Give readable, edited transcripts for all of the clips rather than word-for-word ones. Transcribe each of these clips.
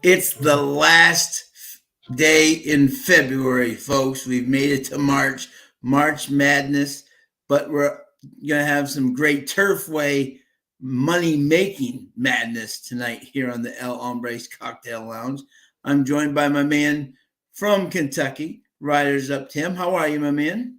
It's the last day in February, folks. We've made it to March Madness, but we're going to have some great Turfway money making madness tonight here on the El Hombres Cocktail Lounge. I'm joined by my man from Kentucky, Riders Up Tim. How are you, my man?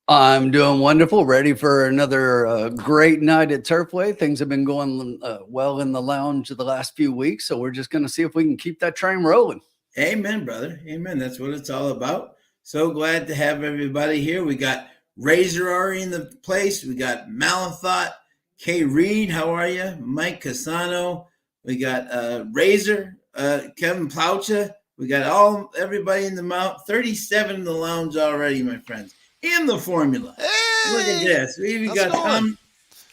I'm doing wonderful. Ready for another great night at Turfway. Things have been going well in the lounge the last few weeks, so we're just going to see if we can keep that train rolling. Amen, brother. Amen. That's what it's all about. So glad to have everybody here. We got Razor Ari in the place. We got Malathot, Kay Reed. How are you? Mike Casano. We got Razor, Kevin Plaucha. We got everybody in the mount. 37 in the lounge already, my friends. In the formula. Hey, look at this. We even got Tom.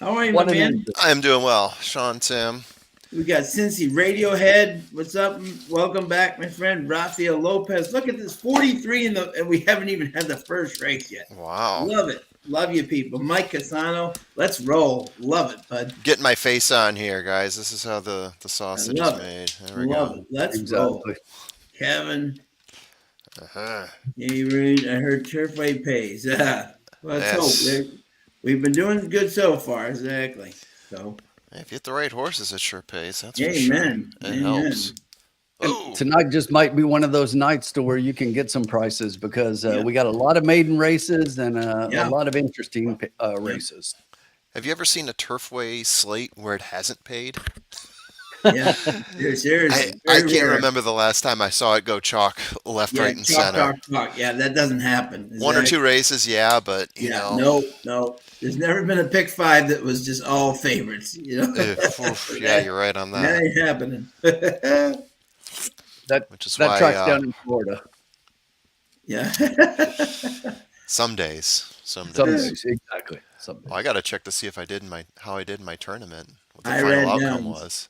How are you, my man? I'm doing well. Sean, Tim. We got Cincy Radiohead. What's up? Welcome back, my friend. Rafael Lopez. Look at this, 43 and we haven't even had the first race yet. Wow. Love it. Love you people. Mike Casano. Let's roll. Love it, bud. Getting my face on here, guys. This is how the sausage is made. There we go. It. Let's roll. Kevin. You read? I heard Turfway pays. Let's hope. We've been doing good so far. Exactly. So. If you hit the right horses, it sure pays. That's for Amen. sure. It helps. Tonight just might be one of those nights to where you can get some prices because we got a lot of maiden races and a lot of interesting races. Have you ever seen a Turfway slate where it hasn't paid? Yeah, I can't remember the last time I saw it go chalk left, right, and center. Chalk. Yeah, that doesn't happen. One or two races, but you know. No. There's never been a pick five that was just all favorites. You know. Yeah, you're right on that. That ain't happening. Which is that why track's down in Florida. Yeah. Some days, exactly. Some days. Well, I got to check to see if how I did in my tournament. What the I final outcome was.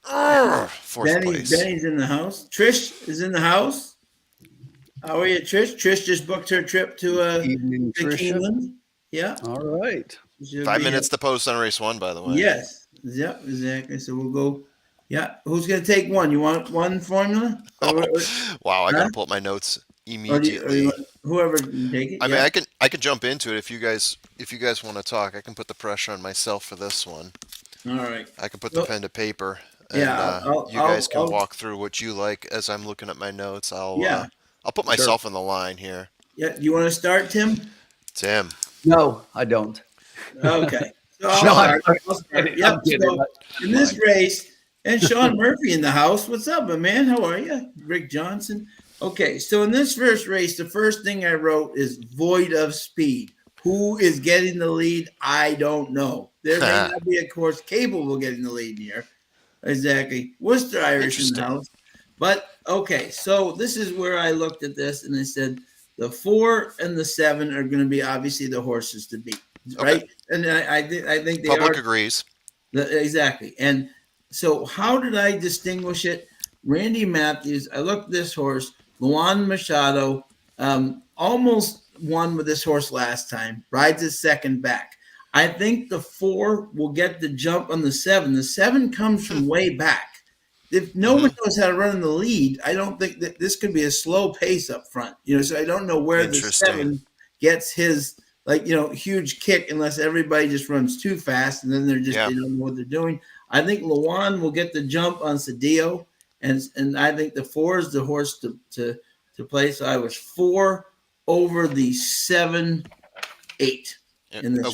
Fourth place. Benny's in the house. Trish is in the house. How are you, Trish? Trish just booked her trip to Keeneland. Yeah. All right. 5 minutes to post on race 1, by the way. Yes. Yep, exactly. So we'll go. Yeah. Who's going to take one? You want one formula? Wow. I got to pull up my notes immediately. Whoever can take it. I mean, I can jump into it if you guys want to talk. I can put the pressure on myself for this one. All right. I can put the pen to paper. And, you guys can walk through what you like as I'm looking at my notes. I'll put myself on the line here. Yeah. You want to start, Tim? Tim. No, I don't. Okay. So I'll start. Yep. So in this race, and Sean Murphy in the house. What's up, my man? How are you? Rick Johnson. Okay. So in this first race, the first thing I wrote is void of speed. Who is getting the lead? I don't know. There may not be, of course, capable of getting the lead here. Exactly. Worcester Irish in the house. But, okay, so this is where I looked at this and I said the 4 and the 7 are going to be obviously the horses to beat, right? And I think they Public agrees. Exactly. And so how did I distinguish it? Randy Matthews, I looked at this horse, Luan Machado, almost won with this horse last time, rides his second back. I think the 4 will get the jump on the 7. The 7 comes from way back. If no one knows how to run in the lead, I don't think that this could be a slow pace up front. So I don't know where the 7 gets his huge kick unless everybody just runs too fast and then they don't know what they're doing. I think Luan will get the jump on Cedillo, and I think the 4 is the horse to play. So I was 4 over the 7, 8.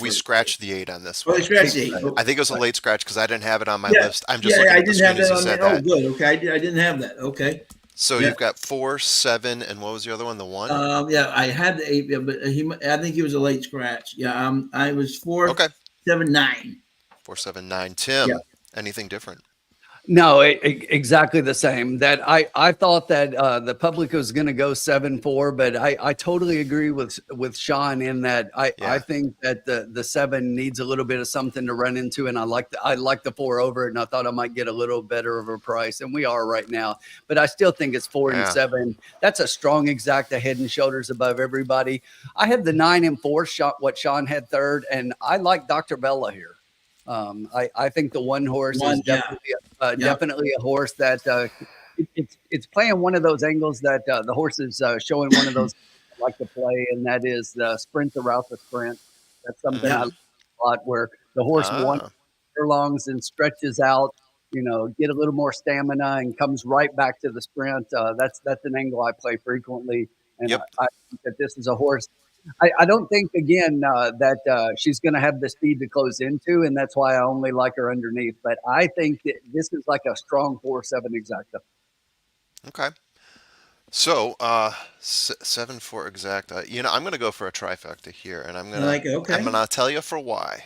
We scratched the 8 on this one. Oh, we scratched the 8. I think it was a late scratch because I didn't have it on my list. I'm just I looking at the didn't have screen as that you on said there. that. Oh, good. Okay, I didn't have that. Okay. So you've got 4, 7, and what was the other one? The 1? I had the 8, but I think he was a late scratch. Yeah, I was 4, 7, 9. 4, 7, 9. Tim, anything different? No, exactly the same. That I thought that the public was going to go 7-4, but I totally agree with Sean in that I think that the 7 needs a little bit of something to run into, and I like the 4 over it, and I thought I might get a little better of a price, and we are right now. But I still think it's 4 and 7. That's a strong exacta, head and shoulders above everybody. I have the 9 and 4 shot what Sean had third, and I like Dr. Bella here. I think the 1 horse is definitely Definitely a horse that it's playing one of those angles that the horse is showing one of those like to play, and that is the sprint throughout the sprint. That's something I like a lot, where the horse won furlongs and stretches out, get a little more stamina and comes right back to the sprint. That's an angle I play frequently, and I think that this is a horse. I don't think again that she's going to have the speed to close into, and that's why I only like her underneath. But I think that this is like a strong 4-7 exacta. Okay. So, 7-4 exacta. I'm going to go for a trifecta here, and I'm gonna tell you for why.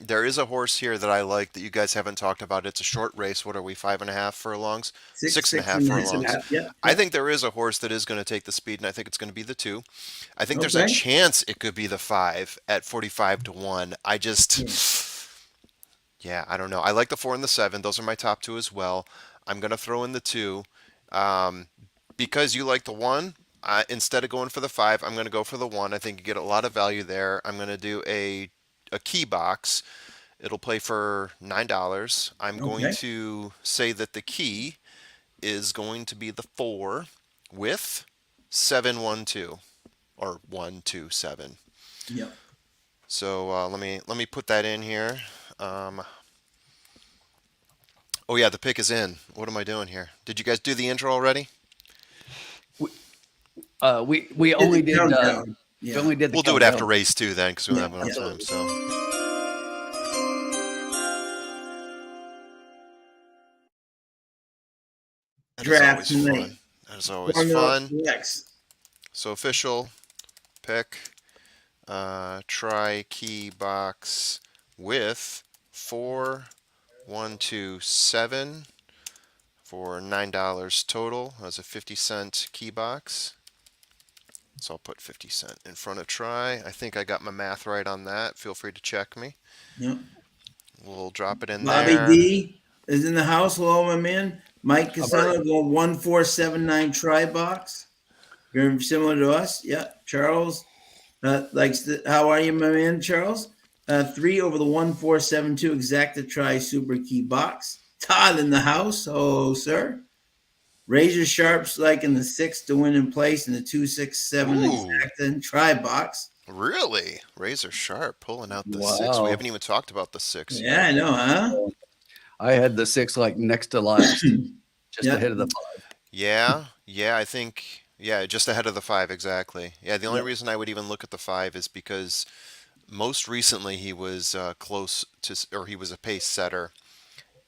There is a horse here that I like that you guys haven't talked about. It's a short race. What are we, 5.5 furlongs? 6.5 furlongs. Yeah. I think there is a horse that is going to take the speed, and I think it's going to be the 2. I think there's a chance it could be the 5 at 45 to 1. I don't know. I like the 4 and the 7. Those are my top 2 as well. I'm going to throw in the 2. Because you like the 1, instead of going for the 5, I'm going to go for the 1. I think you get a lot of value there. I'm going to do a key box. It'll play for $9. I'm going to say that the key is going to be the 4 with 712 or 127. Yeah. So let me put that in here. Oh yeah, the pick is in. What am I doing here? Did you guys do the intro already? We only did. We only did. We'll do it after race 2 then, because we don't have enough time. So. Draft night. That is always fun. So official pick. Try key box with 4, 1, 2, 7 for $9 total. That's a 50-cent key box. So I'll put 50 cent in front of try. I think I got my math right on that. Feel free to check me. Yep. We'll drop it in Bobby there. Bobby D is in the house. Hello, my man. Mike Casella going 1479 try box. Very similar to us. Yeah. Charles how are you, my man, Charles? 3 over the 1472 exacta try super key box. Todd in the house. Oh, sir. Razor Sharps like in the 6 to win in place in the 267 exacta and try box. Really? Razor Sharp pulling out the 6. We haven't even talked about the 6 yet. Yeah, I know, huh? I had the 6 like next to last, just ahead of the 5. Yeah, I think, just ahead of the 5, exactly. Yeah, the only reason I would even look at the 5 is because most recently he was close to, or he was a pace setter.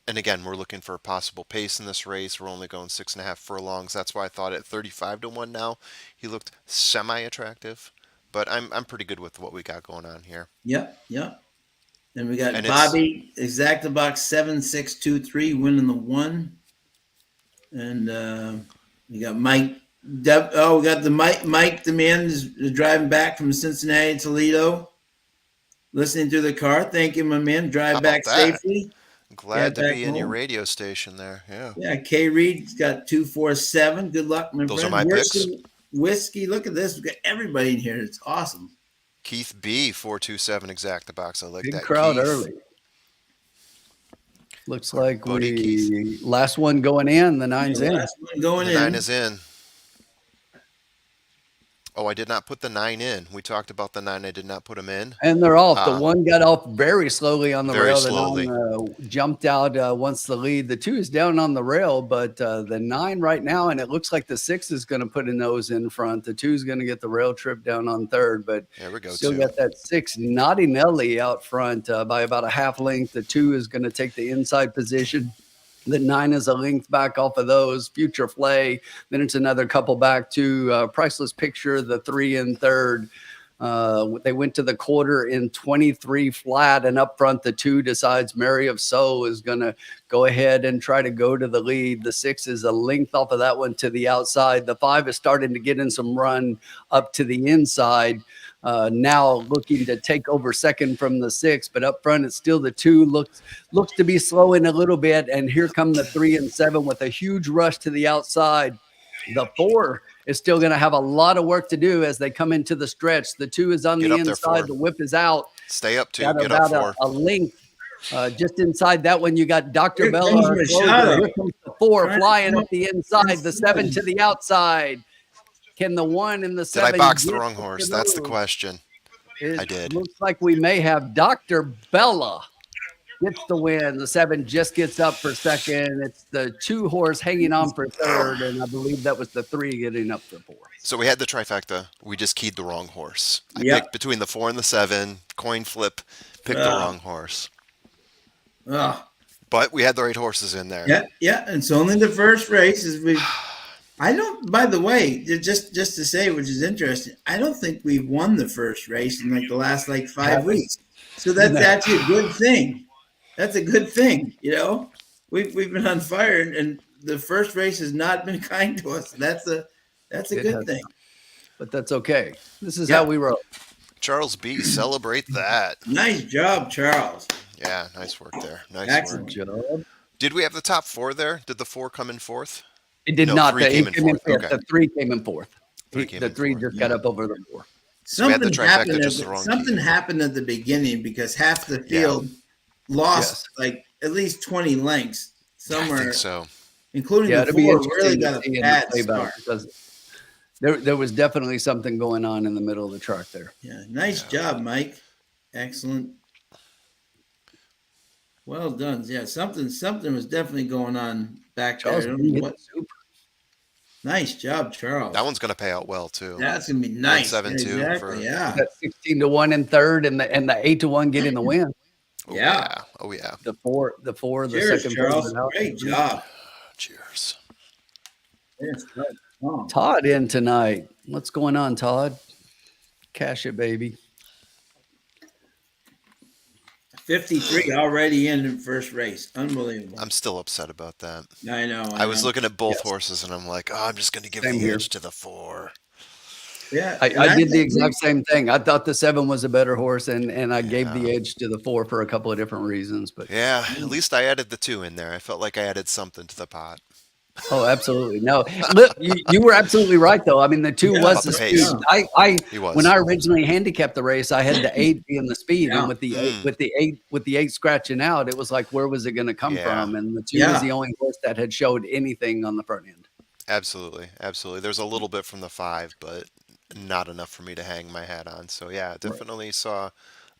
And again, we're looking for a possible pace in this race. We're only going 6.5 furlongs. That's why I thought at 35 to 1 now, he looked semi-attractive. But I'm pretty good with what we got going on here. Yep. Then we got Bobby, exacta box 7623, winning the 1. And we got Mike. We got the Mike the man is driving back from Cincinnati, Toledo. Listening to the car. Thank you, my man. Drive back safely. Glad to be in your radio station there. Yeah. Yeah. K Reed's got 247. Good luck, my friend. Those are my picks. Whiskey. Look at this. We got everybody in here. It's awesome. Keith B 427 exacta box. I like Big that. Crowd Keith. Early. Looks like last one going in. The 9's in. Last one going in. 9 is in. Oh, I did not put the 9 in. We talked about the 9. I did not put them in. And they're off. The 1 got off very slowly on the rail. Slowly. The 9 jumped out once the lead. The 2 is down on the rail, but the 9 right now, and it looks like the 6 is going to put a nose in front. The 2 is going to get the rail trip down on 3rd, but there we go. Still got that 6 Naughty Nelly out front by about a half length. The 2 is going to take the inside position. The 9 is a length back off of those. Future Flay. Then it's another couple back to Priceless Picture, the 3 in 3rd. They went to the quarter in 23 flat, and up front, the 2 decides Mary of Soul is going to go ahead and try to go to the lead. The 6 is a length off of that one to the outside. The 5 is starting to get in some run up to the inside. Now looking to take over second from the 6, but up front it's still the 2 looks to be slowing a little bit, and here come the 3 and 7 with a huge rush to the outside. The 4 is still going to have a lot of work to do as they come into the stretch. The 2 is on the inside. The whip is out. Stay up 2. Got Get about up 4. A length Just inside that one, you got Dr. Here Bella. comes Our closer. Machado. Here comes the 4 Trying to flying come up up the inside, with the the 7 to the outside. Can the 1 and the Did I 7 box the get wrong to horse? That's the those? question. It I did. looks like we may have Dr. Bella gets the win. The 7 just gets up for second. It's the 2 horse hanging on for third, and I believe that was the 3 getting up for fourth. So we had the trifecta. We just keyed the wrong horse. I Yep. picked between the 4 and the 7. Coin flip. Picked the wrong horse. But we had the right horses in there. Yeah, yeah. And it's only the first race. I don't. By the way, just to say, which is interesting, I don't think we've won the first race in like the last like 5 weeks. So that's actually a good thing. That's a good thing. We've been on fire, and the first race has not been kind to us. That's a good thing. But that's okay. This is how we roll. Charles B, celebrate that. Nice job, Charles. Yeah, nice work there. Nice Excellent work. Did we have the top 4 there? Did the 4 come in fourth? It did not. 3 came in fourth. Okay. The 3 came in fourth. The 3 just got up over the 4. So we had the trifecta, just the wrong something key. happened at the beginning because half the field lost like at least 20 lengths somewhere. I think so. Including the 4 really got a bad start. There was definitely something going on in the middle of the track there. Yeah, nice job, Mike. Excellent. Well done. Yeah, something was definitely going on back there. I don't know what. Nice job, Charles. That one's going to pay out well too. That's going to be nice. 7-2 exactly, yeah. That 16-1 in third, and the 8-1 getting the win. Yeah. Oh yeah. The 4, Cheers, the second. Charles. Great job. Cheers. Yes, Todd in tonight. What's going on, Todd? Cash it, baby. 53 already in first race. Unbelievable. I'm still upset about that. I know. I was looking at both horses and I'm like, I'm just going to give the edge to the 4. Yeah. I did the exact same thing. I thought the 7 was a better horse, and I gave the edge to the 4 for a couple of different reasons. But yeah, at least I added the 2 in there. I felt like I added something to the pot. Oh, absolutely. No, look, you were absolutely right, though. I mean, the 2 was the speed. He was. When I originally handicapped the race, I had the 8 being the speed, and with the 8 scratching out, it was like, where was it going to come from? And the 2 was the only horse that had showed anything on the front end. Absolutely. There's a little bit from the 5, but not enough for me to hang my hat on. So yeah, definitely saw a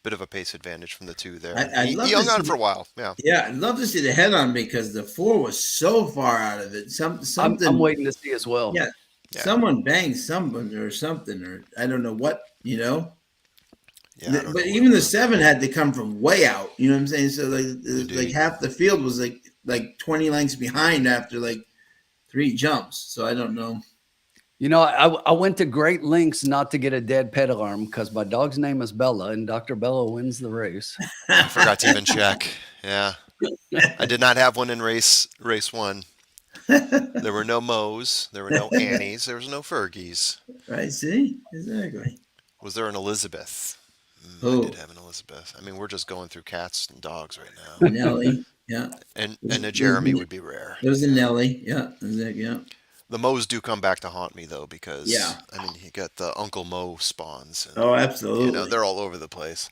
bit of a pace advantage from the 2 there. He hung on for a while. Yeah, I'd love to see the head on because the 4 was so far out of it. Something I'm waiting to see as well. Yeah. Someone banged someone or something, or I don't know what, Yeah, but even the 7 had to come from way out. You know what I'm saying? So like half the field was like 20 lengths behind after like 3 jumps. So I don't know. I went to great lengths not to get a dead pet alarm because my dog's name is Bella, and Dr. Bella wins the race. I forgot to even check. Yeah. I did not have one in race 1. There were no Moes. There were no Annies. There was no Fergies. Right, see? Exactly. Was there an Elizabeth? I did have an Elizabeth. I mean, we're just going through cats and dogs right now. Nellie, yeah. And a Jeremy would be rare. There was a Nellie, yeah. Exactly, yeah. The Moes do come back to haunt me, though, because, I mean, you got the Uncle Mo spawns. And, absolutely. They're all over the place.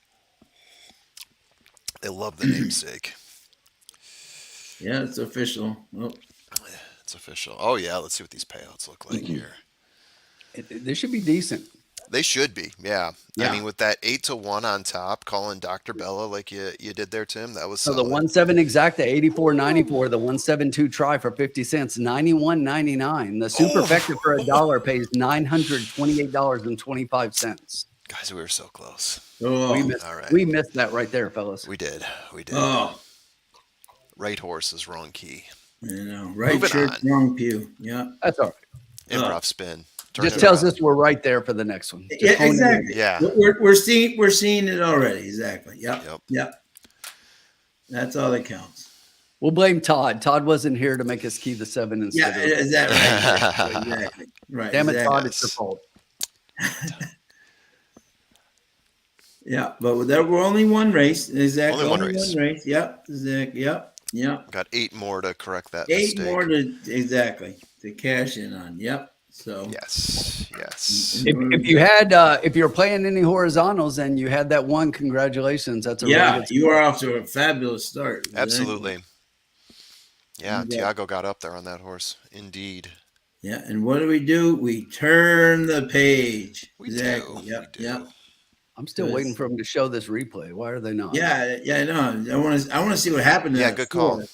They love the namesake. Yeah, it's official. Oh. It's official. Oh, yeah, let's see what these payouts look like here. They should be decent. They should be, yeah. I mean, with that 8-1 on top, calling Dr. Bella like you did there, Tim, that was solid. So the 1-7 exacta, 84.94. The 1-7-2 try for 50 cents, 91.99. The superfecta for $1 pays $928.25. Guys, we were so close. We missed that right there, fellas. We did. Oh. Right horse is wrong key. Right shirt, wrong pew. Yeah. That's all right. Improv spin. Just tells us we're right there for the next one. Yeah, exactly. Yeah. We're seeing it already. Exactly. Yep. That's all that counts. We'll blame Todd. Todd wasn't here to make us key the 7 instead. Yeah, is that right? Exactly. Right. Damn it, Todd, it's your fault. Yeah, but there were only one race. Exactly. Only one race. Yep. Exactly. Yep. Got 8 more to correct that 8 mistake. more to cash in on. Yep. So yes. Yes. If you're playing any horizontals and you had that one, congratulations. That's a really Yeah, good you score. are off to a fabulous start. Absolutely. Yeah, You got- Tiago got up there on that horse. Indeed. Yeah, and what do? We turn the page. We Exactly. do. We Yep. Yep. do. I'm still waiting for them to show this replay. Why are they not? Yeah, yeah, I know. I want to see what happened to Yeah, that good call. four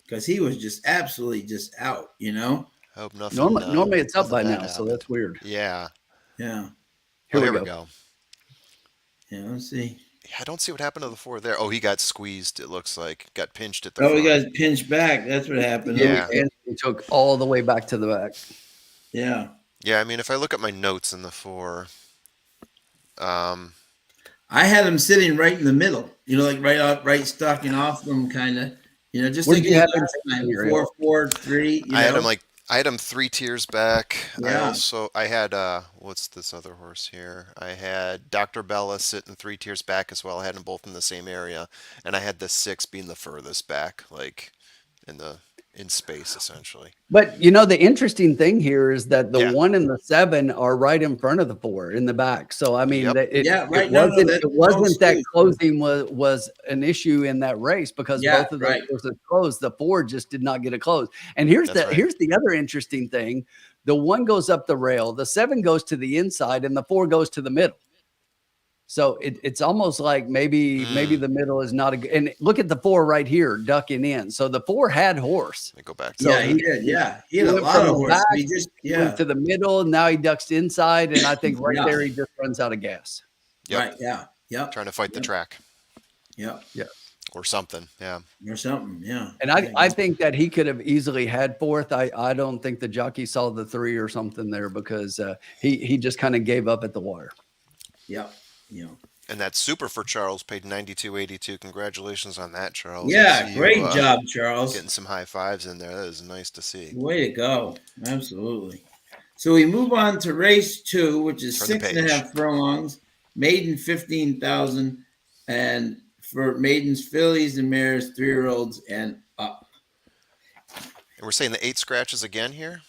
because he was just absolutely just out. Hope nothing. Normally it's up nothing by bad now, so happened. that's weird. Yeah. Yeah. Here Oh, we here we go. go. Yeah. Let's see. Yeah, I don't see what happened to the 4 there. Oh, he got squeezed. It looks like got pinched at the Oh, we front. got pinched back. That's what happened. Yeah. Okay. And he took all the way back to the back. Yeah. Yeah, I mean, if I look at my notes in the 4, I had him sitting right in the middle. Like right stalking off them, kind of. Just Where like did you you have him last time, sitting, 4-4-3. I had him 3 tiers back. Yeah. I had what's this other horse here? I had Dr. Bella sitting 3 tiers back as well. I had them both in the same area, and I had the 6 being the furthest back, like in space essentially. But the interesting thing here is that the Yeah. 1 and the 7 are right in front of the 4 in the back. So I mean, Yep. Yeah, right. it No, wasn't that it wasn't that smooth. closing was an issue in that race because Yeah, both of those right. horses closed. The 4 just did not get a close. And here's That's right. here's the other interesting thing: the 1 goes up the rail, the 7 goes to the inside, and the 4 goes to the middle. So it's almost like maybe the middle is not a good. And look at the 4 right here ducking in. So the 4 had horse. Let me go back to So Yeah, that. he did. Yeah, he had a went lot from of the horses. back, He just went to the middle. Now he ducks inside, and I think right Yeah. there he just runs out of gas. Yep. Right. Yeah. Yep. Trying to fight the track Yep. or something. Yeah. Or something. Yeah. And I think that he could have easily had 4th. I don't think the jockey saw the 3 or something there because he just kind of gave up at the wire. Yep. Yeah. And that super for Charles paid 92.82. Congratulations on that, Charles. I Yeah. see Great you, job, Charles. getting some high fives in there. That is nice to see. Way to go. Absolutely. So we move on to race 2, which is Turn the 6.5 furlongs, maiden 15,000, and for maidens, fillies, and mares, 3-year-olds and up. And we're saying the 8 scratches again here.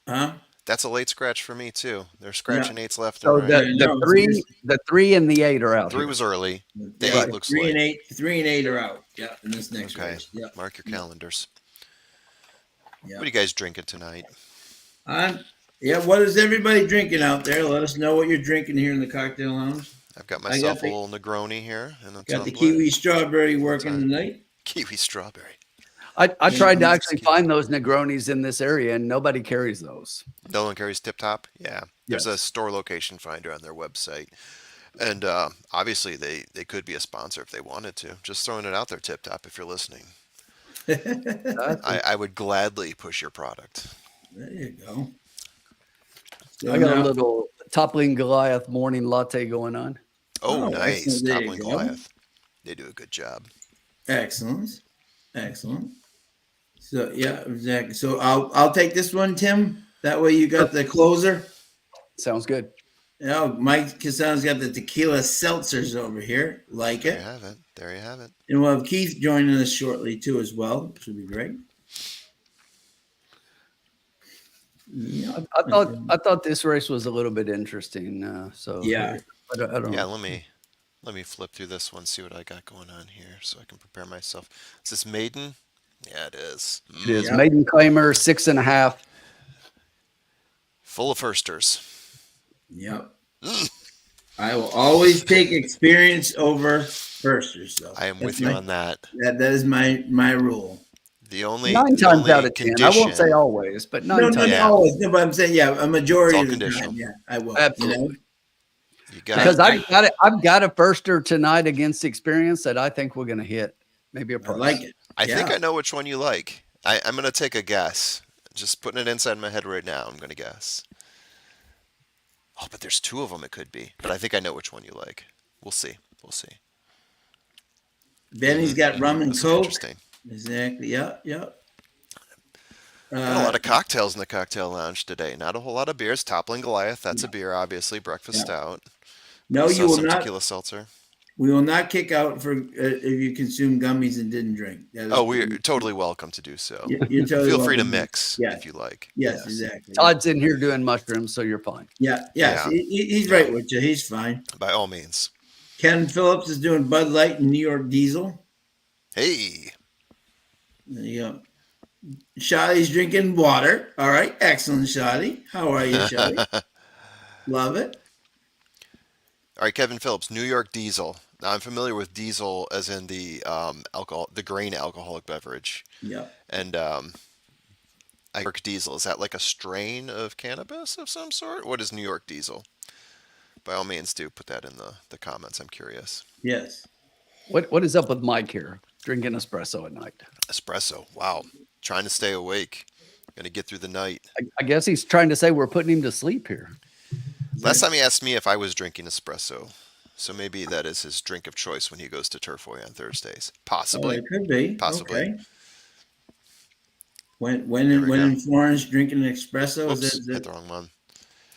Huh? That's a late scratch for me too. They're scratching 8s left So and right. the 3 and the 8 are out. 3 here. was early. The Yeah, 8 looks 3 and late. 8, 3 and 8 are out. Yeah, in this next Okay. race. Yeah. Mark your calendars. Yeah. What are you guys drinking tonight? What is everybody drinking out there? Let us know what you're drinking here in the cocktail lounge. I've got got myself the- a little Negroni here and a Got the tumbler. kiwi strawberry working time. tonight. Kiwi strawberry. I tried to actually find those Negronis in this area, and nobody carries those. No one carries Tip Top. Yeah, there's a Yes. store location finder on their website, and obviously they could be a sponsor if they wanted to. Just throwing it out there, Tip Top, if you're listening. I would gladly push your product. There you go. So I got a now- little toppling Goliath morning latte going on. Oh, Oh, nice. excellent. There you Toppling go. Goliath. They do a good job. Excellent. Excellent. So yeah, exactly. So I'll take this one, Tim. That way you got the closer. Sounds good. Mike Casano's got the tequila seltzers over here. Like There it. you have it. There you have it. And we'll have Keith joining us shortly too as well, which would be great. Yeah. I thought this race was a little bit interesting. So Yeah. I don't Yeah, know. let me flip through this one, see what I got going on here, so I can prepare myself. Is this maiden? Yeah, it is. It is Yeah. maiden claimer 6.5. Full of firsters. Yep. I will always take experience over firsters, though. I am That's with you my- on that. That is my rule. The only 9 the times only out of 10. I won't say condition- always, but 9 No, times. Yeah. always. No, but I'm saying, a majority It's all of the conditional. time, yeah, I will. Absolutely. You got Because it. I've got a firster tonight against experience that I think we're going to hit. Maybe a I price. like it. I think Yeah. I know which one you like. I'm going to take a guess. Just putting it inside my head right now. I'm going to guess. Oh, but there's 2 of them it could be. But I think I know which one you like. We'll see. We'll see. Benny's got rum and This will be coke. interesting. Exactly. Yep. Got a lot of cocktails in the cocktail lounge today. Not a whole lot of beers. Toppling Goliath, that's a beer, obviously. Breakfast Yeah. stout. No, Also you will some not. tequila seltzer. We will not kick out for if you consume gummies and didn't drink. Oh, we're totally welcome to do so. You're totally Feel free to welcome. mix Yes, if you like. yes, exactly. Yeah, Todd's in here doing mushrooms, so you're fine. yeah, yes. Yeah. He's Yeah. right with you. He's fine. By all means. Ken Phillips is doing Bud Light and New York Diesel. Hey. There you go. Shotty's drinking water. All right, excellent, Shotty. How are you, Shotty? All Love it. right, Kevin Phillips, New York Diesel. Now I'm familiar with diesel as in the alcohol, the grain alcoholic beverage, Yep. and New York Diesel, is that like a strain of cannabis of some sort? What is New York Diesel? By all means, do put that in the comments. I'm curious. Yes. What is up with Mike here? Drinking espresso at night. Espresso. Wow. Trying to stay awake. Gonna get through the night. I guess he's trying to say we're putting him to sleep here. Last time he asked me if I was drinking espresso. So maybe that is his drink of choice when he goes to TURFWAY on Thursdays. Oh, Possibly. it could be. Possibly. Okay. When There we go. in Florence drinking an espresso, Oops, hit the wrong one.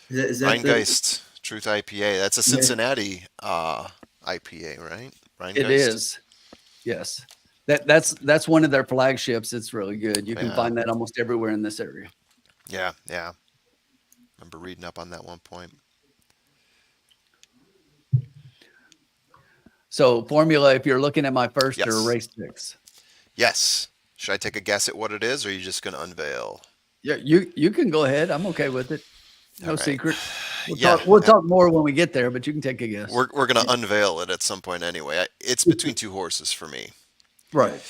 is that the, Rheingeist Truth IPA. That's a Cincinnati IPA, right? Rheingeist. It is. Yes. That's one of their flagships. It's really good. You can Yeah. find that almost everywhere in this area. Yeah, yeah. Remember reading up on that one point. So formula, if you're looking at my first Yes. or race 6. Yes. Should I take a guess at what it is, or are you just going to unveil? Yeah, you can go ahead. I'm okay with it. No All right. secret. Yeah. We'll talk more when we get there, but you can take a guess. We're going to unveil it at some point anyway. It's between two horses for me. Right.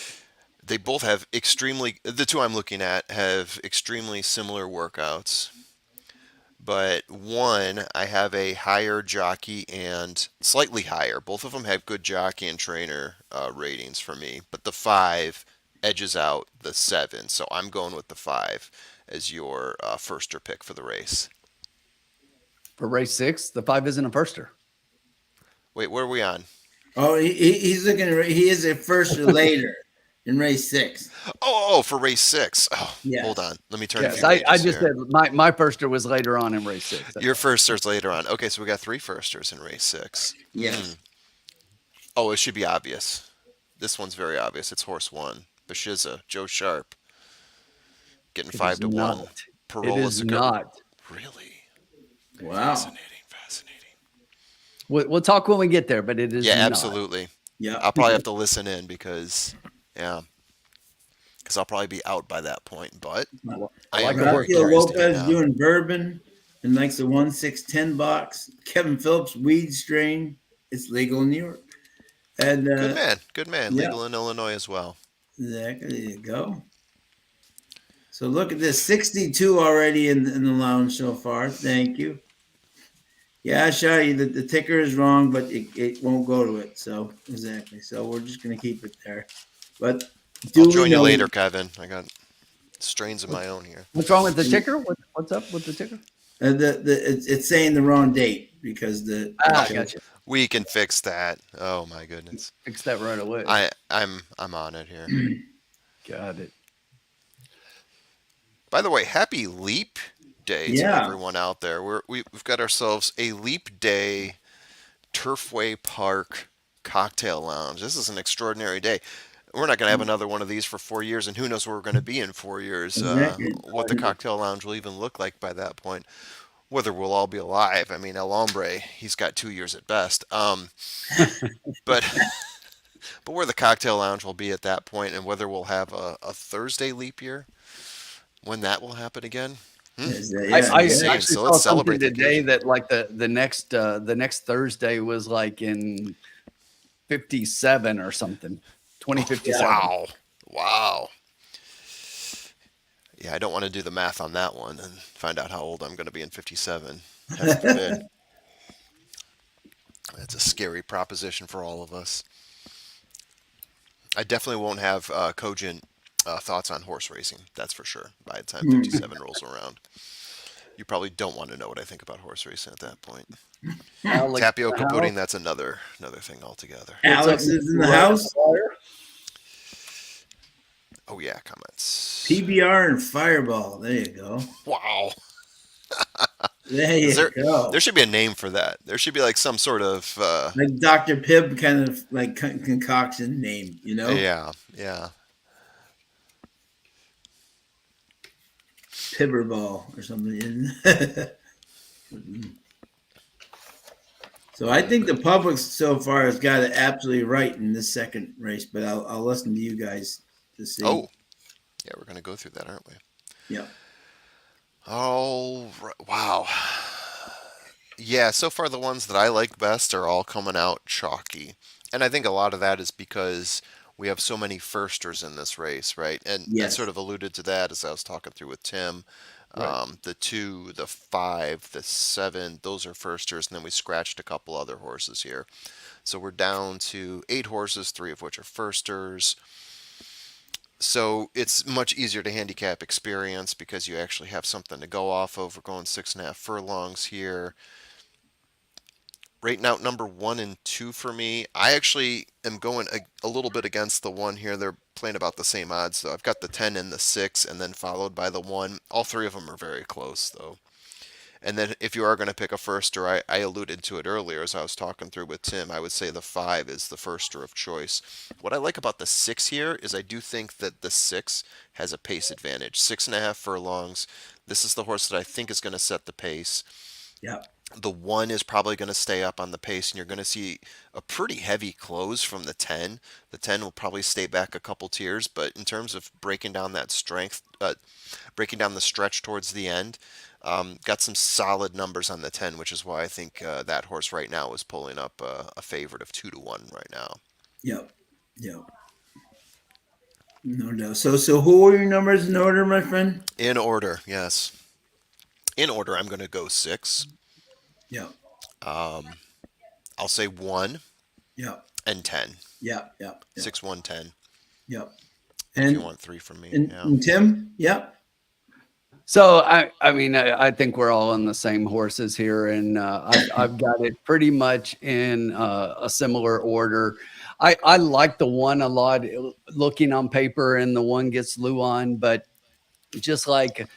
They both have the two I'm looking at have extremely similar workouts. But one, I have a higher jockey and slightly higher. Both of them have good jockey and trainer ratings for me. But the 5 edges out the 7. So I'm going with the 5 as your firster pick for the race. For race 6, the 5 isn't a firster. Wait, where are we on? Oh, he's looking. He is a first or later in race 6. Oh, for race 6. Oh, Yes. hold on. Let me turn Yes, a few I pages just here. said my firster was later on in race 6. Your firster's later on. Okay, so we got 3 firsters in race 6. Yes. Oh, it should be obvious. This one's very obvious. It's horse 1. Bashiza, Joe Sharp. Getting 5 to 1. Not. It Parola is Cigar- not. Really? Wow. Fascinating, fascinating. We'll talk when we get there, but it is Yeah, not. absolutely. Yeah. I'll probably have to listen in because I'll probably be out by that point. But I like am a horse very Rafael curious to Lopez know. doing bourbon and likes the 1-6-10 box. Kevin Phillips weed strain. It's legal in New York. And Good man. yeah. Legal in Illinois as well. Exactly. There you go. So look at this, 62 already in the lounge so far. Thank you. Yeah, Shai, the ticker is wrong, but it won't go to it. So exactly. So we're just gonna keep it there. But I'll join you later, Kevin. I got strains of my own here. What's wrong with the ticker? What's up with the ticker? It's saying the wrong date because the Gotcha. We can fix that. Oh my goodness. Fix that right away. I'm on it here. Got it. By the way, happy Leap Day to Yeah. everyone out there. We've got ourselves a Leap Day Turfway Park cocktail lounge. This is an extraordinary day. We're not going to have another one of these for 4 years, and who knows where we're going to be in 4 years. Exactly. What the cocktail lounge will even look like by that point. Whether we'll all be alive. I mean, El Hombre, he's got 2 years at best. But where the cocktail lounge will be at that point, and whether we'll have a Thursday leap year, when that will happen again. I Yeah. actually So let's saw something celebrate the today occasion. that like the next Thursday was like in 57 or something. 2057. Wow. Yeah, I don't want to do the math on that one and find out how old I'm going to be in 57. Heaven forbid. That's a scary proposition for all of us. I definitely won't have cogent thoughts on horse racing. That's for sure. By the time 57 rolls around, you probably don't want to know what I think about horse racing at that point. Alex Tapioca in the pudding, house. that's another thing altogether. Alex is in the house. Oh yeah, comments. PBR and Fireball. There you go. Wow. There Is you there go. should be a name for that. There should be like some sort of Like Dr. Pibb kind of like concoction name, you know? yeah, yeah. Pibberball or something. So I think the Hmm. public so far has got it absolutely right in this second race, but I'll listen to you guys to see. Oh, yeah, we're gonna go through that, aren't we? Yeah. Oh, wow. Yeah, so far the ones that I like best are all coming out chalky. And I think a lot of that is because we have so many firsters in this race, right? And I sort Yes. of alluded to that as I was talking through with Tim. Right. The two, the five, the seven, those are firsters, and then we scratched a couple other horses here. So we're down to 8 horses, 3 of which are firsters. So it's much easier to handicap experience because you actually have something to go off of. We're going 6.5 furlongs here. Rating out number 1 and 2 for me. I actually am going a little bit against the one here. They're playing about the same odds, though. I've got the 10 and the 6, and then followed by the 1. All three of them are very close, though. And then if you are going to pick a firster, I alluded to it earlier as I was talking through with Tim. I would say the 5 is the firster of choice. What I like about the 6 here is I do think that the 6 has a pace advantage. 6.5 furlongs. This is the horse that I think is going to set the pace. Yeah. The 1 is probably going to stay up on the pace, and you're going to see a pretty heavy close from the 10. The 10 will probably stay back a couple tiers, but in terms of breaking down that strength, breaking down the stretch towards the end, got some solid numbers on the 10, which is why I think that horse right now is pulling up a favorite of 2-1 right now. Yep. Yep. No doubt. So who are your numbers in order, my friend? In order, yes. In order, I'm going to go 6. Yep. Um, I'll say 1 Yep. and 10. Yep. Yep. Yep. 6, 1, 10. Yep. If you And want 3 from me, and, yeah. and Tim? Yep. So I mean, I think we're all on the same horses here, and I've got it pretty much in a similar order. I like the 1 a lot, looking on paper, and the 1 gets Luan, but just like,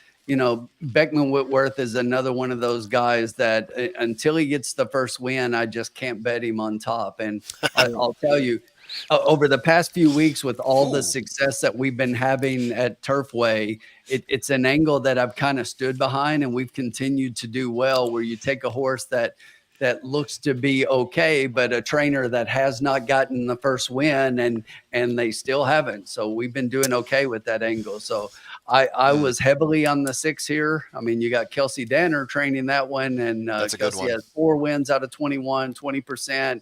Beckman Whitworth is another one of those guys that until he gets the first win, I just can't bet him on top. And I'll tell you, over the past few weeks, with all the Ooh. success that we've been having at Turfway, it's an angle that I've kind of stood behind, and we've continued to do well. Where you take a horse that looks to be okay, but a trainer that has not gotten the first win, and they still haven't. So we've been doing okay with that angle. So I Mm, was heavily on the 6 here. I mean, you got Kelsey Danner training that one, and that's a good Kelsey one. has 4 wins out of 21, 20%.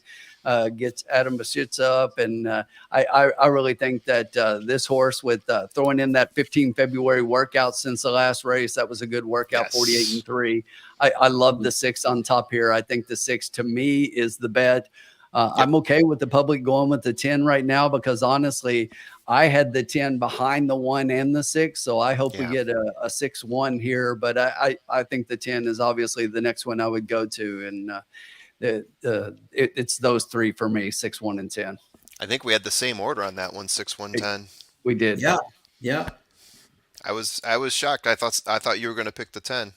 Gets Adam Bashitz up, and I really think that this horse, with throwing in that 15 February workout since the last race, that was a good workout, 48 Yes. and 3. I love the 6 on top here. I think the 6 to me is the bet. Yep. I'm okay with the public going with the 10 right now, because honestly, I had the 10 behind the 1 and the 6. So I hope we Yeah. get a 6-1 here. But I think the 10 is obviously the next one I would go to. And it's those 3 for me: 6, 1, and 10. I think we had the same order on that one, 6, 1, 10. We did. Yeah. Yeah. I was shocked. I thought you were going to pick the 10.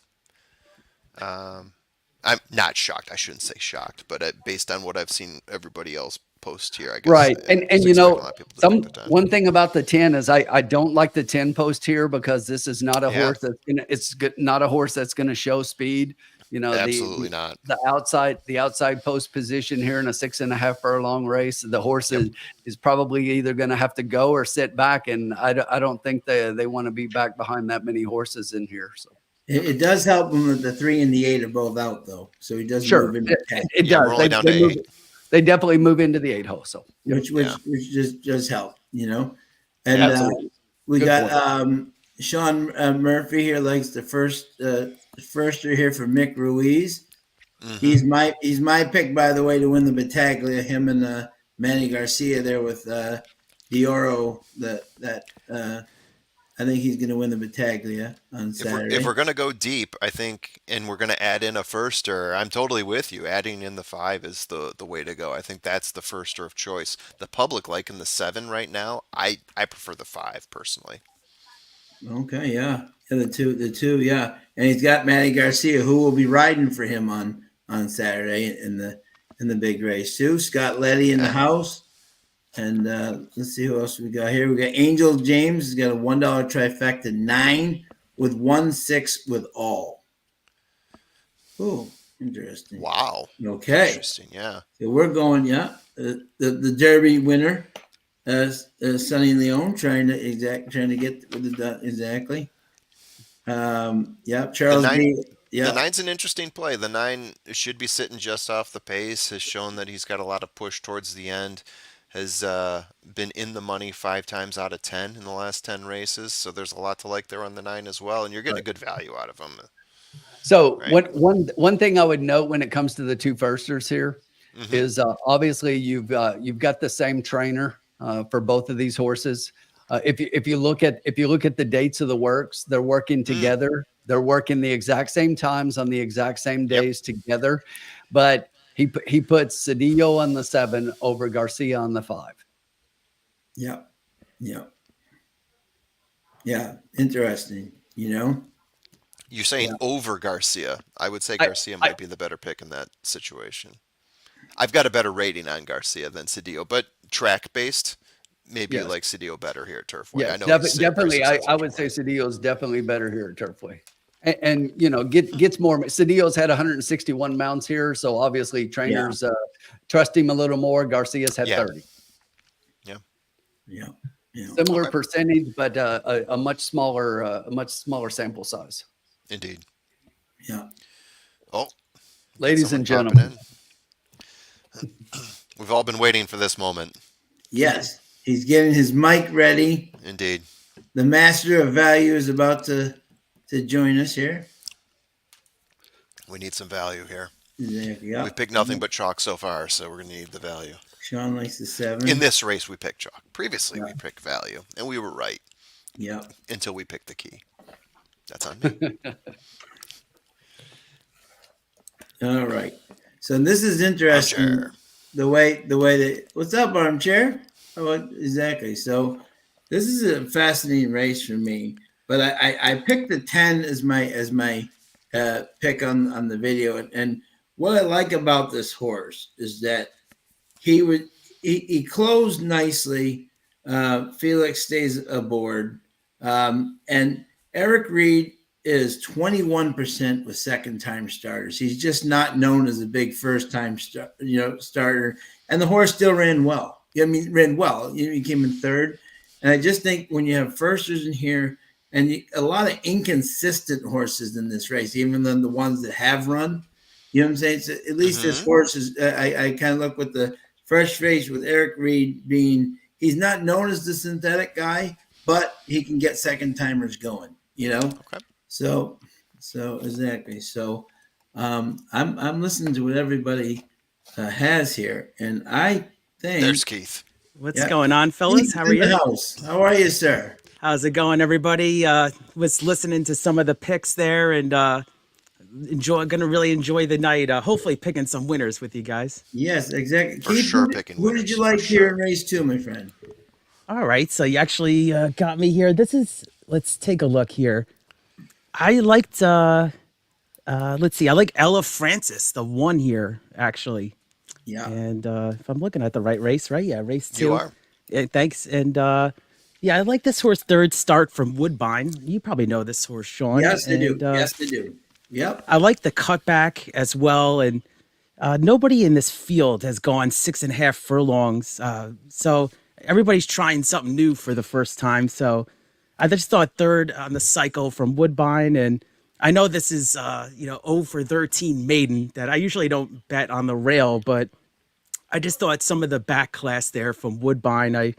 Um, I'm not shocked. I shouldn't say shocked, but based on what I've seen everybody else post here, I guess Right. I And was expecting a lot of people to pick the 10. one thing about the 10 is I don't like the 10 post here, because this is not a Yeah, horse not a horse that's going to show speed. absolutely not. The outside post position here in a 6.5 furlong race, the horse Yep. is probably either going to have to go or sit back. And I don't think they want to be back behind that many horses in here. So It does help him that the 3 and the 8 are both out though, so he doesn't move sure, into 10, it Yeah, does. we're only down to 8. They definitely move into the 8 hole. So yep, which Yeah. just does help, you know. And absolutely. we Good got point. Sean Murphy here likes the firster here for Mick Ruiz. Hmm. He's my pick, by the way, to win the Battaglia. Him and Manny Garcia there with Dioro. I think he's going to win the Battaglia on If we're Saturday. gonna go deep, I think, and we're gonna add in a firster, I'm totally with you. Adding in the 5 is the way to go. I think that's the firster of choice. The public liking the 7 right now. I prefer the 5 personally. Okay, yeah, the two, yeah, and he's got Matty Garcia, who will be riding for him on Saturday in the big race too. Scott Letty in the Yeah. house, and let's see who else we got here. We got Angel James. He's got a $1 trifecta 9 with 1-6 with all. Oh, interesting. Wow. Okay, Interesting. Yeah. so we're going. Yeah, the Derby winner, Sonny Leone, trying to get with the exactly. Yeah, The Charles nine. B. The Yeah, nine's an interesting play. The nine should be sitting just off the pace. Has shown that he's got a lot of push towards the end. Has been in the money 5 times out of 10 in the last 10 races. So there's a lot to like there on the nine as well, and you're getting a right. good value out of him, So right? one thing I would note when it comes to the two firsters here Mm-hmm. is obviously you've got the same trainer for both of these horses. If you look at the dates of the works, they're working Mm. together. They're working the exact same times on the exact same Yep. days together, but he puts Cedillo on the 7 over Garcia on the 5. Yeah, yeah, yeah. Interesting. You're saying Yeah, over Garcia. I would say I, Garcia I might be the better pick in that situation. I've got a better rating on Garcia than Cedillo, but track based, maybe you yes. like Cedillo better here at Turfway. I Yes, know he's very definitely. I successful. would say Cedillo is definitely better here at Turfway, and gets more. Cedillo's had 161 mounts here, so obviously yeah, trainers trust him a little more. Garcia's had Yeah. 30, Yeah. yeah, yeah. similar Okay. percentage, but a much smaller sample size. Indeed. Yeah. Oh, got Ladies someone and popping gentlemen, in. We've all been waiting for this moment. Yes, he's getting his mic ready. Indeed. The master of value is about to join us here. We need some value here. Exactly. We Yeah. picked nothing but chalk so far, so we're going to need the value. Sean likes the 7. In this race, we picked chalk. Previously, we Yeah. picked value, and we were right Yeah. until we picked the key. That's on me. All right. So this is interesting. Armchair. The way that what's up, armchair? Oh, exactly. So this is a fascinating race for me. But I picked the 10 as my pick on the video, and what I like about this horse is that he closed nicely. Felix stays aboard, and Eric Reed is 21% with second time starters. He's just not known as a big first time starter, and the horse still ran well. I mean, ran well. He came in third, and I just think when you have firsters in here and a lot of inconsistent horses in this race, even than the ones that have run. You know what I'm saying? So at least this Mm-hmm. horse is. I kind of look with the fresh face with Eric Reed being. He's not known as the synthetic guy, but he can get second timers going. Okay. So exactly. So I'm listening to what everybody has here, and I think There's Keith. What's going on, fellas? How are in the you? house. How are you, sir? How's it going, everybody? Was listening to some of the picks there and gonna really enjoy the night. Hopefully picking some winners with you guys. Yes, exactly. For Keith, sure who picking who did you winners, like for here sure. in race 2, my friend? All right, so you actually got me here. Let's take a look here. I liked let's see, I like Ella Francis, the one here, actually. Yeah. And if I'm looking at the right race, right? Yeah, race 2. You are. Yeah, thanks. And yeah, I like this horse third start from Woodbine. You probably know this horse, Sean. Yes, they do. And, Yes, they do. Yep. I like the cutback as well. And nobody in this field has gone 6.5 furlongs. So everybody's trying something new for the first time. So I just thought third on the cycle from Woodbine. And I know this is, 0 for 13 maiden that I usually don't bet on the rail, but I just thought some of the back class there from Woodbine, I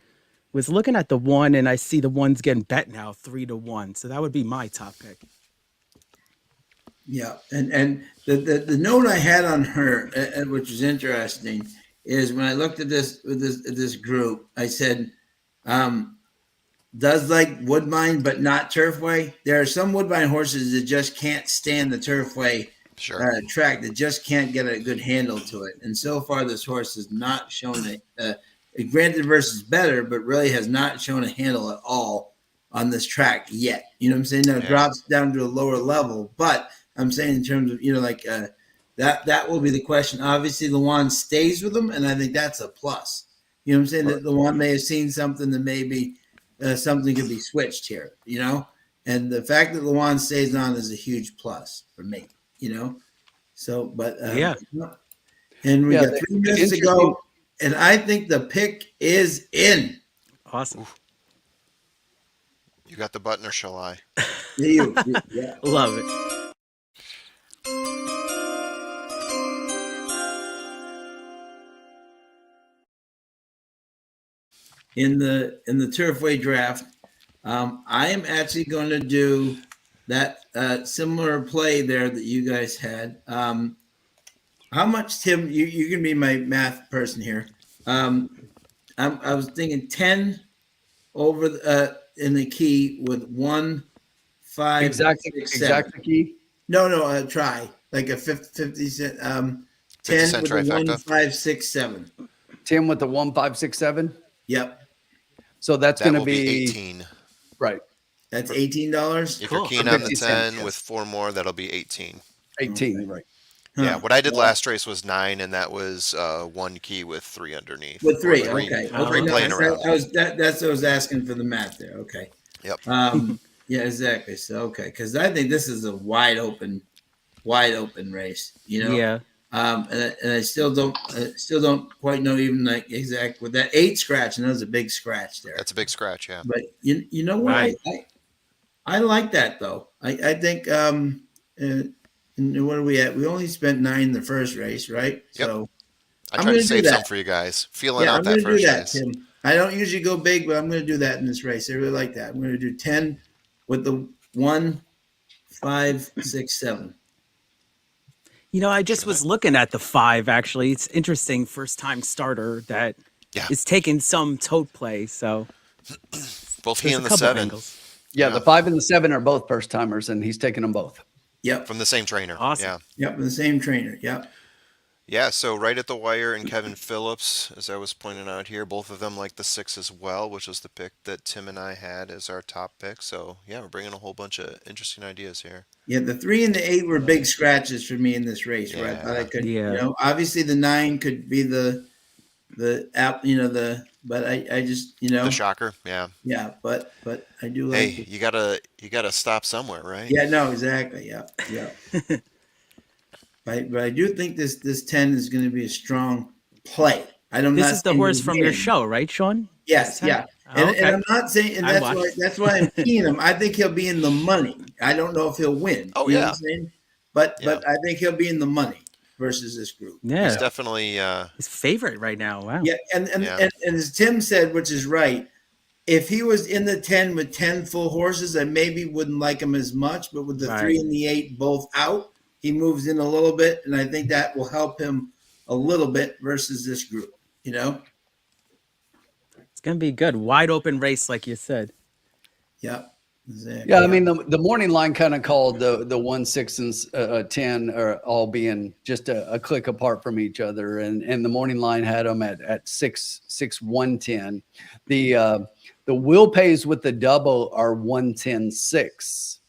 was looking at the one and I see the one's getting bet now 3-1. So that would be my top pick. Yeah. And the note I had on her, which is interesting, is when I looked at this group, I said, does like Woodbine, but not Turfway. There are some Woodbine horses that just can't stand the Turfway Sure. track, that just can't get a good handle to it. And so far, this horse has not shown granted versus better, but really has not shown a handle at all on this track yet. You know what I'm saying? Now it drops down to a lower level, but I'm saying in terms of, like that will be the question. Obviously, Luan stays with him, and I think that's a plus. You know what I'm saying? That Luan may have seen something that maybe something could be switched here, and the fact that Luan stays on is a huge plus for me, So, but Yeah. and we got 3 minutes to go, and I think the pick is in. Awesome. You got the button, or shall I? You, yeah. Love it. In the Turfway draft, I am actually going to do that similar play there that you guys had. How much, Tim? You can be my math person here. I was thinking 10 over in the key with 1, 5, Exact 6, 7. key. No, try like a 50 cent. 10 with the 1, 5, 6, 7. 10 with the 1, 5, 6, 7. Yep. So that's going to be 18. Right. That's $18. If you're keen on the 10 with 4 more, that'll be 18. 18, right. Yeah, what I did last race was 9, and that was 1 key with 3 underneath. With 3, Three okay. playing around. That's what I was asking for the math there. Okay. Yep. Yeah, exactly. So because I think this is a wide open race. Yeah. And I still don't quite know even like exact with that 8 scratch. And that was a big scratch there. That's a big scratch, yeah. But you know what? Right. I like that though. I think and what are we at? We only spent 9 the first race, right? Yep. So I tried to save some for you guys. Feeling out that first race. Tim. I don't usually go big, but I'm going to do that in this race. I really like that. I'm going to do 10 with the 1, 5, 6, 7. I just was looking at the 5, actually. It's interesting, first-time starter that is taking some tote play. So both he and the 7. Angles. Yeah, the 5 and the 7 are both first-timers, and he's taking them both. Yep. From the same trainer. Awesome. Yeah. Yep, from the same trainer. Yep. Yeah, so right at the wire and Kevin Phillips, as I was pointing out here, both of them like the 6 as well, which was the pick that Tim and I had as our top pick. So, yeah, we're bringing a whole bunch of interesting ideas here. Yeah, the 3 and the 8 were big scratches for me in this race, right? I thought I could, obviously the 9 could be the app, but I just, the shocker, yeah. Yeah, but I do like. Hey, you gotta stop somewhere, right? Yeah, no, exactly. Yeah. But I do think this 10 is going to be a strong play. This is the horse from your show, right, Sean? Yes, yeah. And I'm not saying, and that's why I'm keen him. I think he'll be in the money. I don't know if he'll win. Oh, you know what I'm saying? But I think he'll be in the money versus this group. Yeah, he's definitely his favorite right now. Wow. Yeah, and as Tim said, which is right. If he was in the 10 with 10 full horses, I maybe wouldn't like him as much. But with the 3 and the 8 both out, he moves in a little bit, and I think that will help him a little bit versus this group. It's gonna be good, wide open race, like you said. Yeah, exactly. Yeah, I mean the morning line kind of called the 1, 6, and 10 are all being just a click apart from each other, and the morning line had them at 6, 6, 110. The will pays with the double are 110, 6.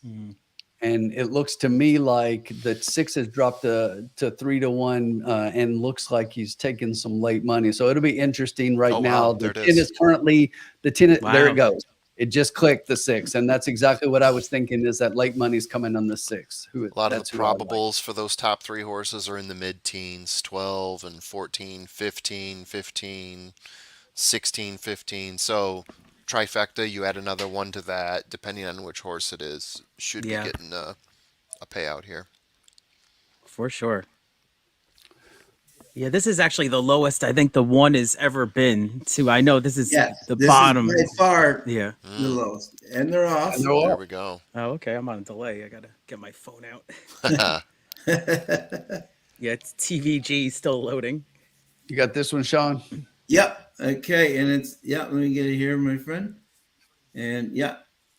And it looks to me like the 6 has dropped to 3 to 1, and looks like he's taking some late money. So it'll be interesting now. The 10 is currently the 10. Wow. There it goes. It just clicked the 6, and that's exactly what I was thinking. Is that late money's coming on the 6? A lot of the probables for those top 3 horses are in the mid-teens, 12 and 14, 15, 15, 16, 15. So trifecta, you add another 1 to that, depending on which horse it is, should be getting a payout here. For sure. Yeah, this is actually the lowest I think the 1 has ever been to. I know this is the bottom. Is by far the lowest. And they're off. There we go. Oh, okay. I'm on a delay. I got to get my phone out. Yeah, it's TVG still loading. You got this one, Sean? Yep. Okay, and it's let me get it here, my friend. And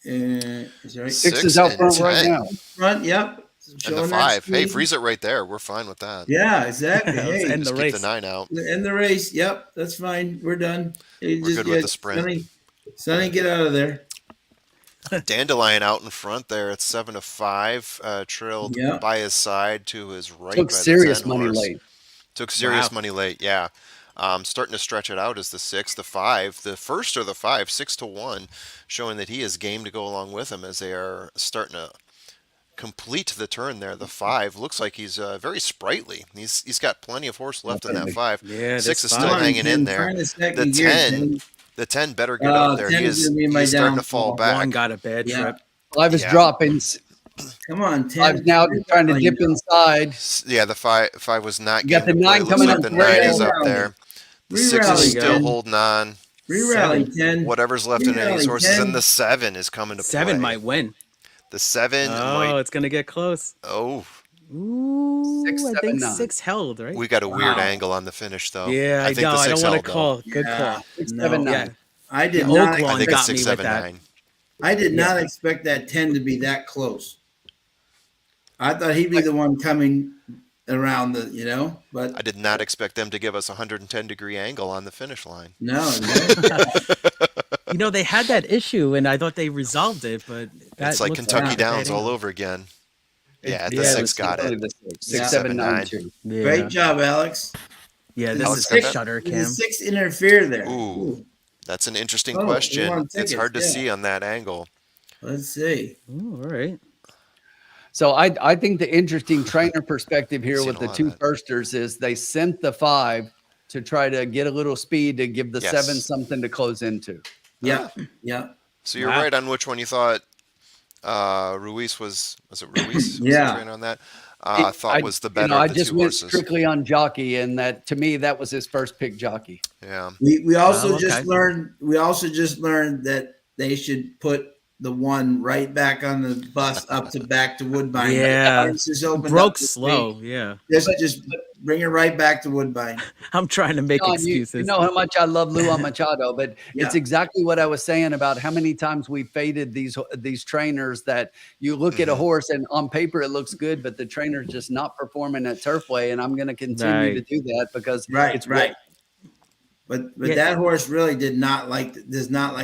is right. 6 is out front right now. Front, yep. And the 5. Hey, freeze it right there. We're fine with that. Yeah, exactly. Hey, end the race. Keep the 9 out. End the race. Yep, that's fine. We're done. We're good with the sprint. Sonny, get out of there. Dandelion out in front there at 7-5, trailed Yeah. by his side to his right Took by the serious 10 money horse. late. Took serious Wow. money late, yeah. Starting to stretch it out as the 6, the 5, the first or the 5, 6-1, showing that he is game to go along with him as they are starting to complete the turn there. The 5 looks like he's very sprightly. He's got plenty of horse left in that 5. Yeah, 6 this is Come still five. on, hanging in Tim. there. Find a The second gear, 10, Tim. the 10 better get up there. 10 is going to be my Starting to fall downfall. One back. got a bad Yeah. trip. 5 is Yeah. dropping. Come on, 5's 10. now Free trying to rally dip now. inside. Yeah, the 5 was not You got game the to play. 9 Looks coming like up the the 9 is rail. up there. The Free 6 rally, is still Tim. holding on. Free rally, 10. Whatever's left Free in any rally, sources, 10. and the 7 is coming to 7 play. might win. The 7 Oh, might. it's gonna get close. Oh, Ooh, 6, I 7, think 9. 6 held, right? we got a weird Wow. angle on the finish, though. Yeah, I think know. the I 6 don't want held, to though. call. Good Yeah. call. 6, No. 7, 9. Yeah, I did the not. I Oaklawn think it's got 6, me 7, with that. 9. I did not expect that 10 to be that close. I thought he'd be the one coming around but I did not expect them to give us a 110-degree angle on the finish line. no. They had that issue, and I thought they resolved it, but that It's like looks Kentucky a bad Downs all angle. over again. Yeah, the Yeah, 6 got definitely it. the 6, Yeah. 6, 7, 9, 7, 2. Yeah, Great job, Alex. yeah. This Alex is got the that? shutter Did the cam. 6 interfere there? Ooh, that's an interesting Oh, we question. won It's tickets, hard to yeah. see on that angle. Let's see. Ooh, all right. So I think the interesting trainer perspective here Seen with a the lot of two that. firsters is they sent the 5 to try to get a little speed to give the Yes. 7 something to close into. Yeah. Yeah. So you're Wow. right on which one you thought Ruiz was it Ruiz? Was Yeah. the trainer on that? Thought was the better I of the just two went horses. strictly on jockey, and that to me that was his first pick jockey. Yeah. We also Oh, just okay. learned that they should put the 1 right back on the bus back to Woodbine. Yeah, Ours just opened broke up this slow. week. Yeah, Just bring it right back to Woodbine. I'm trying to make John, excuses. you know how much I love Luan Machado, but it's Yeah. exactly what I was saying about how many times we faded these trainers that you look at a horse and on paper it looks good, but the trainer's just not performing at Turfway, and I'm going to continue to Right. do that because Right, it's right. But Yeah. that horse really does not like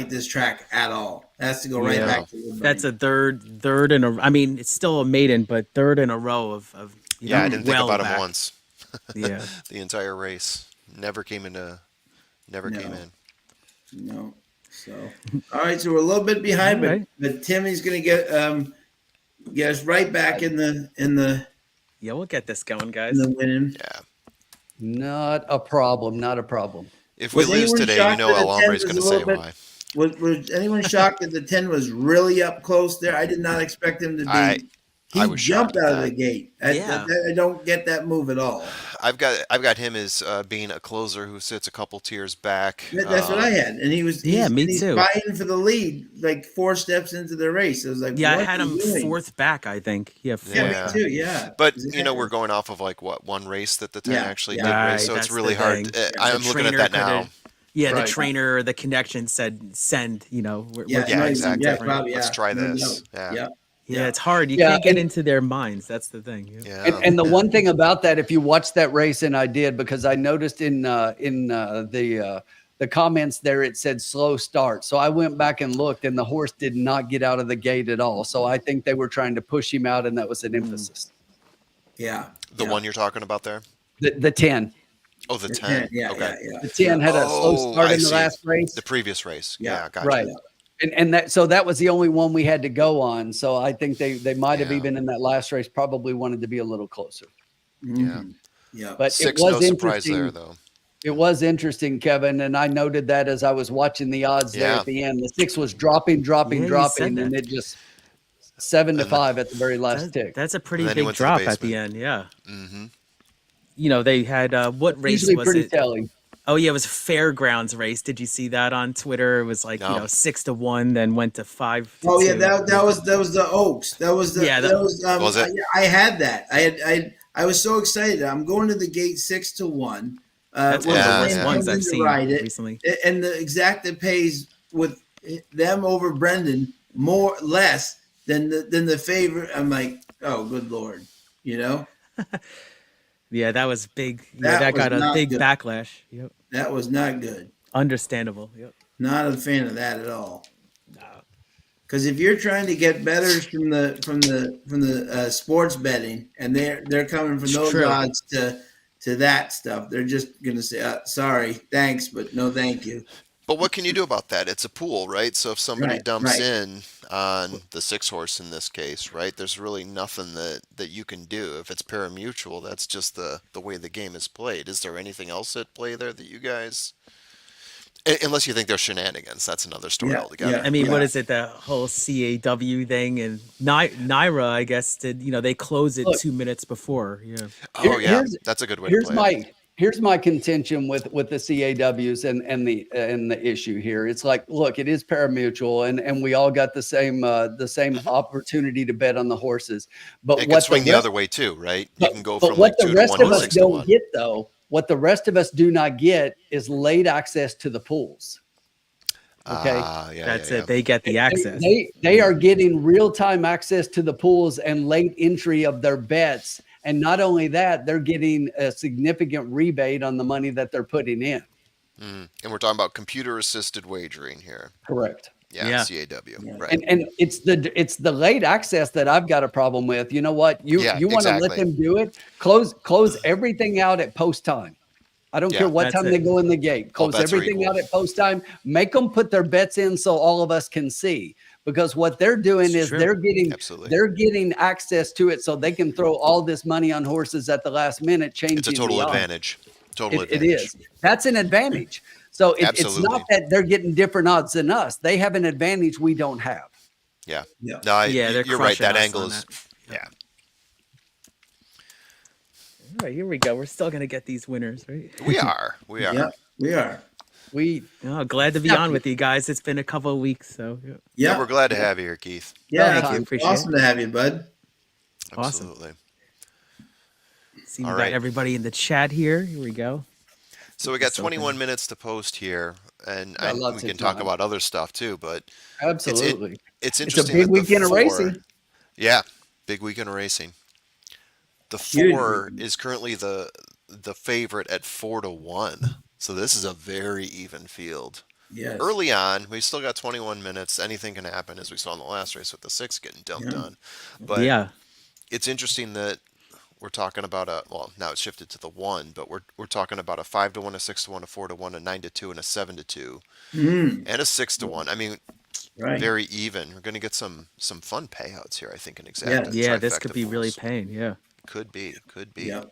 this track at all. It has to go right Yeah. back to Woodbine. That's a third in a. I mean, it's still a maiden, but third in a row of Yeah, I didn't think well about back. him once. Yeah, The entire race. Never came in. No. So, all right. So we're a little bit behind, All right. but Timmy's going to get us right back in the yeah. We'll get this going, guys. winning. Yeah. not a problem. Not a problem. If we Was lose anyone today, you shocked know that the El 10 Hombre's was going to a say little bit- why. Was anyone shocked that the 10 was really up close there? I did not expect him to be. I He was jumped shocked at out of that. the gate. Yeah. I don't get that move at all. I've got him as being a closer who sits a couple tiers back. That's what I had, and he was. Yeah, me he's too. Fighting for the lead, like 4 steps into the race. I was like, Yeah, I what had are him you doing? 4th back. I think. Yeah, 4th. Yeah, Yeah. me too. Yeah, But Exactly. we're going off of like what one race that the 10 Yeah, actually yeah. did Right, race, so it's that's really the hard. thing. I'm The looking at trainer that now. coulda- Yeah, Right. the trainer, the connection said send. We're Yeah, Yeah, no, exactly. Yeah, probably, Let's yeah. try No this. doubt. Yeah. Yeah, it's hard. You Yeah, can't get and- into their minds. That's the thing. Yeah. Yeah. And the one thing about that, if you watch that race, and I did because I noticed in the comments there it said slow start. So I went back and looked, and the horse did not get out of the gate at all. So I think they were trying to push him out, and that was an emphasis. Yeah. The yeah. one you're talking about there? The 10, Oh, the The 10. Yeah, Okay. yeah, yeah. the 10 had a slow Oh, start I in the see. last race. The previous race. Yeah. Yeah, gotcha. Right. And that was the only one we had to go on. So I think they might have Yeah. even in that last race probably wanted to be a little closer. Mhm. Yeah. But 6, it was no surprise interesting. there, though. It was interesting, Kevin, and I noted that as I was watching the odds there Yeah. at the end. The 6 was dropping, Yeah, you said and that. it just 7-5 at the very last tick. That's a pretty And then he big went to the drop at the basement. end. Yeah. Mm-hmm. They had what race Usually was pretty it? telling. Oh yeah, it was a fairgrounds race. Did you see that on Twitter? It was like No. 6-1, then went to 5. Oh yeah, that was the Oaks. That was the Yeah, that was Was it? I had that. I was so excited. I'm going to the gate 6-1. That's one Yeah, of the yeah. worst ones I've to seen ride it. recently. And the exacta pays with them over Brendan less than the favorite. I'm like, oh good lord, Yeah, that was big. That That was got a not big good. backlash. Yep. that was not good. Understandable. Yep. Not a fan of that at all. Because if you're trying to get bettors from the sports betting, and they're coming from It's those true. odds to that stuff, they're just gonna say, "Sorry, thanks, but no, thank you." But what can you do about that? It's a pool, right? So if somebody Right, dumps right. in on the 6 horse in this case, right? There's really nothing that you can do. If it's parimutuel, that's just the way the game is played. Is there anything else at play there that you guys, unless you think there's shenanigans, that's another story Yeah, yeah, altogether. I mean, But what yeah. is it? The whole CAW thing and Naira, I guess, did they close it Look, 2 minutes before? Yeah. oh yeah, here's that's a good way to here's play it. my contention with the CAWs and the issue here. It's like, look, it is parimutuel, and we all got the same Hmm. opportunity to bet on the horses. But It could swing the other way too, right? You can go from what like the 2 to rest 1 of to us 6 to don't 1. get, though, what the rest of us do not get is late access to the pools. Okay. Ah, yeah, That's yeah, it. They get the access. They are getting real-time access to the pools and late entry of their bets. And not only that, they're getting a significant rebate on the money that they're putting in. yeah. And we're talking about computer assisted wagering here. Correct. Yeah, Yeah. CAW. Yeah. Right. And it's the late access that I've got a problem with. You know what? Yeah, You want to let exactly. them do it? Close everything out at post time. I don't care Yeah. what That's time it. they go in the gate. All Close bets are everything equal. out at post time. Make them put their bets in so all of us can see. Because what they're doing It's is true. Absolutely. they're getting access to it so they can throw all this money on horses at the last minute, changing It's a total the odds. advantage. Total It advantage. is. That's an advantage. So it's Absolutely. not that they're getting different odds than us. They have an advantage we don't have. Yeah. Yeah. No, Yeah, they're you're right. crushing That us angle on is, that. yeah. All right, here we go. We're still gonna get these winners, right? We are. We are. Yeah, we are. Oh, glad to be on with you guys. It's been a couple of weeks, so Yeah, Yeah, we're glad to have you here, Keith. yeah. Thank you. Appreciate Awesome to have you, bud. Awesome. Absolutely. see we All got right. everybody in the chat here. Here we go. So we got This open. 21 minutes to post here, and Got we lots can of talk time. about other stuff too. But Absolutely. it's It's a interesting big that the weekend of 4 racing. Yeah, big weekend of racing. The Huge 4 weekend. is currently the favorite at 4-1. So this is a very even field. Yes. Early on, we still got 21 minutes. Anything can happen, as we saw in the last race with the 6 getting dumped Yeah. on. But Yeah. it's interesting that we're talking about now it's shifted to the 1, but we're talking about a 5-1, a 6-1, a 4-1, a 9-2, and a 7-2, and a 6-1. I mean, Right. very even. We're going to get some fun payouts here, I think, in exacta. Yeah, this trifecta could be really pools. paying. Yeah. Could be. Yeah.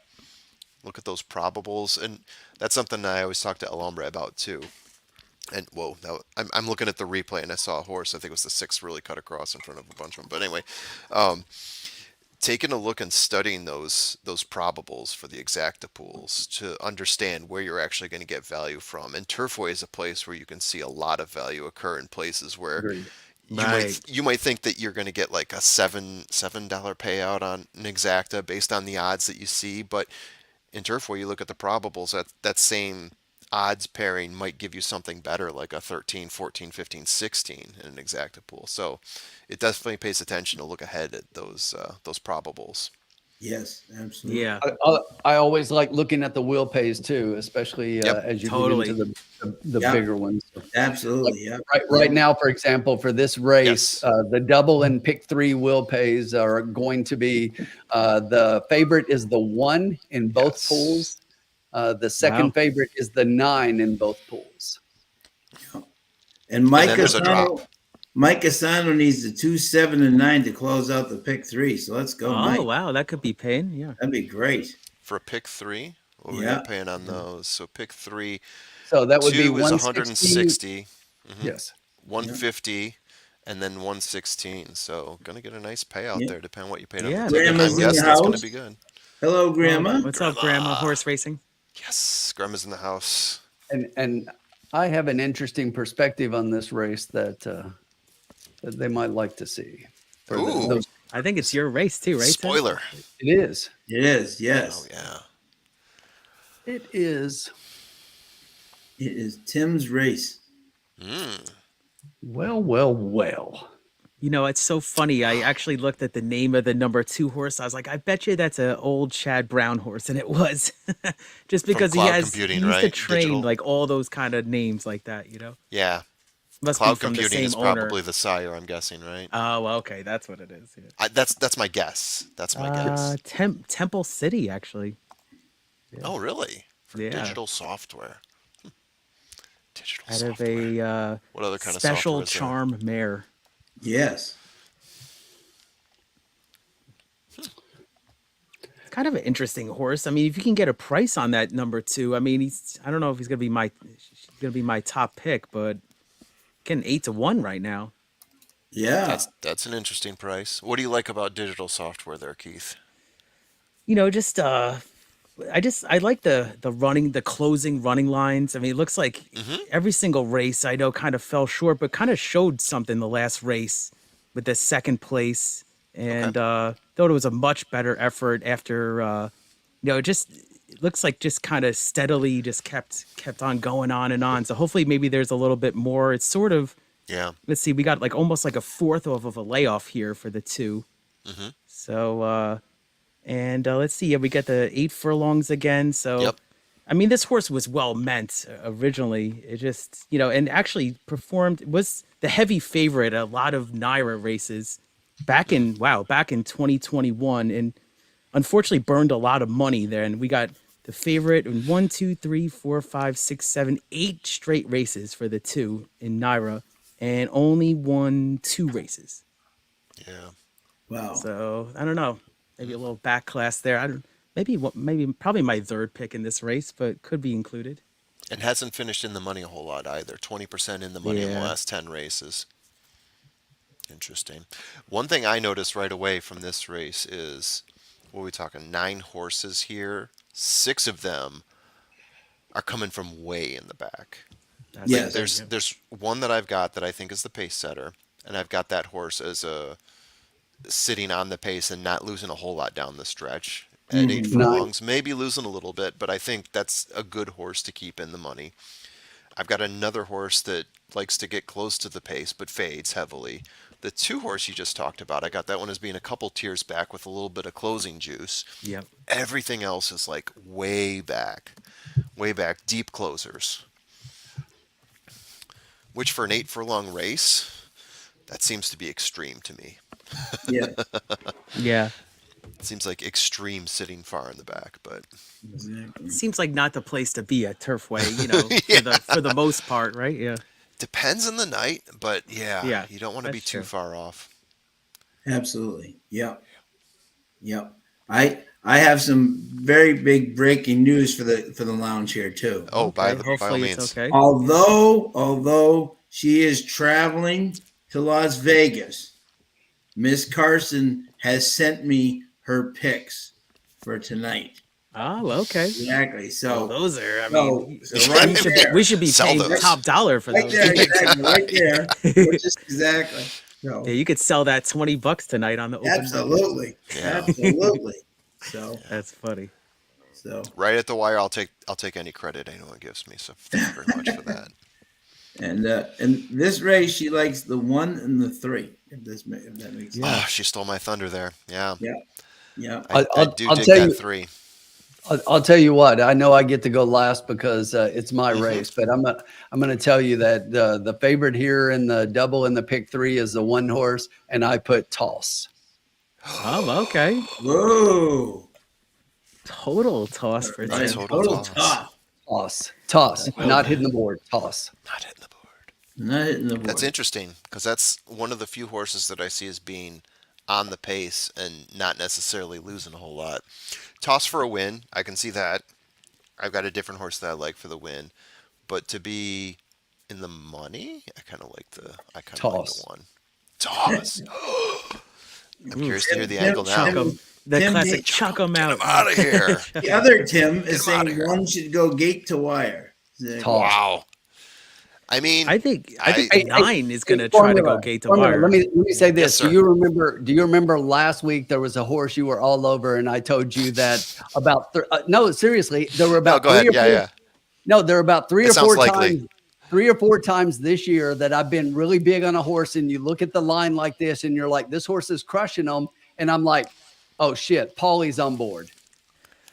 Look at those probables, and that's something I always talk to El Hombre about too. And whoa, I'm looking at the replay, and I saw a horse. I think it was the 6 really cut across in front of a bunch of them. But anyway, taking a look and studying those probables for the exacta pools to understand where you're actually going to get value from. And Turfway is a place where you can see a lot of value occur in places where Agreed. Right. you might think that you're going to get like a $7 payout on an exacta based on the odds that you see, but in Turfway you look at the probables, that same odds pairing might give you something better, like a 13, 14, 15, 16 in an exacta pool. So it definitely pays attention to look ahead at those probables. Yes. Absolutely. Yeah. I always like looking at the wheel pays too, especially Yep. as you Totally. get into the Yeah. bigger ones. Absolutely. Yeah. Right now, for example, for this race, Yes. the double and pick 3 wheel pays are going to be the favorite is the 1 in both Yes. pools. The second Wow. favorite is the 9 in both pools. And Mike then there's a Asano, Mike Asano needs the 2, 7, and 9 to close out the pick 3. So let's go, Oh Mike. wow, that could be paying. Yeah. That'd be great. For a pick 3, what are we Yeah. paying on those? So pick 3, So that would 2 be is 160. 160, Yes. 150, and then 116. So gonna get a nice payout Yeah. there, depending on what you paid Yeah, on the ticket. Grandma's I'm in the guessing it's gonna house. be good. Hello, Grandma. What's up, Grandma? Horse racing. Yes, Grandma's in the house. And I have an interesting perspective on this race that they might like to see. For Ooh. those, I think it's your race too, right? Ted? Spoiler. it is. It is. Yes. Oh yeah. It is. It is Tim's race. Mm. Well. You know, it's so funny. I actually looked at the name of the number 2 horse. I was like, I bet you that's an old Chad Brown horse, and it was just because he Cloud used Computing, to right? train Digital. like all those kind of names like that. You know. Yeah. Must be Cloud from the computing same is owner. probably the sire, I'm guessing, right? Oh, well, okay, that's what it is. Yeah. That's my guess. That's my guess. Temple City, actually. Yeah. Oh, really? For Yeah. digital software. Digital Out of software. a What other kind of special software is there? charm mare. Yes. It's kind of an interesting horse. I mean, if you can get a price on that number 2, I mean, I don't know if he's gonna be my top pick, but getting 8-1 right now. Yeah. That's an interesting price. What do you like about digital software there, Keith? Just I like the closing running lines. I mean, it looks like Mm-hmm. every single race I know kind of fell short, but kind of showed something the last race with the second place, and Okay. thought it was a much better effort after it looks like just kind of steadily just kept on going on and on. So hopefully maybe there's a little bit more. It's sort of, Yeah. let's see, we got like almost like a fourth of a layoff here for the 2. Mm-hmm. So and let's see, yeah, we got the 8 furlongs again. So Yep. I mean, this horse was well meant originally. It just, and actually was the heavy favorite at a lot of Naira races back in 2021, and unfortunately burned a lot of money there. And we got the favorite in 1, 2, 3, 4, 5, 6, 7, 8 straight races for the 2 in Naira, and only won 2 races. Yeah. Wow. So I don't know, maybe a little back class there. I don't. Maybe probably my third pick in this race, but could be included. And hasn't finished in the money a whole lot either. 20% in the money in the Yeah. last 10 races. Interesting. One thing I noticed right away from this race is, what are we talking? 9 horses here. 6 of them are coming from way in the back. That's Yes. There's one that I've got that I think is the pace setter, and I've got that horse as a sitting on the pace and not losing a whole lot down the stretch. At 8 furlongs, maybe losing a little bit, but I think that's a good horse to keep in the money. I've got another horse that likes to get close to the pace but fades heavily. The 2 horse you just talked about, I got that one as being a couple tiers back with a little bit of closing juice. Yep. Everything else is like way back, deep closers. Which for an 8 furlong race, that seems to be extreme to me. Yeah. Yeah. It seems like extreme sitting far in the back, but Exactly. Seems like not the place to be at Turfway, Yeah. for the most part, right? Yeah. depends on the night. But yeah, Yeah, you don't want to be that's too true. far off. Absolutely. Yep. Yep. I have some very big breaking news for the lounge here too. Oh, by all Hopefully means. it's okay. Although she is traveling to Las Vegas, Miss Carson has sent me her picks for tonight. Oh, okay. Exactly. So Those are, I so, mean, so right there, we should be Sell paying those. top dollar for right those. there, exactly, right there. Just exactly. So Yeah, you could sell that $20 tonight on the open market. absolutely, Yeah. absolutely. So That's funny. Right at the wire, I'll take any credit anyone gives me. So thank you very much for that. and this race, she likes the 1 and the 3. If that makes sense. Yeah. Oh, she stole my thunder there. Yeah, Yeah. Yeah. I do I'll dig tell that you- 3. I'll tell you what. I know I get to go last because it's my Mhm. race, but I'm going to tell you that the favorite here in the double in the pick 3 is the 1 horse, and I put Toss. Oh, okay. Whoa. Total toss for Right, Tim. Total toss. Toss, Well not done. hitting the board. Toss. Not hitting the board. Not hitting the board. That's interesting because that's one of the few horses that I see as being on the pace and not necessarily losing a whole lot. Toss for a win, I can see that. I've got a different horse that I like for the win, but to be in the money, I kind of like the Toss. 1. Toss. I'm curious to hear the Tim, angle Chuck now. 'em. The Tim classic H. chuck 'em out. I'm out of here. The other Tim is him outta saying here. 1 should go gate to wire. Exactly. Toss. Wow. I mean, I think I- 9 is going to try to go Formula, gate to Formula, wire. Let me say this. Yes, sir. Do you remember last week there was a horse you were all over, and I told you that about no, seriously, there were about go ahead. 3 or Yeah, 4 yeah. No, there are about 3 It or sounds 4 likely. times. 3 or 4 times this year that I've been really big on a horse, and you look at the line like this, and you're like, "This horse is crushing them," and I'm like, "Oh shit, Paulie's on board."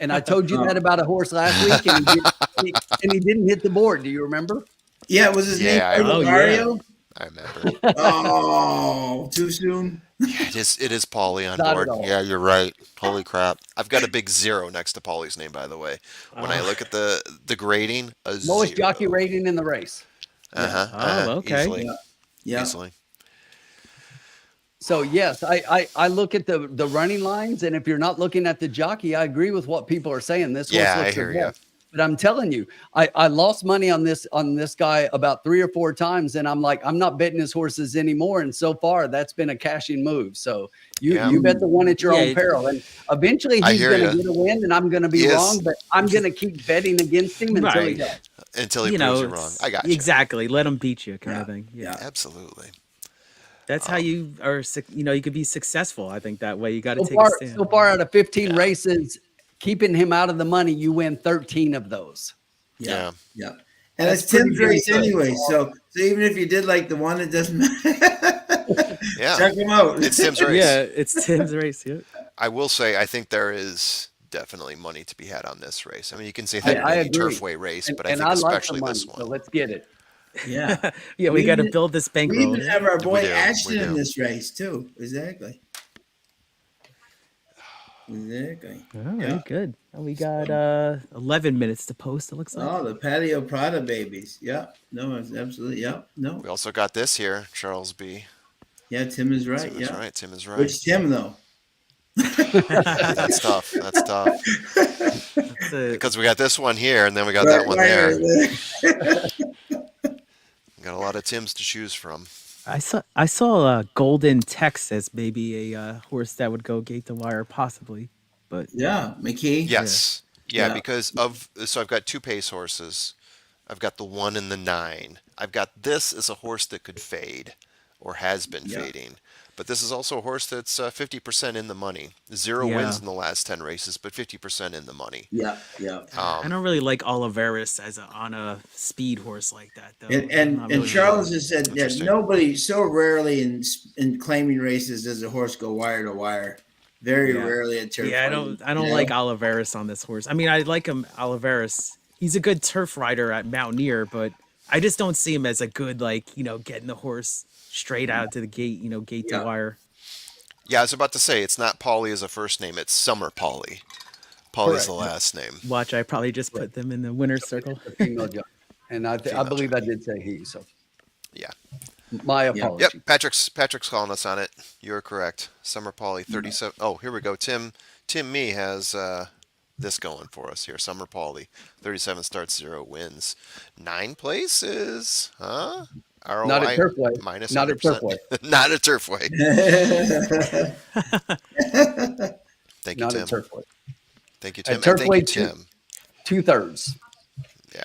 And I told you that about a horse last week, and he didn't hit the board. Do you remember? Yeah, was his Yeah, I name remember. Mario? I remember. Oh, too soon. Yeah, it is Paulie on Not at board. all. Yeah, you're right. Holy crap. I've got a big zero next to Paulie's name, by the way. When I Oh, look at the grading, a Lowest jockey zero. rating in the race. Yeah. Uh-huh. oh, okay. Easily. Yeah. Yeah. Easily. So yes, I look at the running lines, and if you're not looking at the jockey, I agree with what people are saying. This horse Yeah, I looks the hear you. best. But I'm telling you, I lost money on this guy about 3 or 4 times, and I'm like, I'm not betting his horses anymore. And so far, that's been a cashing move. So Yeah. you bet the one at your Yeah, own peril. And eventually I he's hear gonna ya. get a win, and I'm gonna be He is. wrong, but I'm gonna keep betting against him until he Right. does. Until he You proves know, you wrong. I got you. exactly. Let them beat you, kind Yeah. of thing. Yeah. Yeah. Absolutely. That's how you are. You could be successful. I think that way. You got to So take a far, stand. so far out of 15 Yeah. races, keeping him out of the money, you win 13 of those. Yeah. Yeah. Yeah. And That's it's Tim's pretty race good. anyway. So even if you did like the one, it doesn't matter. Yeah. Check him out. It's Tim's race. Yeah, it's Tim's race. Yeah. I will say, I think there is definitely money to be had on this race. I mean, you can say I, that in I any agree. Turfway race, And, but I and think I like the especially money, this so one. let's get it. Yeah. Yeah, we got to even- build this We bankroll. even have our boy We do, Ashton we in do. this race too. Exactly. Exactly. All right, Yeah. good. And we got 11 minutes to post. It looks like. Oh, the patio Prada babies. Yeah. No, it's absolutely. Yeah. No. We also got this here, Charles B. Yeah, Tim is right. Tim is Yeah. right. Tim is right. Which Tim though? That's tough. That's tough. That's a- Because we got this one here, and then we got that one there. We got a lot of Tims to choose from. I saw Golden Tex as maybe a horse that would go gate to wire, possibly. But Yeah, McKee. Yes. Yeah, Yeah. because so I've got two pace horses. I've got the 1 and the 9. I've got this as a horse that could fade or has been Yeah. fading. But this is also a horse that's 50% in the money. Zero Yeah. wins in the last 10 races, but 50% in the money. Yeah. Yeah. I don't really like Oliveris as on a speed horse like that, though. And I'm and, not and really- Charles has said that Interesting. nobody so rarely in claiming races does a horse go wire to wire. Very Yeah. rarely at turf. Yeah, I fighting, don't you know? like Oliveris on this horse. I mean, I like him, Oliveris. He's a good turf rider at Mountaineer, but I just don't see him as a good, getting the horse straight out to the gate, gate Yeah. to wire. Yeah, I was about to say, it's not Paulie as a first name, it's Summer Paulie. Paulie's the Correct. last name. Watch, I probably just put them in the winner's circle. The female jockey. And I Female believe I jockey. did say he. So Yeah. my Yeah. apologies. Yep, Patrick's calling us on it. You're correct. Summer Paulie, 37. Oh, here we go. Tim Me has this going for us here. Summer Paulie, 37 starts, 0 wins. 9 places, huh? ROI Not at Turfway. minus Not at 100%. Turfway. Not at Turfway. Thank you, Not Tim. at Turfway. Thank you, At Tim. And thank you, Turfway, too. Tim. 2/3. Yeah.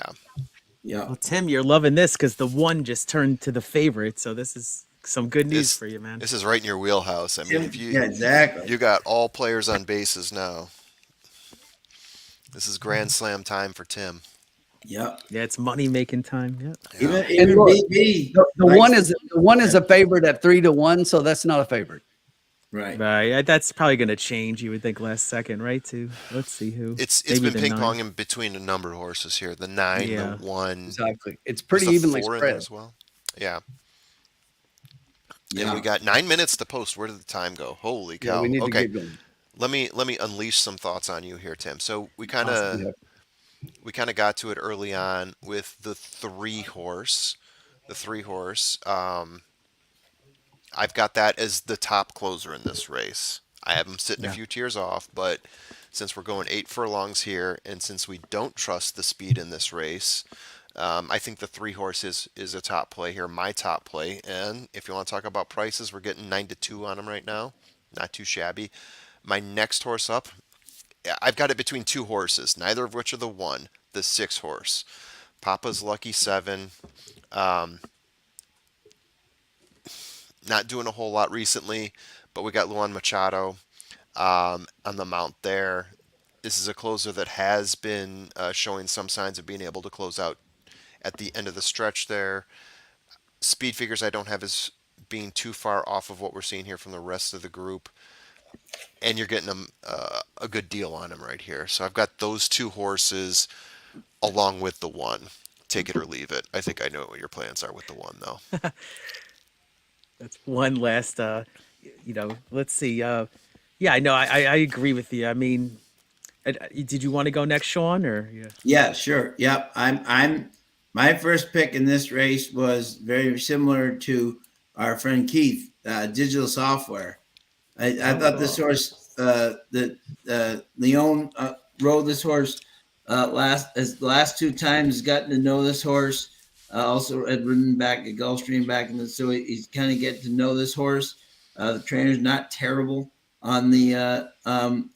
Yeah. Well, Tim, you're loving this because the one just turned to the favorite. So this is some good news This- for you, man. This is right in your wheelhouse. I mean, if Yeah, you exactly. you got all players on bases now. This is grand slam time for Tim. Yeah. Yeah, it's money making time. Yeah. Even look, BB. The likes one is a favorite at 3-1, so that's not a favorite. Right. Right. That's probably going to change, you would think, last second, right? Let's see who. It's Maybe been the ping nine. ponging between a number of horses here. The 9, Yeah. the 1. Exactly. It's There's pretty the evenly 4 in there spread. as well. Yeah. Yeah. And we got 9 minutes to post. Where did the time go? Holy Yeah, cow. we need to Okay. get going. Let me unleash some thoughts on you here, Tim. So we kind Awesome. of we kind of got to it early on with the 3 horse. The 3 horse. I've got that as the top closer in this race. I have him sitting a Yeah. few tiers off, but since we're going 8 furlongs here, and since we don't trust the speed in this race, I think the 3 horse is a top play here, my top play. And if you want to talk about prices, we're getting 9-2 on them right now. Not too shabby. My next horse up, I've got it between 2 horses, neither of which are the 1, the 6 horse. Papa's Lucky 7. Not doing a whole lot recently, but we got Luan Machado on the mount there. This is a closer that has been showing some signs of being able to close out at the end of the stretch there. Speed figures I don't have as being too far off of what we're seeing here from the rest of the group. And you're getting them a good deal on him right here. So I've got those 2 horses along with the 1. take it or leave it. I think I know what your plans are with the one, though. That's one last. Let's see. Yeah, I know. I agree with you. I mean, did you want to go next, Sean, or yeah? Yeah, sure. Yep. My first pick in this race was very similar to our friend Keith, digital software. I thought this Oh, horse, that Leon rode this horse the last two times, gotten to know this horse. Also had ridden back at Gulfstream back in the, so he's kind of getting to know this horse. The trainer's not terrible on the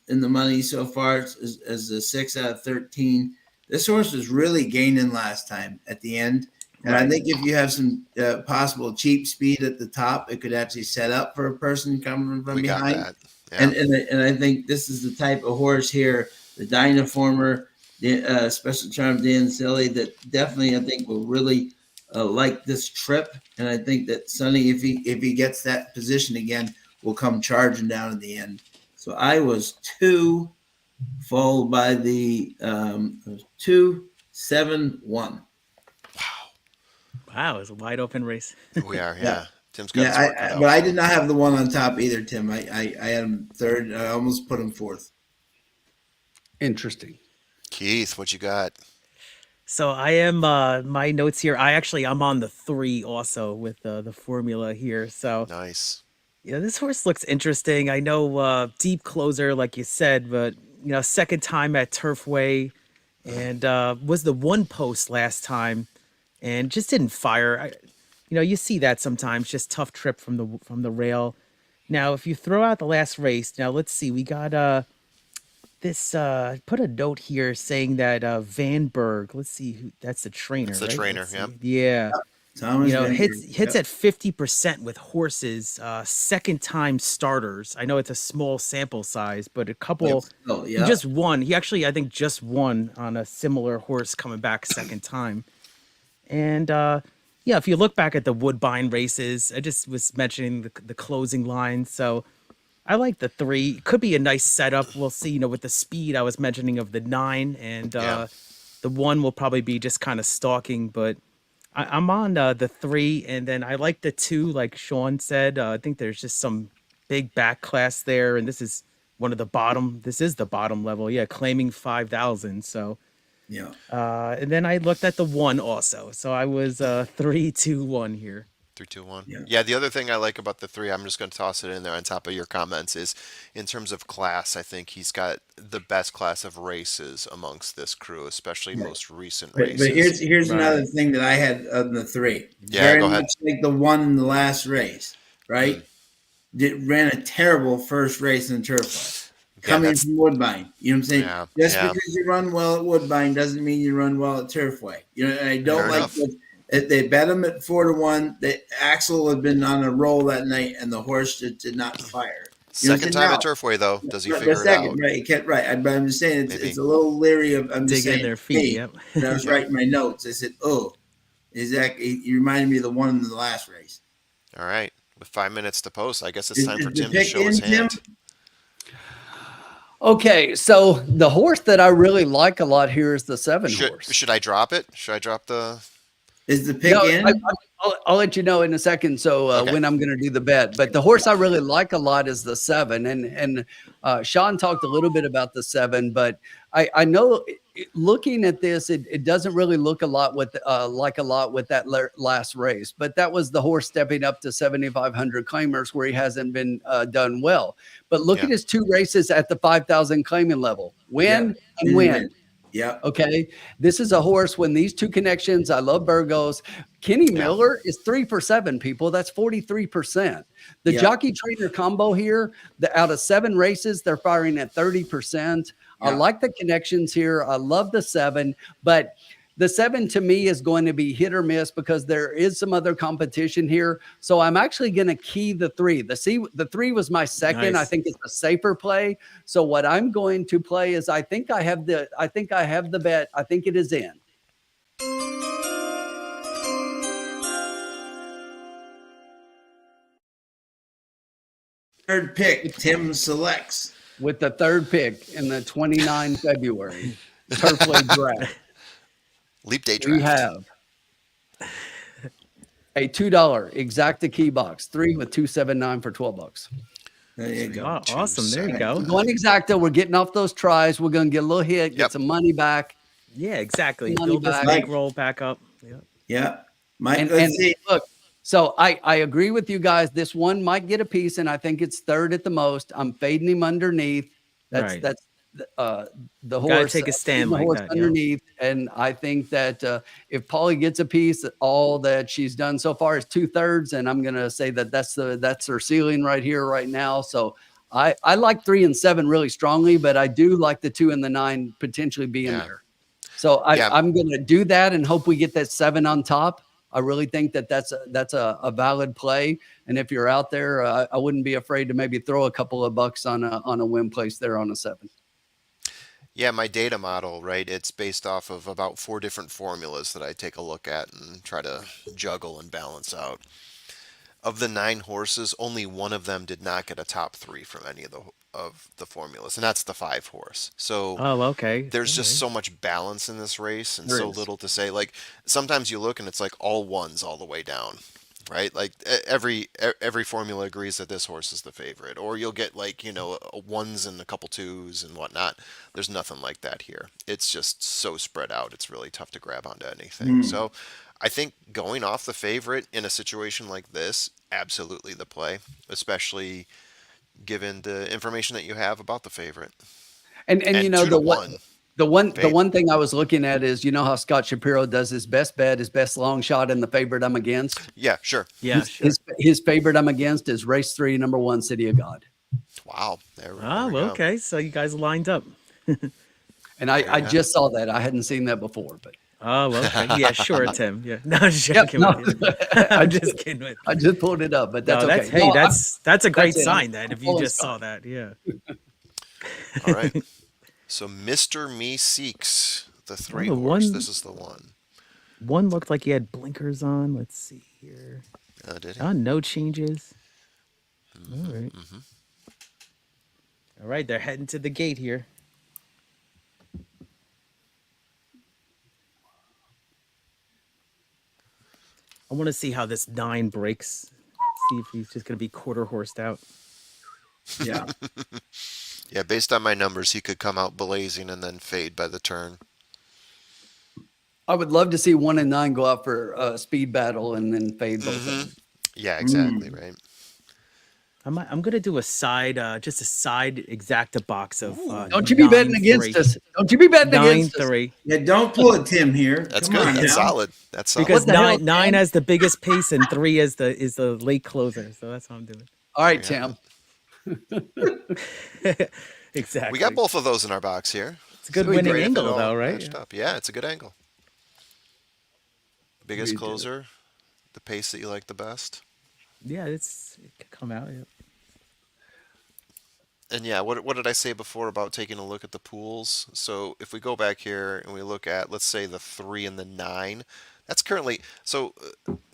in the money so far as a 6 out of 13. This horse was really gaining last time at the end. And I right. think if you have some possible cheap speed at the top, it could actually set up for a person coming from We got behind. that. Yeah. And I think this is the type of horse here, the Dynaformer, the Special Charm Dan Silly, that definitely I think will really like this trip. And I think that Sonny, if he gets that position again, will come charging down at the end. So I was 2, followed by the 2-7-1. Wow, it's a wide open race. We are, Yeah. yeah. Tim's got his work cut out But I for did him. not have the one on top either, Tim. I had him third. I almost put him fourth. Interesting. Keith, what you got? So I am my notes here. I'm on the 3 also with the formula here. So Nice. yeah, this horse looks interesting. I know deep closer, like you said, but second time at Turfway, and was the one post last time, and just didn't fire. You see that sometimes, just tough trip from the rail. Now, if you throw out the last race, now let's see, we got this put a note here saying that Van Berg, let's see who that's the trainer, That's the right? trainer, Let's yeah. see. Yeah. Thomas Van Hits Yep. at 50% with horses, second time starters. I know it's a small sample size, but a couple Oh, he yeah. just won. He actually, I think, just won on a similar horse coming back second time. And yeah, if you look back at the Woodbine races, I just was mentioning the closing line. So I like the 3. Could be a nice setup. We'll see, with the speed I was mentioning of the 9, and Yeah. the 1 will probably be just kind of stalking, but I'm on the 3, and then I like the 2, like Sean said. I think there's just some big back class there, and this is one of the bottom. This is the bottom level, yeah, claiming 5,000. So, Yeah. and then I looked at the 1 also. So I was 3-2-1 here. 3, 2, 1. Yeah. Yeah, the other thing I like about the 3, I'm just going to toss it in there on top of your comments, is in terms of class, I think he's got the best class of races amongst this crew, especially Right. most recent But races. here's Right. another thing that I had on the 3. Yeah, Very go ahead. much like the one in the last race, right? Ran a terrible first race in Turfway. Coming that's- from Woodbine. You know what I'm saying? Yeah, Just yeah. because you run well at Woodbine doesn't mean you run well at Turfway. And I don't Fair like enough. that they bet him at 4-1. The Axel had been on a roll that night, and the horse just did not fire. Second time now, at Turfway, though. Does he the figure it second, out? right? He kept right. But I'm just saying Maybe. it's a little leery of. I'm just Dig in saying. their feet, Hey, yep. when I was writing my notes, I said, "Oh, exactly." You reminded me of the one in the last race. All right. With 5 minutes to post, I guess it's Is- time is for the Tim to pick show his in, Tim? hand. Okay, so the horse that I really like a lot here is the 7 horse. Should I drop it? Should I drop the? Is the pick No, in? I'll let you know in a second. So Okay. when I'm going to do the bet, but the horse I really like a lot is the 7, and Sean talked a little bit about the 7, but I know looking at this, it doesn't really look a lot with like a lot with that last race, but that was the horse stepping up to 7,500 claimers where he hasn't been done well. But look Yeah. at his 2 races at the 5,000 claiming level, win and Didn't win. win. Yeah. Okay. This is a horse when these 2 connections, I love Burgos. Kenny Yeah. Miller is 3 for 7, people. That's 43%. The Yeah. jockey trainer combo here, out of 7 races, they're firing at 30%. I Yeah. like the connections here. I love the 7, but the 7 to me is going to be hit or miss because there is some other competition here. So I'm actually going to key the 3. The 3 was my second. Nice. I think it's a safer play. So what I'm going to play is I think I have the bet. I think it is in. Third pick, Tim selects. With the 3rd pick in the 29 February Turfway draft. Leap day We draft. have a $2 exacta key box, 3 with 279 for $12. There you go. Oh, awesome. There you go. We're going exacta. We're getting off those tries. We're going to get a little hit, get Yep. some money back. Yeah, exactly. Money Build this back. bankroll back up. Yep. Yeah. Mike, And let's see. look, so I agree with you guys. This one might get a piece, and I think it's third at the most. I'm fading him underneath. That's Right. that's the Gotta horse. take a stand the like horse that, yeah. underneath, and I think that if Polly gets a piece, all that she's done so far is 2/3, and I'm gonna say that that's her ceiling right here, right now. So I like 3 and 7 really strongly, but I do like the 2 and the 9 potentially being there. So I'm going to do that and hope we get that 7 on top. I really think that that's a valid play. And if you're out there, I wouldn't be afraid to maybe throw a couple of bucks on a win place there on a 7. Yeah, my data model, right? It's based off of about 4 different formulas that I take a look at and try to juggle and balance out. Of the 9 horses, only one of them did not get a top 3 from any of the formulas, and that's the 5 horse. So Oh, okay. there's just so much balance in this race and There so is. little to say. Like sometimes you look and it's like all ones all the way down, right? Like every formula agrees that this horse is the favorite, or you'll get like ones and a couple twos and whatnot. There's nothing like that here. It's just so spread out. It's really tough to grab onto anything. So I think going off the favorite in a situation like this, absolutely the play, especially given the information that you have about the favorite. And 2 to the 1. one thing I was looking at is how Scott Shapiro does his best bet, his best long shot, and the favorite I'm against. Yeah, sure. Yeah, sure. His favorite I'm against is race 3, number 1, City of God. Wow. There we Oh, go. okay. So you guys lined up. And I just saw that. I hadn't seen that before, but Oh, okay. Yeah, sure, Tim. Yeah. No, I'm just joking no. with you. I'm just kidding with you. I just pulled it up. But that's No, okay. hey, No, that's a great that's it. sign then if you fully just saw Scott. that. Yeah. All right. So Mr. Me Seeks the 3 the horse. one- This is the one. One looked like he had blinkers on. Let's see here. Did he? Oh, no changes. All right. All right, they're heading to the gate here. I want to see how this 9 breaks. See if he's just going to be quarter horsed out. Yeah. Yeah, based on my numbers, he could come out blazing and then fade by the turn. I would love to see 1 and 9 go out for a speed battle and then fade both of them. Yeah, exactly, right. I'm gonna do a side, just a side exacta box of. Don't you be betting against us. Don't you be betting against us. 9-3. Yeah, don't pull it, Tim, here. That's Come good. on That's now. solid. That's solid. Because the hell, nine man? has the biggest pace and 3 is the late closer. So that's what I'm doing. All right, Tim. Exactly. We got both of those in our box here. It's a good Sweet. winning Great if it angle, all though, right? matched up. Yeah, it's a good angle. Biggest We do. closer, the pace that you like the best. Yeah, it could come out. Yeah. And yeah, what did I say before about taking a look at the pools? So if we go back here and we look at, let's say, the 3 and the 9, that's currently, so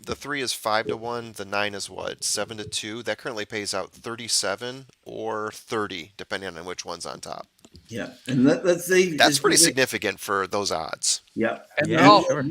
the 3 is 5 to 1, the 9 is what, 7 to 2? That currently pays out 37 or 30, depending on which one's on top. Yeah. And let's see. That's pretty significant for those odds. Yeah. And Yeah, they're all- sure.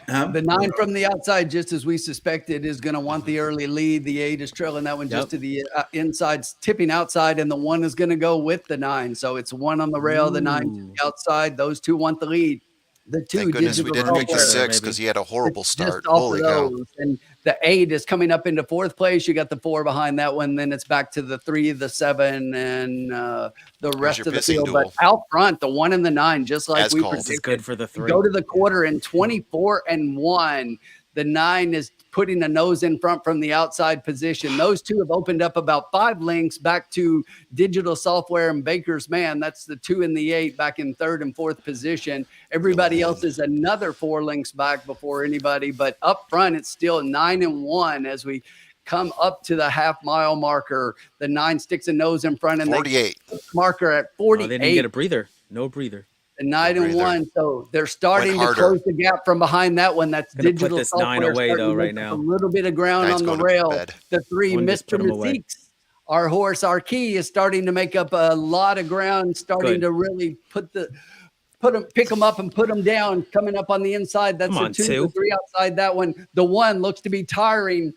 The 9 from the outside, just as we suspected, is going to want the early lead. The 8 is trailing that one just to the inside, tipping outside, and the 1 is going to go with the 9. So it's 1 on the rail, the 9 to the outside. Those 2 want the lead. The 2 Thank goodness we digital didn't pick the software. 6 because he had a horrible Just start. off Holy of cow. those. And the 8 is coming up into 4th place. You got the 4 behind that one. Then it's back to the 3, the 7, and the rest your of the pissing field. duel. But out front, the 1 and the 9, just like As we called. This is predicted. good for the 3. Go to the quarter in 24 and 1. The 9 is putting a nose in front from the outside position. Those 2 have opened up about 5 lengths back to digital software and Baker's Man. That's the 2 and the 8 back in 3rd and 4th position. Everybody else is another 4 lengths back before anybody, but up front, it's still 9 and 1 as we come up to the half-mile marker. The 9 sticks a nose in front and 48. they marker at Oh, 48. they didn't get a breather. No breather. The 9 and breather. 1, so they're starting to harder. close the gap from behind that one. That's Gonna put digital this 9 software away, starting though, to right make up now. a little bit of ground 9's on the going to rail. bed. The 3, One just Mr. put 'em away. Mystiques, our horse, our key is starting to make up a lot of ground, starting Good. to really put pick them up and put them down. Coming up on the inside, that's Come a on, 2, two. the 3 outside that one. The 1 looks to be tiring,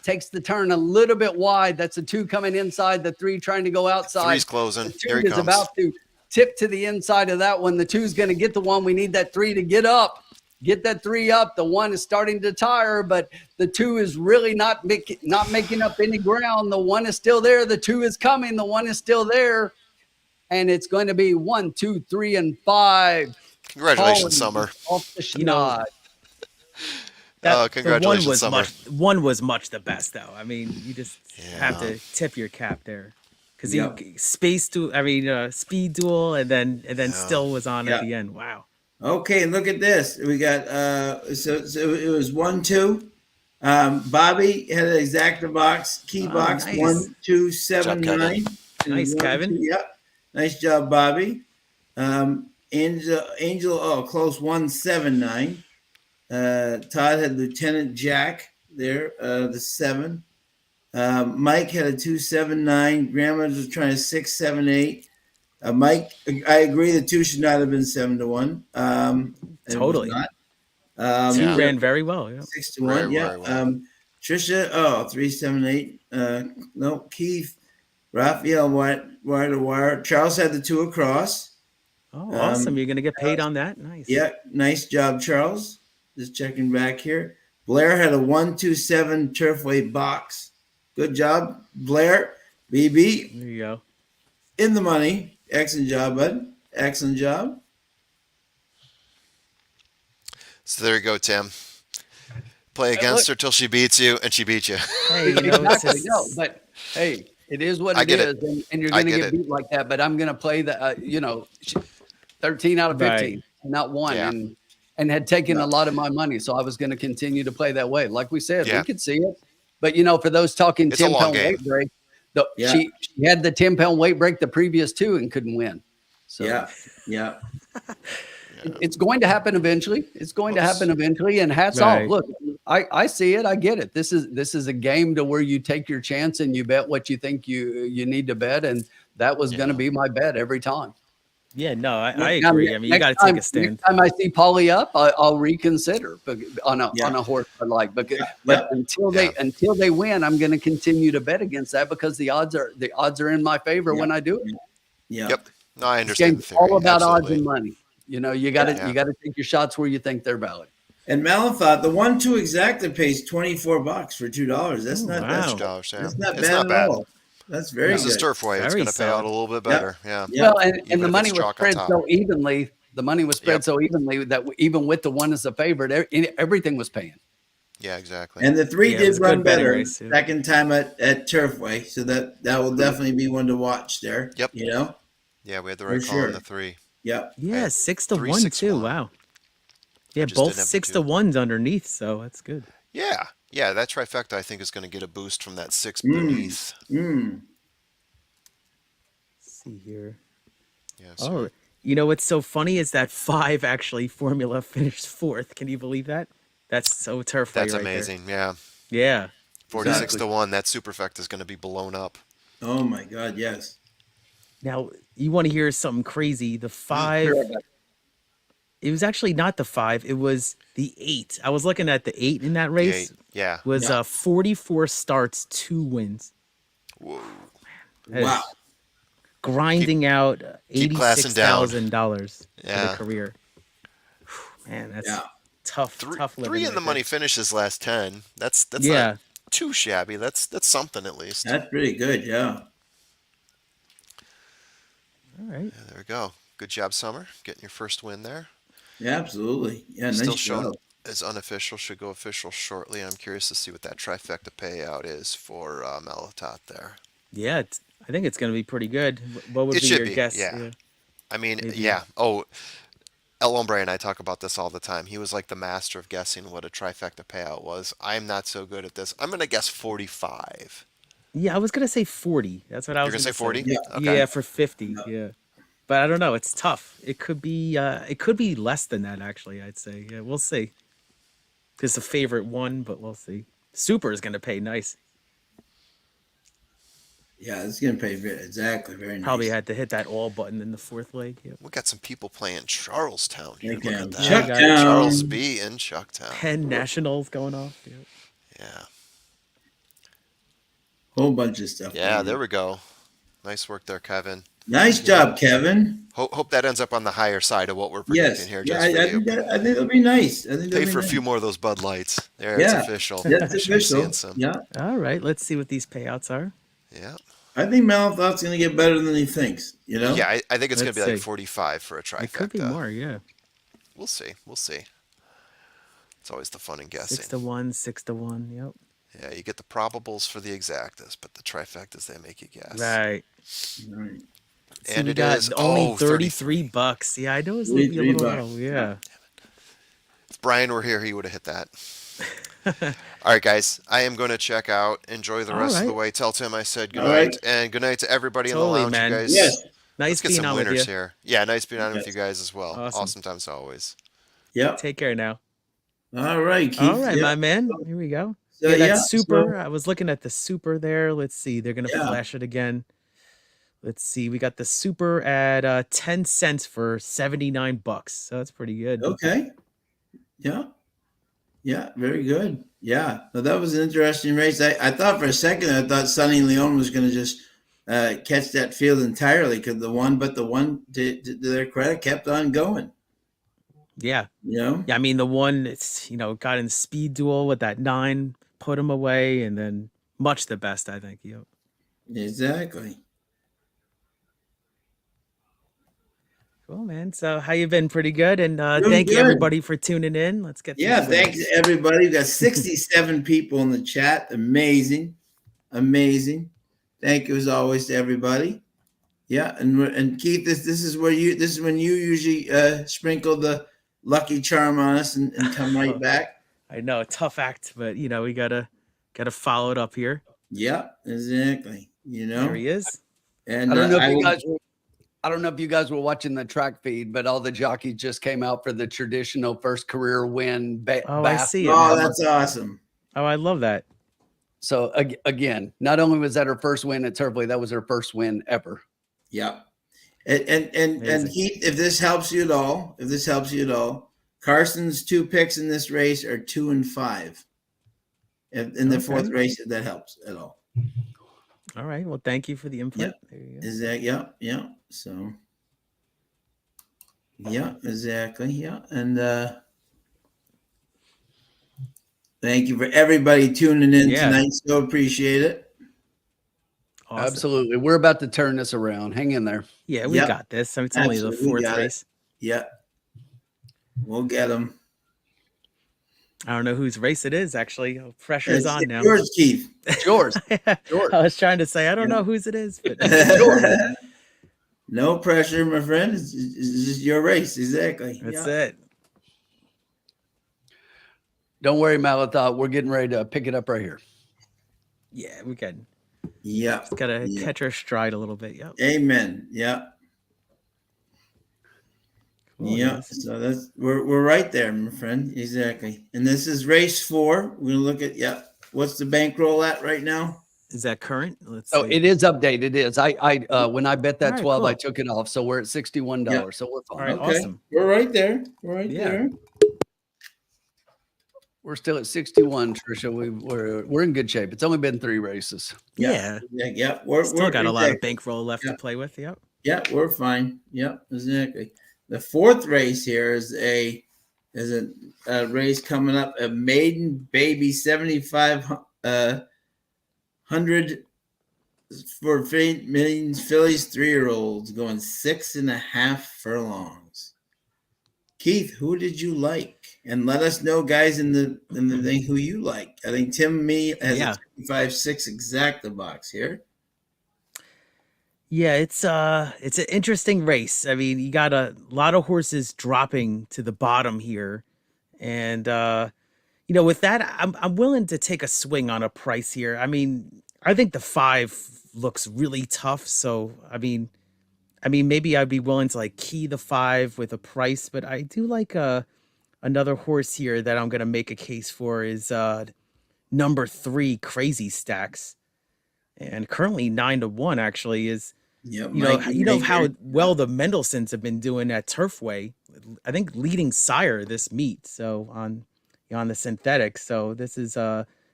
takes the turn a little bit wide. That's a 2 coming inside, the 3 trying to go outside. 3's closing. The 2 Here he is comes. about to tip to the inside of that one. The 2 is going to get the 1. We need that 3 to get up. Get that 3 up. The 1 is starting to tire, but the 2 is really not making up any ground. The 1 is still there. The 2 is coming. The 1 is still there. And it's going to be 1, 2, 3, and 5. Congratulations, Summer. Off the You know, schneid. Congratulations, Summer. One was much the best, though. I mean, you just have to tip your cap there, because speed duel, and then still was on at the end. Wow. Okay, look at this. We got so it was 1-2. Bobby had an exacta box, key box nice. 1279. Nice, Kevin. Yep. Nice job, Bobby. Angel, close 179. Todd had Lieutenant Jack there, the 7. Mike had a 279. Grandma was trying a 678. Mike, I agree the 2 should not have been 7-1. Totally. Not. 2 ran very well. Yeah. 6-1. Very, Yeah. very well. Trisha, 378. No, Keith, Raphael, wire to wire. Charles had the 2 across. Oh, awesome. You're going to get paid on that? Nice. Yeah, nice job, Charles. Just checking back here. Blair had a 127 Turfway box. Good job, Blair. BB There you go. in the money. Excellent job, bud. Excellent job. So there you go, Tim. Play against her till she beats you, and she beats you. Hey, you know, it's Exactly. just, No, but hey, it is what I it get is, it. and you're I going to get get it. beat like that. But I'm going to play the, 13 out of 15, Right. not 1, Yeah. and had taken a lot of my money, so I was going to continue to play that way. Like we said, Yeah. we could see it, but for those talking It's a long 10-pound game. weight break, Yeah. she had the 10-pound weight break the previous 2 and couldn't win. So Yeah. it's going to happen eventually. It's going to happen eventually. And hats Right. off. Look, I see it. I get it. This is a game to where you take your chance and you bet what you think you need to bet. And that was going to be my bet every time. yeah, no, I Now, agree. I mean, you got to take a stand. Next time I see Polly up, I'll reconsider on a horse I like. But until they win, I'm going to continue to bet against that because the odds are in my favor when I do it. Yeah. Yep. No, I This understand the game's theory. all about odds Absolutely. and money. You got to take your shots where you think they're valid. And Malathaat, the 1-2 exacta pays $24 for $2. That's not wow. that's, $2, yeah. that's not It's bad not at bad. all. That's very This is good. Turfway. It's Very going to pay out solid. a little bit better. Yeah. Yeah. Well, and Even the if money it's was chalk on spread top. so evenly. The money was spread Yep. so evenly that even with the 1 as a favorite, everything was paying. Yeah, exactly. And the 3 Yeah, it was did a run good betting better race, yeah. second time at Turfway. So that will definitely be one to watch there. Yep. Yeah, we had the right For call on sure. the 3. Yep. Yeah, Right. 6-1 too. 3-6-1. Wow. Yeah, just both didn't have the 6-1s underneath, so that's good. Yeah. Yeah, that trifecta I think is going to get a boost from that 6 beneath. Mm. Let's see here. Yeah, Oh, you know what's so funny is that 5 actually Formula finished 4th. Can you believe that? That's so Turfway. that's right there. amazing. Yeah. Yeah. 46 to 1. That superfecta is going to be blown up. Oh my God, yes. Now you want to hear something crazy? The 5. It was actually not the 5. It was the 8. I was looking at the 8 in that The race. 8. Yeah. Was Yeah. 44 starts, 2 wins. Whoa. That is Wow. grinding out keep classing down. $86,000 for Yeah. the career. Whew, man, that's Yeah. tough. Three, tough living. three in right the there. money finishes last 10. That's Yeah. not too shabby. That's something at least. That's pretty good. Yeah. All right. Yeah, there we go. Good job, Summer. Getting your first win there. Yeah, absolutely. Yeah, Still nice shown job. as unofficial. Should go official shortly. I'm curious to see what that trifecta payout is for Malatot there. Yeah, I think it's going to be pretty good. What would It be should your be, guess? yeah. I mean, Maybe. yeah. Oh, El Hombre and I talk about this all the time. He was like the master of guessing what a trifecta payout was. I'm not so good at this. I'm going to guess 45. Yeah, I was going to say 40. That's what I You're was going to gonna say 40? Yeah. Okay. Yeah, for 50. Yeah. But I don't know. It's tough. It could be less than that, actually, I'd say. Yeah, we'll see. It's a favorite one, but we'll see. Super is going to pay nice. Yeah, it's gonna pay exactly. Very nice. Probably had to hit that all button in the fourth leg. Yep. We got some people playing Charlestown here. Look at that. Yeah, we got Charles Chucktown. B in Chucktown. Penn Nationals going off. Yep. Yeah. Whole bunch of stuff. Yeah, there we go. Nice work there, Kevin. Nice job, Kevin. Hope that ends up on the higher side of what we're Yes. predicting here. Yeah, Just for I you. think it'll be nice. I think Pay it'll be for a nice. few more of those Bud Lights. There, Yeah. it's official. That's We should be seeing official. some. Yeah. All right, let's see what these payouts are. Yeah. I think Malathout's going to get better than he thinks. You know. Yeah, I think it's going to Let's be like see. 45 for a trifecta. It could be more. Yeah. We'll see. We'll see. It's always the fun in guessing. 6-1, 6-1. Yep. Yeah, you get the probables for the exactas, but the trifectas, they make you guess. Right. Right. See, And we it got is only 33. $33. Yeah, I know it's going to be a 33 little bucks. low. Yeah. If Brian were here, he would have hit that. All right, guys. I am going to check out. Enjoy the All rest of the right. way. Tell Tim I said good All night. right. And good night to everybody Totally, in the man. lounge, you guys. Yes. Nice Let's get being some on with winners you. here. Yeah, nice being on with Yes. you guys as well. Awesome. Awesome times always. Yep. Take care now. All right, Keith. All right, Yeah. my man. Here we go. So, Yeah, that yeah, super. so- I was looking at the super there. Let's see. They're gonna Yeah. flash it again. Let's see. We got the super at 10 cents for $79. So that's pretty good. Okay. Yeah. Yeah. Very good. Yeah. So that was an interesting race. I thought for a second, I thought Sonny Leone was going to just catch that field entirely because the one to their credit kept on going. Yeah. You know. Yeah. I mean, the one it's got in speed duel with that 9, put him away, and then much the best, I think. Yep. Exactly. Cool, man. So how you been? Pretty good. And Doing thank you good. everybody for tuning in. Let's get Yeah. these Thanks winners. everybody. We got 67 people in the chat. Amazing. Amazing. Thank you as always to everybody. Yeah, and Keith, this is when you usually sprinkle the lucky charm on us and come right back. I know, tough act, but we gotta follow it up here. Yeah, exactly. There he is. And I don't know if I you will- guys. I don't know if you guys were watching the track feed, but all the jockeys just came out for the traditional first career win. Oh, I see it. Oh, now. that's awesome. Oh, I love that. So again, not only was that her first win at TURFWAY, that was her first win ever. Yeah. And Amazing. Keith, if this helps you at all, Carson's 2 picks in this race are 2 and 5. In the Okay. fourth race, if that helps at all. All right. Well, thank you for the input. Yeah. There you go. Is that yeah. So yeah, exactly. Yeah. And thank you for everybody tuning in Yeah. tonight. So appreciate it. Awesome. Absolutely. We're about to turn this around. Hang in there. Yeah, we Yep. got this. It's only the Absolutely fourth got it. race. Yeah. We'll get them. I don't know whose race it is, actually. Oh, pressure's on now. Yours, Keith. It's yours. Yours. I was trying to say, I don't know whose it is, but No pressure, my friend. It's just your race. Exactly. that's Yeah. it. Don't worry, Malathout. We're getting ready to pick it up right here. Yeah, we can. Yeah. Just gotta Yeah. catch our stride a little bit. Yep. Amen. Yeah. Cool, Yeah, guys. so that's we're right there, my friend. Exactly. And this is race 4. We're gonna look at what's the bankroll at right now? Is that current? Let's So see. it is updated. It is. I when I bet that All right, 12, I cool. took it off. So we're at $61. So we're fine. All right, Okay. awesome. We're right there. We're right Yeah. there. We're still at 61, Trisha. We're in good shape. It's only been 3 races. Yeah. Yeah. We're Still got a lot of exactly. bankroll left Yeah. to play with. Yep. Yeah, we're fine. Yeah, exactly. The fourth race here is a race coming up, a maiden baby 7,500 for millions Phillies 3-year-olds going 6.5 furlongs. Keith, who did you like? And let us know, guys, in the thing who you like. I think Tim Me has Yeah. a 55.6 exacta box here. Yeah, it's an interesting race. I mean, you got a lot of horses dropping to the bottom here, and with that, I'm willing to take a swing on a price here. I mean, I think the 5 looks really tough. So I mean, maybe I'd be willing to like key the 5 with a price, but I do like another horse here that I'm gonna make a case for is number 3, Crazy Stacks. and currently 9-1 actually is, Yep, you know, Mikey how Maker. well the Mendelssohns have been doing at Turfway. I think leading sire this meet. So on the synthetic. So this is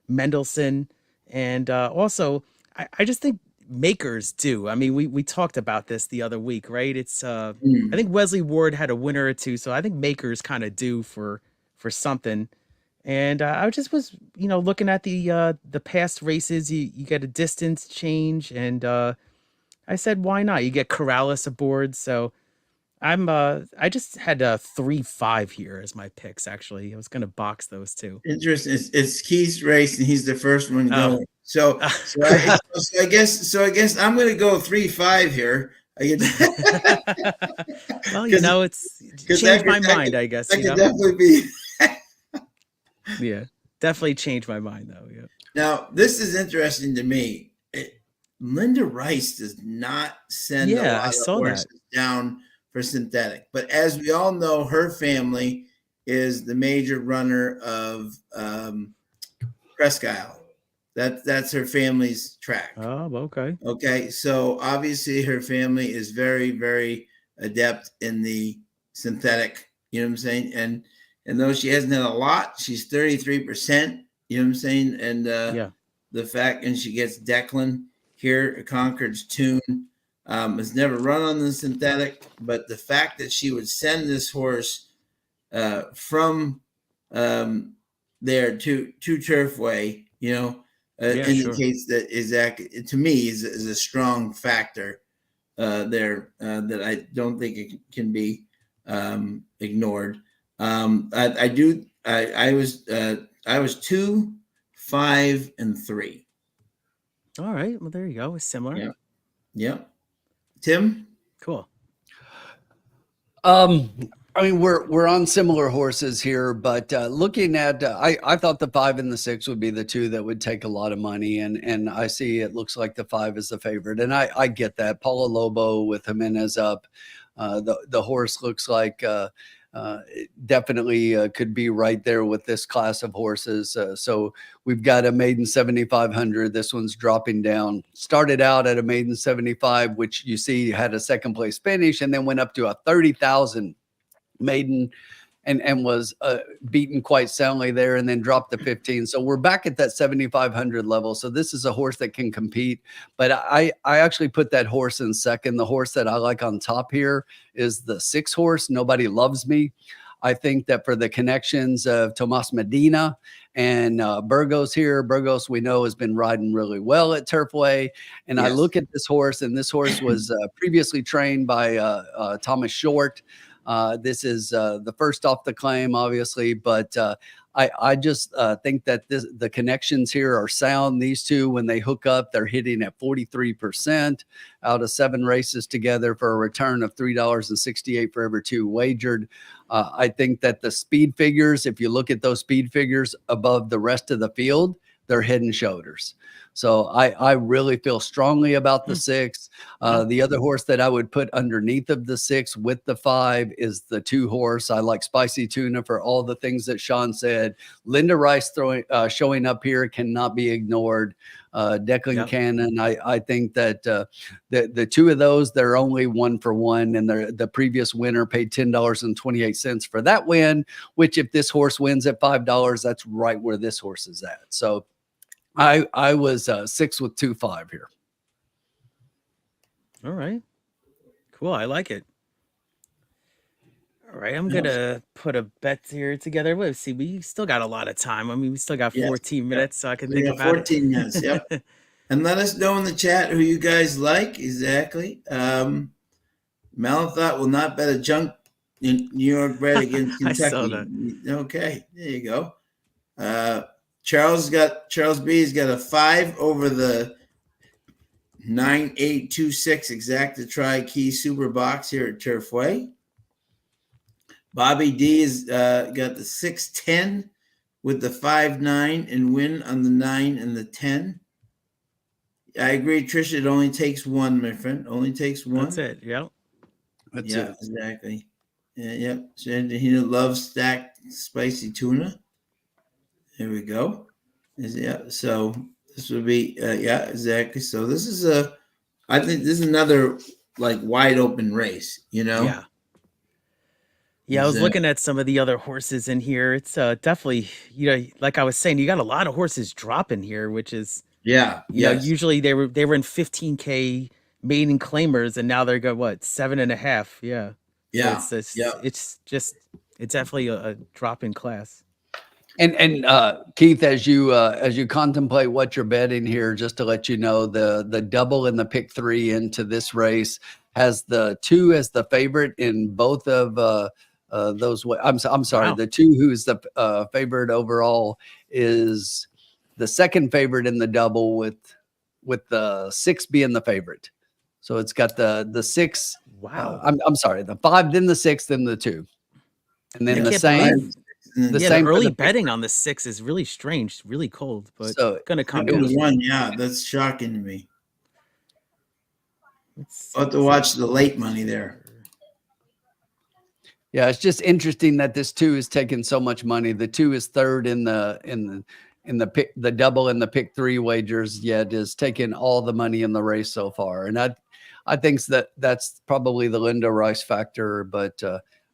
Mendelssohn, and also I just think makers do. I mean, we talked about this the other week, right? It's I Mm. think Wesley Ward had a winner or two, so I think makers kind of do for something. And I just was, looking at the past races. You get a distance change, and I said, why not? You get Corrales aboard, so I just had 3-5 here as my picks. Actually, I was gonna box those two. Interesting. It's Keith's race, and he's the first one Oh, going. So, I guess I'm going to go 3-5 here. I get well, because it's because changed my mind. I guess that could definitely be. yeah, definitely changed my mind though. Yeah, Now, this is interesting to me. Linda Rice does not send a yeah, I lot of saw that. horses down for synthetic, but as we all know, her family is the major runner of Presque Isle. That's her family's track. Oh, okay. Okay, so obviously her family is very, very adept in the synthetic. You know what I'm saying? And though she hasn't had a lot, she's 33%. You know what I'm saying? And Yeah, the fact, and she gets Declan here, Concord's Tune, has never run on the synthetic, but the fact that she would send this horse from there to Turfway, yeah, sure. indicates that exactly to me is a strong factor there that I don't think it can be ignored. I do. I was 2, 5, and 3. All right. Well, there you go. It's similar. Yeah. Yeah. Tim. Cool. I mean, we're on similar horses here, but looking at, I thought the 5 and the 6 would be the two that would take a lot of money, and I see it looks like the 5 is the favorite, and I get that. Paulo Lobo with Jimenez up, the horse looks like definitely could be right there with this class of horses. So we've got a maiden 7,500. This one's dropping down. Started out at a maiden 75, which you see had a second place finish, and then went up to a 30,000 maiden and was beaten quite soundly there, and then dropped to 15. So we're back at that 7,500 level. So this is a horse that can compete, but I actually put that horse in second. The horse that I like on top here is the 6 horse, Nobody Loves Me. I think that for the connections of Tomas Medina and Burgos here, Burgos we know has been riding really well at Turfway. And I Yes. look at this horse, and this horse was previously trained by Thomas Short. This is the first off the claim, obviously, but I just think that the connections here are sound. These two, when they hook up, they're hitting at 43% out of 7 races together for a return of $3.68 for every 2 wagered. I think that the speed figures, if you look at those speed figures above the rest of the field, they're head and shoulders. So I really feel strongly about the 6. The other horse that I would put underneath of the 6 with the 5 is the 2 horse. I like Spicy Tuna for all the things that Sean said. Linda Rice showing up here cannot be ignored. Declan Cannon, I think that the 2 of those, they're only 1 for 1, and the previous winner paid $10.28 for that win, which if this horse wins at $5, that's right where this horse is at. So I was 6 with 2-5 here. All right. Cool. I like it. All right. I'm gonna put a bet here together. Let's see. We still got a lot of time. I mean, we still got Yes. 14 minutes, so I can We think got about 14 minutes. Yep. it. And let us know in the chat who you guys like exactly. Malathot will not bet a junk in New York bred against I saw Kentucky. Okay, there you go. Charles B's got a 5 over the 9826 exact try key super box here at Turfway. Bobby D has got the 610 with the 5-9 and win on the 9 and the 10. I agree, Trisha. It only takes 1, my friend. Only takes 1. That's it. Yep. That's Yeah, it. exactly. Yep. So he loves stacked spicy tuna. There we go. Yeah. So This would be yeah, exactly. So this is I think this is another like wide open race. You know. Yeah. Yeah, I was looking at some of the other horses in here. It's definitely, like I was saying, you got a lot of horses dropping here, which is, Yeah. Yes. usually they were in 15K maiden claimers, and now they're go what 7.5. Yeah, so Yeah. it's Yeah. it's definitely a drop in class. And Keith, as you contemplate what you're betting here, just to let you know, the double and the pick 3 into this race has the 2 as the favorite in both of those. I'm sorry, Wow. the 2 who's the favorite overall is the second favorite in the double, with the 6 being the favorite. So it's got the 6. Wow. I'm sorry, the 5, then the 6, then the 2, and then Yeah. the can't same. believe- The Yeah, the same for early the pick betting 3. on the 6 is really strange, really cold, but So gonna come Number down. one. Yeah, that's shocking to me. Let's I'll have to see. watch the late money there. yeah, it's just interesting that this 2 is taking so much money. The 2 is third in the pick, the double and the pick 3 wagers, yet is taking all the money in the race so far. And I think that's probably the Linda Rice factor, but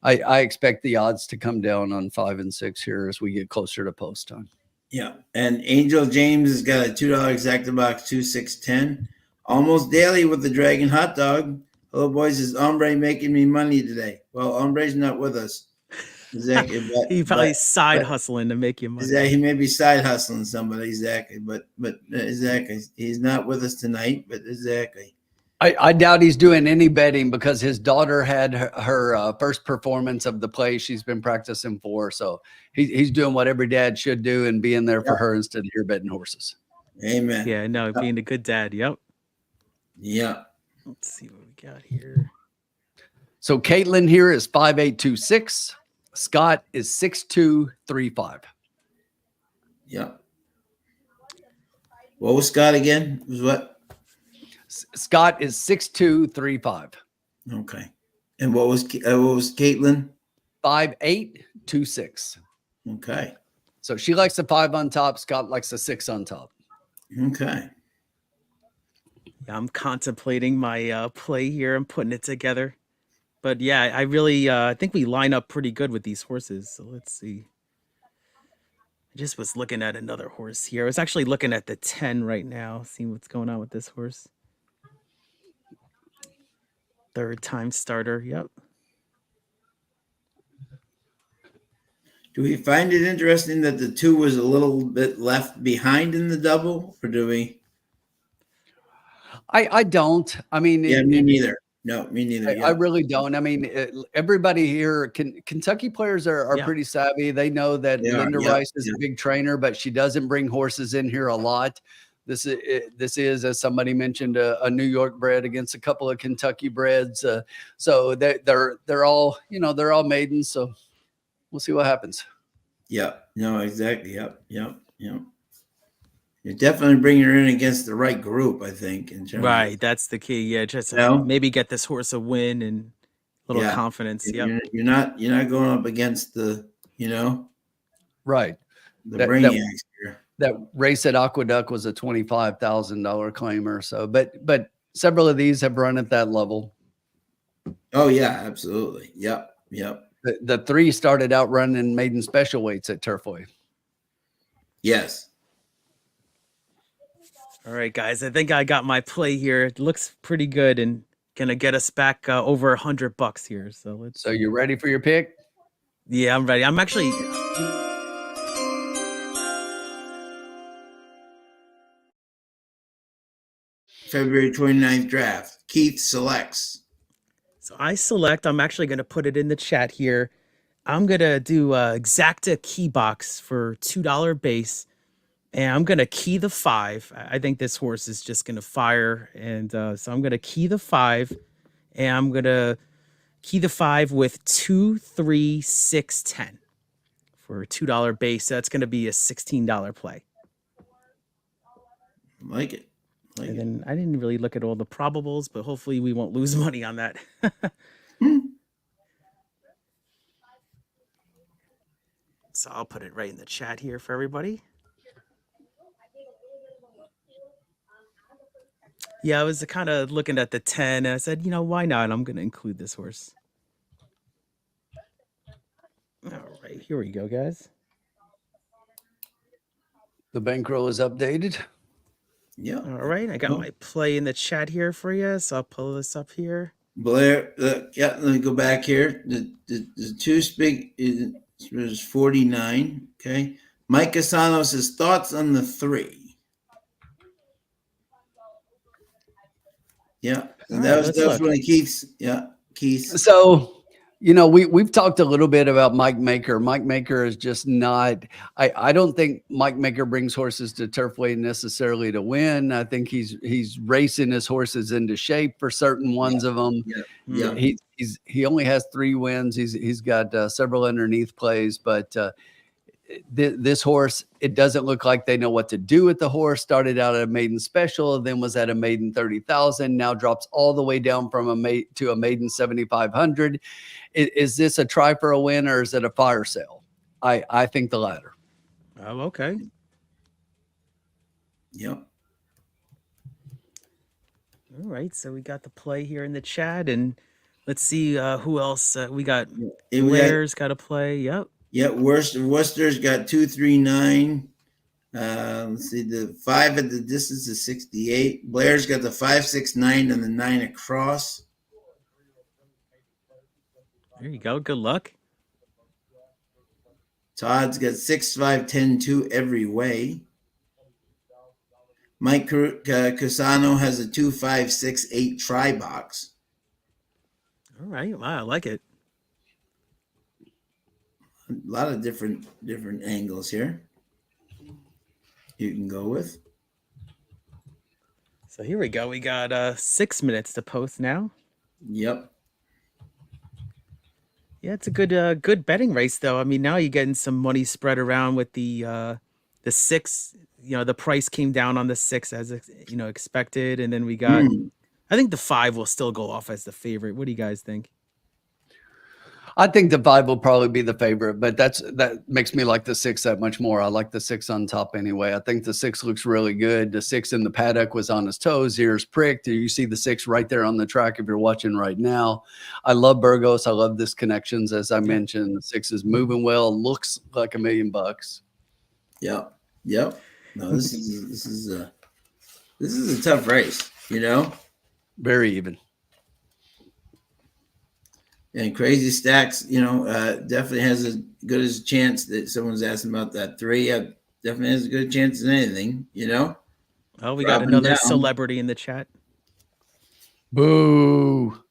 I expect the odds to come down on 5 and 6 here as we get closer to post time. Yeah, and Angel James has got a $2 exacta box 2610, almost daily with the Dragon hot dog. Hello, boys. Is Ombre making me money today? Well, Ombre's not with us, exactly. He probably side hustling to make you money. Exactly, he may be side hustling somebody, exactly. But exactly, he's not with us tonight. But exactly. I doubt he's doing any betting because his daughter had her first performance of the play she's been practicing for. So he's doing what every dad should do and being there for her instead of here betting horses. Amen. Yeah, no, being a good dad. Yep. Yeah. Let's see what we got here. So Caitlin here is 5'8", 2'6". Scott is 6'2", 3'5". Yeah. What was Scott again? It was what? Scott is 6'2", 3'5". Okay. And what was Caitlin? 5'8", 2'6". Okay. So she likes the 5 on top. Scott likes the 6 on top. Okay. Yeah, I'm contemplating my play here. I'm putting it together. But yeah, I really I think we line up pretty good with these horses. So let's see. I just was looking at another horse here. I was actually looking at the 10 right now, seeing what's going on with this horse. Third time starter. Yep. Do we find it interesting that the 2 was a little bit left behind in the double, or do we? I don't. I mean, Yeah, me neither. No, me neither. I Yeah. really don't. I mean, everybody here, Kentucky players are Yeah. pretty savvy. They know that They are, Linda yeah, Rice is yeah. a big trainer, but she doesn't bring horses in here a lot. This is, as somebody mentioned, a New York bred against a couple of Kentucky breds. So they're all, they're all maidens. So we'll see what happens. Yeah. No, exactly. Yep. Yep. Yep. You're definitely bringing her in against the right group, I think. In terms Right. of, That's the key. Yeah. Just No? maybe get this horse a win and a little Yeah. confidence. Yep. You're not going up against the Right. the That brainiacs here. that race at Aqueduct was a $25,000 claimer. So, but several of these have run at that level. Oh yeah, absolutely. Yep. Yep. The 3 started out running maiden special weights at Turfway. Yes. All right, guys. I think I got my play here. It looks pretty good and gonna get us back over $100 here. So let's. So you ready for your pick? Yeah, I'm ready. I'm actually. February 29th draft. Keith selects. So I select. I'm actually gonna put it in the chat here. I'm gonna do exacta key box for $2 base, and I'm gonna key the 5. I think this horse is just gonna fire, and so I'm gonna key the 5, and I'm gonna key the 5 with 2, 3, 6, 10 for a $2 base. That's gonna be a $16 play. Like it. And then I didn't really look at all the probables, but hopefully we won't lose money on that. So I'll put it right in the chat here for everybody. Yeah, I was kind of looking at the 10 and I said, why not? I'm going to include this horse. All right, here we go, guys. The bankroll is updated. Yeah. All right, I got my play in the chat here for you, so I'll pull this up here. Blair, yeah, let me go back here. The two speak is 49. Okay. Mike Casano says thoughts on the 3. Yeah. And that was one of Keith's. Yeah. Keith. So, we've talked a little bit about Mike Maker. Mike Maker is just not, I don't think Mike Maker brings horses to Turfway necessarily to win. I think he's racing his horses into shape for certain ones of them. Yeah. He only has 3 wins. He's got several underneath plays, but this horse, it doesn't look like they know what to do with the horse. Started out at a maiden special, then was at a maiden 30,000. Now drops all the way down from a maiden 7,500. Is this a try for a win or is it a fire sale? I think the latter. Oh, okay. Yep. All right, so we got the play here in the chat, and let's see who else we got. Blair's got a play. Yep. Yeah, Worcester's got 239. Let's see, the 5 at the distance is 68. Blair's got the 569 and the 9 across. There you go. Good luck. Todd's got 6, 5, 10, 2 every way. Mike Cusano has a 2, 5, 6, 8 try box. All right. Wow, I like it. A lot of different angles here you can go with. So here we go. We got 6 minutes to post now. Yep. Yeah, it's a good betting race though. I mean, now you're getting some money spread around with the 6. The price came down on the 6 as expected, and then we got. I think the 5 will still go off as the favorite. What do you guys think? I think the 5 will probably be the favorite, but that makes me like the 6 that much more. I like the 6 on top anyway. I think the 6 looks really good. The 6 in the paddock was on his toes, ears pricked. You see the 6 right there on the track if you're watching right now. I love Burgos. I love this connections, as I mentioned. The 6 is moving well, looks like $1 million. Yep. No, this is a tough race, Very even. And Crazy Stacks, definitely has as good as a chance that someone's asking about that 3. Definitely has a good chance as anything, Oh, we got another celebrity in the chat. Boo.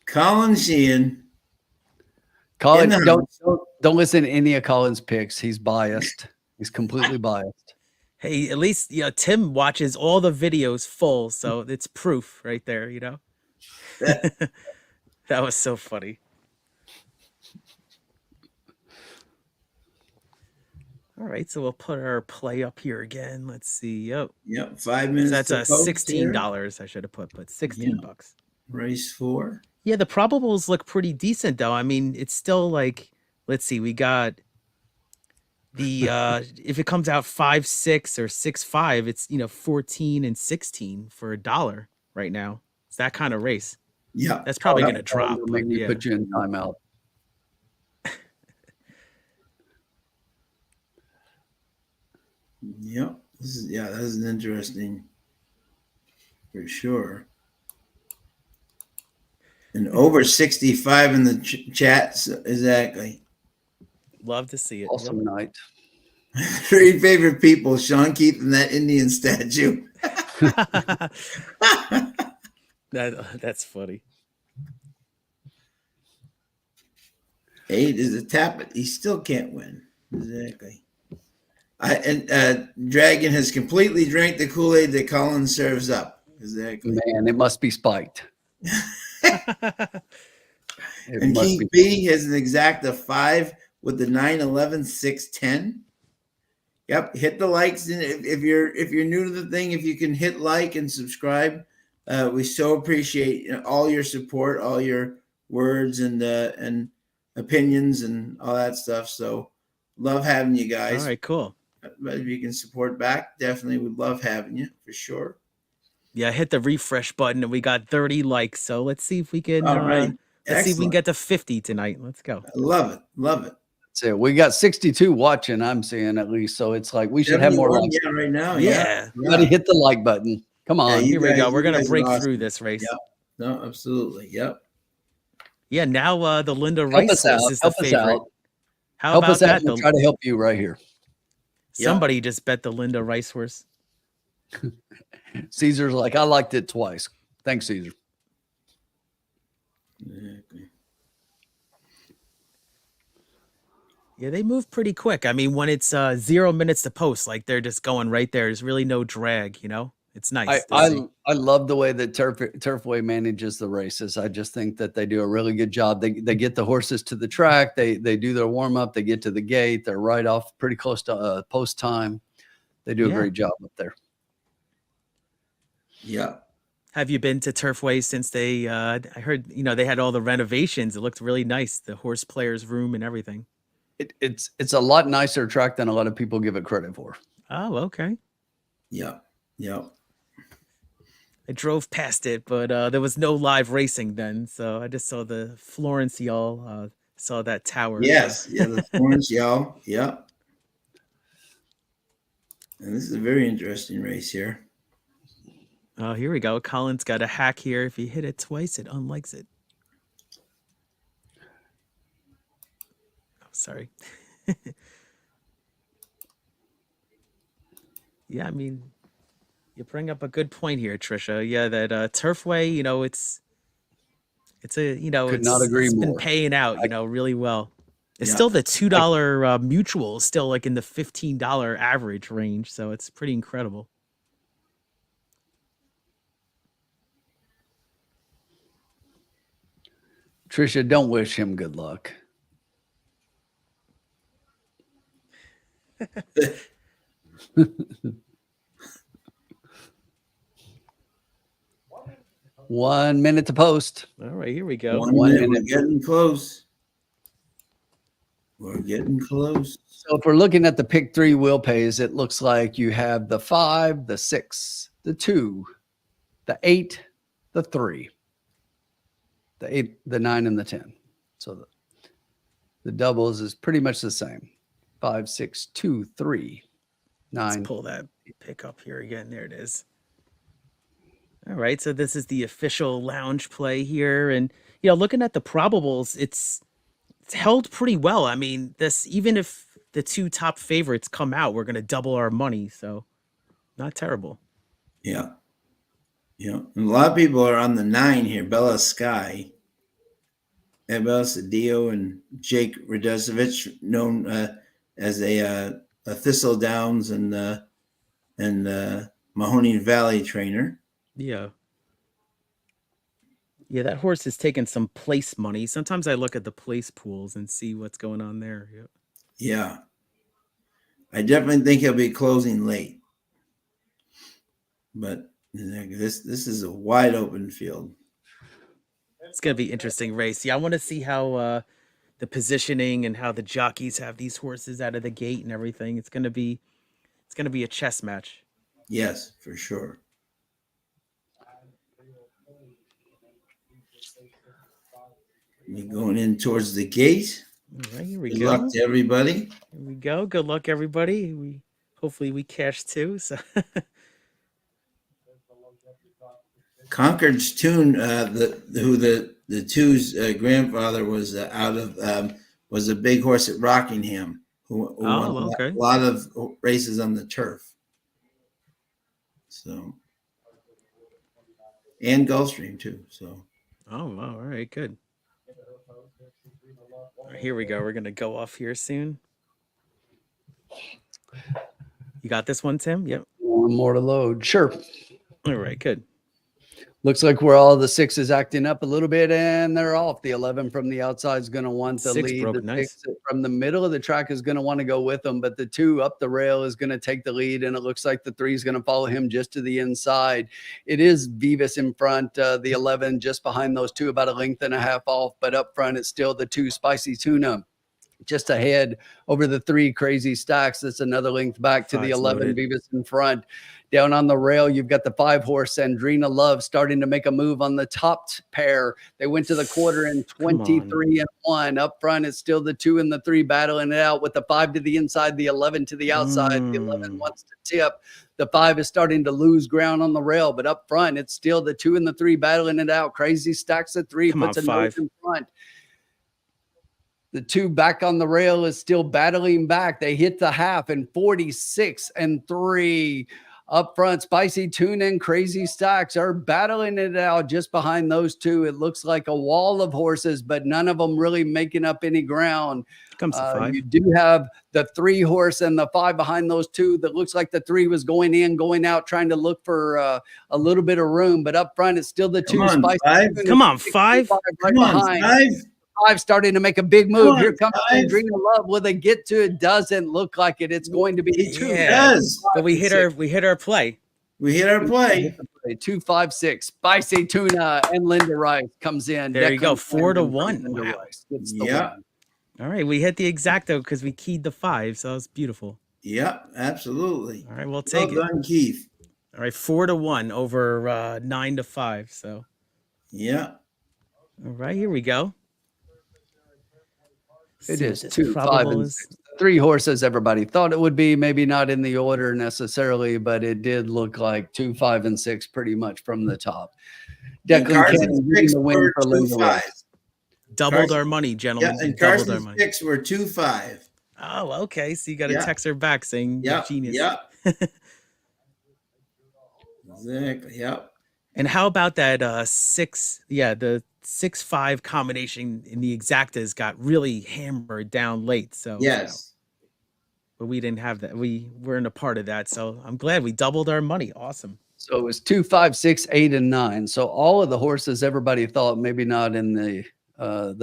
Colin Sheehan. Colin, don't listen to any of Colin's picks. He's biased. He's completely biased. Hey, at least Tim watches all the videos full, so it's proof right there, That was so funny. All right, so we'll put our play up here again. Let's see. Yep, 5 minutes. So that's $16. I should have put, but $16. Race 4. Yeah, the probables look pretty decent though. I mean, it's still like, let's see, we got the if it comes out 5-6 or 6-5, it's 14 and 16 for $1 right now. It's that kind of race. Yeah, that's probably going to drop. Make me put you in timeout. Yep. That is an interesting, for sure. And over 65 in the chats, exactly. Love to see it. Awesome night. 3 favorite people: Sean Keith and that Indian statue. That's funny. 8 is a tap it. He still can't win. Exactly. Dragon has completely drank the Kool-Aid that Colin serves up. Exactly. Man, it must be spiked. And Keith B has an exact of 5 with the 9, 11, 6, 10. Yep. Hit the likes. And if you're new to the thing, if you can hit like and subscribe, we so appreciate all your support, all your words and opinions and all that stuff. So love having you guys. All right, cool. but if you can support back, definitely would love having you for sure. Yeah, hit the refresh button and we got 30 likes. So let's see if we can All right. let's see if we can Excellent. get to 50 tonight. Let's go. I love it. Love it. So we got 62 watching, I'm seeing at least. So it's like we should have more 71, likes. yeah, right now. Yeah. Somebody hit the like button. Come Yeah, on. you Here we go. guys- We're you gonna guys are break awesome. through this race. Yep. No, absolutely. Yep. Yeah, now the Linda Help Rice us out. horse is the Help us favorite. out. How Help about us out. that? We'll try to help you right here. Somebody just bet the Linda Rice horse. Caesar's like, I liked it twice. Thanks, Caesar. Exactly. Yeah, they move pretty quick. I mean, when it's 0 minutes to post, like they're just going right there. There's really no drag, you know? It's nice. to see. I love the way that Turfway manages the races. I just think that they do a really good job. They get the horses to the track. They do their warm up. They get to the gate. They're right off pretty close to post time. They do a Yeah. great job up there. Yeah. Have you been to Turfway since they I heard, they had all the renovations. It looked really nice, the horse players room and everything. It's a lot nicer track than a lot of people give it credit for. Oh, okay. Yeah. Yeah. I drove past it, but there was no live racing then. So I just saw the Florence y'all, saw that tower. Yes. Yeah. The Florence y'all. Yeah. And this is a very interesting race here. Oh, here we go. Colin's got a hack here. If you hit it twice, it unlikes it. Oh, sorry. Yeah, I mean, you bring up a good point here, Trisha. Yeah, that Turfway, it's a, Could not agree it's been more. paying out, really well. It's Yeah. still the $2 mutual, is still like in the $15 average range, so it's pretty incredible. Trisha, don't wish him good luck. One minute to post. All right, here we go. One minute. We're minute. getting close. We're getting close. So if we're looking at the pick 3 wheel pays, it looks like you have the 5, the 6, the 2, the 8, the 3, the 8, the 9, and the 10. So the doubles is pretty much the same. 5, 6, 2, 3, 9. Let's pull that pick up here again. There it is. All right, so this is the official lounge play here, and looking at the probables, it's held pretty well. I mean, this, even if the 2 top favorites come out, we're gonna double our money, so not terrible. Yeah. Yeah. And a lot of people are on the 9 here. Bella Sky. Bella Cedillo and Jake Radosevich, known as a Thistle Downs and Mahoning Valley trainer. Yeah. Yeah, that horse is taking some place money. Sometimes I look at the place pools and see what's going on there. Yeah. Yeah. I definitely think he'll be closing late. But this is a wide open field. It's gonna be interesting race. Yeah, I want to see how the positioning and how the jockeys have these horses out of the gate and everything. It's gonna be a chess match. Yes, for sure. You're going in towards the gate. All right, here we Good go. luck to everybody. Here we go. Good luck, everybody. Hopefully we cash too. So Concord's Tune, the two's grandfather was was a big horse at Rockingham who won okay. a lot of races on the turf. So, and Gulfstream too. So, oh, wow, all right, good. All right, here we go. We're gonna go off here soon. You got this one, Tim? Yep. One more to load. Sure. All right, good. Looks like we're all the 6s acting up a little bit, and they're off. The 11 from the outside is going to want the 6 lead. broke The nice. 6 from the middle of the track is going to want to go with them, but the 2 up the rail is going to take the lead, and it looks like the 3 is going to follow him just to the inside. It is Vivas in front, the 11 just behind those 2, about a length and a half off, but up front it's still the 2 Spicy Tuna. just ahead over the 3 Crazy Stacks. That's another length back to the Five's 11 loaded. Beavis in front. Down on the rail, you've got the 5 horse Sandrina Love starting to make a move on the top pair. They went to the quarter in 23-1. Up front, it's still the 2 and the 3 battling it out with the 5 to the inside, the 11 to the outside. The 11 wants to tip. The 5 is starting to lose ground on the rail, but up front, it's still the 2 and the 3 battling it out. Crazy Stacks at 3, puts a nose in front. The 2 back on the rail is still battling back. They hit the half in 46-3. Up front, Spicy Tuna and Crazy Stacks are battling it out just behind those 2. It looks like a wall of horses, but none of them really making up any ground. Comes the 5. You do have the 3 horse and the 5 behind those 2. That looks like the 3 was going in, going out, trying to look for a little bit of room. But up front, it's still the 2. Spicy Tuna. Come on, 5. Right behind. 5 starting to make a big move. Here comes Sandrina Love. Will they get to it? Doesn't look like it. It's going to be 2. It does. But we hit our play. We hit our play. 2, 5, 6. Spicy Tuna and Linda Rice comes in. There you go. 4-1. Linda Wow. Rice gets the Yeah. win. All right, we hit the exacto because we keyed the 5, so that was beautiful. Yep, absolutely. All right, we'll take Well it. done, Keith. All right, 4-1 over 9-5. So, Yeah. all right, here we go. It See is what this 2, 5, probable and is. 6. 3 horses everybody thought it would be. Maybe not in the order necessarily, but it did look like 2, 5, and 6 pretty much from the top. And Declan Carson's Cannon getting picks the win were for Linda 2-5. Rice. Doubled Carson- our money, gentlemen. Yeah, and Doubled our Carson's money. picks were 2-5. Oh, okay. So you got to Yeah. text her back saying you're Yep. genius. Yep. Exactly. Yep. And how about that 6? Yeah, the 6-5 combination in the exactas got really hammered down late. So Yes. but we didn't have that. We weren't a part of that. So I'm glad we doubled our money. Awesome. So it was 2, 5, 6, 8, and 9. So all of the horses everybody thought, maybe not in the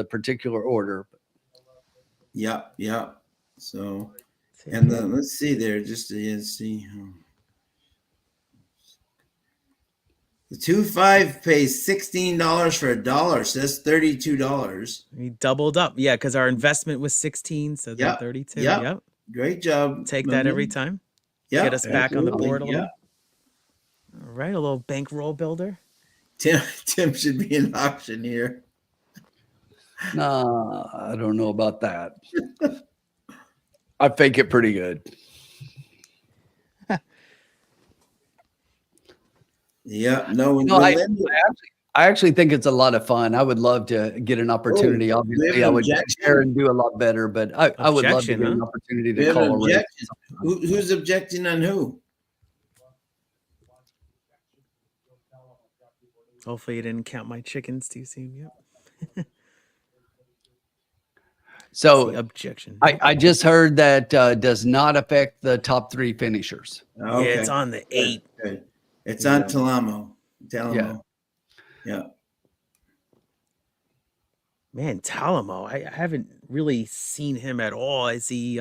particular order. Yep. Yep. So, and then let's see there, just to see. The 2-5 pays $16 for $1, so that's $32. We doubled up. Yeah, because our investment was 16, so then Yep. 32. Yep. Yep. Great job. Take that every time. Yep. Get us back on the board a Absolutely. little. All right, a little bankroll builder. Tim should be an auctioneer. Nah, I don't know about that. I fake it pretty good. Yeah, no. I actually think it's a lot of fun. I would love to get an opportunity. Obviously, I would share and do a lot better, but I would love to get an opportunity to call a race. Who's objecting on who? Hopefully you didn't count my chickens too soon. Yep. So objection. I just heard that does not affect the top 3 finishers. Okay. Yeah, it's on the 8. Good. It's on Talamo. Yeah. Man, Talamo, I haven't really seen him at all. Is he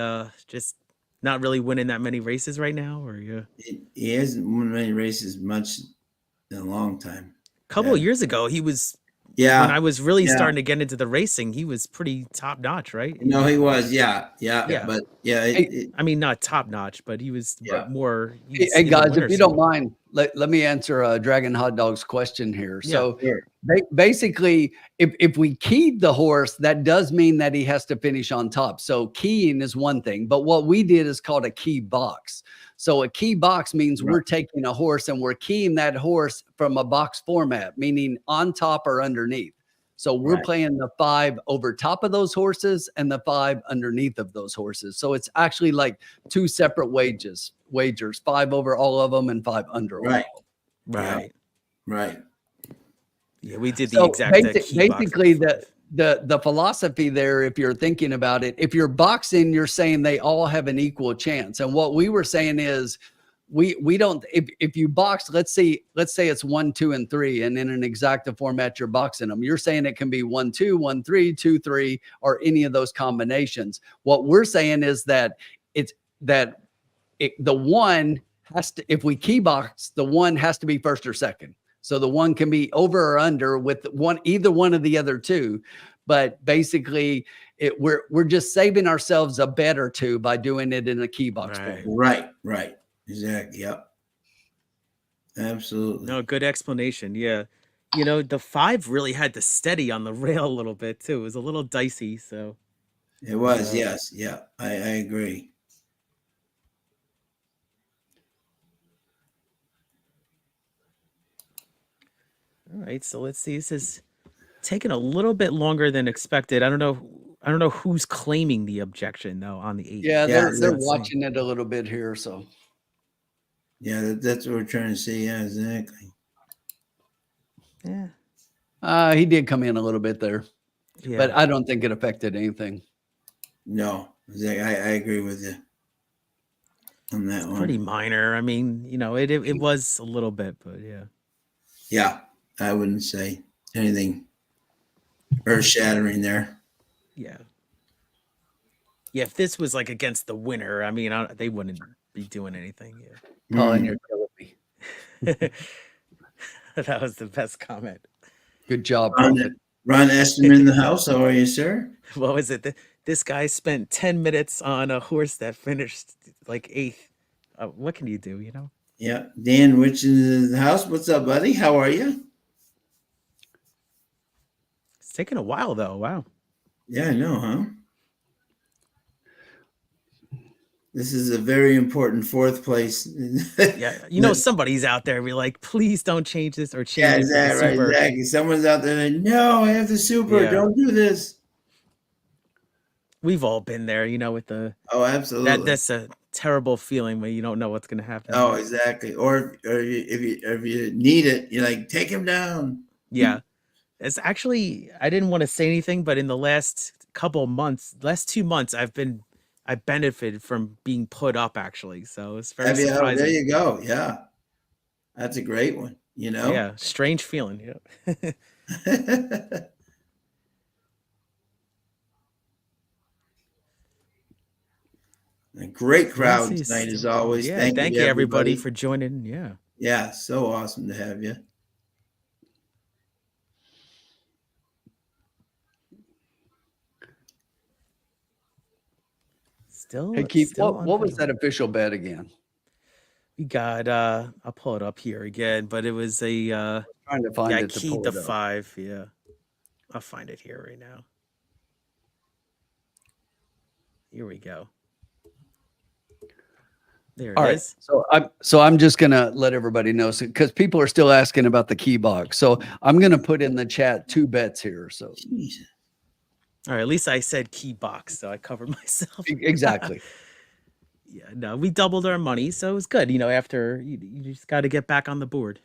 just not really winning that many races right now? Or He hasn't won many races much in a long time. a couple of years ago, he was. Yeah. When I was really starting to get into the racing, he was pretty top notch, right? No, he was. Yeah. But I mean, not top notch, but he was more. Hey guys, if you don't mind, let me answer Dragon Hot Dog's question here. So basically, if we keyed the horse, that does mean that he has to finish on top. So keying is one thing, but what we did is called a key box. So a key box means we're taking a horse and we're keying that horse from a box format, meaning on top or underneath. So we're playing the 5 over top of those horses and the 5 underneath of those horses. So it's actually like 2 separate wagers, 5 over all of them and 5 under all of them. Right. Yeah, we did the exact basically the philosophy there, if you're thinking about it, if you're boxing, you're saying they all have an equal chance. And what we were saying is we don't, if you box, let's say it's 1, 2, and 3, and in an exacta format, you're boxing them. You're saying it can be 1, 2, 1, 3, 2, 3, or any of those combinations. What we're saying is that the 1 has to, if we key box, the 1 has to be first or second. So the 1 can be over or under with either one of the other 2. but basically we're just saving ourselves a bet or two by doing it in a key box Right. form. Right. Exactly. Yep. Absolutely. No, good explanation. Yeah. The 5 really had to steady on the rail a little bit too. It was a little dicey. So It was. uh, Yes. Yeah. I agree. all right. So let's see. This is taking a little bit longer than expected. I don't know who's claiming the objection though on the 8. Yeah, Yeah, they're let's see. watching it a little bit here. So Yeah, that's what we're trying to see. Yeah, exactly. Yeah. he did come in a little bit there, Yeah. but I don't think it affected anything. No, exactly. I agree with you on that one. Pretty minor. I mean, it was a little bit, but yeah. Yeah, I wouldn't say anything earth-shattering there. Yeah. Yeah, if this was like against the winner, I mean, they wouldn't be doing anything. Colin, Mm. you're killing me. Yeah. That was the best comment. Good job, Ron, Prophet. Ron Esterman in the house. How are you, sir? What was it? This guy spent 10 minutes on a horse that finished like 8th. What can you do, Yeah, Dan Witch in the house. What's up, buddy? How are you? It's taking a while though. Wow. Yeah, I know, huh? This is a very important 4th place. Yeah, somebody's out there be like, please don't change this or change Yeah, it for the exactly, right, super. exactly. Someone's out there like, no, I have the super. Yeah. Don't do this. We've all been there, with the Oh, absolutely. that's a terrible feeling when you don't know what's going to happen. Oh, exactly. Or if you need it, you're like, take him down. Yeah. It's actually, I didn't want to say anything, but in the last 2 months, I benefited from being put up actually. So it's very surprising. There you go. Yeah. That's a great one, Yeah. Strange feeling. Yeah. A great crowd Let's see, tonight as always. Yeah. Thank you everybody for joining. Yeah. Yeah. So awesome to have you. Hey, Keith, what was that official bet again? We got I'll pull it up here again, but it was a Trying to find it to keyed pull the it up. 5. Yeah. I'll find it here right now. Here we go. There it is. So I'm just gonna let everybody know, because people are still asking about the key box. So I'm gonna put in the chat 2 bets here. So Jeez. All right, at least I said key box, so I covered myself. exactly. Yeah, no, we doubled our money, so it was good. After you just got to get back on the board.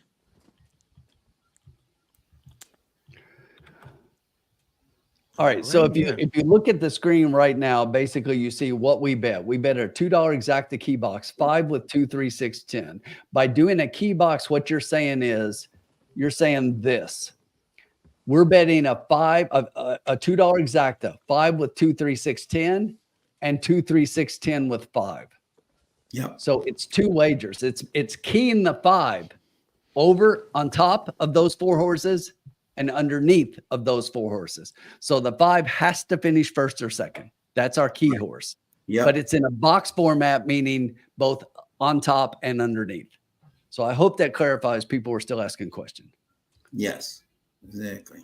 All right. So if you look at the screen right now, basically you see what we bet. We bet a $2 exacta key box, 5 with 2, 3, 6, 10. By doing a key box, what you're saying is you're saying this. We're betting a $2 exacta, 5 with 2, 3, 6, 10, and 2, 3, 6, 10 with 5. Yep. So it's 2 wagers. It's keying the 5 over on top of those 4 horses and underneath of those 4 horses. So the 5 has to finish first or second. That's our key horse. Yeah. But it's in a box format, meaning both on top and underneath. So I hope that clarifies. People were still asking questions. Yes, exactly.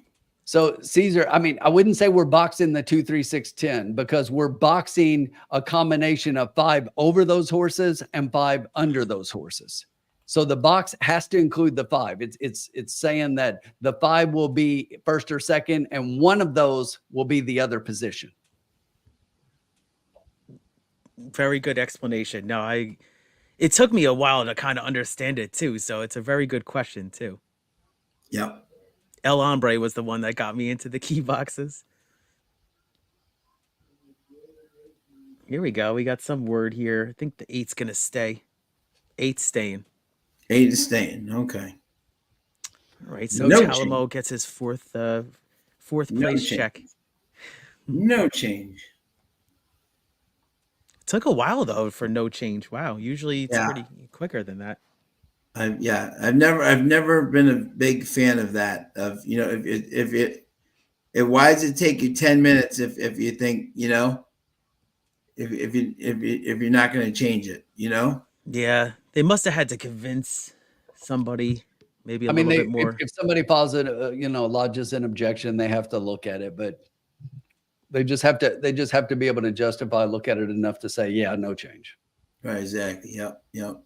So Caesar, I mean, I wouldn't say we're boxing the 2, 3, 6, 10 because we're boxing a combination of 5 over those horses and 5 under those horses. So the box has to include the 5. It's saying that the 5 will be first or second, and one of those will be the other position. Very good explanation. No, it took me a while to kind of understand it too. So it's a very good question too. Yep. El Hombre was the one that got me into the key boxes. Here we go. We got some word here. I think the 8's going to stay. 8's staying. 8 is staying. Okay. All right. So No Chalamo change. gets his fourth place change. check. No change. It took a while though for no change. Wow. Usually it's pretty quicker than that. I've never been a big fan of that. Of if Why does it take you 10 minutes if you think, you know, if you're not going to change it, you know? Yeah, they must have had to convince somebody maybe a I mean, little they bit more. if somebody files it, lodges an objection, they have to look at it, but they just have to be able to justify, look at it enough to say, yeah, no change. Right, exactly. Yep, yep.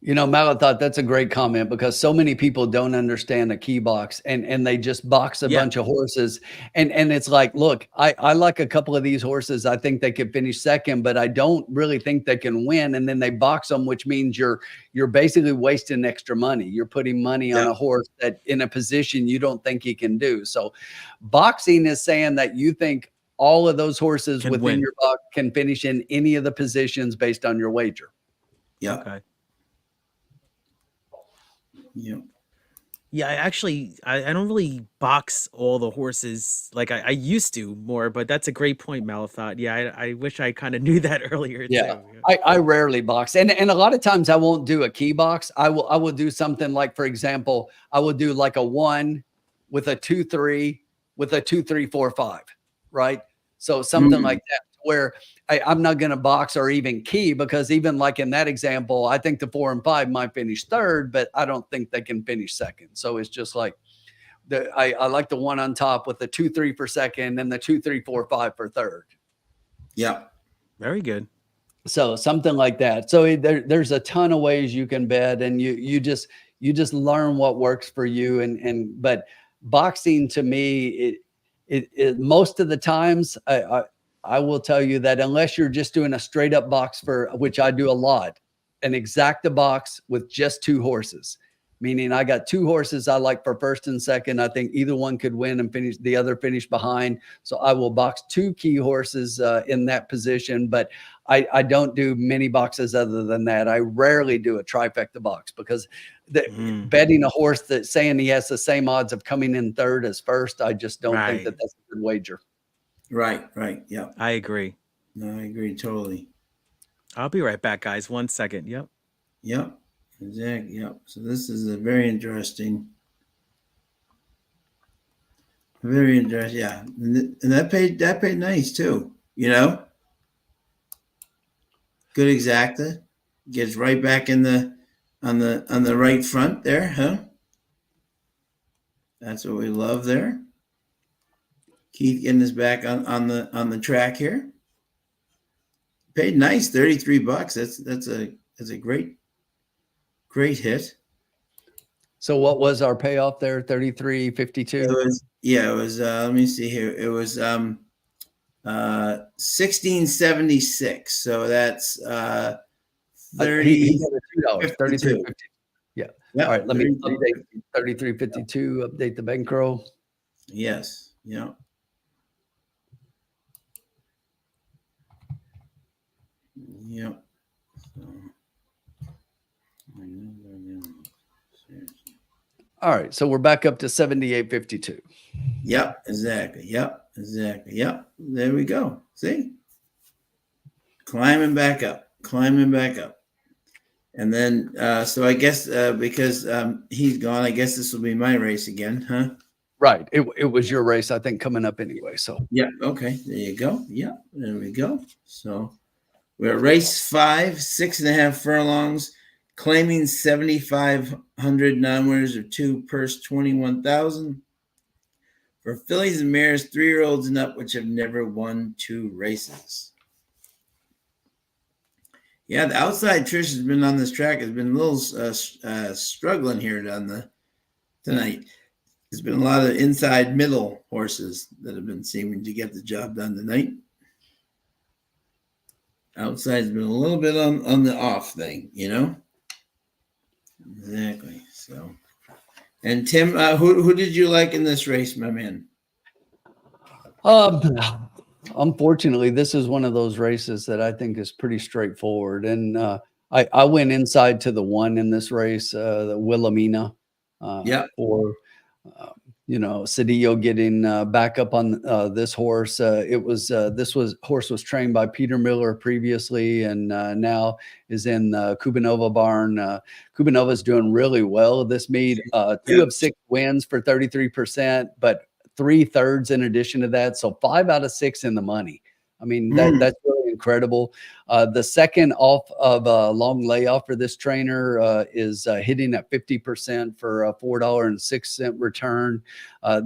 Matt, I thought that's a great comment because so many people don't understand a key box and they just box a Yeah, bunch of horses. And it's like, look, I like a couple of these horses. I think they could finish second, but I don't really think they can win. And then they box them, which means you're basically wasting extra money. You're putting money on Yep. a horse that in a position you don't think he can do. So boxing is saying that you think all of those horses can within win. your box can finish in any of the positions based on your wager. Yep. Okay. Yep. Yeah, I don't really box all the horses like I used to more, but that's a great point, Malafat. Yeah, I wish I kind of knew that earlier Yeah, too. I rarely box, and a lot of times I won't do a key box. I will do something like, for example, I will do like a 1 with a 2-3 with a 2-3-4-5, right? So something like that, where I'm not going to box or even key, because even like in that example, I think the 4 and 5 might finish third, but I don't think they can finish second. So it's just like I like the 1 on top with the 2-3 for second and the 2-3-4-5 for third. Yep. Very good. So something like that. So there's a ton of ways you can bet, and you just learn what works for you. But boxing, to me, it most of the times, I will tell you that unless you're just doing a straight up box, for which I do a lot, an exacta box with just 2 horses, meaning I got 2 horses I like for first and second. I think either one could win and finish, the other finish behind. So I will box 2 key horses in that position, but I don't do many boxes other than that. I rarely do a trifecta box, because betting a horse that saying he has the same odds of coming in third as first, I just don't think that that's a good wager. Right, right. Yep. I agree. No, I agree totally. I'll be right back, guys. 1 second. Yep. Yep. Exactly. Yep. So this is a very interesting. Very interesting. Yeah. And that paid nice too, you know? Good exacta. Gets right back in the on the right front there, huh? That's what we love there. Keith getting us back on the track here. Paid nice, $33. That's a great hit. So what was our payoff there? 33.52. It was let me see here. It was 1676. So that's 30. He got $2, 33.50. Yeah. Yep. All right, let me update 33.52, update the bankroll. Yes. Yeah. Yep. All right, so we're back up to 78.52. Yep, exactly. Yep, exactly. Yep. There we go. See? Climbing back up. And then, so I guess because he's gone, I guess this will be my race again, huh? Right. It was your race, I think, coming up anyway. So yeah. Okay. There you go. Yeah. There we go. So we're at race 5, 6.5 furlongs, claiming 7,500 non-winners of 2, purse 21,000 for fillies and mares, 3-year-olds and up, which have never won 2 races. Yeah, the outside Trish has been on this track, has been a little struggling here tonight. There's been a lot of inside middle horses that have been seeming to get the job done tonight. Outside's been a little bit on the off thing, you know? Exactly. So, and Tim, who did you like in this race, my man? Unfortunately, this is one of those races that I think is pretty straightforward. And I went inside to the 1 in this race, the Wilhelmina. Yeah. Or Cedillo getting back up on this horse. Horse was trained by Peter Miller previously, and now is in Kubanova barn. Kubanova's doing really well this meet. 2 of 6 wins for 33%, but 3/3 in addition to that. So 5 out of 6 in the money. I mean, that's really incredible. The second off of a long layoff for this trainer is hitting at 50% for a $4.06 return.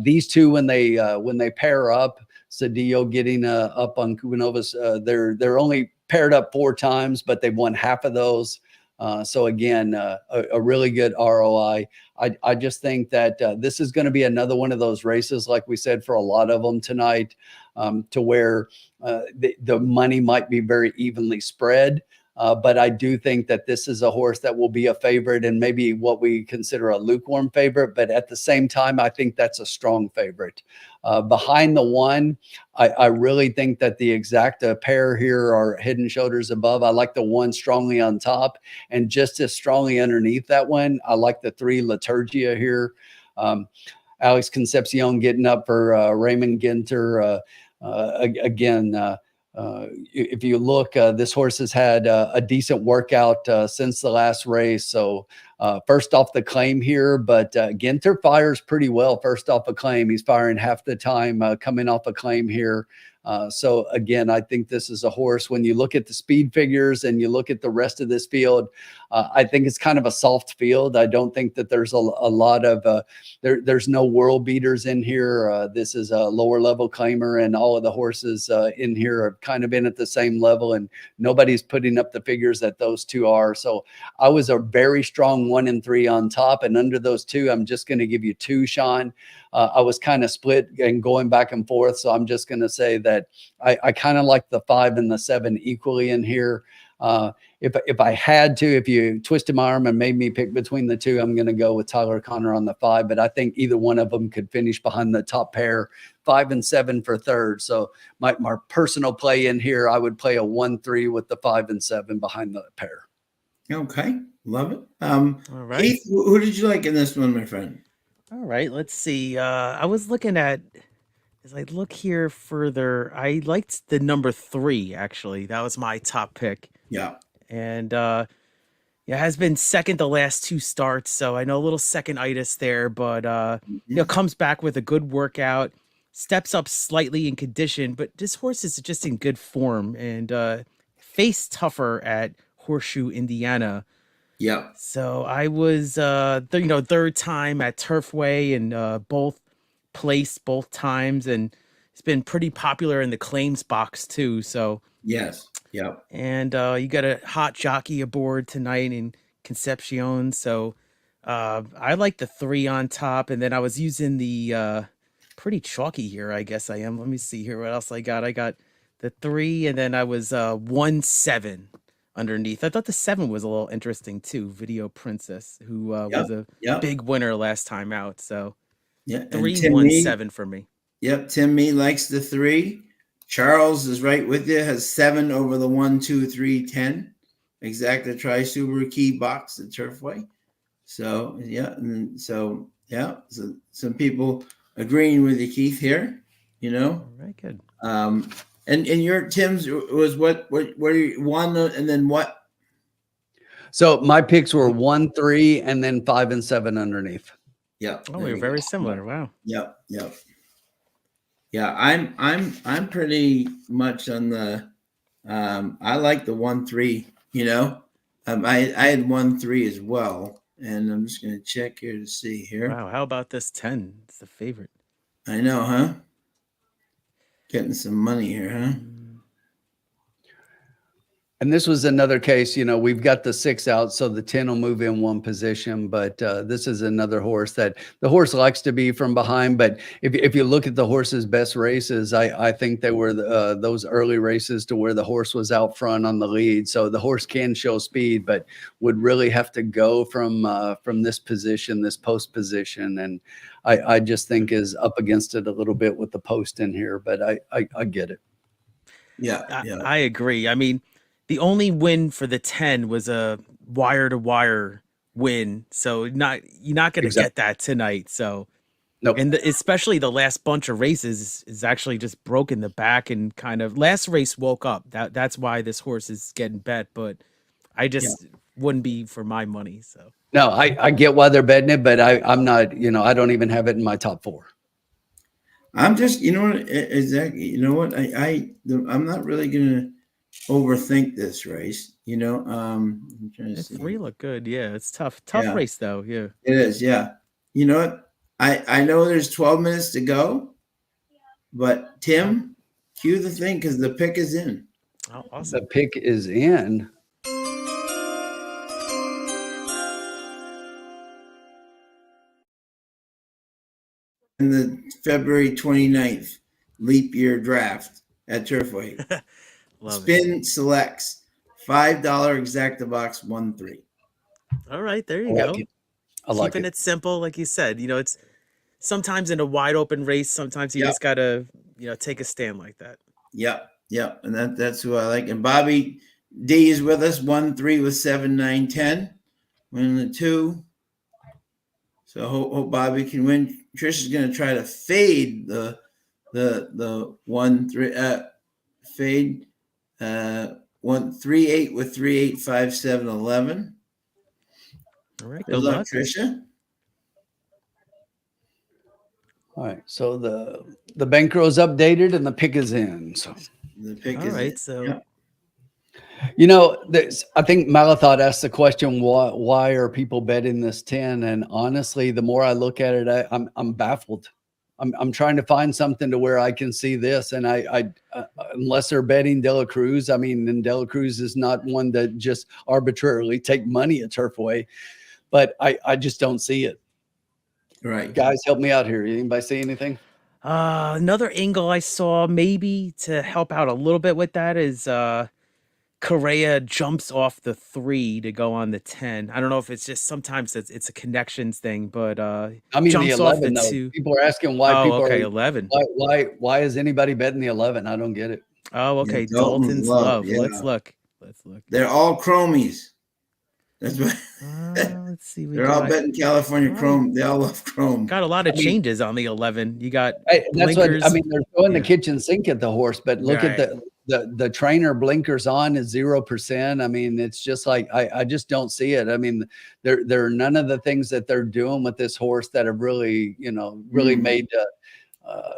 These two, when they pair up, Cedillo getting up on Kubanova's, they're only paired up 4 times, but they've won half of those. So again, a really good ROI. I just think that this is going to be another one of those races, like we said, for a lot of them tonight, to where the money might be very evenly spread. But I do think that this is a horse that will be a favorite and maybe what we consider a lukewarm favorite. But at the same time, I think that's a strong favorite. Behind the 1, I really think that the exact pair here are head and shoulders above. I like the 1 strongly on top, and just as strongly underneath that one, I like the 3 Liturgia here. Alex Concepcion getting up for Raymond Ginter. Again, if you look, this horse has had a decent workout since the last race. So first off the claim here, but Ginter fires pretty well first off a claim. He's firing half the time coming off a claim here. So again, I think this is a horse, when you look at the speed figures and you look at the rest of this field, I think it's kind of a soft field. I don't think that there's a lot of, there's no world beaters in here. This is a lower level claimer, and all of the horses in here have kind of been at the same level, and nobody's putting up the figures that those 2 are. So I was a very strong 1 and 3 on top, and under those 2, I'm just going to give you 2, Sean. I was kind of split and going back and forth. So I'm just going to say that I kind of like the 5 and the 7 equally in here. If I had to, if you twisted my arm and made me pick between the 2, I'm going to go with Tyler Connor on the 5, but I think either one of them could finish behind the top pair, 5 and 7 for third. So my personal play in here, I would play a 1-3 with the 5 and 7 behind the pair. Okay. Love it. All right. Keith, who did you like in this one, my friend? All right, let's see. I was looking at, as I look here further, I liked the number 3, actually. That was my top pick. Yeah. And yeah, has been second the last 2 starts. So I know a little second-itis there, but comes back with a good workout, steps up slightly in condition, but this horse is just in good form and faced tougher at Horseshoe, Indiana. Yeah. So I was, third time at Turfway and both placed both times, and it's been pretty popular in the claims box too. So yes, yeah. And you got a hot jockey aboard tonight in Concepcion. So I like the 3 on top, and then I was using the pretty chalky here. I guess I am. Let me see here what else I got. I got the 3, and then I was 1-7. Underneath. I thought the 7 was a little interesting too. Video Princess, who was a big winner last time out. So 3-1-7 for me. Yep. Tim Mee likes the 3. Charles is right with you, has 7 over the 1, 2, 3, 10. Exacta Tri Subaru Key Box at Turfway. So so some people agreeing with you, Keith, here. All right, good. And your Tim's was what you 1 and then what? So my picks were 1-3 and then 5 and 7 underneath. Yeah. Oh, we're very similar. Wow. Yep. Yeah, I'm pretty much on the I like the 1-3, I had 1-3 as well, and I'm just gonna check here to see here. Wow, how about this 10? It's the favorite. I know, huh? Getting some money here, huh? And this was another case, we've got the 6 out, so the 10 will move in 1 position. But this is another horse that the horse likes to be from behind. But if you look at the horse's best races, I think they were those early races to where the horse was out front on the lead. So the horse can show speed, but would really have to go from this position, this post position. And I just think is up against it a little bit with the post in here. But I get it. Yeah. I agree. I mean, the only win for the 10 was a wire-to-wire win, so you're not going to get that tonight. So Nope. And especially the last bunch of races is actually just broken the back and kind of last race woke up. That's why this horse is getting bet, but I just wouldn't be for my money. So No, I get why they're betting it, but I'm not, I don't even have it in my top 4. I'm just, exactly. You know what? I'm not really gonna overthink this race. I'm trying to see. 3 look good. Yeah, it's tough Yeah. race though. Yeah, It is. Yeah. You know what? I know there's 12 minutes to go, but Tim, cue the thing because the pick is in. oh, awesome. The pick is in. In the February 29th leap year draft at Turfway. Spin selects $5 exacta box 1-3. All right, there you go. I like Keeping it. it simple, like you said. It's sometimes in a wide open race. Sometimes you just gotta take a stand like that. Yep. And that's who I like. And Bobby D is with us. 1-3 with 7, 9, 10. Winning the 2. So hope Bobby can win. Trish is going to try to fade the 1-3 fade 1-3-8 with 3, 8, 5, 7, 11. All right, Good luck, Trisha. All right, so the bankroll is updated and the pick is in. So the pick all is right. in. So Yep. I think Malathot asked the question, why are people betting this 10? And honestly, the more I look at it, I'm baffled. I'm trying to find something to where I can see this, and I unless they're betting De La Cruz, and De La Cruz is not one that just arbitrarily take money at Turfway, but I just don't see it. Right, guys, help me out here. Anybody see anything? another angle I saw maybe to help out a little bit with that is Correa jumps off the 3 to go on the 10. I don't know if it's just sometimes it's a connections thing, but jumps the 11 off the though. 2. People are asking why people okay, are 11. Why is anybody betting the 11? I don't get it. Oh, okay. Yeah, Dalton's Love, yeah. Let's look. They're all chromies. That's what Let's see. they're all betting California Chrome. They all love Chrome. Got a lot of changes on the 11. You got That's blinkers. what they're throwing the kitchen sink at the horse, but look at the trainer blinkers on is 0%. It's just like I just don't see it. There are none of the things that they're doing with this horse that have really made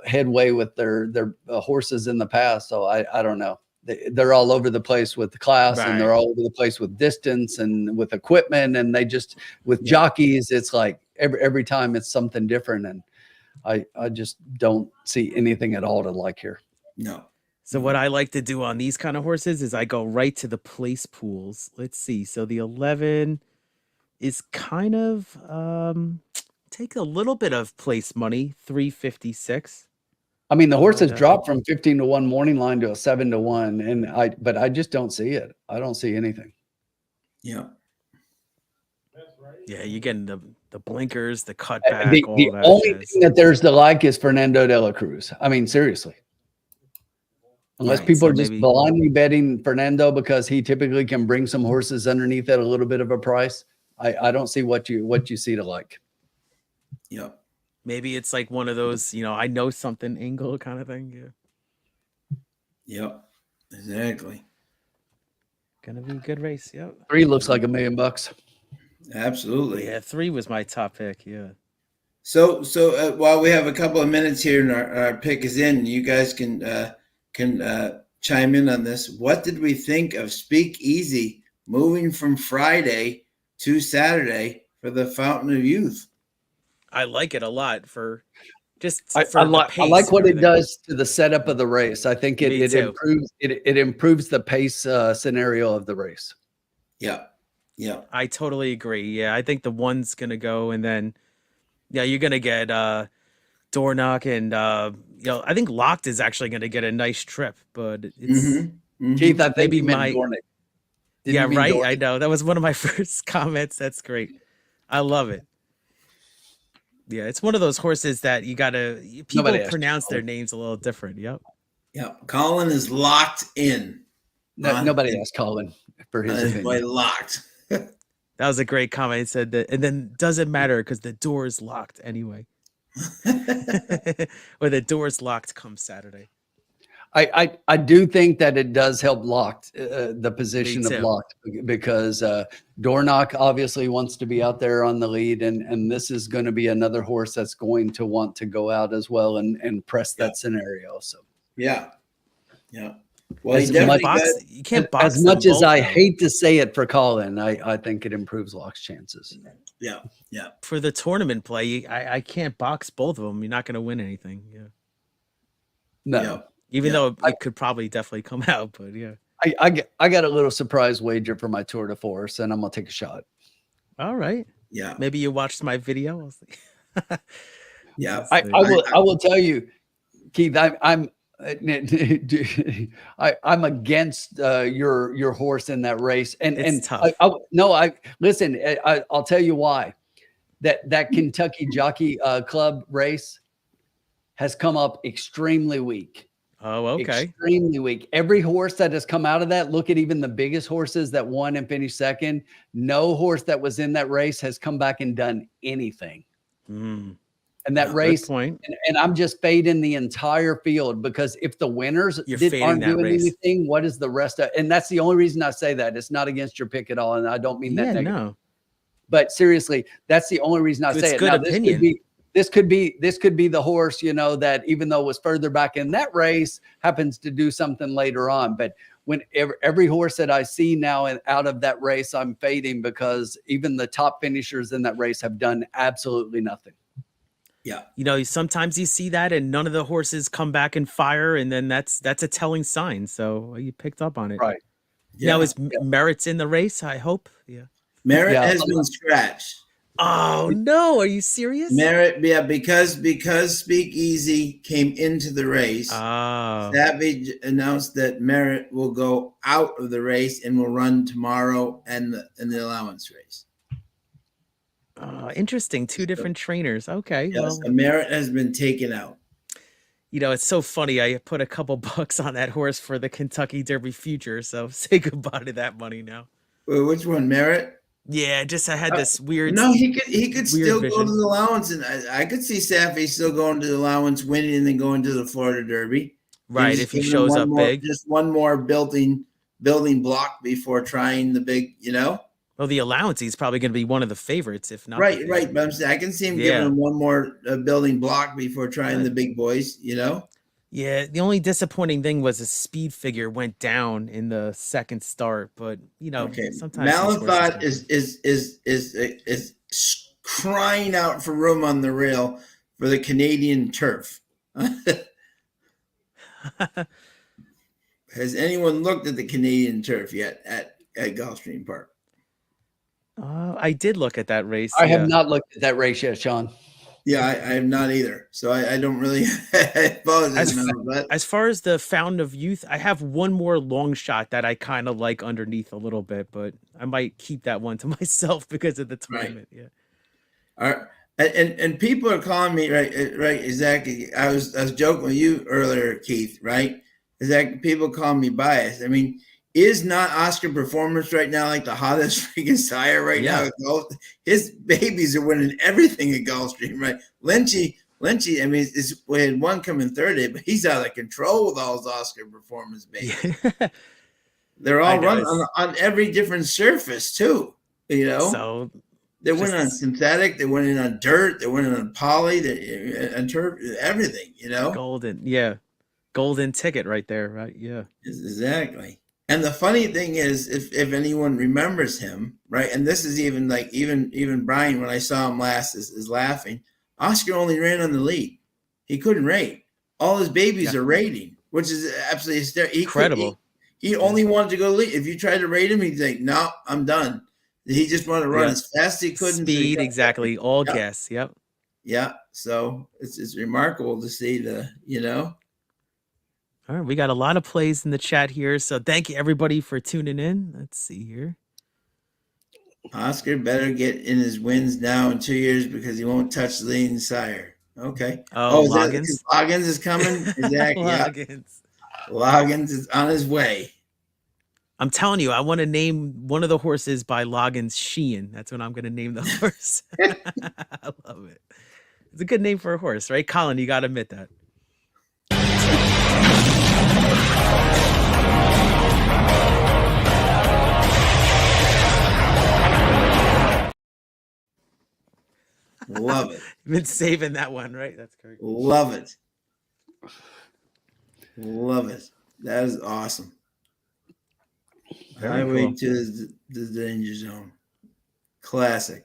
headway with their horses in the past. So I don't know. They're all over the place with the class, and they're all over the place with distance and with equipment, and they just with jockeys. It's like every time it's something different, and I just don't see anything at all to like here. No. So what I like to do on these kind of horses is I go right to the place pools. Let's see. So the 11 is kind of take a little bit of place money, 356. The horse has dropped from 15 to 1 morning line to a 7 to 1, but I just don't see it. I don't see anything. Yeah. Yeah, you're getting the blinkers, the cutback. The only thing that there's to like is Fernando de la Cruz. Seriously. Unless people are just blindly betting Fernando because he typically can bring some horses underneath at a little bit of a price, I don't see what you see to like. Yeah. Maybe it's like one of those, I know something angle kind of thing. Yeah. Yep. Exactly. Gonna be a good race. Yep. 3 looks like $1 million. Absolutely. Yeah, 3 was my top pick. Yeah. So while we have a couple of minutes here and our pick is in, you guys can chime in on this. What did we think of Speak Easy moving from Friday to Saturday for the Fountain of Youth? I like it a lot for just I like what it does to the setup of the race. I think it improves the pace scenario of the race. Yeah. Yeah. I totally agree. Yeah, I think the 1's gonna go, and then you're gonna get Dornock and I think Locked is actually gonna get a nice trip, but it's Keith, I think maybe you meant Dornick. Yeah, right. Dornick? I know. That was one of my first comments. That's great. I love it. Yeah, it's one of those horses that people pronounce their names a little different. Yep. Yeah. Colin is locked in. Nobody asked Colin for his opinion. Locked. That was a great comment. He said that, and then doesn't matter because the door is locked anyway. Or the door's locked come Saturday. I do think that it does help locked the position of too. locked because door knock obviously wants to be out there on the lead, and this is going to be another horse that's going to want to go out as well and press that scenario. So yeah. Well, As he definitely much- got, You can't box as much them as both, I though. hate to say it for Colin, I think it improves lock's chances. yeah. For the tournament play, I can't box both of them. You're not going to win anything. Yeah. No. Yeah. Even Yeah. though it could probably definitely come out, but yeah. I got a little surprise wager for my tour de force, and I'm gonna take a shot. All right. Yeah. Maybe you watched my video. I was like, Yeah. I will tell you, Keith. I'm against your horse in that race, and It's tough. I'll tell you why. That Kentucky Jockey Club race has come up extremely weak. Oh, okay. Extremely weak. Every horse that has come out of that, look at even the biggest horses that won and finished second. No horse that was in that race has come back and done anything. Mm, And that good race, point. and I'm just fading the entire field because if the winners You're fading aren't that doing race. anything, what is the rest of? And that's the only reason I say that. It's not against your pick at all, and I don't mean that Yeah, negative. no. But seriously, that's the only reason I It's say it. good Now, opinion. this could be the horse, that even though it was further back in that race, happens to do something later on. But when every horse that I see now and out of that race, I'm fading because even the top finishers in that race have done absolutely nothing. Yeah. Sometimes you see that and none of the horses come back and fire, and then that's a telling sign. So you picked up on it. Right. Now is Merritt's in the race, I hope. Yeah. Merritt Yeah. has been scratched. Oh no, are you serious? Merritt, because Speakeasy came into the race. Oh. Savage announced that Merritt will go out of the race and will run tomorrow and the allowance race. Interesting. Two different trainers. Okay. Yes, Well, so Merritt has been taken out. it's so funny. I put a couple bucks on that horse for the Kentucky Derby future. So say goodbye to that money now. Wait, which one, Merritt? Yeah, I had this weird. No, he could still go vision. to the allowance, and I could see Safi still going to the allowance, winning, and then going to the Florida Derby. Right, Just if he giving shows him up one more- big. just one more building block before trying the big. Well, the allowance, he's probably going to be one of the favorites, if not. the Right. favorite. But I'm saying I can see him Yeah. giving him one more building block before trying the big boys. Yeah, the only disappointing thing was his speed figure went down in the second start, but Okay. sometimes these horses Malathot can- is crying out for room on the rail for the Canadian turf. Has anyone looked at the Canadian turf yet at Gulfstream Park? I did look at that race. I yeah. have not looked at that race yet, Sean. Yeah, I have not either. So I don't really apologize. But As far as the Fountain of Youth, I have one more long shot that I kind of like underneath a little bit, but I might keep that one to myself because of the tournament. Yeah. and people are calling me right exactly. I was joking with you earlier, Keith. Right? Is that people call me biased? I mean, is not Oscar Performance right now like the hottest freaking sire right now? At golf? His babies are winning everything at Gulfstream, right? Lynchy. I mean, we had one coming third, but he's out of control with all his Oscar Performance babies. Yeah. They're all I know, running on every different surface too. So They're winning on synthetic. They're winning on dirt. They're winning on poly. On turf. Everything. golden ticket right there, right? Yeah. Exactly. And the funny thing is, if anyone remembers him, right, and this is even like even Brian, when I saw him last, is laughing. Oscar only ran on the lead. He couldn't rate. All his babies are rating, which is absolutely hysterical. Incredible. He only wanted to go lead. If you tried to rate him, he'd say, "No, I'm done." He just wanted to run as fast as he could. Speed, exactly. All guess. Yep. Yeah. So it's remarkable to see All right, we got a lot of plays in the chat here, so thank you everybody for tuning in. Let's see here. Oscar better get in his wins now in 2 years because he won't touch lean sire. Okay. Loggins. Loggins is coming. Exactly. Loggins. Loggins is on his way. I'm telling you, I want to name one of the horses by Loggins Sheehan. That's what I'm going to name the horse. I love it. It's a good name for a horse, right? Colin, you got to admit that. Love it. You've been saving that one, right? That's correct. Love it. Love it. That is awesome. Very Highway cool. to the danger zone. Classic.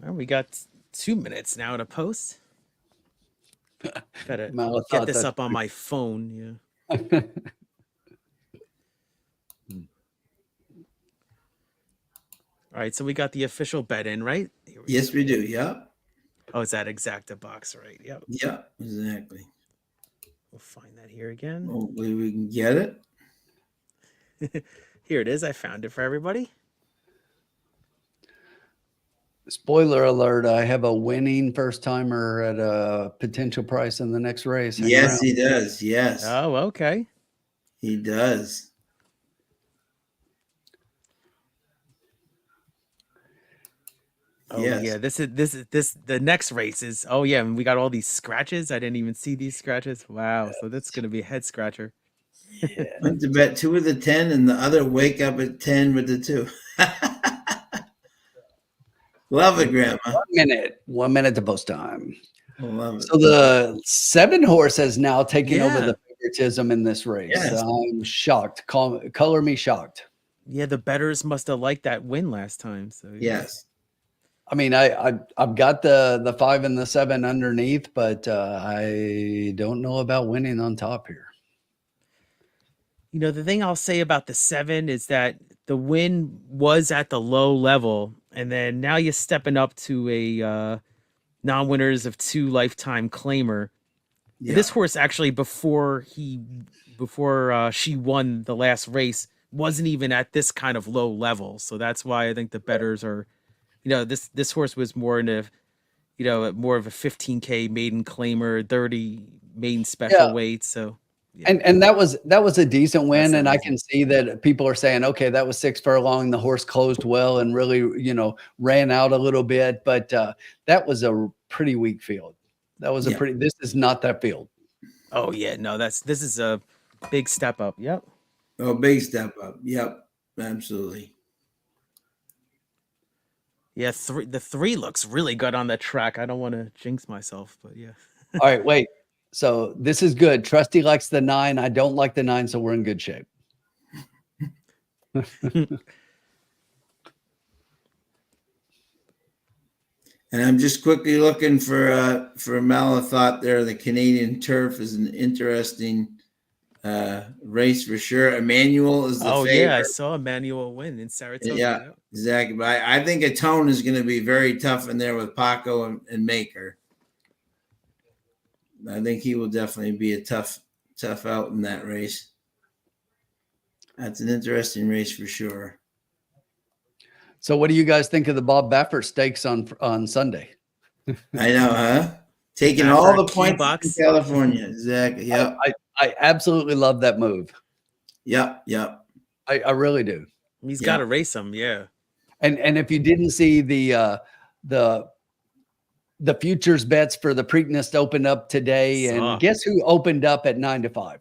Well, we got 2 minutes now to post. Gotta Mal, I get thought this that- up on my phone. Yeah. All right, so we got the official bet in, right? Here we Yes, go. we do. Yep. Oh, it's that exacta box, right? Yep. Yep. Exactly. We'll find that here again. Hopefully we can get it. Here it is. I found it for everybody. Spoiler alert, I have a winning first timer at a potential price in the next race. Hang Yes, around. he does. Yes, Oh, okay. he does. Oh Yes. yeah, this is the next race is. Oh yeah, and we got all these scratches. I didn't even see these scratches. Wow, so that's gonna be a head scratcher. Went to bet 2 of the 10 and the other wake up at 10 with the 2. Love it, Grandma. 1 minute to post time. Love it. So the 7 horse has now taken over Yeah. the favoritism in this race. Yes. I'm shocked. Color me shocked. Yeah, the betters must have liked that win last time. So yeah. Yes. I mean, I've got the 5 and the 7 underneath, but I don't know about winning on top here. You know, the thing I'll say about the 7 is that the win was at the low level, and then now you're stepping up to a non-winners of 2 lifetime claimer. Yeah. This horse actually before she won the last race wasn't even at this kind of low level. So that's why I think the betters are, you know, this horse was more in a, you know, more of a 15K maiden claimer, 30 maiden special weight. So and that was a decent win. That's And I amazing. can see that people are saying, okay, that was 6 furlong. The horse closed well and really, you know, ran out a little bit, but that was a pretty weak field. That was this is not that field. oh yeah, no, this is a big step up. Yep. Oh, big step up. Yep. Absolutely. Yeah, the 3 looks really good on the track. I don't want to jinx myself, but yeah. All right, wait. So this is good. Trusty likes the 9. I don't like the 9, so we're in good shape. And I'm just quickly looking for Malathot there. The Canadian turf is an interesting race for sure. Emmanuel is the Oh favorite. yeah, I saw Emmanuel win in Saratoga. Yeah, Yep. exactly. But I think a tone is going to be very tough in there with Paco and Maker. I think he will definitely be a tough out in that race. That's an interesting race for sure. So what do you guys think of the Bob Baffert Stakes on Sunday? I know, huh? Taking Baffert all the key points box. in California. Exactly. Yep. I absolutely love that move. Yep. I really do. He's Yeah. got to race him. Yeah. And if you didn't see the futures bets for the Preakness opened up today, Saw. and guess who opened up at 9 to 5?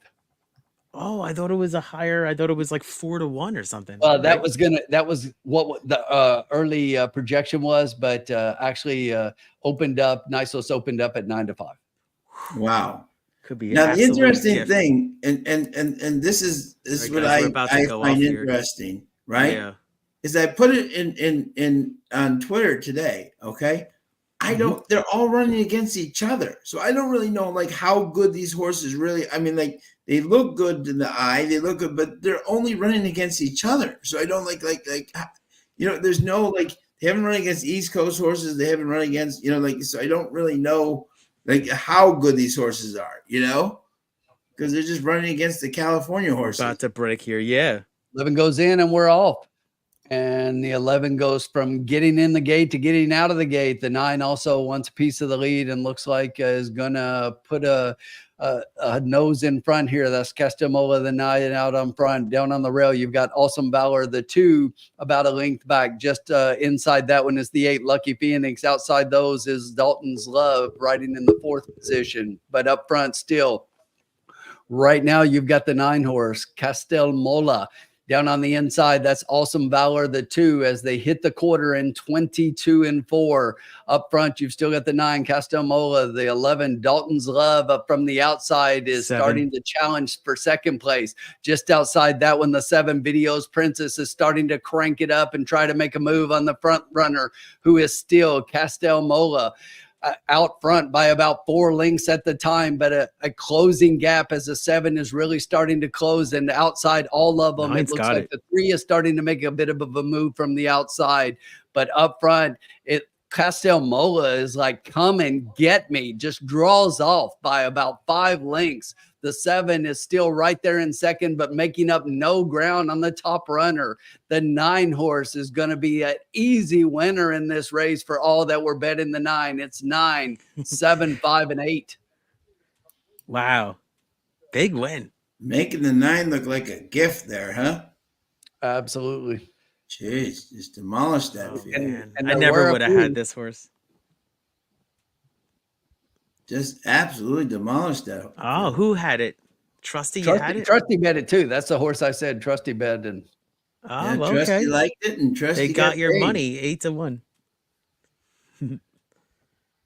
Oh, I thought it was I thought it was like 4 to 1 or something. That right? was what the early projection was, but actually opened up. Nisos opened up at 9 to 5. Wow. Could be Now the absolute interesting gift. thing, and this is Right, what guys, we're about to I go find off here. interesting, right? Yeah. Is I put it in on Twitter today. Okay, I don't. They're all running against each other, so I don't really know like how good these horses really. I mean, like they look good in the eye, they look good, but they're only running against each other. So I don't like you know. There's no like they haven't run against East Coast horses. They haven't run against so I don't really know like how good these horses are. You know, because they're just running against the California horses. About to break here. Yeah. 11 goes in and we're off. And the 11 goes from getting in the gate to getting out of the gate. The 9 also wants a piece of the lead and looks like is going to put a nose in front here. That's Castamola the 9 out on front. Down on the rail, you've got Awesome Valor the 2 about a length back. Just inside that one is the 8 Lucky Phoenix. Outside those is Dalton's Love riding in the 4th position. But up front still, right now you've got the 9 horse Castel Mola. Down on the inside, that's Awesome Valor the 2 as they hit the quarter in 22-4. Up front, you've still got the 9 Castamola, the 11 Dalton's Love. Up from the outside is 7. starting to challenge for second place. Just outside that one, the 7 Videos Princess is starting to crank it up and try to make a move on the front runner, who is still Castel Mola. Out front by about 4 lengths at the time, but a closing gap as the 7 is really starting to close, and outside all of them, it looks like the 3 is starting to make a bit of a move from the outside, but up front, Castel Mola is like, come and get me, just draws off by about 5 lengths. The 7 is still right there in second, but making up no ground on the top runner. The 9 horse is going to be an easy winner in this race for all that were betting the 9. It's 9, 7, 5, and 8. Wow. Big win. Making the 9 look like a gift there, huh? Absolutely. Jeez, just demolished that field. Man. I never would have had this horse. Just absolutely demolished that. Oh, who had it? Trusty had it? Trusty bet it too. That's the horse I said Trusty bet. And oh, yeah, okay. Trusty liked it, and Trusty they got your paid. money 8-1.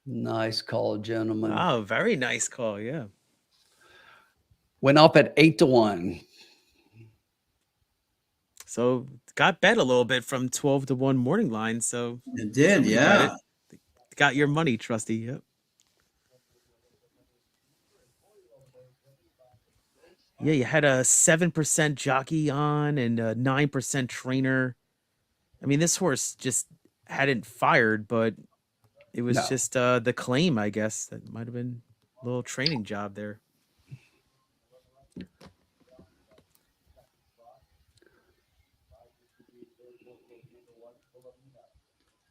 Nice call, gentlemen. Oh, very nice call. Yeah. Went up at 8-1. So got bet a little bit from 12-1 morning line. So It did, yeah. Got your money, Trusty. Yep. Yeah, you had a 7% jockey on and a 9% trainer. I mean, this horse just hadn't fired, but it was just the claim, I guess. That might have been a little training job there.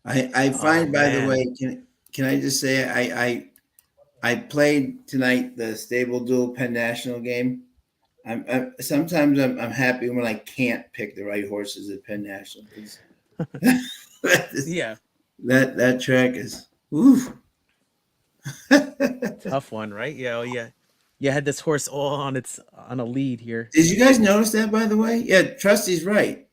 I find, by the way, can I just say I played tonight the Stable Duel Penn National game. Sometimes I'm happy when I can't pick the right horses at Penn National. Yeah, that track is oof. Tough one, right? Yeah, oh, yeah. You had this horse all on a lead here. Did you guys notice that, by the way? Yeah, Trusty's right.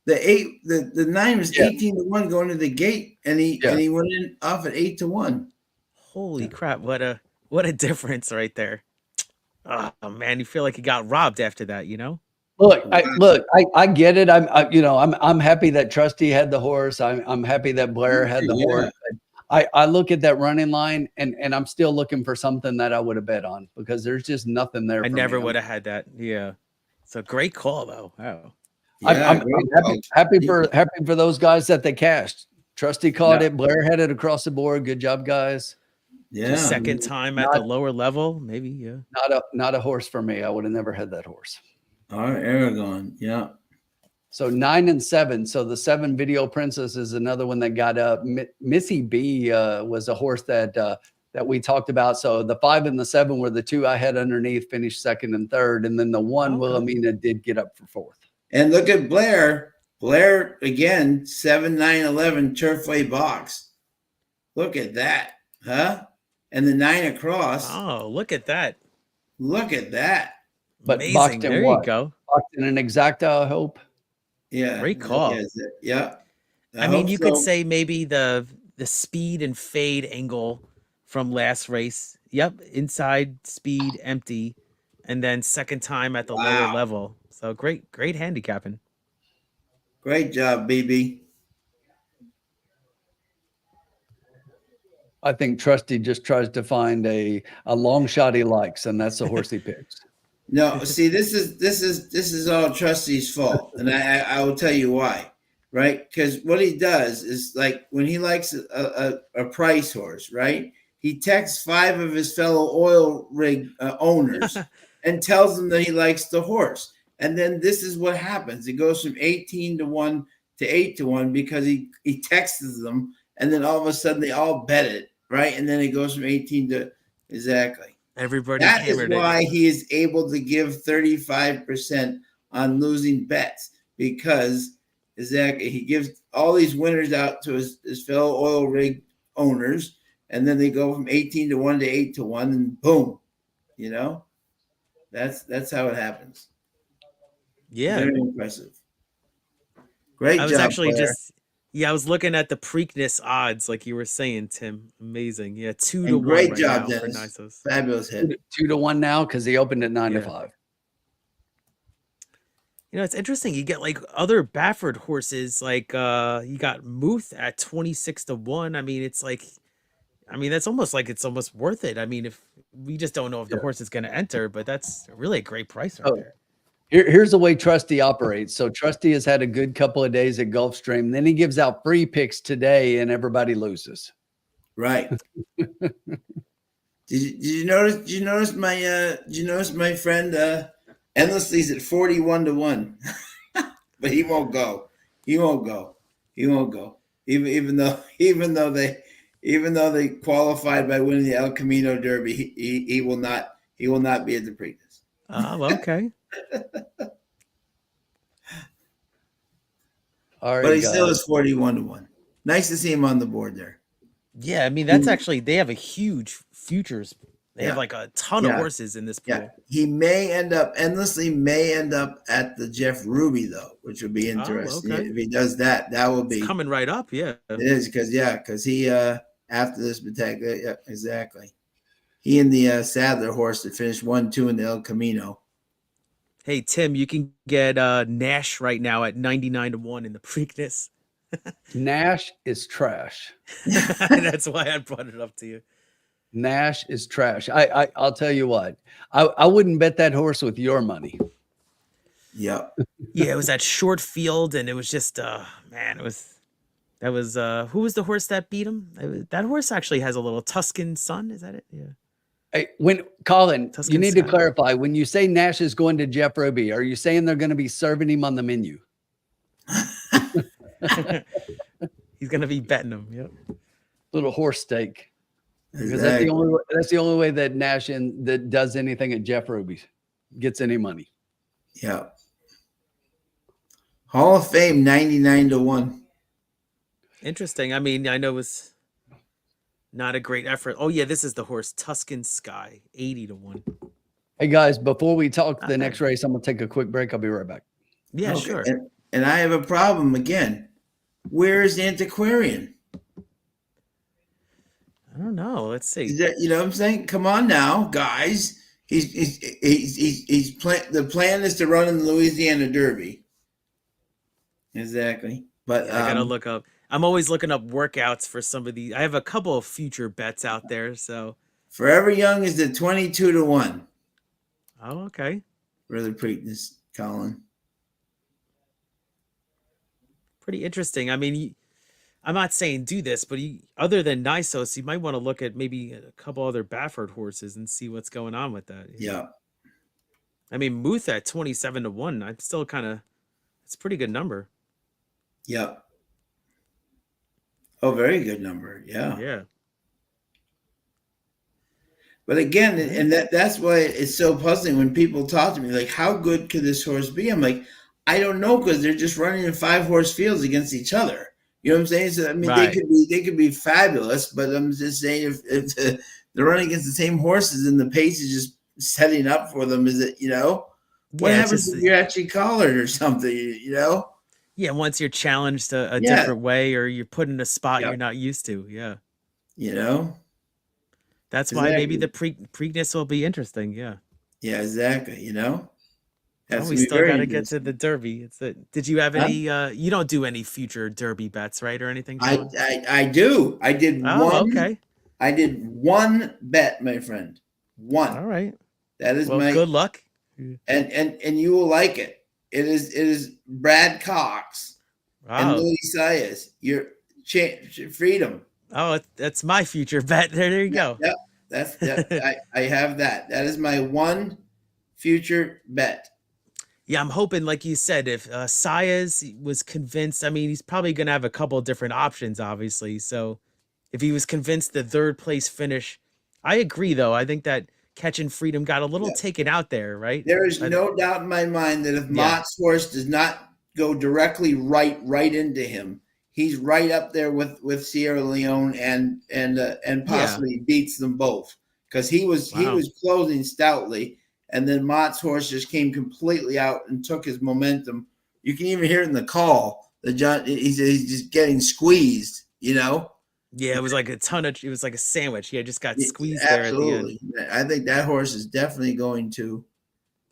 The 9 was 18-1 going to the gate, and he went in off at 8-1. Holy crap! What a difference right there. Oh man, you feel like you got robbed after that, you know? Look, I get it. I'm happy that Trusty had the horse. I'm happy that Blair had the horse. I look at that running line and I'm still looking for something that I would have bet on because there's just nothing there. I never would have had that. Yeah. It's a great call though. Wow. Yeah, I'm happy for those guys that they cashed. Trusty caught it. Blair had it across the board. Good job, guys. Yeah. Second time at the lower level, maybe. Yeah. Not a horse for me. I would have never had that horse. All right, Aragon. Yeah. So 9 and 7. So the 7 Video Princess is another one that got up. Missy B was a horse that we talked about. So the 5 and the 7 were the 2 I had underneath, finished 2nd and 3rd, and then the 1 Wilhelmina did get up for 4th. And look at Blair. Blair again, 7, 9, 11 Turfway box. Look at that, huh? And the 9 across. Oh, look at that. Look at that. But amazing. boxed in There what? You go. Boxed in an exacta, I hope. Yeah. Great call. Yeah. I mean, you could say maybe the speed and fade angle from last race. Yep. Inside speed empty. And then second time at the lower level. So great handicapping. Great job, BB. I think Trusty just tries to find a long shot he likes, and that's the horse he picks. No, see, this is all Trusty's fault, and I will tell you why, right? Because what he does is like when he likes a price horse, right? He texts 5 of his fellow oil rig owners and tells them that he likes the horse, and then this is what happens. It goes from 18-1 to 8-1 because he texts them, and then all of a sudden they all bet it, right? And then it goes from 18 to exactly. Everybody That is hammered it. why he is able to give 35% on losing bets, because exactly he gives all these winners out to his fellow oil rig owners, and then they go from 18 to 1 to 8 to 1, and boom, you know, that's how it happens. Yeah. Very impressive. Great I was job, actually Blair. I was looking at the Preakness odds, like you were saying, Tim. Amazing. Yeah, 2 to And 1 great right job, now for Dennis. Nysos. Fabulous hit. 2-1 now because he opened at 9 to Yeah. 5. You know, it's interesting. You get like other Baffert horses, like you got Muth at 26 to 1. I mean, it's like, I mean, that's almost like it's almost worth it. I mean, if we just don't know if the horse is going to enter, but that's really a great price right Oh, there. Here's the way Trusty operates. So Trusty has had a good couple of days at Gulfstream. Then he gives out free picks today, and everybody loses. Right. Did you notice? Did you notice my? Did you notice my friend? Endlessly's at 41 to 1, but he won't go. He won't go. He won't go. Even though they qualified by winning the El Camino Derby, he will not. He will not be at the Preakness. Oh, okay. All right, But he guys. still is 41 to 1. Nice to see him on the board there. Yeah, I mean, that's actually, they have a huge futures. They have Yeah. like a ton of horses in this pool. Yeah, he may end up may end up at the Jeff Ruby though, which would be interesting. okay. If he does that, that will be It's coming right up. Yeah. It is because he after this spectacular, yeah, exactly. He and the Sadler horse that finished 1-2 in the El Camino. Hey, Tim, you can get Nash right now at 99 to 1 in the Preakness. Nash is trash. That's why I brought it up to you. Nash is trash. I'll tell you what. I wouldn't bet that horse with your money. Yep. Yeah, it was at short field, and it was just man, who was the horse that beat him? That horse actually has a little Tuscan son. Is that it? Yeah. Hey, when Colin, Tuscan you need to Sky. clarify. When you say Nash is going to Jeff Roby, are you saying they're going to be serving him on the menu? He's gonna be betting him. Yep. Little horse steak. Because Exactly. that's the only way that Nash that does anything at Jeff Roby's gets any money. Yeah. Hall of Fame 99 to 1. Interesting. I mean, I know it was not a great effort. Oh yeah, this is the horse Tuscan Sky, 80 to 1. Hey guys, before we talk Not the bad. next race, I'm gonna take a quick break. I'll be right back. Yeah, Okay, sure. And I have a problem again. Where's Antiquarian? I don't know. Let's see. Is that, you know what I'm saying? Come on now, guys. The plan is to run in the Louisiana Derby. Exactly. But Yeah, I gotta look up. I'm always looking up workouts for some of these. I have a couple of future bets out there. So, Forever Young is at 22 to 1 oh, okay, for the Preakness, Colin. pretty interesting. I mean, I'm not saying do this, but other than Nysos, you might want to look at maybe a couple other Baffert horses and see what's going on with that. Yeah. I mean, Muth at 27 to 1. I'm still it's a pretty good number. Yeah. Oh, very good number. Yeah. Yeah. But again, and that's why it's so puzzling when people talk to me like, how good could this horse be? I'm like, I don't know, because they're just running in 5-horse fields against each other. You know what I'm saying? So I mean, Right. they could be fabulous, but I'm just saying if they're running against the same horses and the pace is just setting up for them, is it, you know? What Yeah, it's happens just- if you're actually collared or something, you know? Yeah, once you're challenged a Yeah. different way, or you're put in a spot Yeah. you're not used to. Yeah. You know? That's why maybe Exactly. the Preakness will be interesting. Yeah. Yeah, exactly. You know? That's Oh, we gonna be still very got to get to interesting. the Derby. Did you have Huh? any? You don't do any future Derby bets, right, or anything? I Sean? do. I did Oh, one. okay. I did one bet, my friend. One. All right. That is Well, my good luck. and you will like it. It is Brad Cox and Wow. Louis Sayas. Your freedom. Oh, that's my future bet. There you go. Yep. I have that. That is my one future bet. Yeah, I'm hoping, like you said, if Sayas was convinced, I mean, he's probably going to have a couple of different options, obviously. So if he was convinced the third place finish, I agree, though. I think that Catching Freedom got a little taken out there, right? There is no doubt in my mind that if Mott's horse does not go directly right into him, he's right up there with Sierra Leone and possibly beats them both, because he was closing stoutly, and then Mott's horse just came completely out and took his momentum. You can even hear it in the call. He's just getting squeezed, you know. Yeah, it was like it was like a sandwich. He just got squeezed Absolutely. there at the end. I think that horse is definitely going to,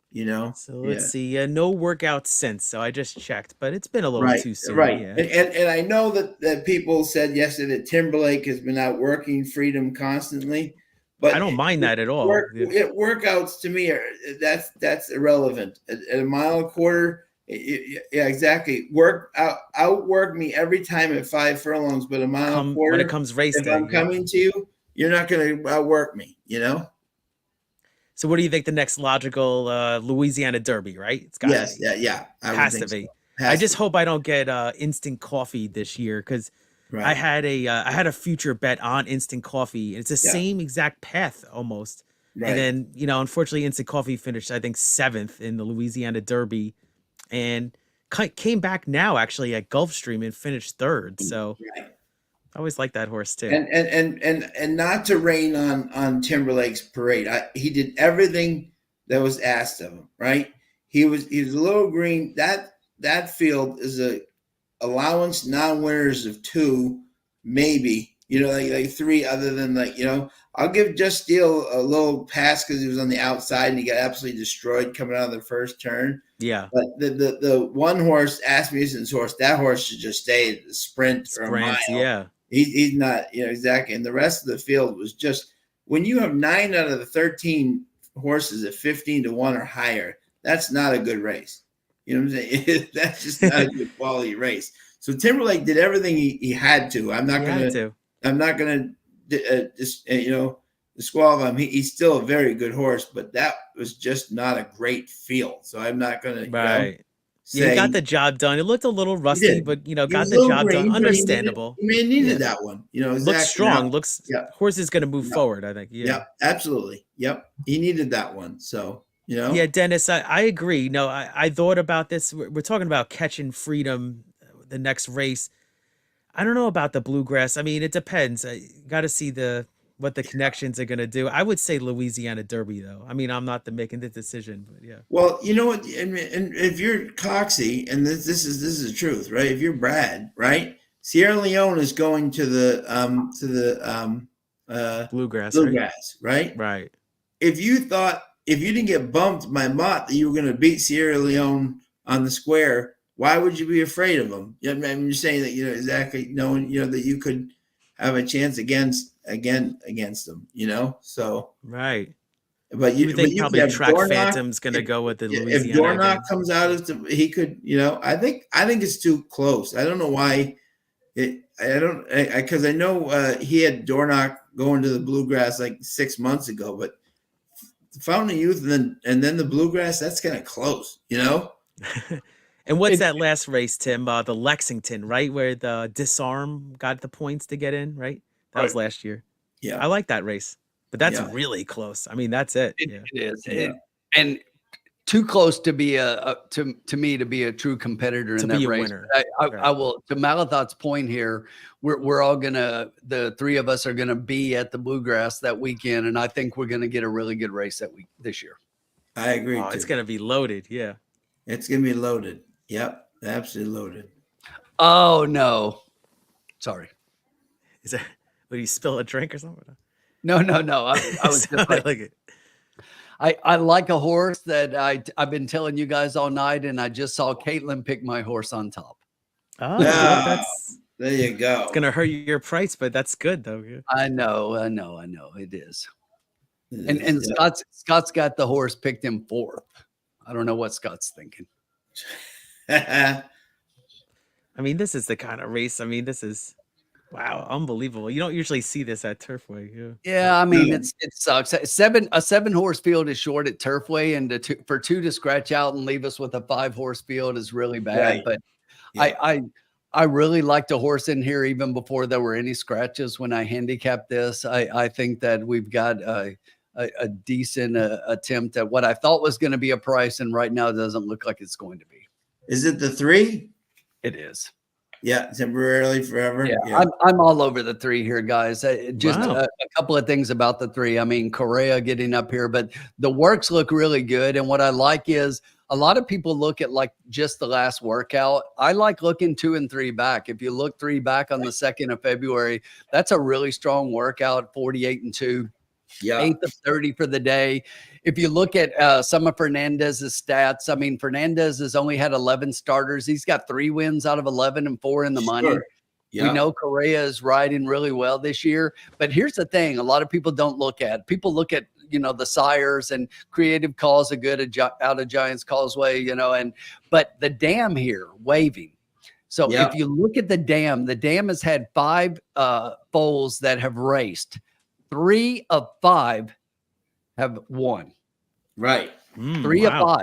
you know. So let's see. No workout since. So I just checked, but it's been a little too soon. Right. Yeah. And I know that people said yesterday that Timberlake has been out working Freedom constantly, but I don't mind that at all. Workouts to me that's irrelevant. At a mile and a quarter, yeah, exactly. Outwork me every time at 5 furlongs, but a mile and a quarter. When it comes race day, if I'm coming to you, you're not going to outwork me, you know. So what do you think the next logical Louisiana Derby, right? It's got has to be. I just hope I don't get instant coffee this year, because I had a future bet on instant coffee. It's the same exact path almost. Right. And then, unfortunately, instant coffee finished, I think, 7th in the Louisiana Derby, and came back now actually at Gulfstream and finished 3rd. So I always like that horse too. And not to rain on Timberlake's parade. He did everything that was asked of him, right? He was a little green. That field is a allowance non-winners of 2, maybe, like 3, other than I'll give Just Steel a little pass because he was on the outside and he got absolutely destroyed coming out of the first turn. Yeah. But the one horse, Asmussen's horse, that horse should just stay at the sprint or a mile. Yeah. He's not, exactly. And the rest of the field was just, when you have 9 out of the 13 horses at 15-1 or higher, that's not a good race. You know what I'm saying? That's just not a good quality race. So Timberlake did everything he had to. I'm not going to disqualify him. He's still a very good horse, but that was just not a great field. So I'm not going to he got the job done. It looked a little rusty, but got the job done. Understandable. He needed that one. Exactly. Looks strong. Horse is going to move forward, I think. Yeah, absolutely. Yep. He needed that one. So, Yeah, Dennis, I agree. No, I thought about this. We're talking about Catching Freedom, the next race. I don't know about the Bluegrass. I mean, it depends. You got to see what the connections are going to do. I would say Louisiana Derby, though. I mean, I'm not making the decision, but yeah. Well, you know what? And if you're Coxie, and this is the truth, right? If you're Brad, right? Sierra Leone is going to the Bluegrass, right? Right. If you didn't get bumped by Mott that you were going to beat Sierra Leone on the square, why would you be afraid of them? I mean, you're saying that exactly knowing that you could have a chance against them, So right. But you think probably Track Phantom's going to go with the Louisiana. If Dornock comes out, he could. I think it's too close. I don't know why. Because I know he had Dornock going to the Bluegrass like 6 months ago, but Fountain of Youth and then the Bluegrass, that's kind of close, And what's that last race, Tim? The Lexington, right, where the Disarm got the points to get in, right? That was last year. Yeah, I like that race, but that's really close. I mean, that's it. It is, and too close to be to me to be a true competitor in that race. I will, to Malathat's point here. We're all the 3 of us are gonna be at the Bluegrass that weekend, and I think we're gonna get a really good race this year. I agree. Oh, it's gonna be loaded. Yeah, it's gonna be loaded. Yep, absolutely loaded. Oh no, sorry. Is that? Would you spill a drink or something? No. I was just like it. I like a horse that I've been telling you guys all night, and I just saw Caitlin pick my horse on top. Oh, yeah, there you go. It's gonna hurt your price, but that's good though. Yeah. I know. It is. And Scott's got the horse picked in 4th. I don't know what Scott's thinking. I mean, this is the kind of race. I mean, this is wow, unbelievable. You don't usually see this at Turfway. Yeah, I mean, it sucks. A 7-horse field is short at Turfway, and for 2 to scratch out and leave us with a 5-horse field is really bad. Right. But I really liked a horse in here even before there were any scratches when I handicapped this. I think that we've got a decent attempt at what I thought was going to be a price, and right now it doesn't look like it's going to be. Is it the 3? It is. Yeah, temporarily, forever. Yeah. I'm all over the 3 here, guys. Just Wow. a couple of things about the 3. I mean, Correa getting up here, but the works look really good. And what I like is a lot of people look at like just the last workout. I like looking 2 and 3 back. If you look 3 back on the 2nd of February, that's a really strong workout, 48 and 2. Yeah. 8th of 30 for the day. If you look at some of Fernandez's stats, I mean, Fernandez has only had 11 starters. He's got 3 wins out of 11 and 4 in the money. Sure. Yeah. We know Correa is riding really well this year. But here's the thing. A lot of people don't look at. People look at, the sires and creative calls are good out of Giants Causeway, but the dam here waving. So if you look at the dam has had 5 foals that have raced. 3 of 5 have won. Right. 3 of 5.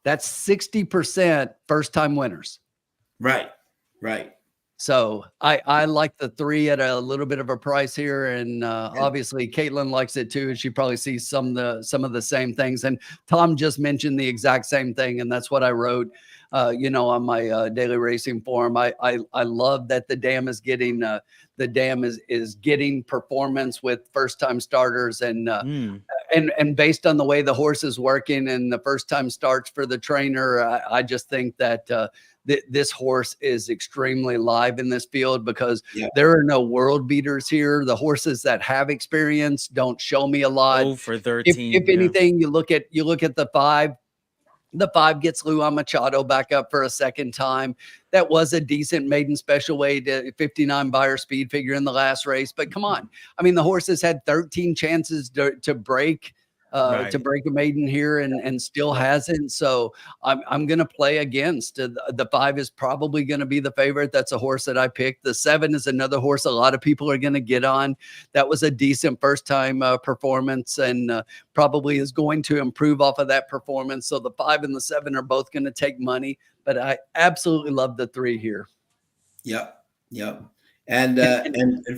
That's 60% first-time winners. Right. So I like the 3 at a little bit of a price here, and obviously Caitlin likes it too. She probably sees some of the same things. And Tom just mentioned the exact same thing, and that's what I wrote. On my daily racing forum. I love that the dam is getting getting performance with first time starters and based on the way the horse is working and the first time starts for the trainer, I just think that this horse is extremely live in this field because there are no world beaters here. The horses that have experience don't show me a lot. 0 for 13. If anything, you look at the 5. The 5 gets Luan Machado back up for a second time. That was a decent maiden special weight, 59 buyer speed figure in the last race. But come on. I mean, the horse has had 13 chances to break a maiden here and still hasn't. So I'm going to play against. The 5 is probably going to be the favorite. That's a horse that I picked. The 7 is another horse a lot of people are going to get on. That was a decent first time performance and probably is going to improve off of that performance. So the 5 and the 7 are both going to take money, but I absolutely love the 3 here. Yep. And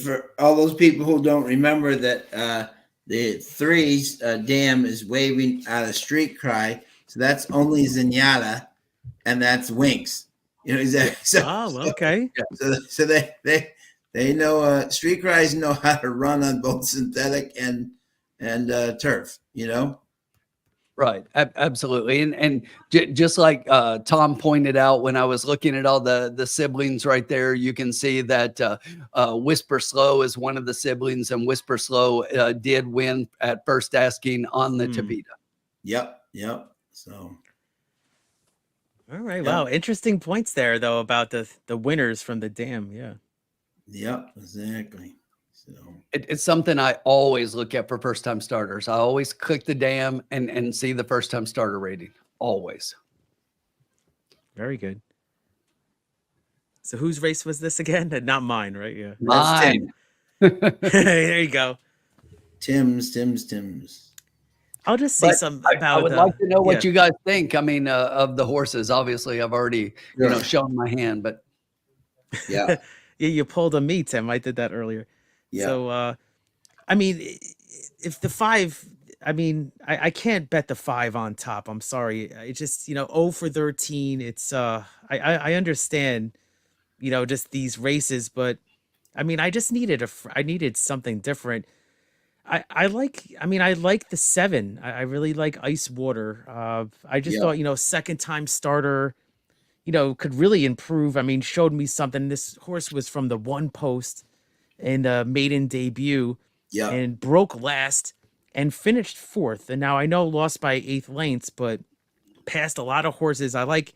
for all those people who don't remember that, the 3's dam is waving out a street cry. So that's only Zenyatta and that's Winks. Exactly. So, okay. So they know street cries know how to run on both synthetic and turf, Right. Absolutely. And just like Tom pointed out, when I was looking at all the siblings right there, you can see that Whisper Slow is one of the siblings, and Whisper Slow did win at first asking on the Tavita. Yep. So. All right. Wow. Interesting points there, though, about the winners from the dam. Yeah. Yep. Exactly. So it's something I always look at for first time starters. I always click the dam and see the first time starter rating. Always. Very good. So whose race was this again? Not mine, right? Yeah. Mine. There you go. Tim's. I'll just say something about. I would like to know what you guys think. I mean, of the horses. Obviously, I've already shown my hand, but yeah, you pulled a me, Tim. I did that earlier. Yeah. So, I mean, if the 5, I mean, I can't bet the 5 on top. I'm sorry. It just 0 for 13. It's I understand, just these races, but I mean, I just needed I needed something different. I like the 7. I really like Ice Water. I just thought, second time starter, could really improve. I mean, showed me something. This horse was from the 1 post in the maiden debut and broke last and finished 4th. And now I know lost by 8th lengths, but passed a lot of horses. I like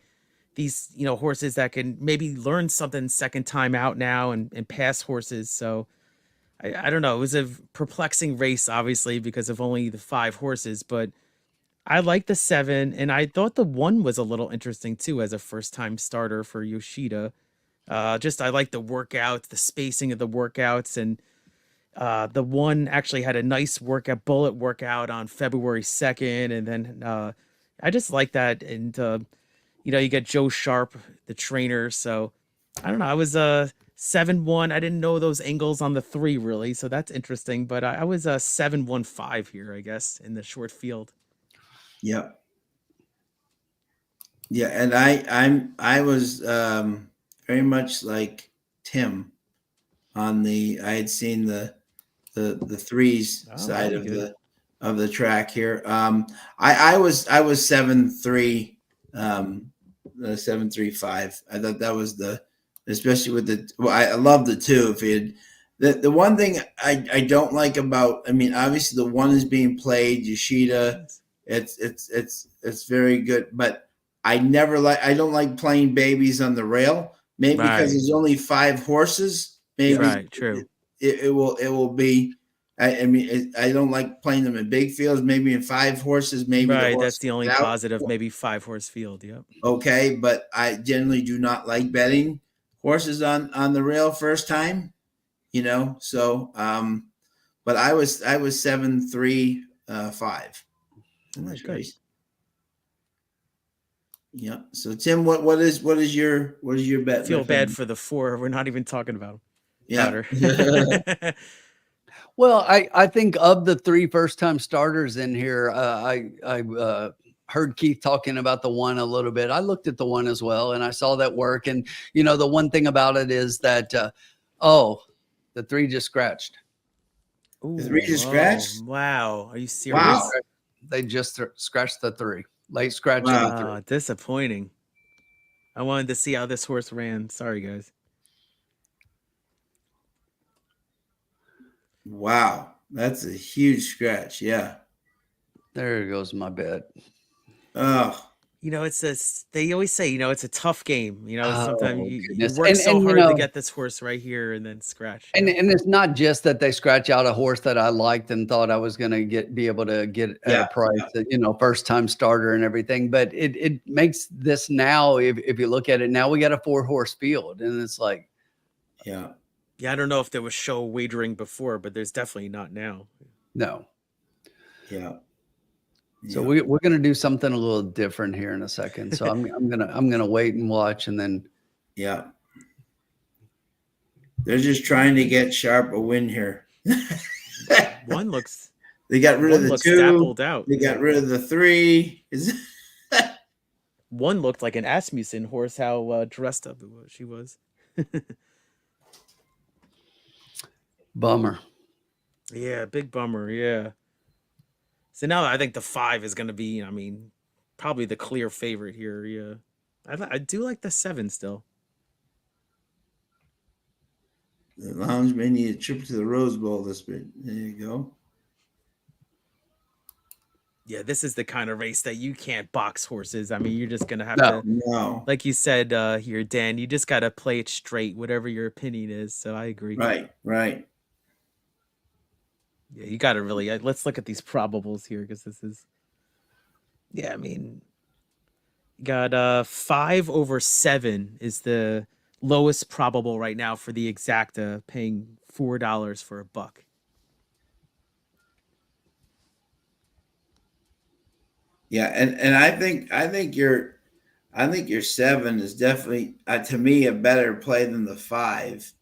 these, horses that can maybe learn something second time out now and pass horses. So I don't know. It was a perplexing race, obviously, because of only the 5 horses, but I like the 7. And I thought the 1 was a little interesting too, as a first time starter for Yoshida. I like the workouts, the spacing of the workouts, and the 1 actually had a nice bullet workout on February 2nd, and then I just like that. And you get Joe Sharp, the trainer. So I don't know. I was 7-1. I didn't know those angles on the 3 really, so that's interesting. But I was a 7-1-5 here, I guess, in the short field. Yep. Yeah, and I was very much like Tim on the. I had seen the threes side very of good. the track here. I was 7-3, 7-3-5. I thought that was especially with the. Well, I love the two. If it the one thing I don't like about. I mean, obviously the one is being played Yoshida. It's very good, but I don't like playing babies on the rail. Maybe because Right. there's only 5 horses. Maybe Right, true. it will be. I mean, I don't like playing them in big fields. Maybe in 5 horses, maybe the Right, horse that's the only gets out. positive. Maybe 5-horse field. Yep. Okay, but I generally do not like betting horses on the rail first time. So but I was 7-3-5 in All right, this good. race. Yeah. So Tim, what is your bet? Feel my bad friend? for the 4. We're not even talking about Yeah. her. Well, I think of the 3 first-time starters in here, I heard Keith talking about the 1 a little bit. I looked at the 1 as well, and I saw that work. And the one thing about it is that the 3 just scratched. Ooh, The 3 just scratched? wow. Are you Wow. serious? They just scratched the 3. Late scratch of Wow. the 3. Disappointing. I wanted to see how this horse ran. Sorry, guys. Wow. That's a huge scratch. Yeah. There goes my bet. Oh. They always say, it's a tough game. Sometimes Oh, you goodness. work so And hard to get this horse right here and then scratch. And it's not just that they scratch out a horse that I liked and thought I was going to be able to get at Yeah, a price that, first time starter and everything. But it makes this now, if you look at it now, we got a 4-horse field, and it's like, yeah. Yeah, I don't know if there was show wagering before, but there's definitely not now. no. Yeah. So we're going to do something a little different here in a second. So I'm gonna wait and watch, and then yeah. They're just trying to get Sharp a win here. One looks They got rid of the 2. dappled out. They got rid of the 3. One looked like an Asmussen horse. How dressed up she was. bummer. Yeah, big bummer. Yeah. So now I think the 5 is going to be, probably the clear favorite here. Yeah. I do like the 7 still. The Lounge may need a trip to the Rose Bowl this bit. There you go. Yeah, this is the kind of race that you can't box horses. You're just going to have to, like you said here, Dan, you just got to play it straight, whatever your opinion is. So I agree. Right. Yeah, you got to really, let's look at these probables here because this is, got 5 over 7 is the lowest probable right now for the exacta, paying $4 for a buck. Yeah, and I think your 7 is definitely to me a better play than the 5.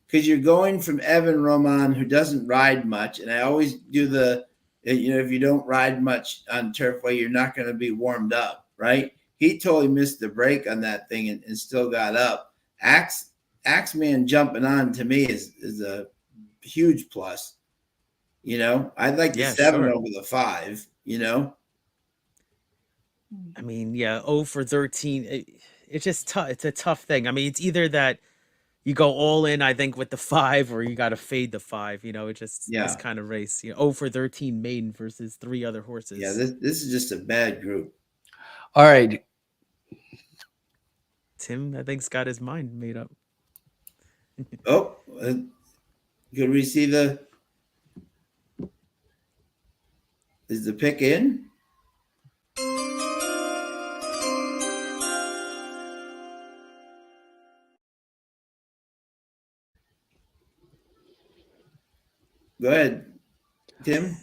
Because you're going from Evan Roman, who doesn't ride much, and I always do if you don't ride much on Turfway, you're not going to be warmed up, right? He totally missed the break on that thing and still got up. Axeman jumping on to me is a huge plus. I'd like the 7 over the 5. 0 for 13. It's just tough. It's a tough thing. It's either that you go all in, I think, with the 5, or you got to fade the 5. It's just this kind of race. 0 for 13 maiden versus 3 other horses. Yeah, this is just a bad group. All right. Tim, I think, got his mind made up. Oh, could we see is the pick in? Go ahead, Tim.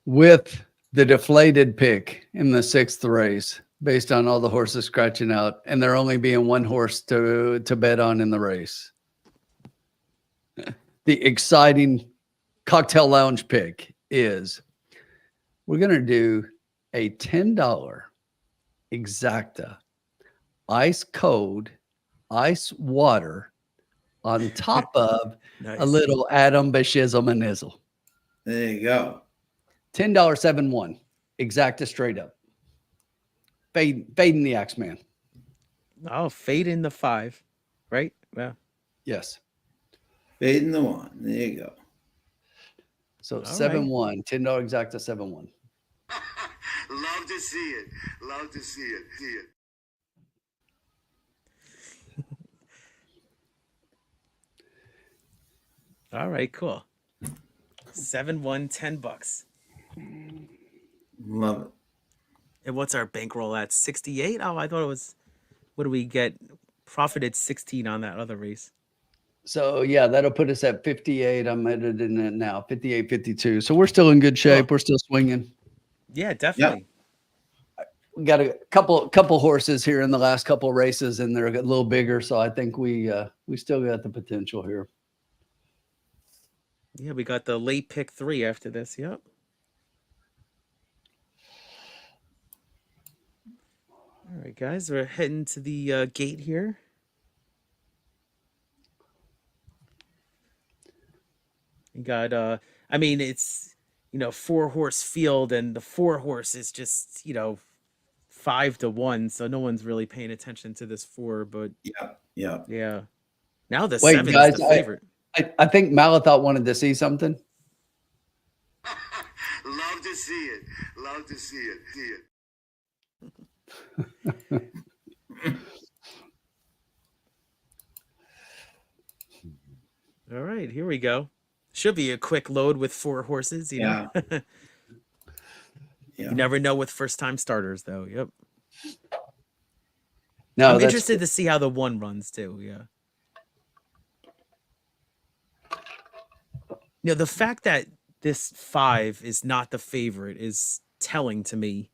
With the deflated pick in the 6th race, based on all the horses scratching out, and there only being one horse to bet on in the race. The exciting cocktail lounge pick is we're going to do a $10 exacta ice cold ice water on top of Nice. a little Adam Bashizzle Manizzle. There you go. $10.71 exacta straight up. Fading the Axeman. Oh, fade in the 5, right? Yeah. Yes. Fading the 1. There you go. So All 7-1, $10 exacta 7-1. Love to see it. Love to see it. See it. All right, cool. 7-1, $10. Love it. And what's our bankroll at? 68? Oh, I thought it was, what do we get? Profited 16 on that other race. So yeah, that'll put us at 58. I'm editing it now, 58, 52. So we're still in good shape. Cool. We're still swinging. Yeah, definitely. We got a couple horses here in the last couple races, and they're a little bigger. So I think we still got the potential here. Yeah, we got the late pick 3 after this. Yep. All right, guys, we're heading to the gate here. You got, I mean, it's, 4-horse field, and the 4-horse is just, 5-1. So no one's really paying attention to this 4, but Yeah. yeah. Now the Wait, 7 guys, is the favorite. I think Malathot wanted to see something. Love to see it. Love to see it. See it. All right, here we go. Should be a quick load with 4 horses, you know. Yeah. You never know with first-time starters, though. Yep. No, I'm that's interested to see how the 1 runs too. Yeah. The fact that this 5 is not the favorite is telling to me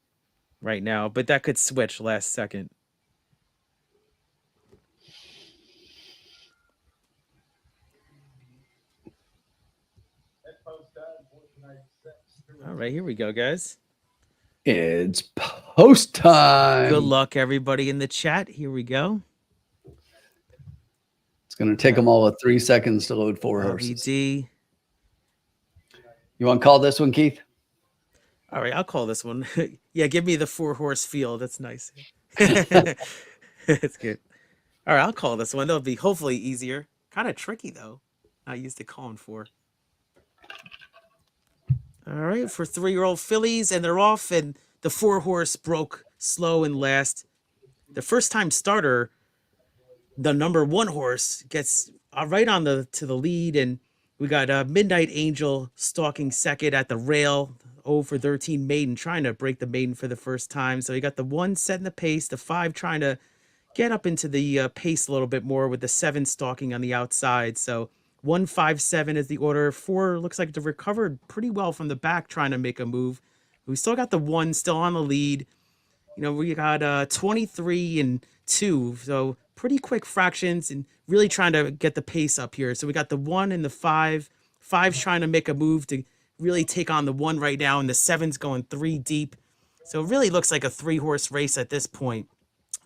right now, but that could switch last second. All right, here we go, guys. It's post time. Good luck, everybody in the chat. Here we go. It's going to take them all 3 seconds to load 4 horses. LVD. You want to call this one, Keith? All right, I'll call this one. Yeah, give me the 4-horse field. That's nice. It's good. All right, I'll call this one. That'll be hopefully easier. Kind of tricky, though. Not used to calling 4. All right, for 3-year-old fillies, and they're off, and the 4-horse broke slow and last. The first-time starter, the number 1 horse, gets right on to the lead, and we got Midnight Angel stalking second at the rail. 0-for-13 maiden, trying to break the maiden for the first time. So you got the 1 setting the pace, the 5 trying to get up into the pace a little bit more, with the 7 stalking on the outside. So 1-5-7 is the order. 4 looks like they've recovered pretty well from the back, trying to make a move. We still got the 1 still on the lead. We got 23 and 2, so pretty quick fractions, and really trying to get the pace up here. So we got the 1 and the 5. 5's trying to make a move to really take on the 1 right now, and the 7's going 3 deep. So it really looks like a 3-horse race at this point.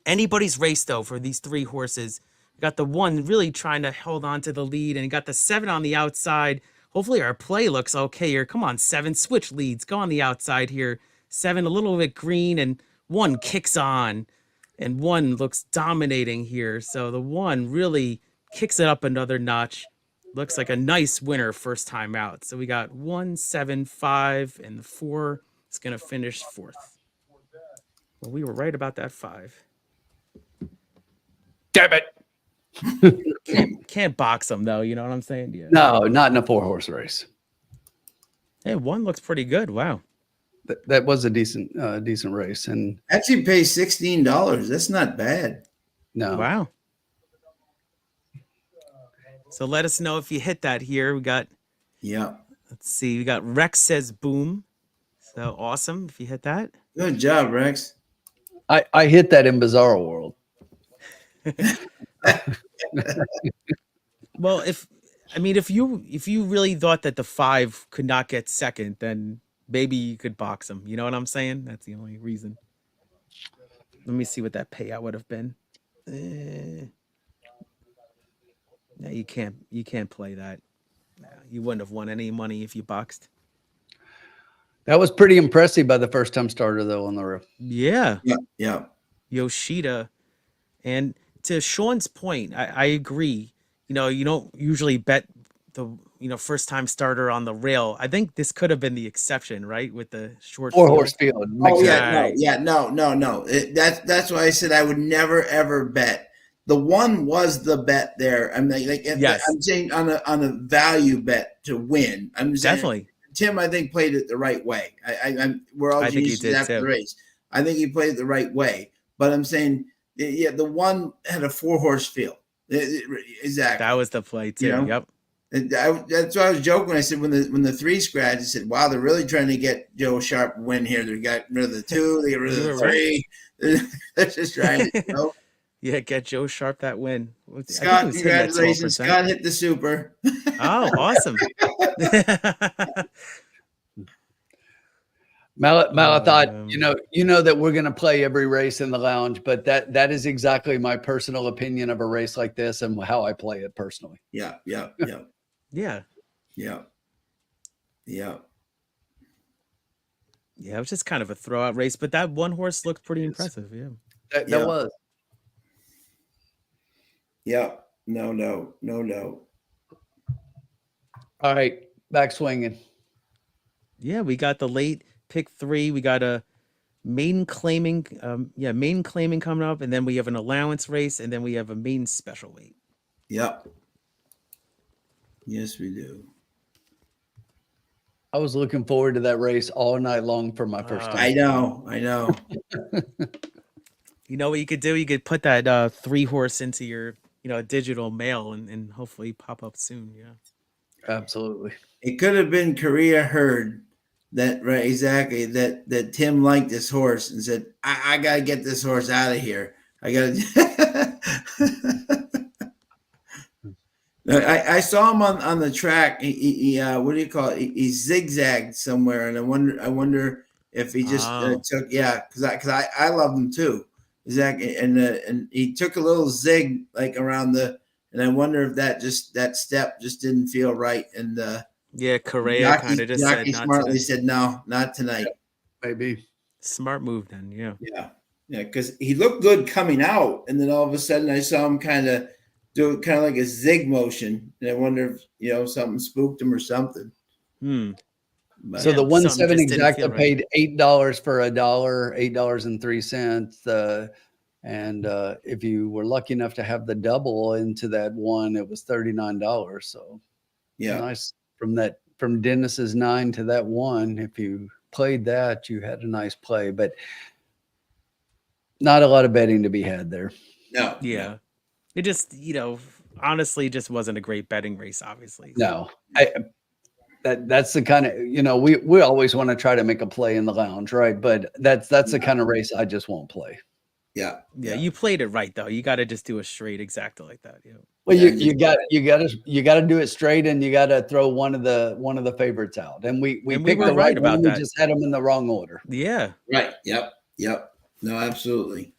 Anybody's race, though, for these 3 horses. We got the 1 really trying to hold on to the lead, and you got the 7 on the outside. Hopefully our play looks okay here. Come on, 7, switch leads. Go on the outside here. 7 a little bit green, and 1 kicks on, and 1 looks dominating here. So the 1 really kicks it up another notch. Looks like a nice winner first time out. So we got 1, 7, 5, and the 4 is going to finish 4th. Well, we were right about that 5. Damn it. Can't box them, though. You know what I'm saying? Yeah. No, not in a 4-horse race. Hey, 1 looks pretty good. Wow. That was a decent race, and Actually pay $16. That's not bad. no, Wow. So let us know if you hit that here. We got, Yeah. let's see, we got Rex says boom. So awesome if you hit that. Good job, Rex. I hit that in Bizarro World. Well, if you really thought that the 5 could not get second, then maybe you could box him. You know what I'm saying? That's the only reason. Let me see what that payout would have been. No, you can't play that. No, you wouldn't have won any money if you boxed. That was pretty impressive by the first time starter though on the roof. Yeah, Yeah. Yoshida. And to Sean's point, I agree. You don't usually bet the first time starter on the rail. I think this could have been the exception, right? With the short 4-horse field. field. Oh Makes yeah, sense. no, Right. yeah, no. That's why I said I would never ever bet. The 1 was the bet there. I'm like Yes. I'm saying on a value bet to win. I'm saying Definitely. Tim, I think, played it the right way. We're all I think he geniuses did after the too. race. I think he played it the right way. But I'm saying, yeah, the 1 had a 4-horse field. Exactly. That was the play too. You know? Yep. And that's why I was joking when I said when the 3 scratched, I said, "Wow, they're really trying to get Joe Sharp a win here. They got rid of the 2, they got rid of You the were right. 3. They're just trying to, Yeah, get Joe Sharp that win. I think he Scott, was hitting at congratulations. 12%. Scott hit the super. Oh, awesome. Mal thought, Um, you know that we're going to play every race in the lounge, but that is exactly my personal opinion of a race like this and how I play it personally. Yeah. Yeah. Yeah, it was just kind of a throwout race, but that 1 horse looked pretty impressive. Yeah. That Yeah. was. yeah. No. All right, back swinging. Yeah, we got the late pick 3. We got a maiden claiming coming up, and then we have an allowance race, and then we have a maiden special weight. Yep. Yes, we do. I was looking forward to that race all night long for my first time. I know. You know what you could do? You could put that 3-horse into your digital mail and hopefully pop up soon. Yeah. Absolutely. It could have been Korea Herd that right exactly that Tim liked this horse and said, I gotta get this horse out of here. I gotta I saw him on the track. He what do you call it? He zigzagged somewhere, and I wonder if he just took because I love him too, exactly. And he took a little zig like around and I wonder if that step just didn't feel right. And Correa kind of just said Jockey not smartly today. said no, not tonight. Maybe. Smart move then. Yeah. Yeah, because he looked good coming out, and then all of a sudden I saw him kind of do kind of like a zig motion, and I wonder if something spooked him or something. But, So the something 1-7 just didn't feel exacta right. paid $8 for a dollar, $8.03. And if you were lucky enough to have the double into that one, it was $39. So yeah, nice from Dennis's 9 to that 1. If you played that, you had a nice play, but not a lot of betting to be had there. no, Yeah. It just, honestly just wasn't a great betting race, obviously. No, that's the kind of, we always want to try to make a play in the lounge, right? But that's the kind of race I just won't play. Yeah, you played it right though. You got to just do a straight exacta like that. Yeah. Well, you got to do it straight, and you got to throw one of the favorites out. And we picked were the right about one. that. We just had them in the wrong order. Yeah. right. Yep. No, absolutely.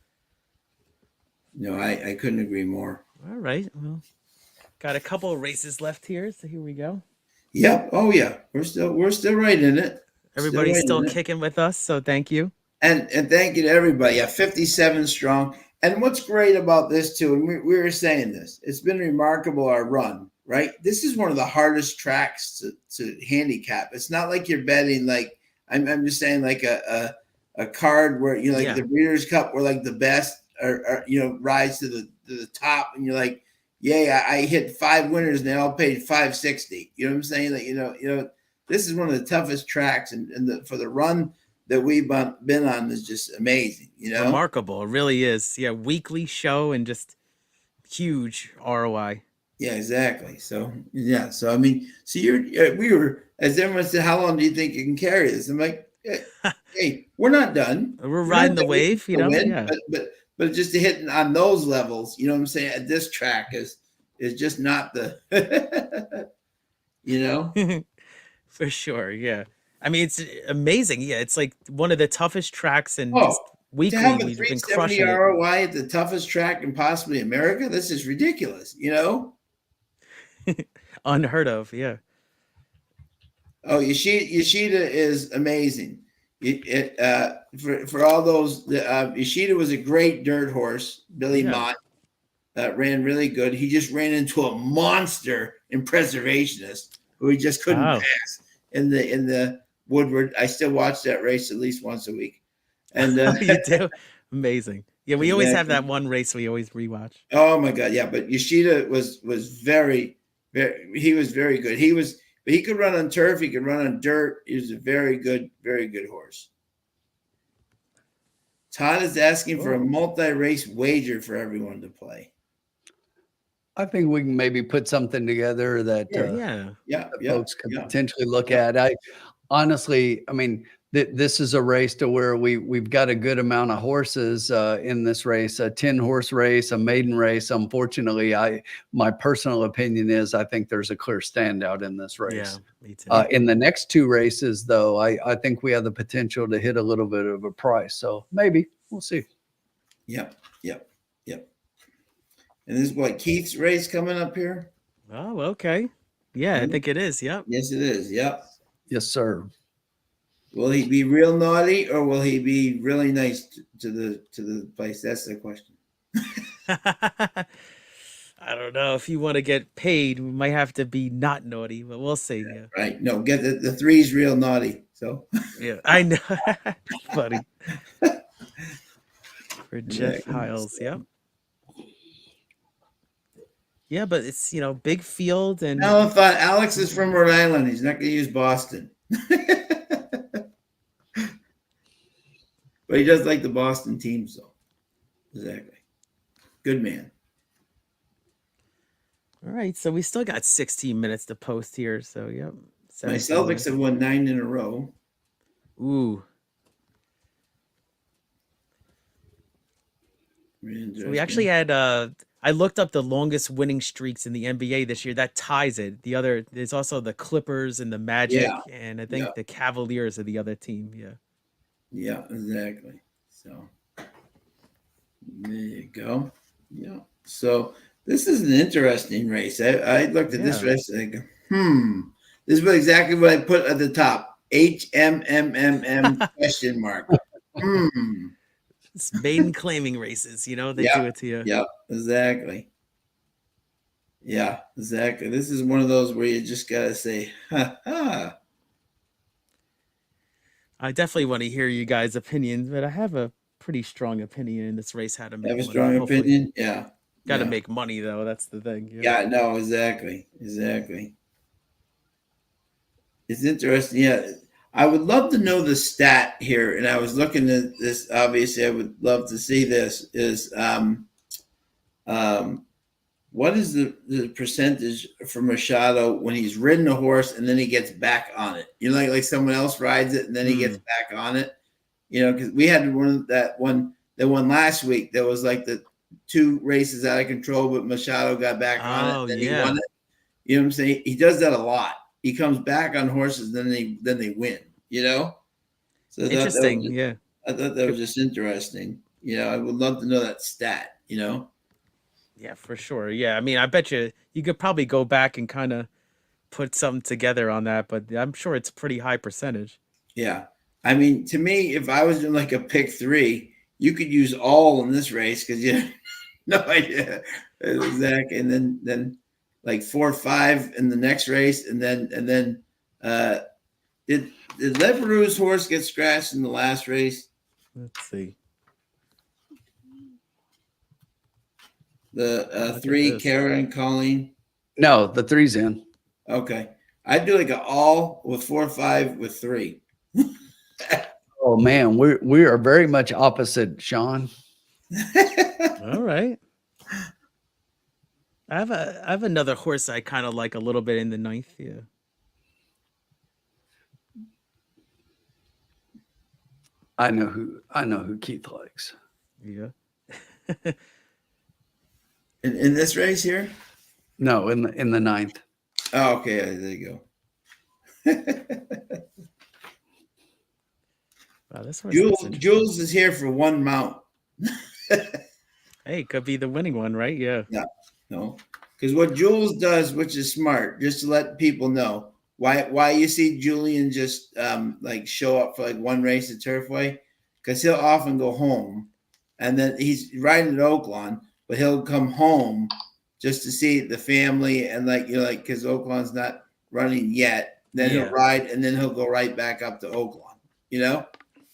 No, I couldn't agree more. All right. Well, got a couple of races left here, so here we go. Yep. Oh yeah, we're still right in it. Everybody's still right in it. kicking with us, so thank you. And thank you to everybody. Yeah, 57 strong. And what's great about this too, and we were saying this, it's been remarkable our run, right? This is one of the hardest tracks to handicap. It's not like you're betting like I'm just saying like a card where the Breeders' Cup where like the best or rise to the top, and you're like, yay, I hit 5 winners and they all paid $560. You know what I'm saying? That this is one of the toughest tracks, and for the run that we've been on is just amazing. Remarkable. It really is. Yeah, weekly show and just huge ROI. Yeah, exactly. So I mean, so we were, as everyone said, how long do you think you can carry this? I'm like, Hey, we're not done. We're We're not riding the done. We can wave, you still know? win, Yeah. but just to hit on those levels, you know what I'm saying? At this track is just not the, you know. For sure. Yeah. I mean, it's amazing. Yeah. It's like one of the toughest tracks, and Oh, just to weekly, have a we've been 370 crushing it. ROI at the toughest track in possibly America, this is ridiculous, you know? Unheard of. Yeah. Oh, Yoshida is amazing. For all those, Yoshida was a great dirt horse. Billy Yeah. Mott ran really good. He just ran into a monster in preservationist who he just couldn't Oh, pass in the Woodward. I still watch that race at least once a week, and you do? Amazing. Yeah. We always have exactly. that one race we always rewatch. Oh my god, yeah. But Yoshida was very he was very good. But he could run on turf. He could run on dirt. He was a very good horse. Todd is asking for a Cool. multi-race wager for everyone to play. I think we can maybe put something together that Sure. Yeah. Yeah, that yeah, folks could yeah. potentially look Yeah. at. I honestly, I mean, this is a race to where we've got a good amount of horses in this race, a 10-horse race, a maiden race. Unfortunately, my personal opinion is I think there's a clear standout in this Yeah. race. Me too. In the next two races, though, I think we have the potential to hit a little bit of a price. So maybe we'll see. Yep, yep, yep. And this is what Keith's race coming up here. Oh, okay. Yeah. I think it is. Yep. Yes, it is. Yep. Yes, sir. Will he be real naughty or will he be really nice to the place? That's the question. I don't know. If you want to get paid, we might have to be not naughty, but we'll see. Yeah. Right? No, get the three's real naughty. So Yeah. I know. Funny. For Jeff exactly. Hiles. Yep. Yeah, but it's, big field and Alan thought Alex is from Rhode Island. He's not going to use Boston. But he does like the Boston team, so exactly. Good man. all right. So we still got 16 minutes to post here. So, yep. My 17 Celtics minutes. have won 9 in a row. Ooh. Really So we actually had I looked up the longest winning streaks in the NBA this year. That ties it. There's also the Clippers and the Magic, Yeah, and I yeah, think the Cavaliers are the other team. Yeah. yeah, exactly. So there you go. Yeah. So this is an interesting race. I looked at this Yeah. race and I go, this is exactly what I put at the top. HMMMM question mark. It's maiden claiming races, they Yeah, do it to you. yeah, exactly. Yeah, exactly. This is one of those where you just gotta say, ha ha. I definitely want to hear you guys' opinions, but I have a pretty strong opinion in this race how to make Have a money. strong Hopefully, opinion? Yeah. got to Yeah. make money though. That's the thing. Yeah, no, exactly. Exactly. It's interesting. Yeah. I would love to know the stat here. And I was looking at this. Obviously, I would love to see this is what is the percentage for Machado when he's ridden a horse and then he gets back on it? Like someone else rides it and then he gets back on it. Because we had that one last week. There was like the 2 races out of control, but Machado got back on it. Oh, Then yeah. he won it. You know what I'm saying? He does that a lot. He comes back on horses, then they win. So Interesting. Yeah. I thought that was just interesting. I would love to know that stat. Yeah, for sure. Yeah. I mean, I bet you could probably go back and kind of put something together on that, but I'm sure it's a pretty high percentage. Yeah. I mean, to me, if I was doing like a pick 3, you could use all in this race because you have no idea exactly. And then like 4 or 5 in the next race, and then did Leveroux's horse get scratched in the last race? Let's see. The Look at 3, this. Karen, Colleen. No, the 3's in. Okay, I'd do like an all with 4 or 5 with 3. Oh man, we are very much opposite, Sean. All right. I have another horse I kind of like a little bit in the 9th. Yeah. I know who Keith likes. Yeah. In this race here? No, in the ninth. Oh, okay. There you go. Wow, this horse looks interesting. Jules is here for one mount. Hey, could be the winning one, right? Yeah. Yeah. No. Because what Jules does, which is smart, just to let people know why you see Julian just like show up for like one race at Turfway, because he'll often go home, and then he's riding at Oaklawn, but he'll come home just to see the family and like because Oaklawn's not running yet. Then Yeah. he'll ride, and then he'll go right back up to Oaklawn.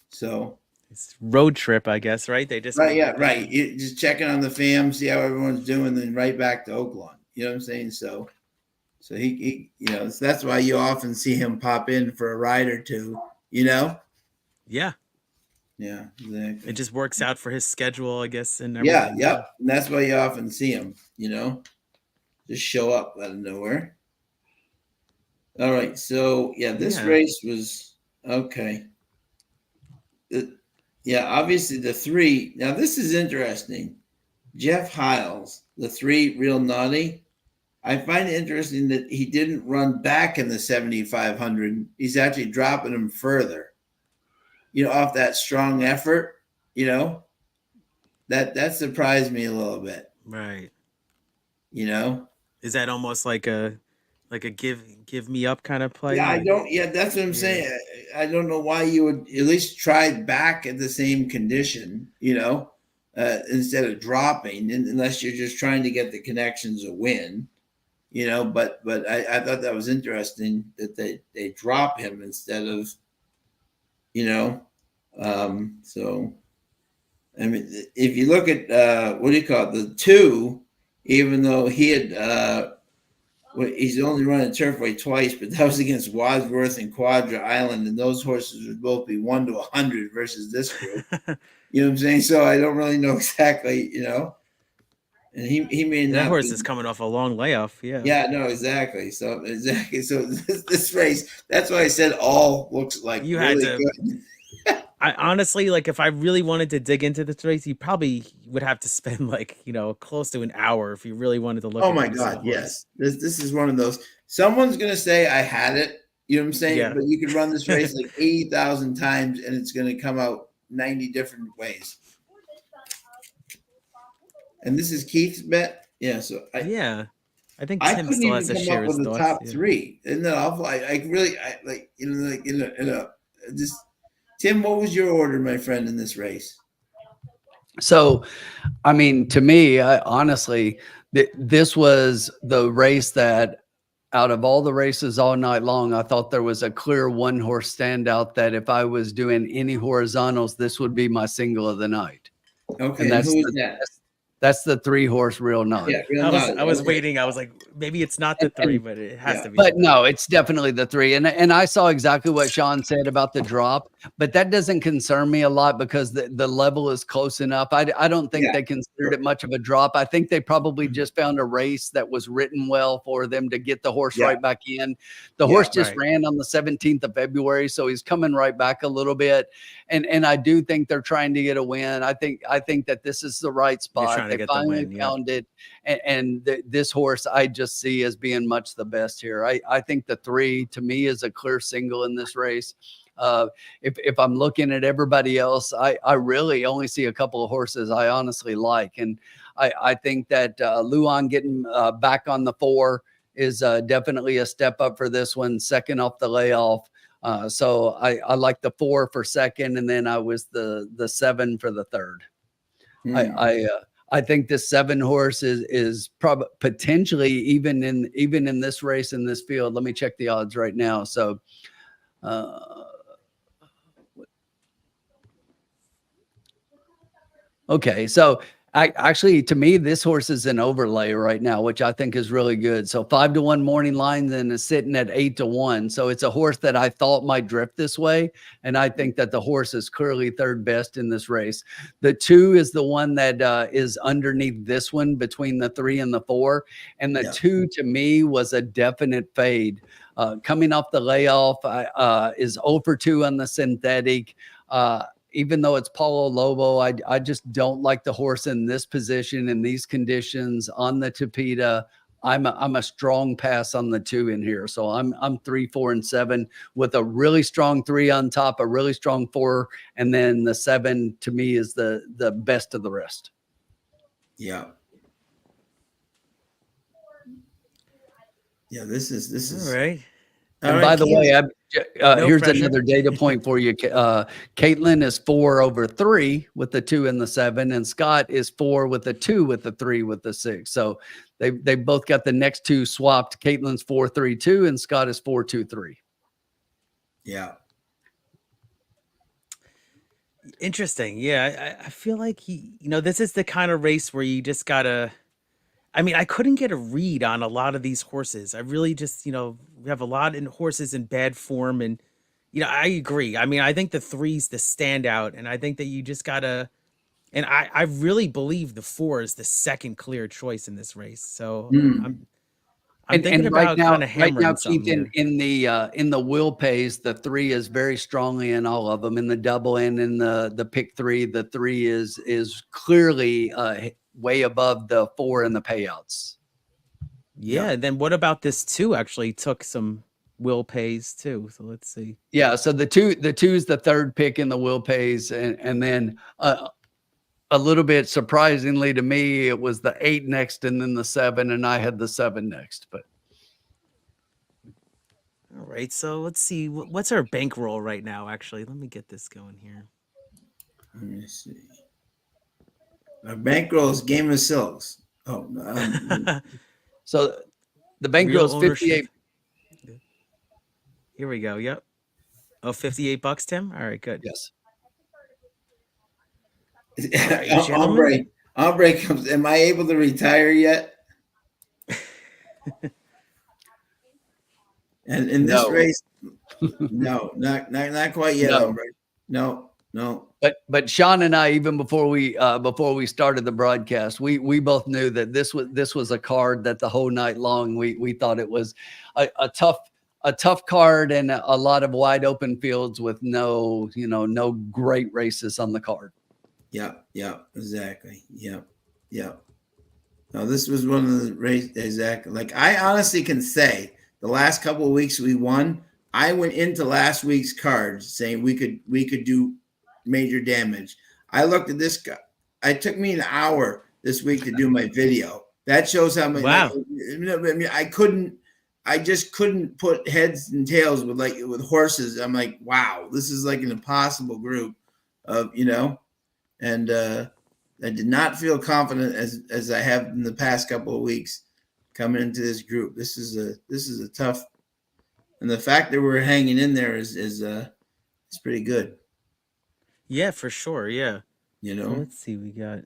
So. It's road trip, I guess, right? They just Right, yeah, right. Just checking on the fam, see how everyone's doing, then right back to Oaklawn. You know what I'm saying? So he so that's why you often see him pop in for a ride or two. Yeah. Yeah, exactly. It just works out for his schedule, I guess, and Yeah, everything. yep. And that's why you often see him. Just show up out of nowhere. All right, so this race was okay. Obviously the 3. Now this is interesting. Jeff Hiles, the 3 Real Naughty. I find it interesting that he didn't run back in the 7,500. He's actually dropping him further. Off that strong effort. That surprised me a little bit. Right. Is that almost like a give me up kind of play? Yeah, I don't. Yeah, that's what I'm saying. I don't know why you would at least try back at the same condition, instead of dropping, unless you're just trying to get the connections a win, But I thought that was interesting that they drop him instead of, So, I mean, if you look at what do you call it, the 2, even though he had. He's only running Turfway twice, but that was against Wadsworth and Quadra Island, and those horses would both be 1 to 100 versus this group. You know what I'm saying? So I don't really know exactly, And he may not. That horse is coming off a long layoff. Yeah. Yeah. No. Exactly. So this race. That's why I said all looks like you really had to. good. I honestly, like, if I really wanted to dig into this race, you probably would have to spend close to an hour if you really wanted to look. Oh my God, yes. This is one of those. Someone's gonna say I had it. You know what I'm saying? Yeah. But you can run this race like 80,000 times, and it's gonna come out 90 different ways. And this is Keith's bet. Yeah. So I think I Tim couldn't still even has to come share up his with the thoughts. top 3. Isn't that awful? Just Tim, what was your order, my friend, in this race? So, I mean, to me, honestly, this was the race that out of all the races all night long, I thought there was a clear 1-horse standout that if I was doing any horizontals, this would be my single of the night. Okay, and who is that? That's the 3-horse Real Naughty. Yeah, Real I was okay. waiting. I was like, maybe it's not the 3, but it has to be. But no, it's definitely the 3. And I saw exactly what Sean said about the drop, but that doesn't concern me a lot because the level is close enough. I don't think they considered it much of a drop. I think they probably just found a race that was written well for them to get the horse right back in. The horse just ran on the 17th of February, so he's coming right back a little bit. And I do think they're trying to get a win. I think that this is the right spot. They finally found it. And this horse I just see as being much the best here. I think the 3 to me is a clear single in this race. If I'm looking at everybody else, I really only see a couple of horses I honestly like. And I think that Luan getting back on the 4 is definitely a step up for this one, second off the layoff. So I like the 4 for second, and then I was the 7 for the third. I think this 7 horse is probably potentially even in this race in this field. Let me check the odds right now. So, okay, so actually, to me, this horse is an overlay right now, which I think is really good. So 5-1 morning lines and is sitting at 8-1. So it's a horse that I thought might drift this way. And I think that the horse is clearly third best in this race. The 2 is the one that is underneath this one between the 3 and the 4. And the 2 to me was a definite fade. Coming off the layoff is 0 for 2 on the synthetic. even though it's Paulo Lobo, I just don't like the horse in this position, in these conditions on the Tapeta. I'm a strong pass on the 2 in here. So I'm 3, 4, and 7 with a really strong 3 on top, a really strong 4, and then the 7 to me is the best of the rest. Yeah. Yeah, this is All right. And by the way, No here's pressure. another data point for you. Caitlin is 4 over 3 with the 2 and the 7, and Scott is 4 with the 2 with the 3 with the 6. So they both got the next 2 swapped. Caitlin's 4-3-2, and Scott is 4-2-3. Yeah. Interesting. Yeah, I feel like this is the kind of race where you just gotta. I mean, I couldn't get a read on a lot of these horses. I really just, we have a lot of horses in bad form, and I agree. I mean, I think the 3's the standout, and I think that you just gotta. And I really believe the 4 is the second clear choice in this race. So I'm thinking about kind of hammering something Keith, in the will pays, the 3 is very strongly in all of them. In the double and in the pick 3, the 3 is clearly way above the 4 in the payouts. Yeah. And then what about this 2? Actually took some will pays too. So let's see. Yeah. So the 2 is the 3rd pick in the will pays, and then a little bit surprisingly to me, it was the 8 next and then the 7, and I had the 7 next. But all right, so let's see what's our bankroll right now. Actually, let me get this going here. Let me see. Our bankroll is Game of Silks. Oh, so the bankroll is 58. Here we go. Yep. Oh, $58, Tim. All right, good. Yes. Ombre comes. Am I able to retire yet? And in this race, no, not quite yet, No. Ombre. No. But Sean and I, even before we started the broadcast, we both knew that this was a card that the whole night long we thought it was a tough card and a lot of wide open fields with no great races on the card. Yeah, exactly. Yeah. No, this was one of the races exactly. Like I honestly can say, the last couple of weeks we won. I went into last week's cards saying we could do major damage. I looked at this guy. It took me an hour this week to do my video. That shows how much. Wow. I just couldn't put heads and tails with horses. I'm like, wow, this is like an impossible group of, and I did not feel confident as I have in the past couple of weeks coming into this group. This is a tough, and the fact that we're hanging in there is pretty good. Yeah, for sure. Yeah. So let's see. We got.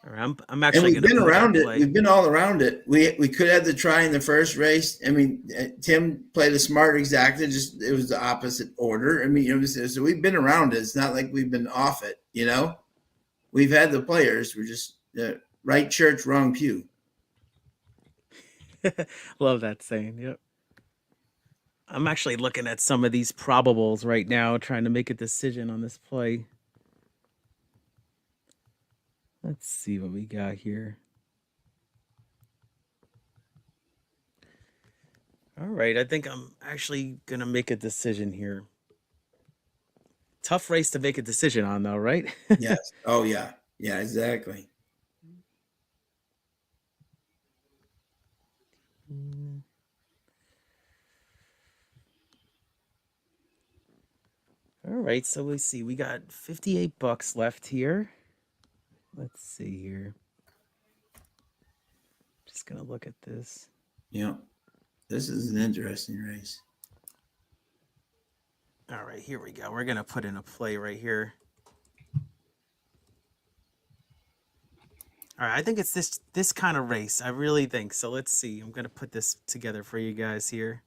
All right, I'm actually. And we've been around it. We've been all around it. We could have the try in the first race. I mean, Tim played a smart exacta. Just it was the opposite order. I mean, so we've been around it. It's not like we've been off it. We've had the players. We're just right church, wrong pew. Love that saying. Yep. I'm actually looking at some of these probables right now, trying to make a decision on this play. Let's see what we got here. All right, I think I'm actually going to make a decision here. Tough race to make a decision on, though, right? Yes. Oh, yeah. Yeah, exactly. All right, so let's see. We got $58 left here. Let's see here. Just going to look at this. Yeah. This is an interesting race. All right, here we go. We're going to put in a play right here. All right, I think it's this kind of race. I really think. So let's see. I'm going to put this together for you guys here.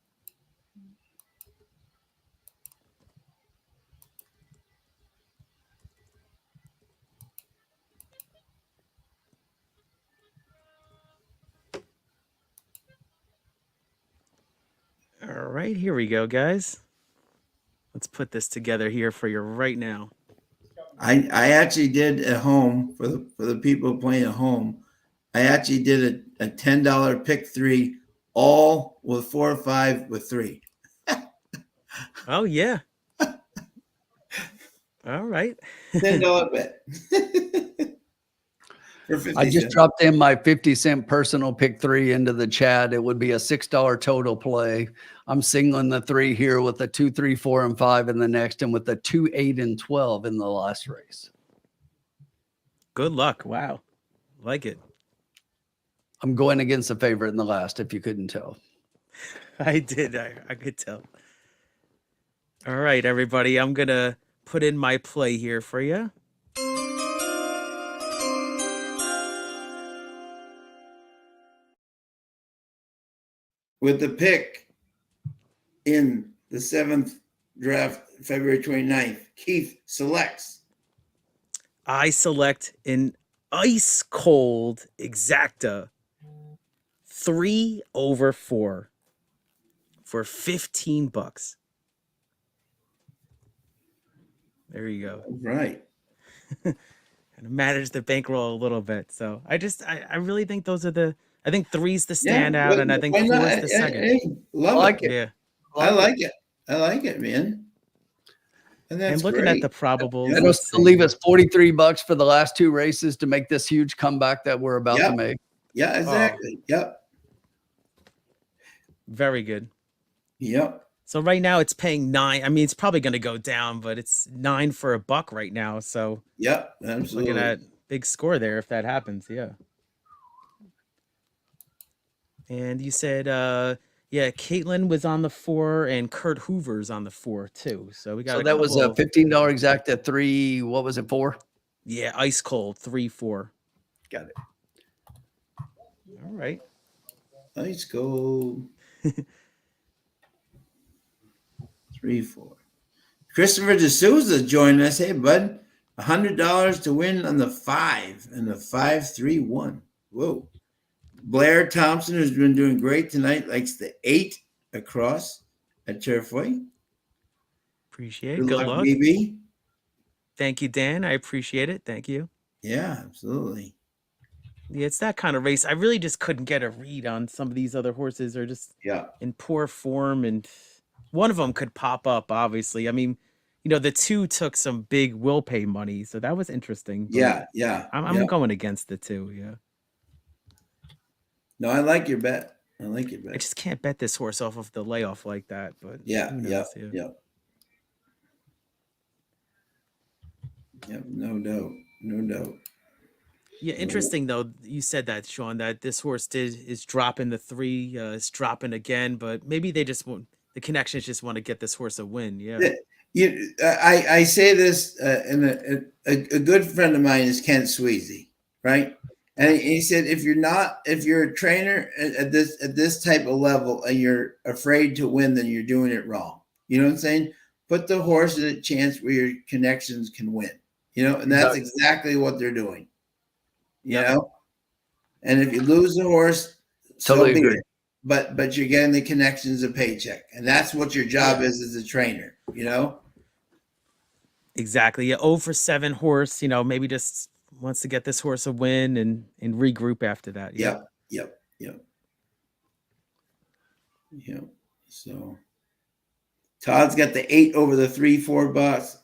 All right, here we go, guys. Let's put this together here for you right now. I actually did at home for the people playing at home. I actually did a $10 pick three, all with 4 or 5 with 3. Oh yeah. All right. $10 bet. For 50 I just cents. dropped in my 50-cent personal pick three into the chat. It would be a $6 total play. I'm singling the 3 here with the 2, 3, 4, and 5 in the next, and with the 2, 8, and 12 in the last race. Good luck. Wow. Like it. I'm going against the favorite in the last, if you couldn't tell. I did. I could tell. All right, everybody. I'm going to put in my play here for you. With the pick in the 7th draft, February 29th, Keith selects. I select an ice cold exacta 3 over 4 for $15. There you go. Right. And manage the bankroll a little bit. So I really think those are I think 3's the standout, and I think 4's the second. Hey, love I like it. it. Yeah. I like it. I like it, man. And that's And looking great. at the probables, That'll still leave us $43 for the last 2 races to make this huge comeback that we're about Yeah. to make. Yeah, exactly. Yep. very good. Yep. So right now it's paying 9. I mean, it's probably going to go down, but it's 9 for a buck right now. So Yep. Absolutely. looking at big score there if that happens. Yeah. And you said, yeah, Caitlin was on the 4 and Kurt Hoover's on the 4 too. So we got So a that was a couple- $15 exact at 3. What was it, 4? yeah, ice cold 3, 4. Got it. All right. Let's go. 3, 4. Christopher D'Souza joined us. Hey, bud. $100 to win on the 5 and the 5-3-1. Whoa. Blair Thompson, who's been doing great tonight, likes the 8 across at Turfway. Appreciate it. Good Good luck, luck. BB. Thank you, Dan. I appreciate it. Thank you. Yeah, absolutely. Yeah, it's that kind of race. I really just couldn't get a read on some of these other horses. Are just Yeah. in poor form, and one of them could pop up, obviously. I mean, the 2 took some big will pay money, so that was interesting. But Yeah. Yeah. I'm going against the 2. Yeah. No, I like your bet. I like your I bet. just can't bet this horse off of the layoff like that. But Yeah. who Yeah. knows? Yeah. Yep. No doubt. No doubt. Yeah, interesting though. You said that, Sean, that this horse is dropping the 3, is dropping again, but maybe they just want the connections just want to get this horse a win. Yeah. I say this, and a good friend of mine is Kent Sweezy, right? And he said, if you're a trainer at this type of level and you're afraid to win, then you're doing it wrong. You know what I'm saying? Put the horse in a chance where your connections can win. And that's exactly what they're doing. You know, and if you lose the horse, Totally so be agree. it. But you're getting the connections a paycheck, and that's what your job is as a trainer. Exactly. Yeah, 0 for 7 horse. Maybe just wants to get this horse a win and regroup after that. Yeah. Yep. So Todd's got the 8 over the 3, 4 bucks.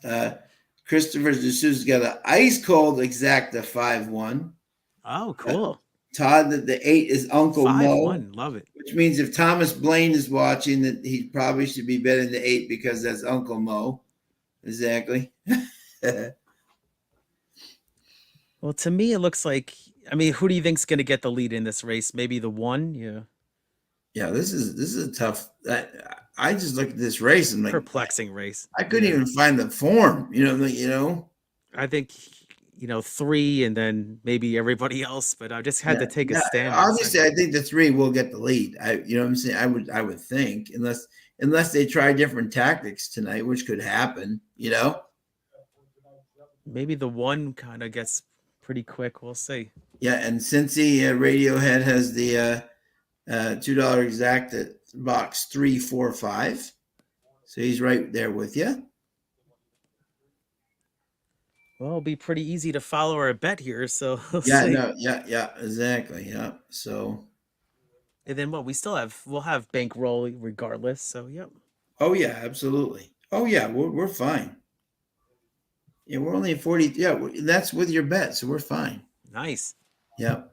Christopher D'Souza's got an ice cold exacta 5-1. Oh, cool. Todd, the 8 is Uncle 5-1. Mo. Love it. Which means if Thomas Blaine is watching, that he probably should be betting the 8 because that's Uncle Mo. Exactly. Well, to me, it looks like. I mean, who do you think's going to get the lead in this race? Maybe the 1. Yeah. Yeah, this is a tough. I just look at this race and like perplexing race. I couldn't even find the form. I think 3 and then maybe everybody else, but I just had to take a stand. Obviously, I think the 3 will get the lead. You know what I'm saying? I would think unless they try different tactics tonight, which could happen. Maybe the 1 kind of gets pretty quick. We'll see. Yeah, and Cincy Radiohead has the $2 exact at box 3, 4, 5. So he's right there with you. Well, it'll be pretty easy to follow our bet here. So we'll Yeah, see. no, yeah, exactly. Yeah. So, And then we'll have bankroll regardless. So yep. oh yeah, absolutely. Oh yeah, we're fine. Yeah, we're only at 40. Yeah, that's with your bet, so we're fine. Nice. Yep.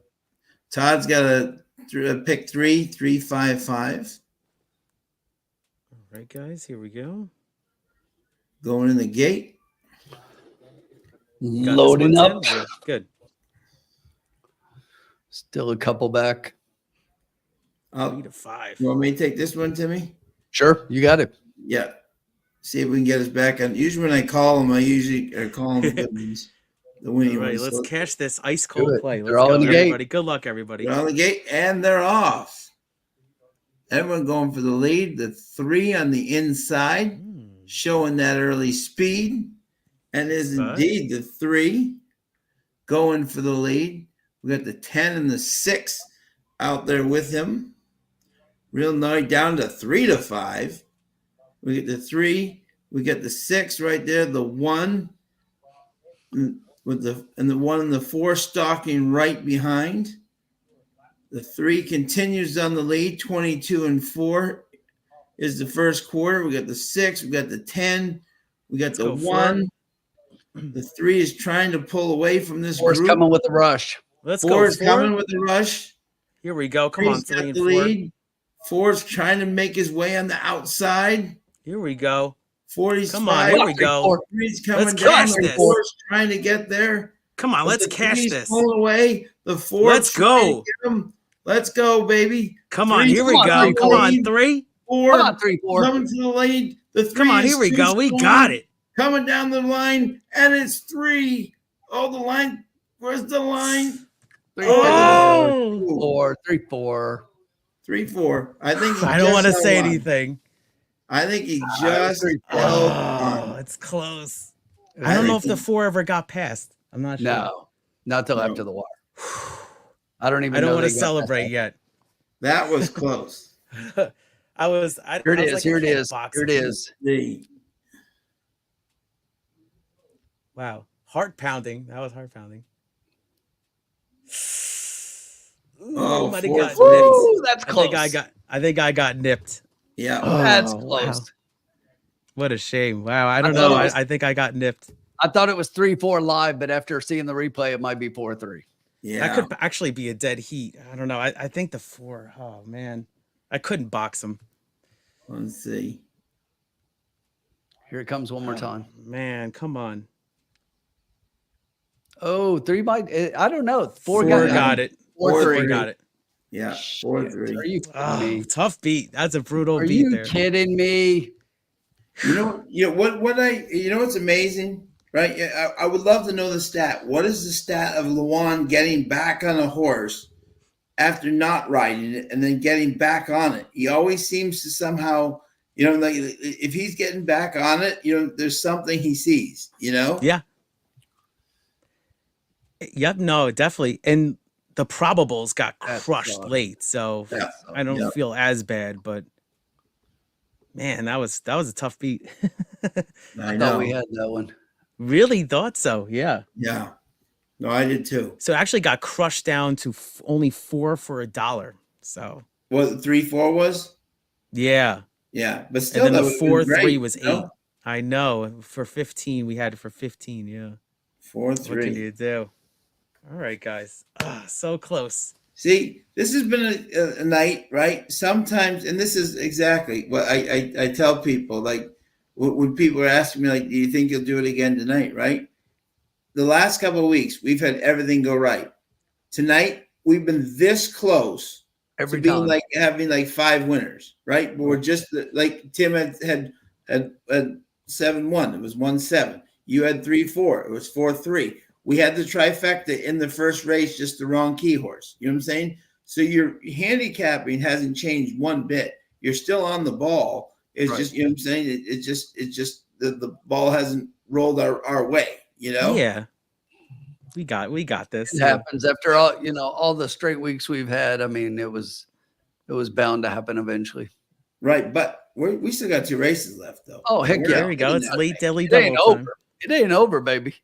Todd's got a pick 355 All right, guys, here we go. going in the gate. Got this Loading one, up. Tim? Good. Still a couple back. 3 to 5. You want me to take this one, Timmy? Sure, you got it. Yeah. See if we can get us back on. Usually when I call them, I call them the good ones, the winning All right, ones. let's So cash this ice cold it. play. They're Let's all go, in the gate. everybody. Good luck, everybody. they're on the gate and they're off. Everyone going for the lead. The 3 on the inside, showing that early speed, and is indeed the 3 going for the lead. We got the 10 and the 6 out there with him. Real nice, down to 3 to 5. We get the 3. We get the 6 right there. The 1 with the 1 and the 4 stalking right behind. The 3 continues on the lead. 22 and 4 is the first quarter. We got the 6. We got the 10. We got the 1. The 3 is trying to pull away from this Four's group. coming with the rush. Let's 4 go. is coming with the rush. Here we go. Come on, 3's got 3 and the 4. lead. 4's trying to make his way on the outside. Here we go. 45. Come on, here we go. 3's coming Let's down. cash The this. 4's trying to get there. Come on, But let's the cash 3's this. pulling away. The 4. Let's go. Let's go, baby. Come on, 3's here we coming go. to the Come on, lead. 3. 4 Come on, 3, 4. coming to the lead. The 3 Come on, is here we too go. We strong. got it. Coming down the line, and it's 3. Oh, the line. Where's the line? 3, Oh! 4, 3, 4. 3, 4. I think he I don't just want to held say on. anything. I think he just 3, 4. held Oh, on. it's close. I don't know if the 4 ever got past. I'm not sure. No, not till No. after the wire. I don't even I don't know want to they got celebrate that. yet. That was close. Here Here it is. Here it is. Here it is. The Wow. Heart pounding. That was heart pounding. Ooh, Oh, might have 4, got 3. nipped. Woo, that's close. I think I got nipped. Yeah. That's Oh, close. wow. What a shame. Wow. I don't thought know. it was- I think I got nipped. I thought it was 3, 4 live, but after seeing the replay, it might be 4, 3. Yeah. That could actually be a dead heat. I don't know. I think the 4. Oh man, I couldn't box him. Let's see. Here it comes one more time. Man, come on. Oh, 3 by. I don't know. 4 got it. 4, 3. Got it. Yeah. 4, Shit, 3. Are you kidding Oh, me? tough beat. That's a brutal Are beat you there. kidding me? You know what's amazing, right? I would love to know the stat. What is the stat of Luan getting back on a horse after not riding it and then getting back on it? He always seems to somehow, like if he's getting back on it, there's something he sees, Yeah. Yep. No, definitely. And the probables got That's crushed sucks. late, so Yeah. I don't Yeah. feel as bad. But man, that was a tough beat. I I thought know. we had that one. Really thought so. Yeah. Yeah. No, I did too. So it actually got crushed down to only 4 for $1. So What 3, 4 was? yeah. Yeah, but still, And then that the would've been 4, 3 great, was you know? 8. I know. For 15, we had it for 15. Yeah. 4, What can 3. you do? All right, guys. So close. See, this has been a night, right? Sometimes, and this is exactly what I tell people. Like when people are asking me, like, "Do you think you'll do it again tonight?" Right? The last couple of weeks, we've had everything go right. Tonight, we've been this close Every to being time. like having like 5 winners, right? But we're just like Tim had 7-1. It was 1-7. You had 3-4. It was 4-3. We had the trifecta in the first race, just the wrong key horse. You know what I'm saying? So your handicapping hasn't changed one bit. You're still on the ball. It's Right. just, you know what I'm saying? It's just the ball hasn't rolled our way, Yeah. We got this. It happens after all the straight weeks we've had. I mean, it was bound to happen eventually. Right. But we still got 2 races left, though. Oh, heck We're yeah. There we go. It's not- late deadly It ain't double time. over. It ain't over, baby.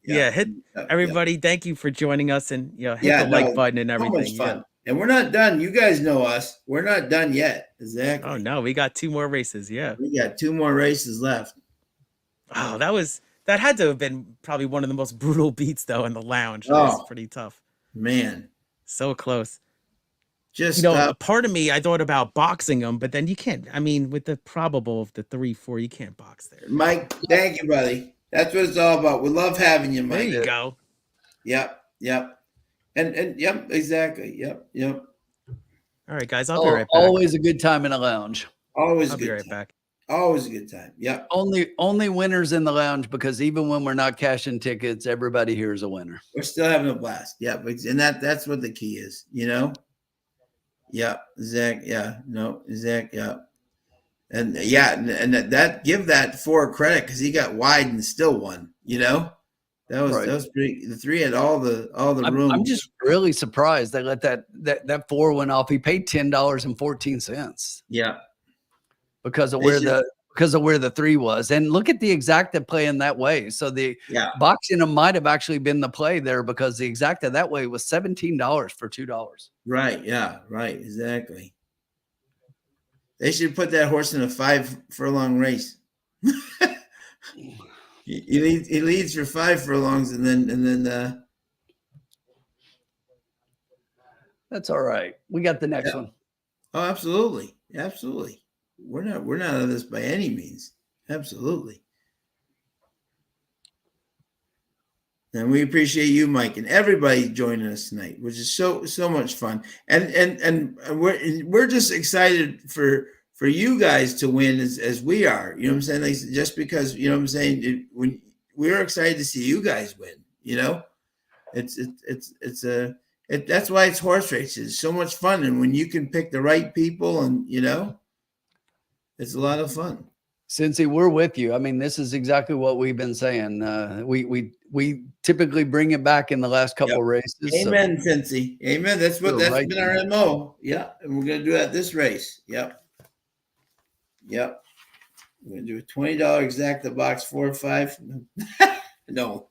Yeah, hit yeah. everybody. Thank you for joining us, and hit Yeah, the like no, button and so much everything. Yeah. fun. And we're not done. You guys know us. We're not done yet. Exactly. Oh no, we got 2 more races. Yeah. We got 2 more races left. Oh, that had to have been probably one of the most brutal beats though in the lounge. That was Oh pretty tough. man, So close. just A part of me I thought about boxing them, but then you can't. I mean, with the probable of the 3-4, you can't box there. Mike. Thank you, buddy. That's what it's all about. We love having you, There Mike. you go. Yep, yep, and yep, exactly. Yep. All right, guys, I'll be right back. Always a good time in a lounge. Always a I'll be good right time. back. Always a good time. Yep. Only winners in the lounge, because even when we're not cashing tickets, everybody here is a winner. We're still having a blast. Yep. And that's what the key is, Yeah, Zach. Yeah, no, Zach. Yeah, and that give that 4 credit because he got wide and still won. That was pretty. The 3 had all the room. I'm just really surprised they let that 4 went off. He paid $10.14. Yeah, because of where the 3 was. And look at the exacta play in that way. So the boxing might have actually been the play there, because the exacta that way was $17 for $2. Right. Yeah. Right. Exactly. They should put that horse in a 5 furlong race. he leads for 5 furlongs, and then. That's all right. We got the next one. Oh, absolutely. We're not out of this by any means. Absolutely. And we appreciate you, Mike, and everybody joining us tonight, which is so much fun. And we're just excited for you guys to win as we are. You know what I'm saying? Like, just because, you know what I'm saying, when we're excited to see you guys win. That's why it's horse races. It's so much fun, and when you can pick the right people, and it's a lot of fun. Cincy, we're with you. I mean, this is exactly what we've been saying. We typically bring it back in the last couple of races. Amen, Cincy. Amen. That's been our MO. Yeah, and we're gonna do that this race. Yep. We're gonna do a $20 exacta box 4 or 5. No.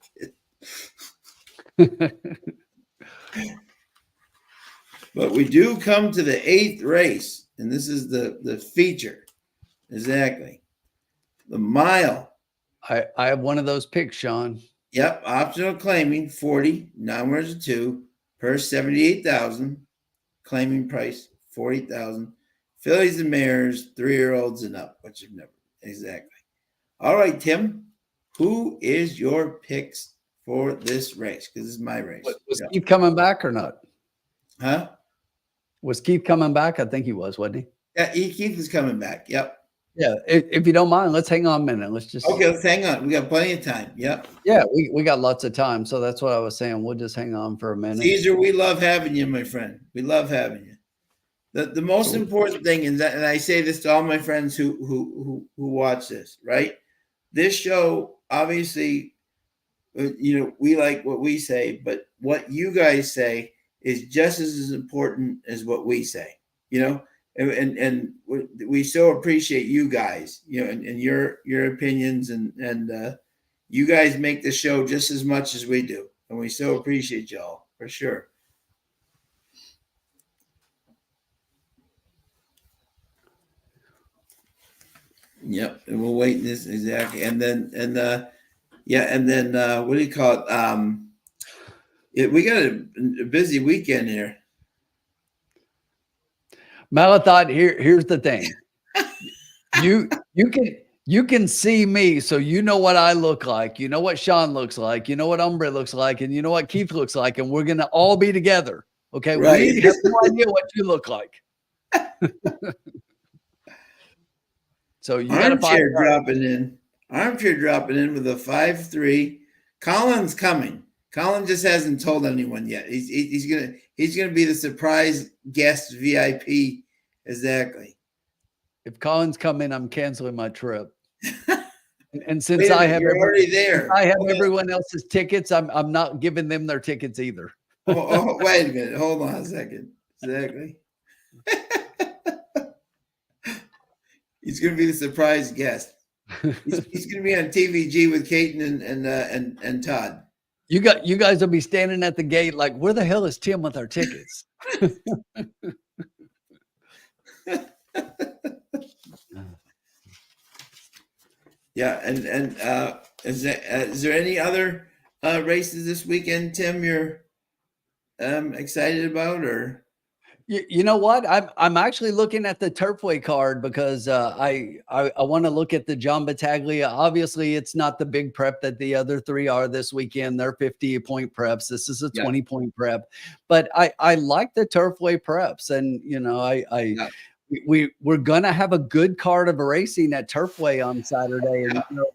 But we do come to the 8th race, and this is the feature. Exactly. The mile. I have one of those picks, Sean. Yep. Optional claiming 40, 9 winners of 2, purse 78,000, claiming price 40,000. Fillies and mares, 3-year-olds and up, which you've never. Exactly. All right, Tim, who is your picks for this race? Because this is my race. Was Keith coming back or not? Huh? Was Keith coming back? I think he was, wasn't he? Yeah, Keith is coming back. Yep. Yeah. If you don't mind, let's hang on a minute. Let's just. Okay, let's hang on. We got plenty of time. Yep. Yeah, we got lots of time. So that's what I was saying. We'll just hang on for a minute. Caesar, we love having you, my friend. We love having you. The most important thing is that, and I say this to all my friends who watch this, right? This show, obviously, we like what we say, but what you guys say is just as important as what we say, and we so appreciate you guys, and your opinions, and you guys make the show just as much as we do, and we so appreciate y'all for sure. Yep, and we'll wait this exactly, and then what do you call it? We got a busy weekend here. Malathot, here's the thing. You can see me, so you know what I look like. You know what Sean looks like. You know what Umbre looks like, and you know what Keith looks like, and we're gonna all be together. Okay, right. We have no idea what you look like. So you got armchair dropping in with a 5-3. Colin's coming. Colin just hasn't told anyone yet. He's gonna be the surprise guest VIP. Exactly. If Colin's coming, I'm canceling my trip. And since I have everyone else's tickets, I'm not giving them their tickets either. Wait a minute. Hold on a second. Exactly. He's going to be the surprise guest. He's going to be on TVG with Caton and Todd. You guys will be standing at the gate like, where the hell is Tim with our tickets? Yeah, and is there any other races this weekend, Tim, you're excited about, or? You know what? I'm actually looking at the Turfway card because I want to look at the John Battaglia. Obviously, it's not the big prep that the other three are this weekend. They're 50-point preps. This is a 20-point prep, but I like the Turfway preps, and you know we're gonna have a good card of racing at Turfway on Saturday, and you know,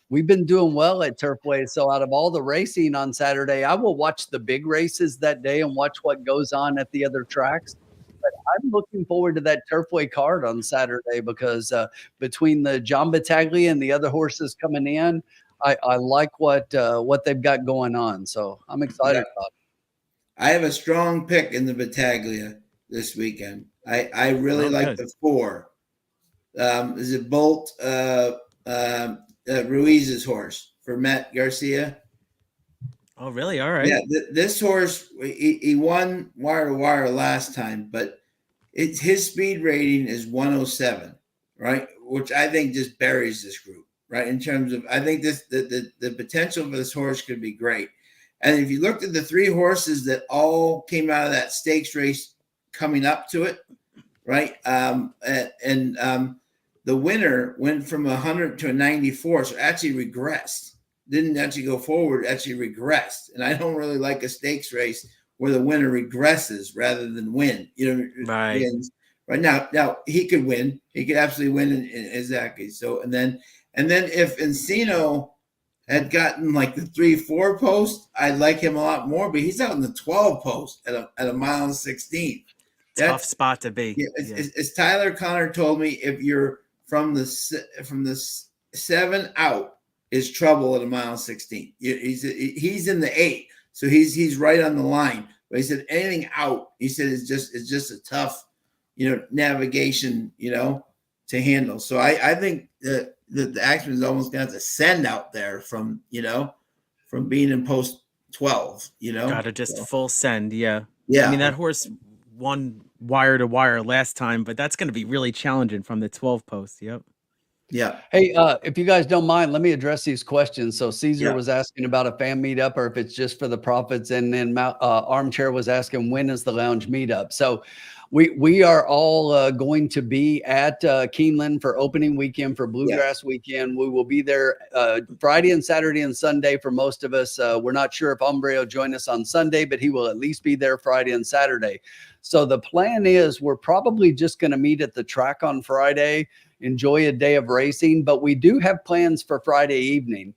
we've been doing well at Turfway. So out of all the racing on Saturday, I will watch the big races that day and watch what goes on at the other tracks. But I'm looking forward to that Turfway card on Saturday because between the John Battaglia and the other horses coming in, I like what they've got going on. So I'm excited about it. I have a strong pick in the Battaglia this weekend. I really like the 4. Is it Bolt Ruiz's horse for Matt Garcia? Oh, really? All right. Yeah, this horse he won wire to wire last time, but his speed rating is 107, right? Which I think just buries this group, right? In terms of, I think the potential for this horse could be great. And if you looked at the 3 horses that all came out of that stakes race coming up to it, right? The winner went from 100 to a 94, so actually regressed. Didn't actually go forward, actually regressed. And I don't really like a stakes race where the winner regresses rather than win. You know, right? Wins. Right now he could win. He could absolutely win exactly. So and then if Encino had gotten like the 3-4 post, I'd like him a lot more. But he's out in the 12 post at a mile and 16. Tough spot to be. Yeah, as Tyler Connor told me, if you're from the 7 out, is trouble at a mile and 16. He's in the 8, so he's right on the line. But he said anything out, he said it's just a tough, navigation, to handle. So I think that the Axeman is almost gonna have to send out there from being in post 12. Gotta just full send. Yeah. Yeah. I mean that horse won wire to wire last time, but that's going to be really challenging from the 12 post. Yep. Yeah. Hey, if you guys don't mind, let me address these questions. So Caesar was asking about a fan meetup or if it's just for the profits, and then Armchair was asking when is the lounge meetup. So we are all going to be at Keeneland for opening weekend for Bluegrass weekend. We will be there Friday and Saturday and Sunday for most of us. We're not sure if Ombre will join us on Sunday, but he will at least be there Friday and Saturday. So the plan is we're probably just going to meet at the track on Friday, enjoy a day of racing, but we do have plans for Friday evening.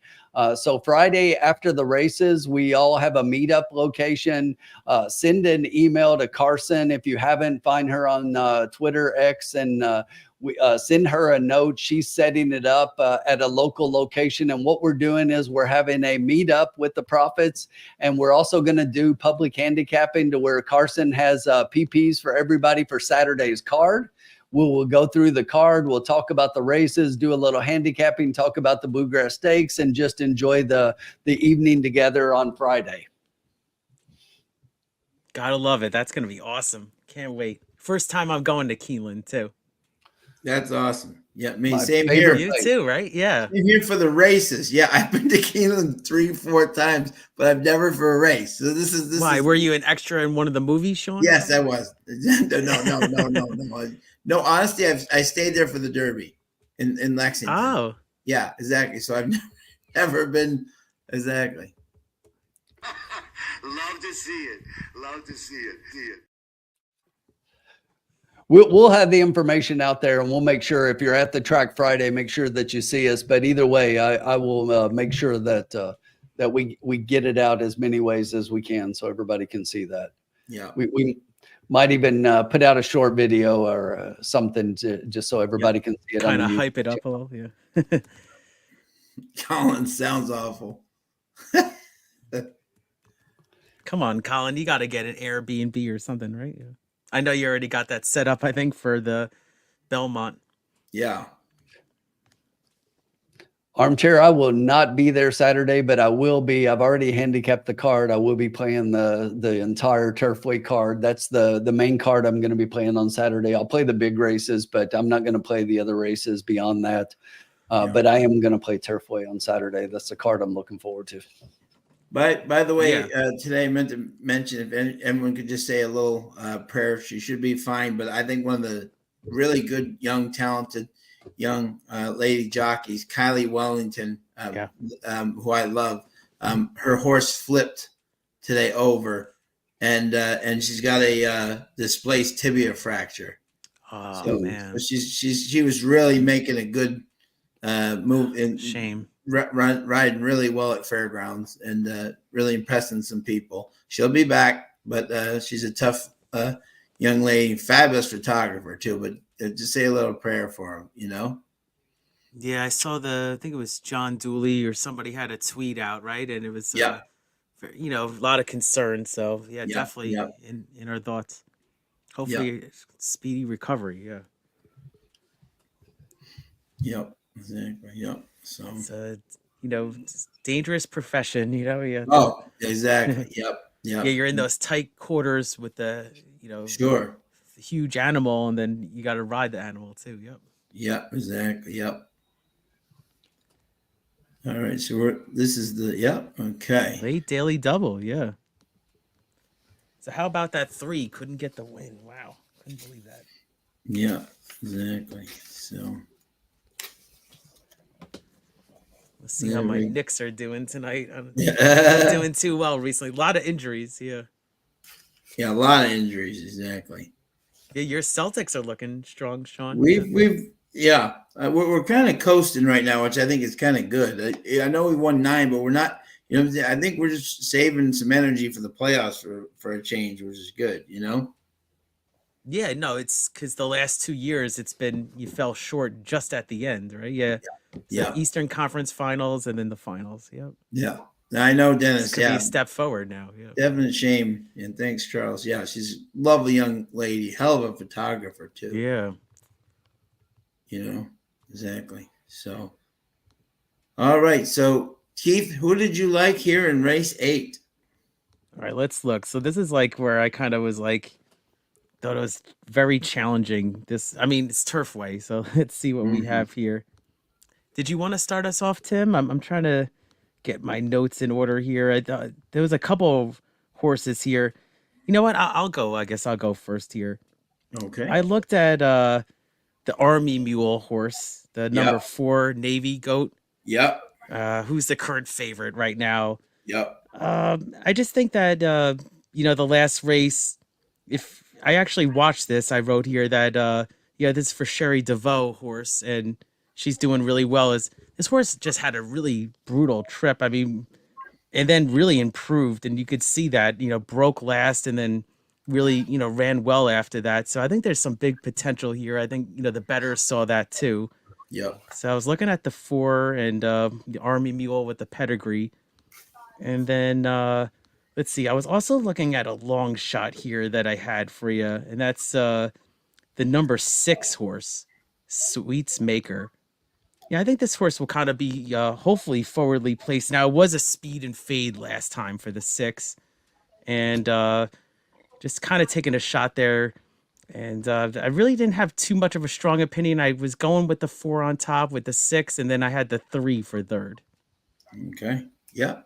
So Friday after the races, we all have a meetup location. Send an email to Carson if you haven't. Find her on Twitter, X, and we send her a note. She's setting it up at a local location. And what we're doing is we're having a meetup with the Profits, and we're also going to do public handicapping to where Carson has PPs for everybody for Saturday's card. We will go through the card. We'll talk about the races, do a little handicapping, talk about the Bluegrass Stakes, and just enjoy the evening together on Friday. Gotta love it. That's going to be awesome. Can't wait. First time I'm going to Keeneland too. That's awesome. Yeah, me, My same favorite here. You too, right? Yeah. Same here for the races. Yeah, I've been to Keeneland 3-4 times, but I've never for a race. So this is Why? Were you an extra in one of the movies, Sean? Yes, I was. No. No, honestly, I stayed there for the Derby in Lexington. Oh. Yeah, exactly. So I've never been exactly. Love to see it. Love to see it. See it. We'll have the information out there, and we'll make sure if you're at the track Friday, make sure that you see us. But either way, I will make sure that that we get it out as many ways as we can, so everybody can see that. Yeah, we might even put out a short video or something just so everybody can see it. Kind of hype it up a little, yeah. Colin sounds awful. Come on, Colin, you got to get an Airbnb or something, right? Yeah. I know you already got that set up, I think, for the Belmont. Yeah. Armchair, I will not be there Saturday, but I will be. I've already handicapped the card. I will be playing the entire Turfway card. That's the main card I'm going to be playing on Saturday. I'll play the big races, but I'm not going to play the other races beyond that. But I am going to play Turfway on Saturday. That's the card I'm looking forward to. By the way, Yeah. today I meant to mention if everyone could just say a little prayer, she should be fine. But I think one of the really good, young, talented, young lady jockeys, Kylie Wellington, who I love, her horse flipped today over, and she's got a displaced tibia fracture. Oh So, man, so she was really making a good move in shame. riding really well at fairgrounds and really impressing some people. She'll be back, but she's a tough young lady, fabulous photographer too. But just say a little prayer for him, you know. Yeah, I saw I think it was John Dooley or somebody had a tweet out, right? And it was, Yeah, a lot of concern. So yeah, yeah, definitely yeah, in our thoughts. yeah, Hopefully, speedy recovery. Yeah, yep, exactly, yep. So, it's a it's dangerous profession. You oh, exactly, yep, yep, yeah, you're in those tight quarters with sure, the huge animal, and then you got to ride the animal too. Yep. yep, exactly, yep. All right, so this is okay. Late daily double. Yeah. So how about that 3? Couldn't get the win. Wow, couldn't believe that. Yeah, exactly. So Let's see how my Knicks are doing tonight. yeah, Not doing too well recently. A lot of injuries. Yeah. yeah, a lot of injuries. Exactly. Yeah, your Celtics are looking strong, Sean. We're kind of coasting right now, which I think is kind of good. I know we won 9, but we're not. You know, I think we're just saving some energy for the playoffs for a change, which is good. You know. Yeah, no, it's because the last 2 years it's been you fell short just at the end, right? Yeah. So Yeah. Eastern Conference Finals and then the finals. Yep. Yeah. I know, This Dennis. could be Yeah. a step forward now. Yeah. Definite shame. And thanks, Charles. Yeah, she's a lovely young lady, hell of a photographer too. Yeah. You know, exactly. So, all right. So, Keith, who did you like here in race 8? All right, let's look. So this is like where I kind of was like, thought it was very challenging. I mean, it's Turfway, so let's see what we have here. Did you want to start us off, Tim? I'm trying to get my notes in order here. I thought there was a couple of horses here. You know what? I'll go. I guess I'll go first here. Okay. I looked at the Army Mule horse, the number 4 Navy Goat. Yep. Who's the current favorite right now? Yep. I just think that the last race, if I actually watched this, I wrote here that this is for Sherry DeVoe horse, and she's doing really well. This horse just had a really brutal trip. I mean, and then really improved, and you could see that, broke last and then really, ran well after that. So I think there's some big potential here. I think, the bettors saw that too. Yep. So I was looking at the 4 and the Army Mule with the pedigree. And then let's see. I was also looking at a long shot here that I had for you, and that's the number 6 horse, Sweets Maker. Yeah, I think this horse will kind of be hopefully forwardly placed. Now, it was a speed and fade last time for the 6, and just kind of taking a shot there. And I really didn't have too much of a strong opinion. I was going with the 4 on top with the 6, and then I had the 3 for third. Okay. Yep.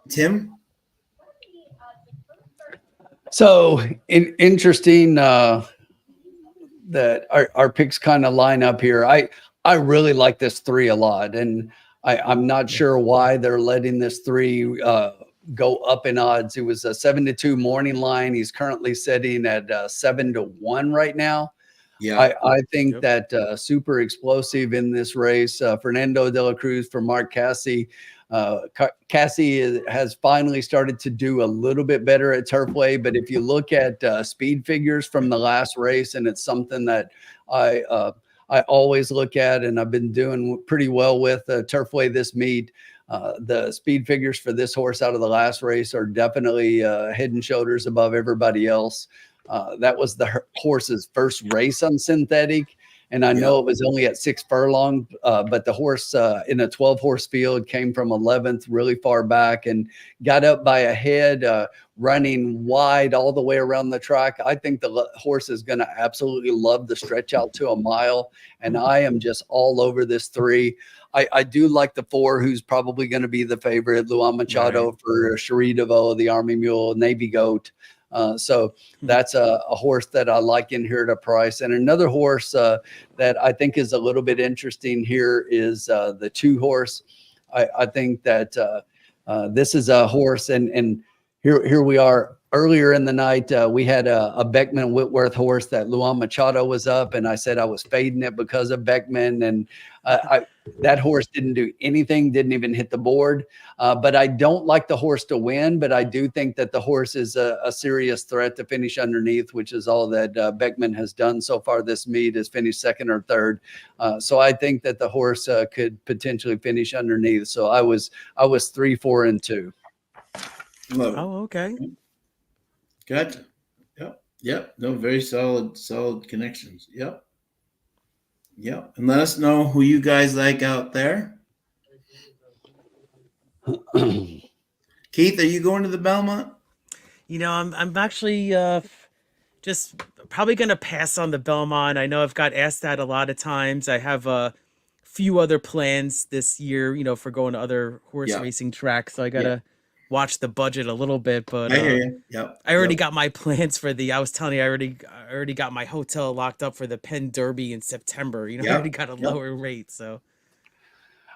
Tim? So interesting that our picks kind of line up here. I really like this 3 a lot, and I'm not sure why they're letting this 3 go up in odds. It was a 7-2 morning line. He's currently sitting at 7-1 right now. Yeah. I think that super explosive in this race. Fernando de la Cruz for Mark Cassie. Cassie has finally started to do a little bit better at Turfway, but if you look at speed figures from the last race, and it's something that I always look at, and I've been doing pretty well with Turfway this meet. The speed figures for this horse out of the last race are definitely head and shoulders above everybody else. That was the horse's first race on synthetic. and I Yeah. know it was only at 6 furlong, but the horse in a 12-horse field came from 11th, really far back, and got up by a head, running wide all the way around the track. I think the horse is going to absolutely love the stretch out to a mile, and I am just all over this 3. I do like the 4, who's probably going to be the favorite, Luan Machado for Cherie DeVoe, the Army Mule, Navy Goat. So that's a horse that I like in here at a price. And another horse that I think is a little bit interesting here is the 2 horse. I think that this is a horse, and here we are. Earlier in the night, we had a Beckman Whitworth horse that Luan Machado was up, and I said I was fading it because of Beckman, and that horse didn't do anything, didn't even hit the board. But I don't like the horse to win, but I do think that the horse is a serious threat to finish underneath, which is all that Beckman has done so far this meet, is finish 2nd or 3rd. So I think that the horse could potentially finish underneath. So I was 3, 4, and 2. Love it. Oh, okay. Gotcha. Yep. No, very solid connections. Yep. And let us know who you guys like out there. Keith, are you going to the Belmont? I'm actually just probably gonna pass on the Belmont. I know I've got asked that a lot of times. I have a few other plans this year, for going to other horse racing tracks. So I gotta watch the budget a little bit. But I hear you. Yep. I already got my plans for I was telling you, I already got my hotel locked up for the Penn Derby in September. I already got a lower rate. So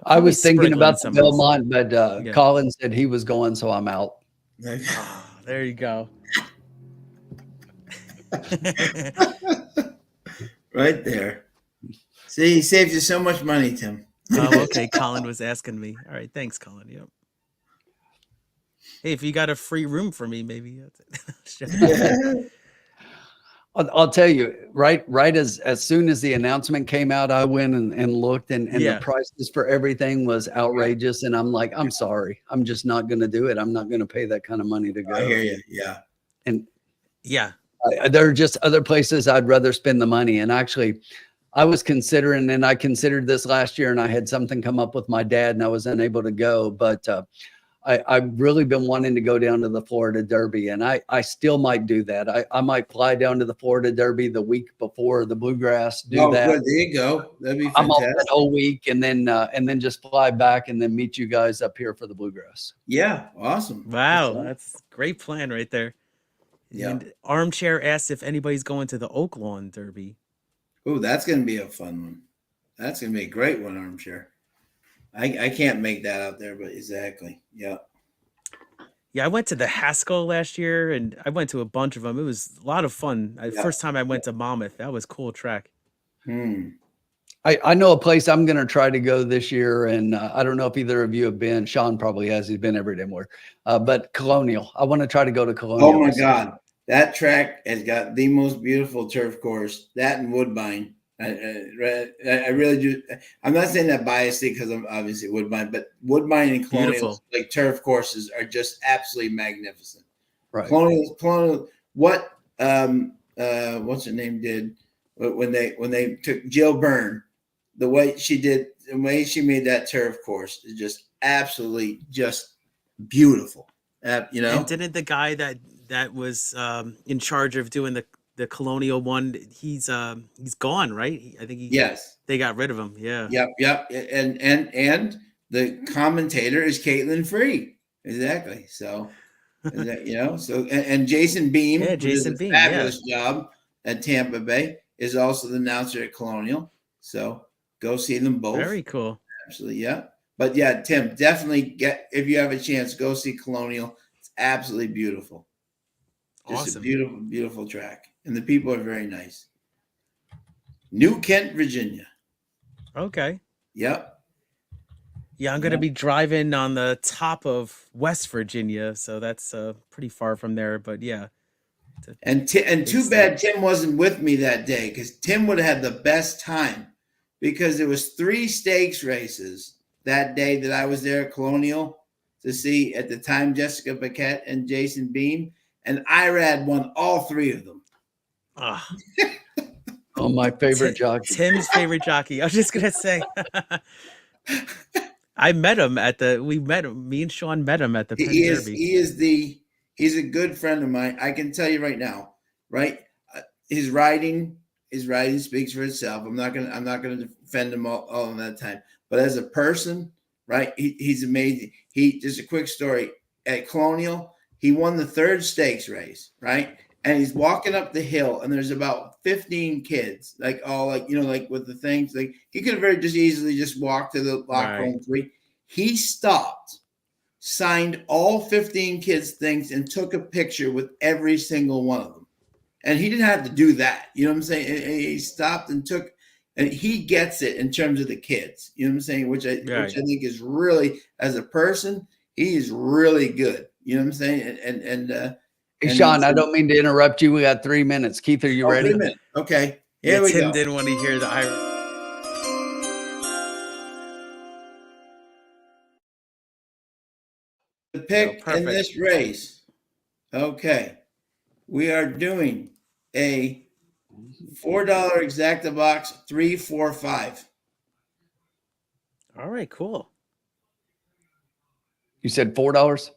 I was thinking sprinkling about the some Belmont, but Colin said he was going, so I'm out. there you go. Right there. See, he saved you so much money, Tim. Oh, okay. Colin was asking me. All right. Thanks, Colin. Yep. Hey, if you got a free room for me, maybe. I'll tell you, right as soon as the announcement came out, I went and looked, and the prices for everything was outrageous. And I'm like, I'm sorry, I'm just not going to do it. I'm not going to pay that kind of money to go. I hear you. Yeah. And there are just other places I'd rather spend the money. And actually, I was considering, and I considered this last year, and I had something come up with my dad, and I was unable to go. But I've really been wanting to go down to the Florida Derby, and I still might do that. I might fly down to the Florida Derby the week before the Bluegrass. Do that. Good. There you go. That'd be fantastic. I'm off that whole week, and then just fly back and then meet you guys up here for the Bluegrass. Yeah. Awesome. Wow. That's a great plan right there. Yeah. And Armchair asked if anybody's going to the Oak Lawn Derby. Oh, that's going to be a fun one. That's going to be a great one, Armchair. I can't make that out there, but exactly. Yeah. Yeah, I went to the Haskell last year, and I went to a bunch of them. It was a lot of fun. First time I went to Monmouth. That was a cool track. I know a place I'm going to try to go this year, and I don't know if either of you have been. Sean probably has. He's been everywhere. But Colonial. I want to try to go to Colonial. Oh, my God. That track has got the most beautiful turf course. That and Woodbine. I really do. I'm not saying that biasly because I'm obviously Woodbine, but Woodbine and Colonial, like turf courses, are just absolutely magnificent. Right. Colonial. What what's her name did when they took Jill Byrne, the way she made that turf course is just absolutely just beautiful. And didn't the guy that was in charge of doing the Colonial one, he's gone, right? I think they got rid of him. Yeah. Yep. And the commentator is Caitlin Free. Exactly. So and Jason Beam, fabulous job at Tampa Bay, is also the announcer at Colonial. So go see them both. Very cool. Absolutely. Yeah. But yeah, Tim, definitely if you have a chance, go see Colonial. It's absolutely beautiful. Just awesome. A beautiful, beautiful track. And the people are very nice. New Kent, Virginia. Okay. Yep. Yeah, I'm going to be driving on the top of West Virginia, so that's pretty far from there. But yeah. And too bad Tim wasn't with me that day, because Tim would have had the best time, because there was 3 stakes races that day that I was there at Colonial to see at the time Jessica Paquette and Jason Beam, and Irad won all 3 of them. Oh, my favorite jockey. Tim's favorite jockey. I was just gonna say. I met him at the. We met him. Me and Sean met him at the Penn Derby. He's a good friend of mine. I can tell you right now, right? His riding speaks for itself. I'm not gonna defend him all in that time. But as a person, right? He's amazing. Just a quick story at Colonial. He won the third stakes race, right? And he's walking up the hill, and there's about 15 kids, like all like with the things. Like he could have very just easily just walked to the locker room. He stopped, signed all 15 kids' things, and took a picture with every single one of them. And he didn't have to do that. You know what I'm saying? And he stopped and took, and he gets it in terms of the kids. You know what I'm saying? Which I think is really, as a person, he is really good. You know what I'm saying? Hey, Sean, I don't mean to interrupt you. We got 3 minutes. Keith, are you ready? 3 minutes. Okay. Here we Tim go. didn't want to hear the The pick in this race. Okay. We are doing a $4 exacta box 345. All right, cool. You said $4?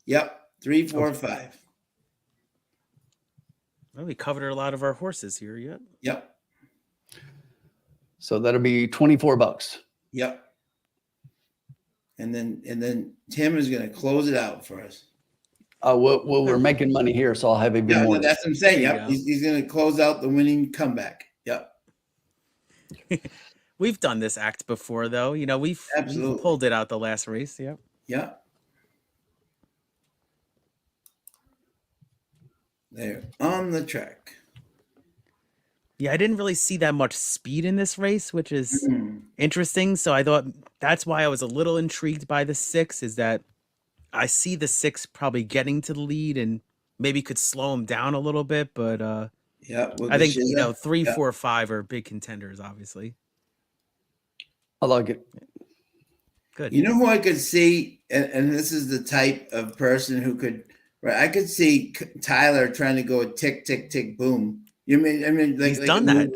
Yep, 345. Well, we covered a lot of our horses here. Yep. So that'll be $24. Yep. And then Tim is going to close it out for us. Well, we're making money here, so I'll have it be more. That's what I'm saying. Yep. He's going to close out the winning comeback. Yep. We've done this act before, though. You know, we've pulled it out the last race. Yep. Yep. They're on the track. Yeah, I didn't really see that much speed in this race, which is interesting. So I thought that's why I was a little intrigued by the 6, is that I see the 6 probably getting to the lead and maybe could slow him down a little bit. But I think, 3, 4, 5 are big contenders, obviously. I like it. Good. You know who I could see, and this is the type of person who could, right? I could see Tyler trying to go tick, tick, tick, boom. You mean? I mean, he's done that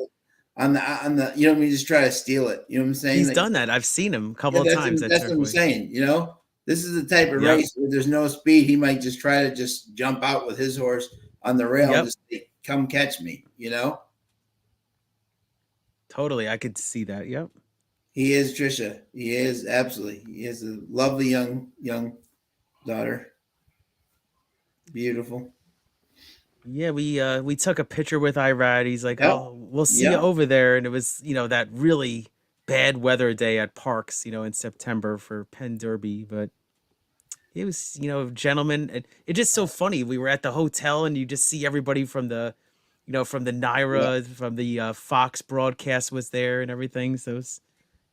on the. You know what I mean? Just try to steal it. You know what I'm saying? He's done that. I've seen him a couple of times. That's what I'm saying. You know, this is the type of race where there's no speed. He might just try to just jump out with his horse on the rail and just say, come catch me. You know. Totally, I could see that. Yep. He is Trisha. He is absolutely. He is a lovely young daughter. Beautiful. Yeah, we took a picture with Irad. He's like, "Oh, we'll see you over there." And it was, that really bad weather day at Parks, in September for Penn Derby. But it was, gentlemen. And it's just so funny. We were at the hotel, and you just see everybody from the, from the Naira, from the Fox broadcast was there and everything. So it's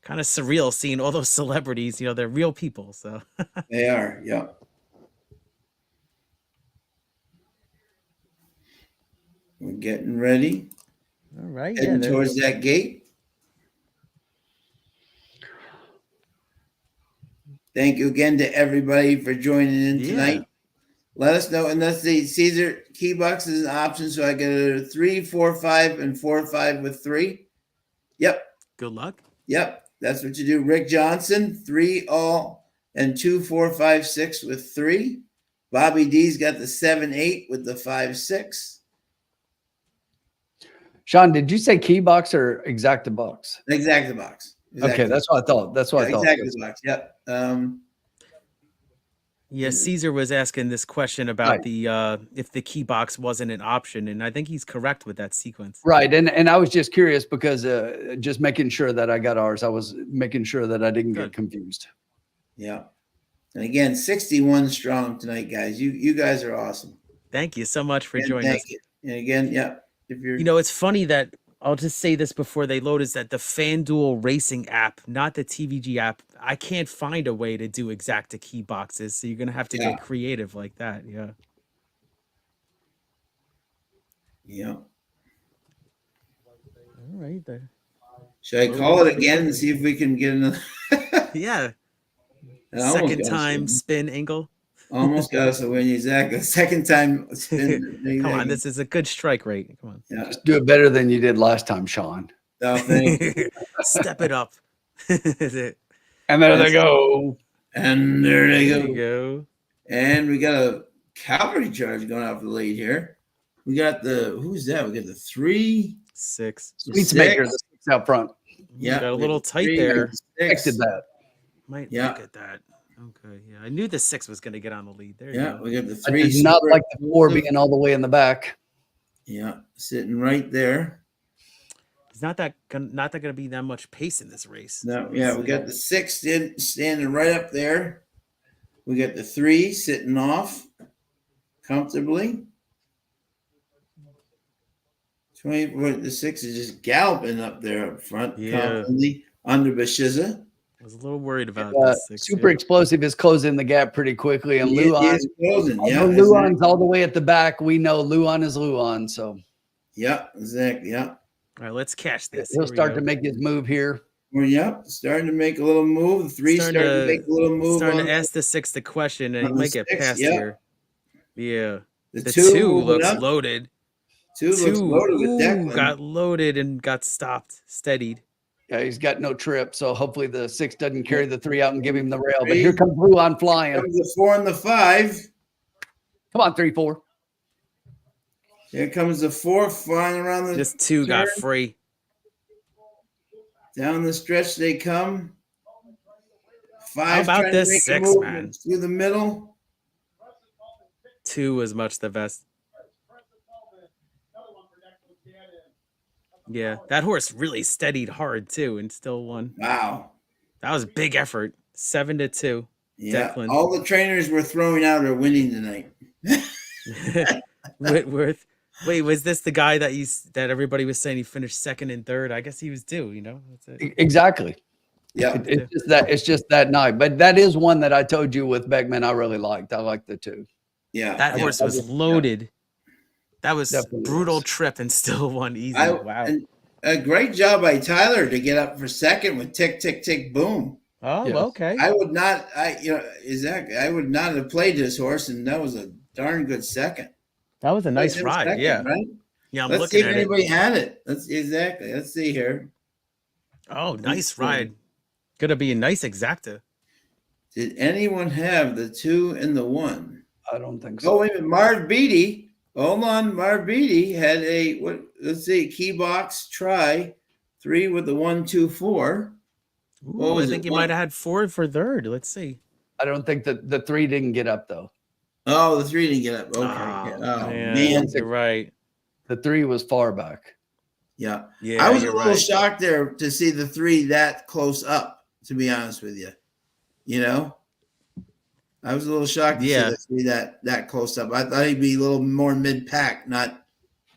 kind of surreal seeing all those celebrities. They're real people. So they are. Yeah. We're getting ready. All right. Heading towards that gate. Thank you again to everybody for joining in tonight. Let us know. And let's see, Caesar, key box is an option. So I get a 3, 4, 5, and 4, 5 with 3. Yep. Good luck. Yep. That's what you do. Rick Johnson, 3 all and 2, 4, 5, 6 with 3. Bobby D's got the 7, 8 with the 5, 6. Sean, did you say key box or exacta box? Exacta box. Okay, that's what I thought. That's what I thought. Exacta box. Yep. Caesar was asking this question about the if the key box wasn't an option, and I think he's correct with that sequence. Right, and I was just curious because just making sure that I got ours. I was making sure that I didn't get confused. Yeah, and again, 61 strong tonight, guys. You guys are awesome. Thank you so much for joining us. Thank you. And again, if you're, it's funny that I'll just say this before they load is that the FanDuel racing app, not the TVG app, I can't find a way to do exacta key boxes. So you're going to have to get creative like that. Yeah. Yeah. All right. There. Should I call it again and see if we can get another? Yeah. Second time spin angle. Almost got us a win. Exactly. Second time. Come on, this is a good strike rate. Come on. Yeah. Just do it better than you did last time, Sean. Oh, thank you. Step it up. There And there they go. And there they you go. go. And we got a cavalry charge going out for the lead here. We got who's that? We got the 3, 6. the Sweets maker, 6. the 6 out front. Yeah, Got a we little got the tight 3, there. the 6. Expected that. Might Yeah. look at that. Okay, yeah. I knew the 6 was going to get on the lead. There you Yeah, go. we got the I 3. did not super like the 4 explosive. being all the way in the back. Yeah, sitting right there. It's not going to be that much pace in this race. No, yeah, we got the 6 standing right up there. We got the 3 sitting off comfortably. 20, the 6 is just galloping up there up front, Yeah. confidently under Bashiza. I was a little worried about Uh, this 6. Super explosive is closing the gap pretty quickly, and He Luan. is closing. Yeah, Although exactly. Luan's all the way at the back, we know Luan is Luan, so Yeah, exactly. Yeah. All right, let's catch this. he'll Here we start go. to make his move here. Well, yeah, starting to make a little move. The 3 starting to make a little move. Starting on to ask the 6 the question, and he on the might get 6, past yeah. here. Yeah. the The 2 2 moving looks up. loaded. 2 looks loaded with Declan. got loaded and got stopped, steadied. Yeah, he's got no trip, so hopefully the 6 doesn't carry the 3 out and give him the rail. But 3. here comes Luan flying. Comes the 4 and the 5. Come on, 3-4. Here comes the 4 flying around the Just 2 got turn. free. Down the stretch they come. 5 How about trying to this make a 6, move man? through the middle. 2 was much the best. Yeah, that horse really steadied hard too and still won. Wow. That was a big effort. 7-2. Yeah. Declan. All the trainers we're throwing out are winning tonight. Whitworth. Wait, was this the guy that everybody was saying he finished 2nd and 3rd? I guess he was due, you know. That's it. Exactly. Yeah. It's just that night. But that is one that I told you with Beckman I really liked. I liked the 2. Yeah. That horse was loaded. That was Definitely brutal was. trip and still won easy. Wow. And a great job by Tyler to get up for 2nd with tick, tick, tick, boom. Oh, Yes. okay. I would not, exactly. I would not have played this horse, and that was a darn good 2nd. That was a nice That was ride. 2nd, Yeah. Right? Yeah, I'm Let's see looking if at it. anybody had it. Let's see here. Oh, nice see. ride. Gonna be a nice exacta. Did anyone have the 2 and the 1? I don't think Oh, so. wait a minute. Marv Beatty. Hold on. Marv Beatty had let's see, key box try 3 with the 1, 2, 4. What Ooh, I was think it? you might have had 4 for 3rd. Let's see. I don't think that the 3 didn't get up though. Oh, the 3 didn't get up. Okay. Oh, Oh, man, man. you're right. The 3 was far back. Yeah. Yeah, I was a you're little right. shocked there to see the 3 that close up, to be honest with you. You know? I was a little shocked to see the 3 that close up. I thought he'd be a little more mid-pack, not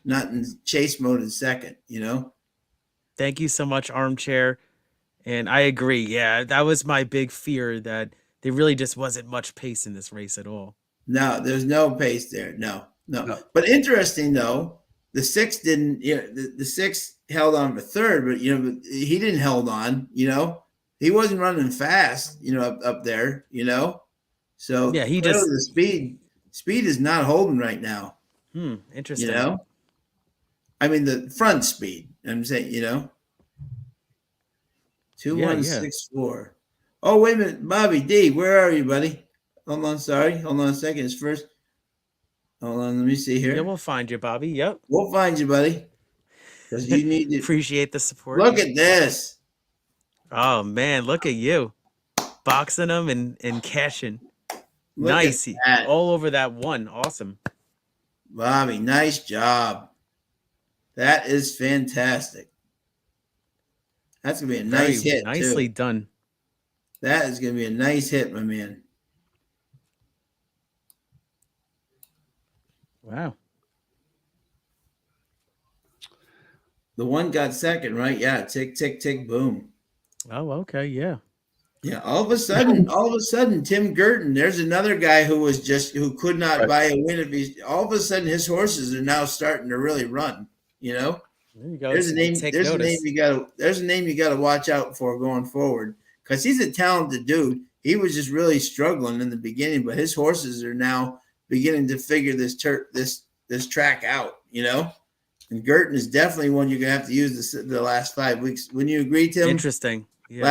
in chase mode in 2nd, you know? Thank you so much, Armchair. And I agree. Yeah, that was my big fear, that there really just wasn't much pace in this race at all. No, there's no pace there. No. No. But interesting though, the 6 didn't. The 6 held on for 3rd, but he didn't hold on. He wasn't running fast. Up there. So Yeah, he clearly just- the speed is not holding right now. Interesting. I mean the front speed. I'm saying 2164. Oh, wait a minute, Bobby D, where are you, buddy? Hold on, sorry. Hold on a second. It's first. Hold on, let me see here. Yeah, we'll find you, Bobby. Yep. We'll find you, buddy. Because you need to Appreciate the support. look at this. Oh man, look at you. Boxing them and cashing. Look Nice. at that. All over that one. Awesome. Bobby, nice job. That is fantastic. That's gonna be a nice Very hit. nicely Too. done. That is gonna be a nice hit, my man. Wow. The 1 got 2nd, right? Yeah, tick, tick, tick, boom. Oh, okay. Yeah. Yeah, all of a sudden, Tim Gurton, there's another guy who could not Right. buy a win if he's all of a sudden his horses are now starting to really run. There you go. There's a name. Take There's a notice. name you got to watch out for going forward because he's a talented dude. he was just really struggling in the beginning, but his horses are now beginning to figure this track out, you know. And Girton is definitely one you're gonna have to use the last 5 weeks. Wouldn't you agree, Tim? Interesting. Yeah.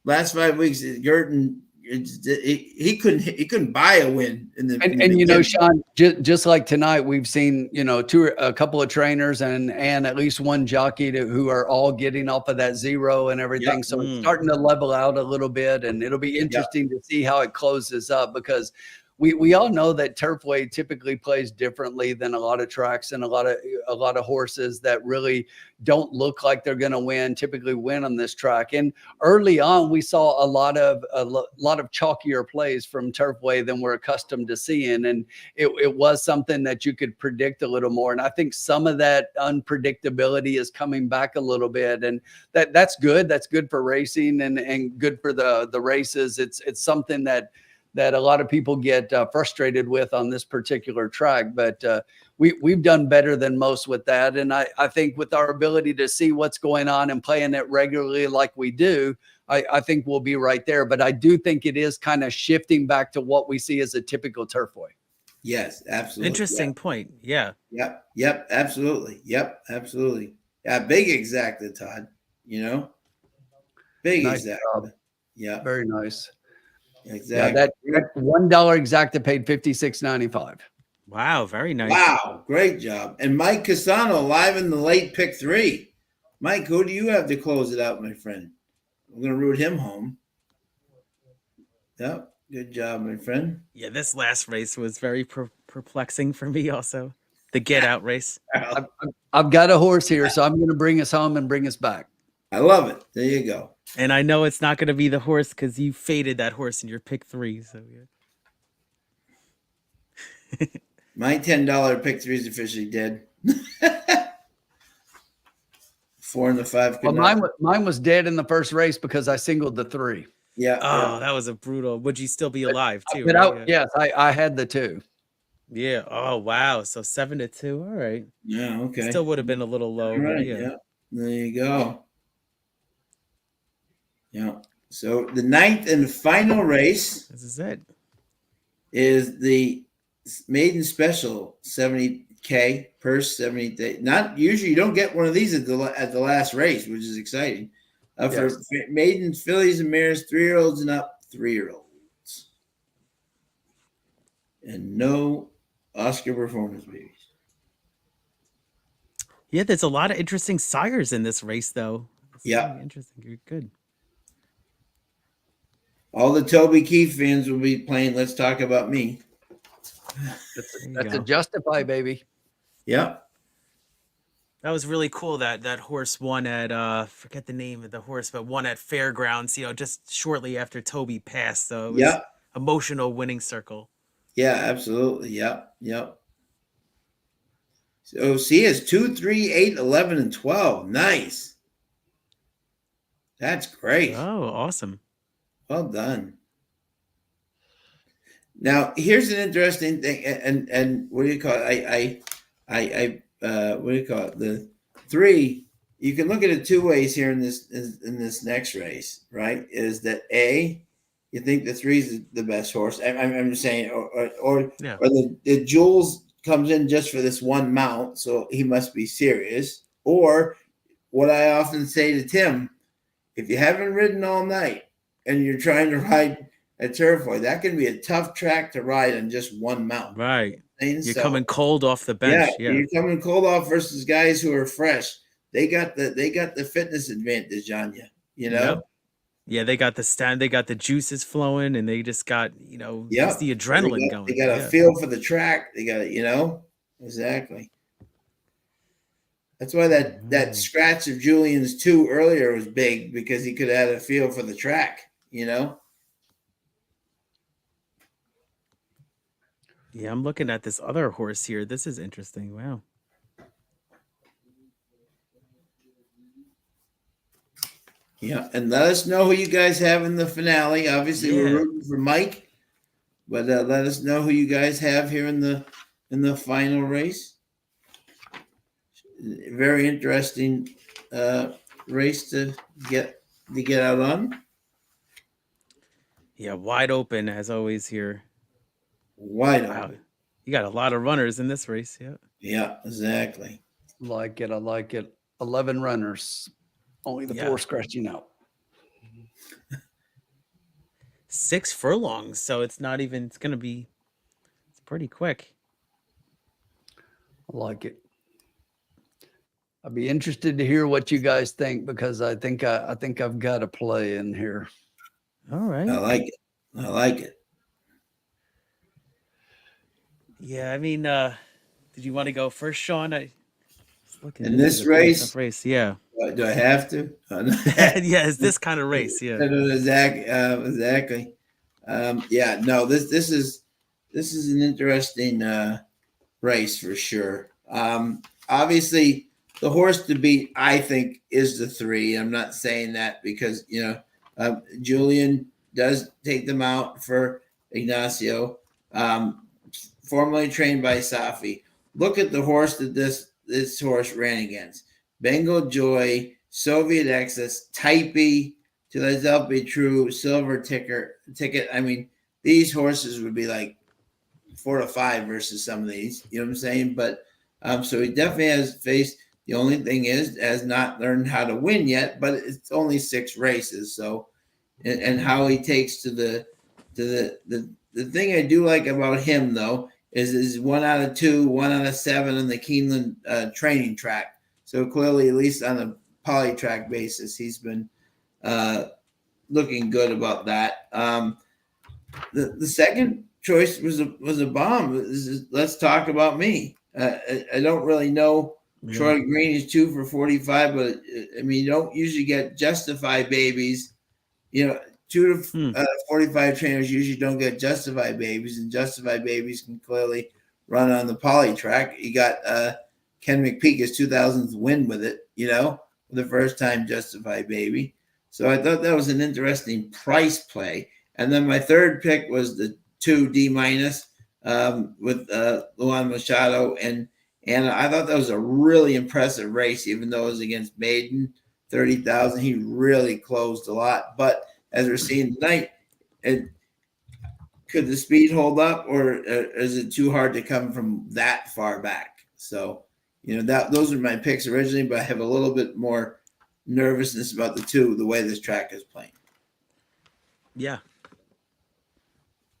Last 5 weeks, Girton, he couldn't buy a win in the and you know, Sean, just like tonight, we've seen, you know, a couple of trainers and at least one jockey who are all getting off of that zero and everything. Yep. So it's starting to level out a little bit, and it'll be interesting to see how it closes up, because we all know that Turfway typically plays differently than a lot of tracks, and a lot of horses that really don't look like they're going to win typically win on this track. And early on, we saw a lot of chalkier plays from Turfway than we're accustomed to seeing, and it was something that you could predict a little more. And I think some of that unpredictability is coming back a little bit, and that's good. That's good for racing and good for the races. It's something that a lot of people get frustrated with on this particular track, but we've done better than most with that. And I think with our ability to see what's going on and playing it regularly like we do, I think we'll be right there. But I do think it is kind of shifting back to what we see as a typical Turfway. Yes, absolutely. Interesting point. Yeah. Yep, absolutely. Yep, absolutely. Yeah, big exacta, Todd. You know, big Nice exacta. job. Yeah, Very nice. exactly. Yeah, that $1 exacta paid $56.95. Wow. Very nice. Wow, great job. And Mike Casano live in the late pick 3. Mike, who do you have to close it out, my friend? I'm going to root him home. Yep, good job, my friend. Yeah. This last race was very perplexing for me also. The get out race. I've got a horse here, so I'm going to bring us home and bring us back. I love it. There you go. And I know it's not going to be the horse because you faded that horse in your pick 3. So yeah. My $10 pick 3 is officially dead. 4 and the 5. Well, mine was dead in the first race because I singled the 3. Yeah. Oh, that was a brutal. Would you still be alive too? But Right? yes, I had the 2. Yeah. Oh, wow. So 7-2. All right. Yeah. Okay. Still would have been a little low. All right. But Yeah. There you go. Yeah. So the 9th and final race This is it. is the maiden special 70K purse 70. Not usually you don't get one of these at the last race, which is exciting. For maiden fillies and mares, 3-year-olds and up, 3-year-olds, and no Oscar performance babies. Yeah, there's a lot of interesting sires in this race, though. It's very interesting. You're good. All the Toby Keith fans will be playing Let's Talk About Me. That's a Justify, baby. Yep. That was really cool that horse won at forget the name of the horse, but won at Fairgrounds, just shortly after Toby passed. So it was emotional winning circle. Yeah, absolutely. Yep. So see, it's 2, 3, 8, 11, and 12. Nice. That's great. Oh, awesome. Well done. Now, here's an interesting thing, and what do you call it? What do you call it? The 3. You can look at it 2 ways here in this next race, right? Is that A, you think the 3 is the best horse? I'm just saying, or the Jules comes in just for this one mount, so he must be serious. Or what I often say to Tim, if you haven't ridden all night and you're trying to ride a Turfway, that can be a tough track to ride on just one mount. Right. You're coming cold off the bench. Yeah, you're coming cold off versus guys who are fresh. They got the fitness advantage on you. You know. Yep. Yeah, they got the stand. They got the juices flowing, and they just got just the adrenaline going. They got a feel for the track. They got it. Exactly. That's why that scratch of Julian's 2 earlier was big, because he could have had a feel for the track. Yeah, I'm looking at this other horse here. This is interesting. Wow. Yeah, and let us know who you guys have in the finale. Obviously, we're rooting for Mike, but let us know who you guys have here in the final race. Very interesting race to get out on. Yeah, wide open as always here. Wide Wow, open. you got a lot of runners in this race. Yeah. Yeah, exactly. Like it. I like it. 11 runners. Only the Yeah. 4 scratching out. 6 furlongs, so it's not even. It's gonna be. It's pretty quick. I like it. I'd be interested to hear what you guys think because I think I've got a play in here. All right. I like it. I like it. Yeah, I mean, did you want to go first, Sean? I was looking. In This this is a pretty race, tough race. Yeah. do I have to? Yeah, it's this kind of race. Yeah. Exactly. Exactly. Yeah. No. This is an interesting race for sure. Obviously, the horse to beat, I think, is the 3. I'm not saying that because Julian does take them out for Ignacio, formerly trained by Safi. Look at the horse that this horse ran against: Bengal Joy, Soviet Excess, Typee, To Thyself Be True, Silver Ticket. I mean, these horses would be like 4 to 5 versus some of these. You know what I'm saying? But so he definitely has faced. The only thing is, has not learned how to win yet. But it's only 6 races. So, and how he takes to the thing I do like about him though is 1 out of 2, 1 out of 7 on the Keeneland training track. So clearly, at least on a poly track basis, he's been looking good about that. The second choice was a bomb. Let's talk about me. I don't really know. Troy Green is 2 for 45, but I mean, you don't usually get Justify babies. 2 to 45 trainers usually don't get Justify babies, and Justify babies can clearly run on the poly track. You got Ken McPeaka's 2000th win with it, for the first time Justify baby. So I thought that was an interesting price play. And then my third pick was the 2 D- with Luan Machado, and I thought that was a really impressive race, even though it was against Maiden, 30,000. He really closed a lot. But as we're seeing tonight, could the speed hold up, or is it too hard to come from that far back? So, those are my picks originally, but I have a little bit more nervousness about the way this track is playing. Yeah.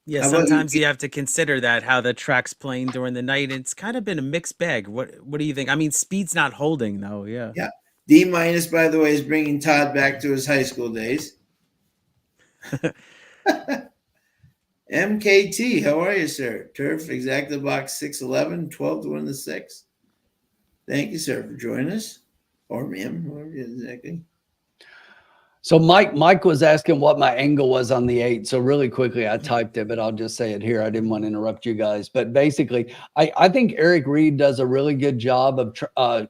Yeah, How about sometimes you have to consider that how the track's playing during the night. It's kind of been a mixed bag. What do you think? I mean, speed's not holding though. Yeah. Yeah. D-, by the way, is bringing Todd back to his high school days. MKT, how are you, sir? Turf, Exacta Box 611, 12 to win the 6. Thank you, sir, for joining us. Or ma'am, whoever exactly. So Mike was asking what my angle was on the 8. So really quickly, I typed it, but I'll just say it here. I didn't want to interrupt you guys. But basically, I think Eric Reed does a really good job of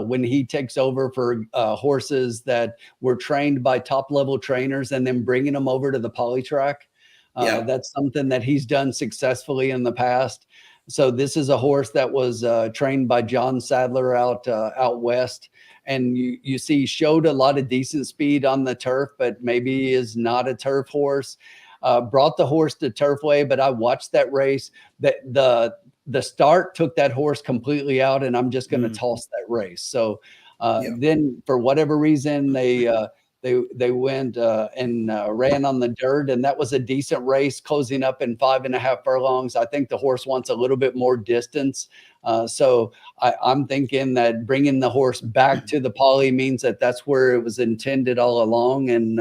when he takes over for horses that were trained by top-level trainers and then bringing them over to the poly track. That's something that he's done successfully in the past. So this is a horse that was trained by John Sadler out west. And you see showed a lot of decent speed on the turf, but maybe is not a turf horse. Brought the horse to Turfway, but I watched that race. That the start took that horse completely out, and I'm just going to toss that race. So then, for whatever reason, they went and ran on the dirt, and that was a decent race, closing up in 5.5 furlongs. I think the horse wants a little bit more distance. So I'm thinking that bringing the horse back to the poly means that that's where it was intended all along, and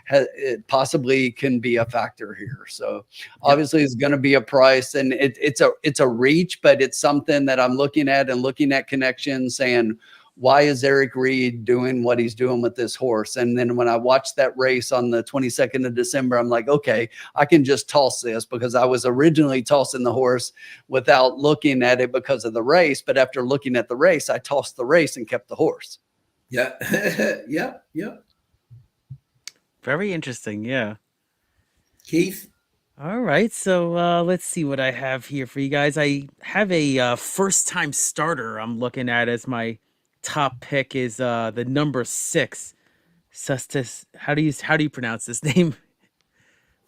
it possibly can be a factor here. So obviously it's going to be a price, and it's a reach, but it's something that I'm looking at connections, saying, why is Eric Reed doing what he's doing with this horse? And then when I watched that race on the 22nd of December, I'm like, okay, I can just toss this, because I was originally tossing the horse without looking at it because of the race. But after looking at the race, I tossed the race and kept the horse. Yeah. Yeah. Very interesting. Yeah. Keith? All right. So let's see what I have here for you guys. I have a first-time starter I'm looking at as my top pick is the number 6. Sustis. How do you pronounce this name?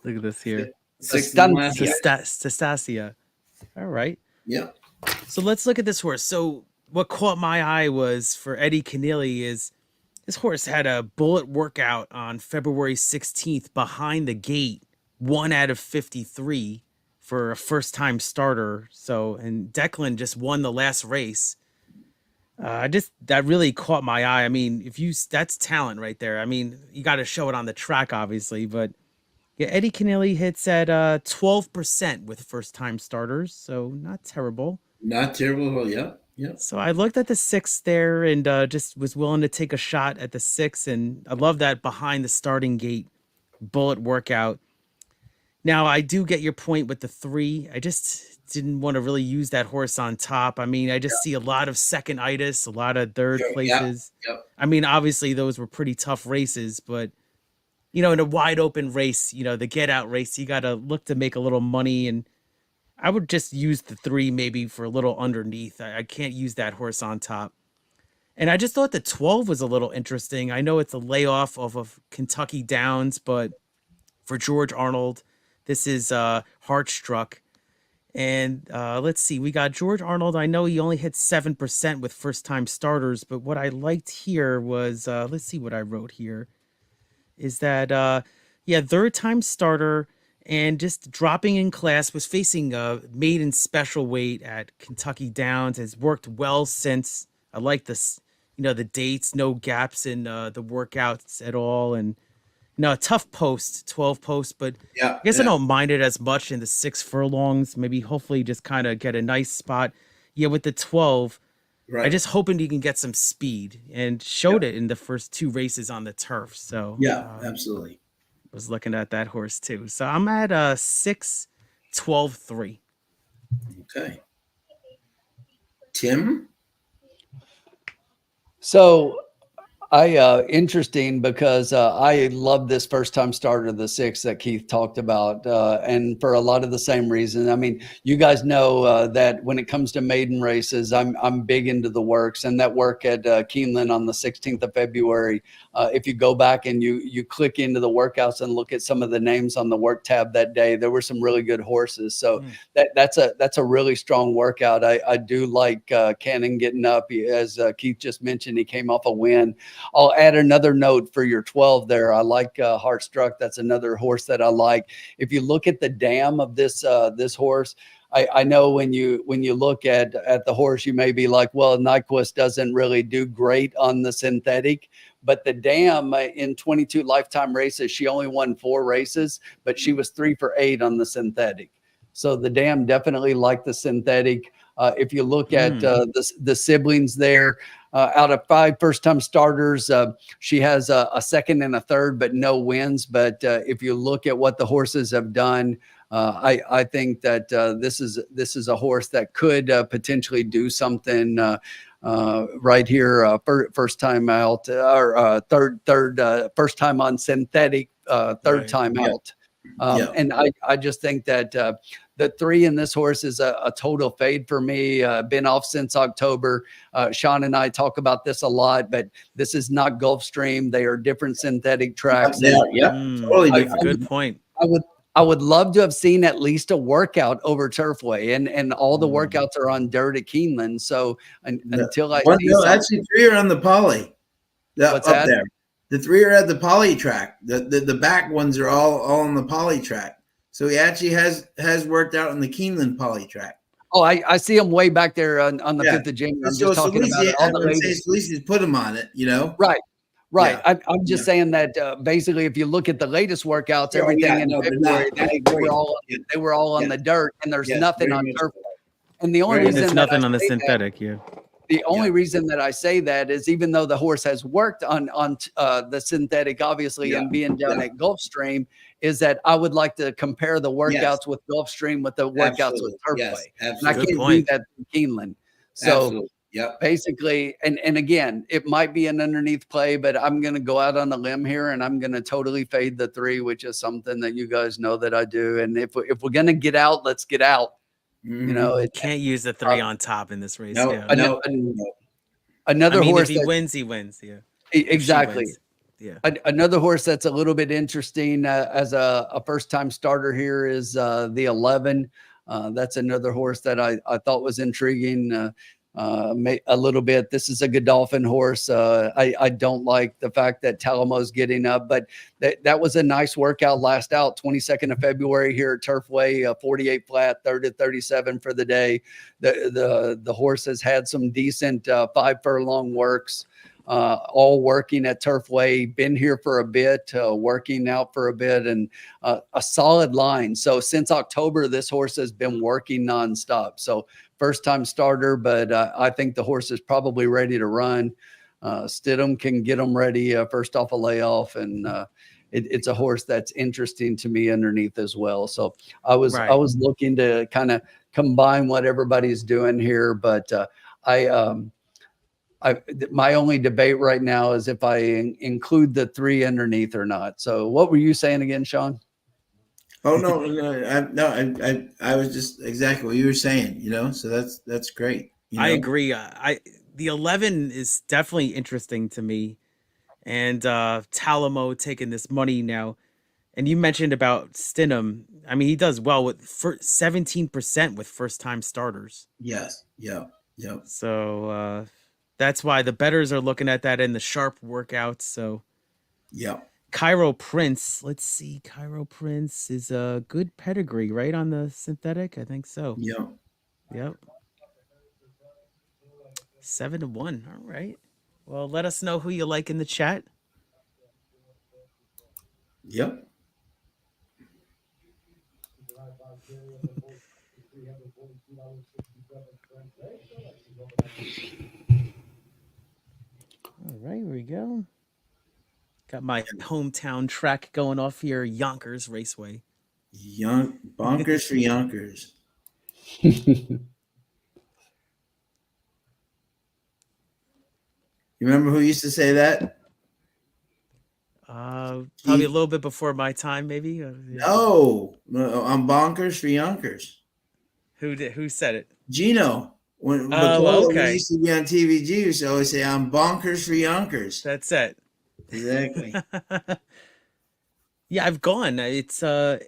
Look at this here. Sixth and last. Estancia. Stastasia. All right. Yeah. So let's look at this horse. So what caught my eye was for Eddie Keneally is this horse had a bullet workout on February 16th behind the gate, 1 out of 53 for a first-time starter. So, and Declan just won the last race. That really caught my eye. I mean, that's talent right there. I mean, you got to show it on the track, obviously, but yeah, Eddie Keneally hits at 12% with first-time starters, so not terrible. Not terrible. Yeah. Yeah. So I looked at the 6 there and just was willing to take a shot at the 6, and I love that behind the starting gate bullet workout. Now I do get your point with the 3. I just didn't want to really use that horse on top. I mean, I just see a lot of second-itis, a lot of third places. Yeah. I mean, obviously those were pretty tough races, but in a wide open race, the get out race, you got to look to make a little money, and I would just use the 3 maybe for a little underneath. I can't use that horse on top. And I just thought the 12 was a little interesting. I know it's a layoff of Kentucky Downs, but for George Arnold, this is Heartstruck. And let's see, we got George Arnold. I know he only hit 7% with first-time starters, but what I liked here was, let's see what I wrote here, is that, third-time starter, and just dropping in class, was facing a maiden special weight at Kentucky Downs, has worked well since. I like this, the dates, no gaps in the workouts at all. And, a tough post, 12 post, but I guess I don't mind it as much in the 6 furlongs. Maybe hopefully just kind of get a nice spot. Yeah, with the 12, right. I just hoping you can get some speed, and showed it in the first 2 races on the turf. So absolutely. Was looking at that horse too. So I'm at 6, 12, 3. Okay. Tim? So interesting, because I love this first time starter, the 6 that Keith talked about, and for a lot of the same reasons. I mean, you guys know that when it comes to maiden races, I'm big into the works, and that work at Keeneland on the 16th of February. If you go back and you click into the workouts and look at some of the names on the work tab that day, there were some really good horses. So that's a really strong workout. I do like Cannon getting up. As Keith just mentioned, he came off a win. I'll add another note for your 12 there. I like Heartstruck. That's another horse that I like. If you look at the dam of this horse, I know when you look at the horse, you may be like, well, Nyquist doesn't really do great on the synthetic, but the dam in 22 lifetime races, she only won 4 races, but she was 3 for 8 on the synthetic. So the dam definitely liked the synthetic. If you look at the siblings there, out of 5 first-time starters, she has a second and a third, but no wins. But if you look at what the horses have done, I think that this is a horse that could potentially do something right here. First time out, or first time on synthetic, third time out. And I just think that the 3 in this horse is a total fade for me. Been off since October. Sean and I talk about this a lot, but this is not Gulfstream. They are different synthetic tracks. Totally different. Good point. I would love to have seen at least a workout over Turfway, and all the workouts are on dirt at Keeneland. So until I see actually 3 are on the poly. What's up that? There. The 3 are at the poly track. The back ones are all on the poly track. So he actually has worked out on the Keeneland poly track. Oh, I see him way back there on the 5th of January. I'm just talking about it. All the ladies. At least he's put him on it, Right. Yeah. I'm just saying that basically, if you look at the latest workouts, everything in February, they were all on the dirt, and there's nothing on turf. And the only reason there's nothing on the synthetic, the only reason that I say that is, even though the horse has worked on the synthetic, obviously, and being down at Gulfstream, is that I would like to compare the workouts with Gulfstream with the workouts with Turfway. And I can't do that in Keeneland. So basically, and again, it might be an underneath play, but I'm going to go out on a limb here, and I'm going to totally fade the 3, which is something that you guys know that I do. And if we're going to get out, let's get out. It can't use the 3 on top in this race. Another horse. If he wins, he wins. Yeah, exactly. Yeah. Another horse that's a little bit interesting as a first-time starter here is the 11. That's another horse that I thought was intriguing a little bit. This is a Godolphin horse. I don't like the fact that Talamo's getting up, but that was a nice workout last out, 22nd of February here at Turfway, 48 flat, 30 to 37 for the day. The horse has had some decent 5 furlong works. All working at Turfway, been here for a bit, working out for a bit, and a solid line. So since October, this horse has been working nonstop. So first time starter, but I think the horse is probably ready to run. Stidham can get him ready first off a layoff, and it's a horse that's interesting to me underneath as well. So I was looking to kind of combine what everybody's doing here, but my only debate right now is if I include the 3 underneath or not. So what were you saying again, Sean? Oh I was just exactly what you were saying. So that's great. I agree. The 11 is definitely interesting to me, and Talamo taking this money now. And you mentioned about Stidham. I mean, he does well with 17% with first time starters. Yes. Yep. So that's why the bettors are looking at that in the sharp workouts. So yep. Cairo Prince. Let's see. Cairo Prince is a good pedigree, right, on the synthetic? I think so. Yep. 7-1. All right. Well, let us know who you like in the chat. Yep. All right, here we go. Got my hometown track going off here, Yonkers Raceway. Bonkers for Yonkers. You remember who used to say that? Probably a little bit before my time, maybe. Yeah. No, I'm bonkers for Yonkers. Who said it? Gino. When okay. used to be on TVG, used to always say, "I'm bonkers for Yonkers." That's it. Exactly. Yeah, I've gone. It's a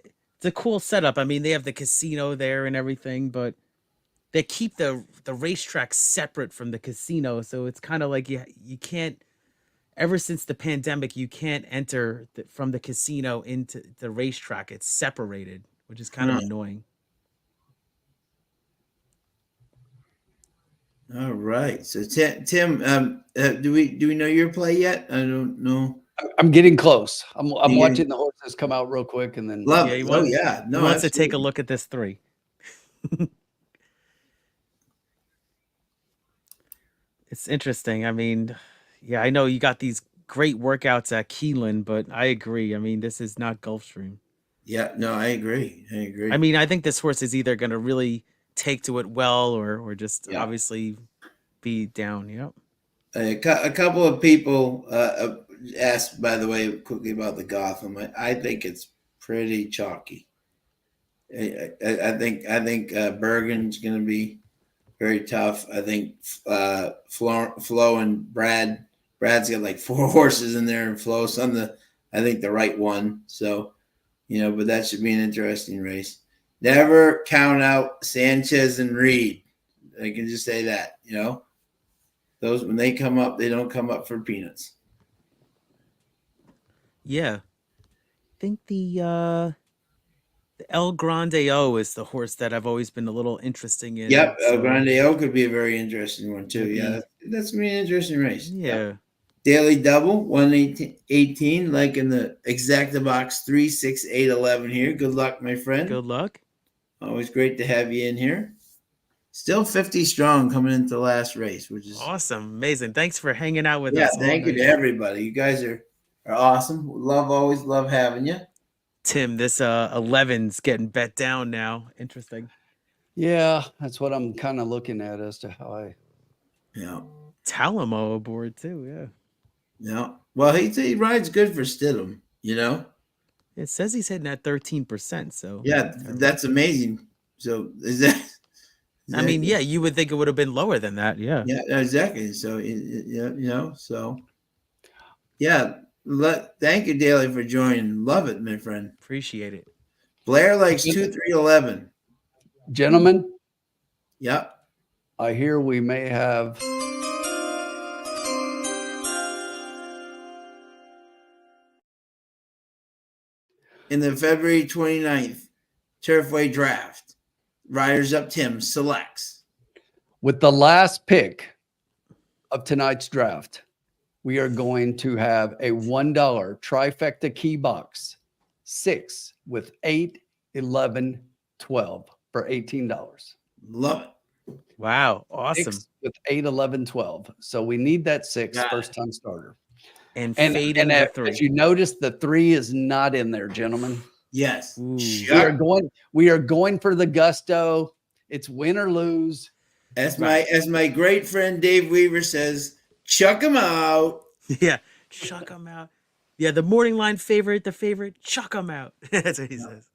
cool setup. I mean, they have the casino there and everything, but they keep the racetrack separate from the casino, so it's kind of like you can't. Ever since the pandemic, you can't enter from the casino into the racetrack. It's separated, which is kind of annoying. All right. So Tim, do we know your play yet? I don't know. I'm getting close. I'm watching the horses come out real quick, and then love. Yeah, He wants absolutely. to take a look at this 3. It's interesting. I mean, yeah, I know you got these great workouts at Keeneland, but I agree. I mean, this is not Gulfstream. Yeah, no, I agree. I mean, I think this horse is either going to really take to it well or just obviously be down. Yep. A couple of people asked, by the way, quickly about the Gotham. I think it's pretty chalky. I think Bergen's going to be very tough. I think Flo and Brad's got like 4 horses in there, and Flo's I think the right one. So, but that should be an interesting race. Never count out Sanchez and Reed. I can just say that, those, when they come up, they don't come up for peanuts. Yeah. I think the El Grande O is the horse that I've always been a little interesting in. Yep, El Grande O could be a very interesting one too. Yeah, that's gonna be an interesting race. Yeah. Daily double 118, like in the exacta box 3, 6, 8, 11 here. Good luck, my friend. Good luck. Always great to have you in here. Still 50 strong coming into the last race, which is awesome, amazing. Thanks for hanging out with us. Yeah, thank you to everybody. You guys are awesome. Always love having you. Tim, this 11's getting bet down now. Interesting. Yeah, that's what I'm kind of looking at as to how I. Yeah. Talamo aboard too. Yeah. Yeah. Well, he rides good for Stidham. It says he's hitting at 13%. So yeah, that's amazing. So is that? I mean, yeah, you would think it would have been lower than that. Yeah. Yeah, exactly. So so yeah. Thank you, Daly, for joining. Love it, my friend. Appreciate it. Blair likes 2-3-11. Gentlemen, Yep. I hear we may have In the February 29th Turfway draft, Riders Up Tim selects. with the last pick of tonight's draft, we are going to have a $1 trifecta key box 6 with 8, 11, 12 for $18. Love it. Wow, awesome. 6 with 8, 11, 12. So we need that 6 Got it. first time starter. And And fading the as 3. you notice, the 3 is not in there, gentlemen. Yes. Ooh. We are going for the gusto. It's win or lose. As my great friend Dave Weaver says, chuck him out. Yeah, chuck them out. Yeah, the morning line favorite, the favorite, chuck them out. That's what he says.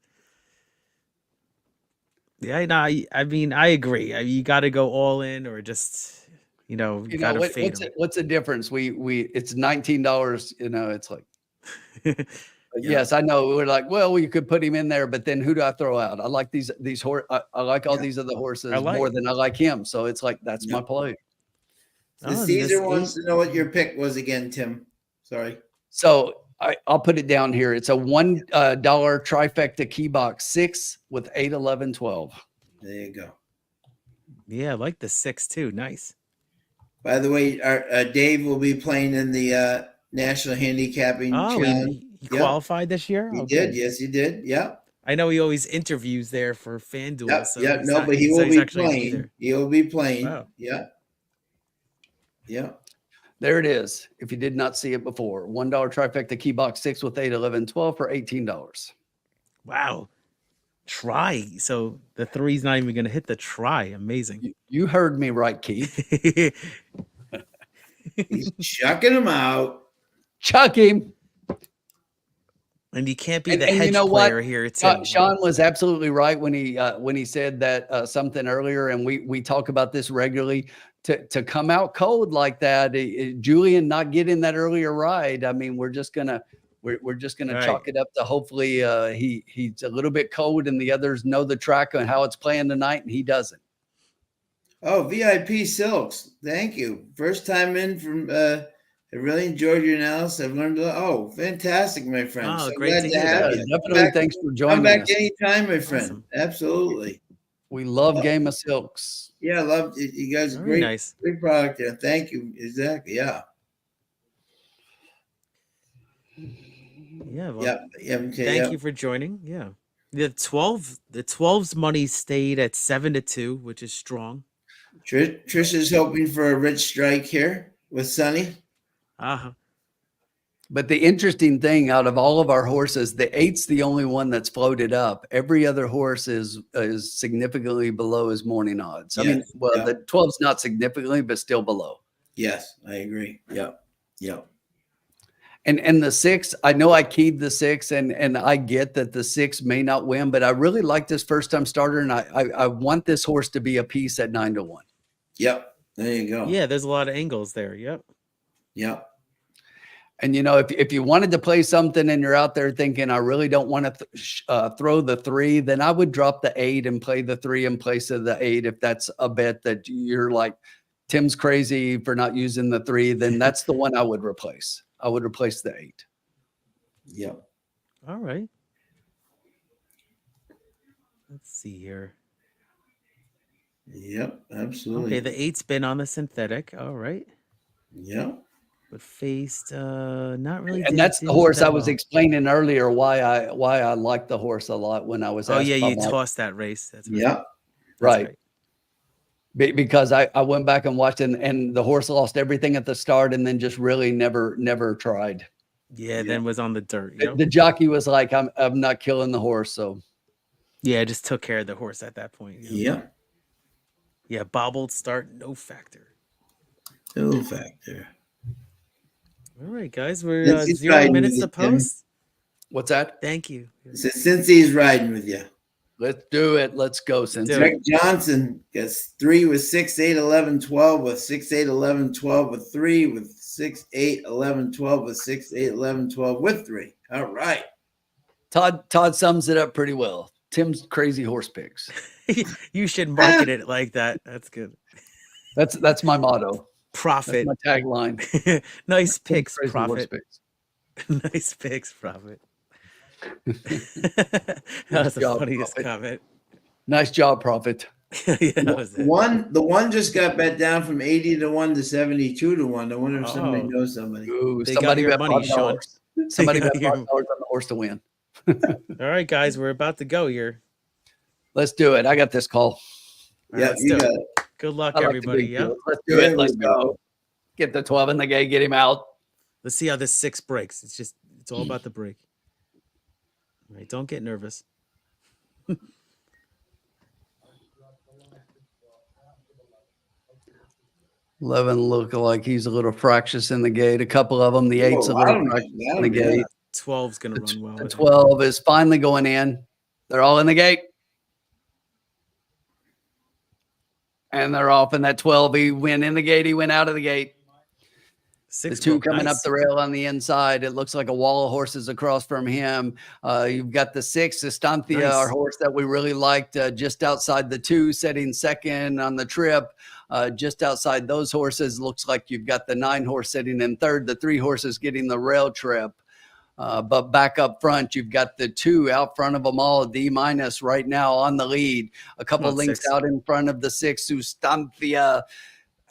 Yeah, no, I mean, I agree. You got to go all in, or just, you got to fade them. What's the difference? It's $19. It's like, yes, I know. We're like, well, we could put him in there, but then who do I throw out? I like these horse. I like all these other horses more than I like him. So it's like that's my play. The Caesar wants to know what your pick was again, Tim. Sorry. So I'll put it down here. It's a $1 trifecta key box 6 with 8, 11, 12. There you go. Yeah, I like the 6 too. Nice. By the way, our Dave will be playing in the National Handicapping Challenge. He qualified this year? He did. Yes, he did. Yeah. I know he always interviews there for FanDuel. Yep. So Yeah. No, but he will be playing. He will be playing. Wow. Yeah. Yeah. There it is. If you did not see it before, $1 trifecta key box 6 with 8, 11, 12 for $18. Wow. Try. So the 3's not even going to hit the try. Amazing. You heard me right, Keith. He's chucking him out. Chuck him. And you can't be the And hedge you know player what? here too. Sean was absolutely right when he said that something earlier, and we talk about this regularly. To come out cold like that, Julian not getting that earlier ride. I mean, we're just gonna chalk it up to hopefully he's a little bit cold, and the others know the track and how it's playing tonight, and he doesn't. Oh, VIP Silks. Thank you. First time in from. I really enjoyed your analysis. I've learned a lot. Oh, fantastic, my friend. Oh, so great glad to hear have that. you. Definitely, thanks for joining Come back us. anytime, my friend. Awesome. Absolutely. We love Game of Silks. Yeah, I love it. You guys. Very nice. Great product there. Thank you. Exactly. Yeah. Yeah. Well, Thank thank you for joining. Yeah. The 12's money stayed at 7-2, which is strong. Trish is hoping for a rich strike here with Sonny. Uh-huh. But the interesting thing, out of all of our horses, the 8's the only one that's floated up. Every other horse is significantly below his morning odds. I mean, the 12's not significantly, but still below. Yes, I agree. Yep. And the 6, I know I keyed the 6, and I get that the 6 may not win, but I really like this first time starter, and I want this horse to be a piece at 9-1. Yep. There you go. Yeah, there's a lot of angles there. Yep. Yep. And, if you wanted to play something and you're out there thinking, I really don't want to throw the 3, then I would drop the 8 and play the 3 in place of the 8. If that's a bet that you're like, Tim's crazy for not using the 3, then that's the one I would replace. I would replace the 8. Yep. All right. Let's see here. Yep. Absolutely. Okay, the 8's been on the synthetic. All right. Yep. But faced not really. And that's the horse I was explaining earlier why I like the horse a lot when I was asked. Oh yeah, you tossed that race. That's right. Yep. Right. Because I went back and watched and the horse lost everything at the start and then just really never tried. Yeah, then was on the dirt. The jockey was like, I'm not killing the horse. So yeah, I just took care of the horse at that point. Yeah. Yeah, bobbled start, no factor. No factor. All right, guys, we're 0 minutes to post. What's that? Thank you. Since he's riding with you. Let's do it. Let's go, Cincy. Rick Johnson gets 3 with 6, 8, 11, 12 with 6, 8, 11, 12 with 3 with 6, 8, 11, 12 with 6, 8, 11, 12 with 3. All right. Todd sums it up pretty well. Tim's crazy horse picks. You should market it like that. That's good. That's my motto. Profit. That's my tagline. Nice picks, Crazy horse Profit. picks. Nice picks, Profit. That was the job, funniest Prophet. comment. Nice job, Prophet. Yeah, that was it. The one just got bet down from 80 to 1 to 72 to 1. I wonder if somebody Oh. knows somebody. Ooh, They somebody got your bet money, $5. Sean. Somebody They bet got $5 your- on the horse to win. All right, guys, we're about to go here. Let's do it. I got this call. All right, Yeah, let's you do got it. it. Good luck, I like the everybody. big Yeah. deals. Let's do There it. Let's we go. go. Get the 12 in the gate. Get him out. Let's see how this 6 breaks. It's all about the break. All right, don't get nervous. 11 look like he's a little fractious in the gate. A couple of them. The 8's a Whoa, I little don't fractious know. in the gate. 12's gonna run well. The I think. 12 is finally going in. They're all in the gate. And they're off in that 12. He went in the gate. He went out of the gate. 6 The 2 broke. coming Nice. up the rail on the inside. It looks like a wall of horses across from him. You've got the 6, Estancia, Nice. our horse that we really liked, just outside the 2, setting second on the trip. Just outside those horses, looks like you've got the 9 horse sitting in third, the 3 horses getting the rail trip. But back up front, you've got the 2 out front of them all, D- right now on the lead. A couple on, links 6. out in front of the 6, Sustancia.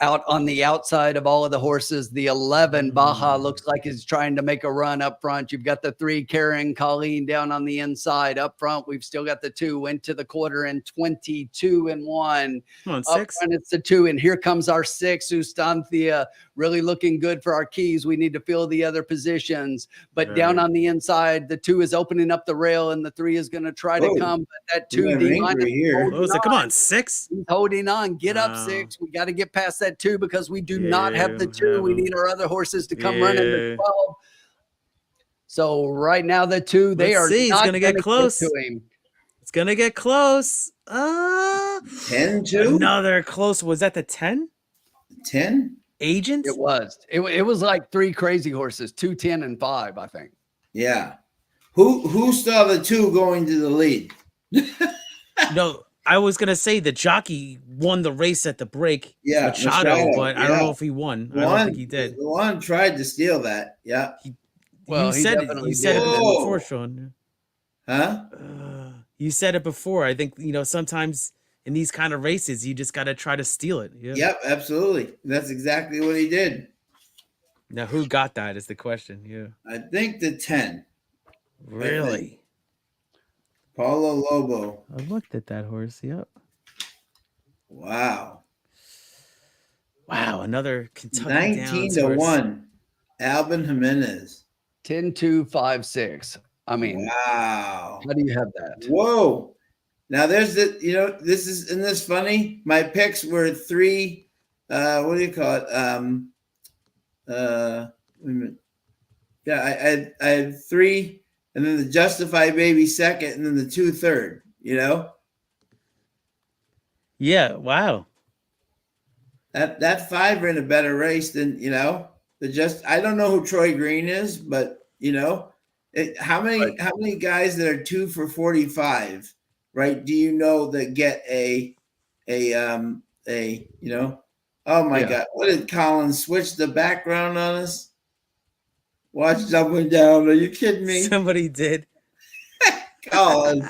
Out on the outside of all of the horses, the 11 Baja looks like is trying to make a run up front. You've got the 3 Karen Colleen down on the inside. Up front, we've still got the 2 went to the quarter in 22 and 1. Come on, Up 6. front, it's the 2, and here comes our 6, Sustancia, really looking good for our keys. We need to fill the other positions, but down Right. on the inside, the 2 is opening up the rail, and the 3 is going to try to Whoa. come. But that We're 2 getting D angry here. What was it? Come on, 6. He's holding on. Get up, Wow. 6. We got to get past that 2 because we do not have the Yeah, 2. We have 'em. need our other horses to come running the Yeah. 12. So right now, the 2, they Let's are see. It's not gonna get close. to him. It's gonna get close. 10-2? Another close. Was that the 10? 10? Agent? It was. It was like 3 crazy horses, 2, 10, and 5, I think. Yeah. Who saw the 2 going to the lead? No, I was gonna say the jockey won the race at the break. Yeah, Machado, Machado, but I don't yeah. know if he won. I don't think he did. The one tried to steal that. Yeah. Well, he you said it. definitely You said did. it Whoa. before, Sean. Huh? You said it before. I think sometimes in these kind of races, you just got to try to steal it. Yeah. Yep, absolutely. That's exactly what he did. Now, who got that is the question. Yeah. I think the 10. Really? Paulo Lobo. I looked at that horse. Yep. Wow. Wow. Another Kentucky 19 Downs to horse. 1. Alvin Jimenez. 10, 2, 5, 6. I mean, Wow. how do you have that? Whoa. Now there's isn't this funny? My picks were 3, what do you call it? Wait a minute. Yeah, I had 3, and then the Justify Baby second, and then the 2 third, Yeah. Wow. That 5 ran a better race than, I don't know who Troy Green is, but how many guys that are 2 for 45, right? Do you know that get oh my Yeah. God, what did Colin switch the background on us? Watch up and down. Are you kidding me? Somebody did. Colin.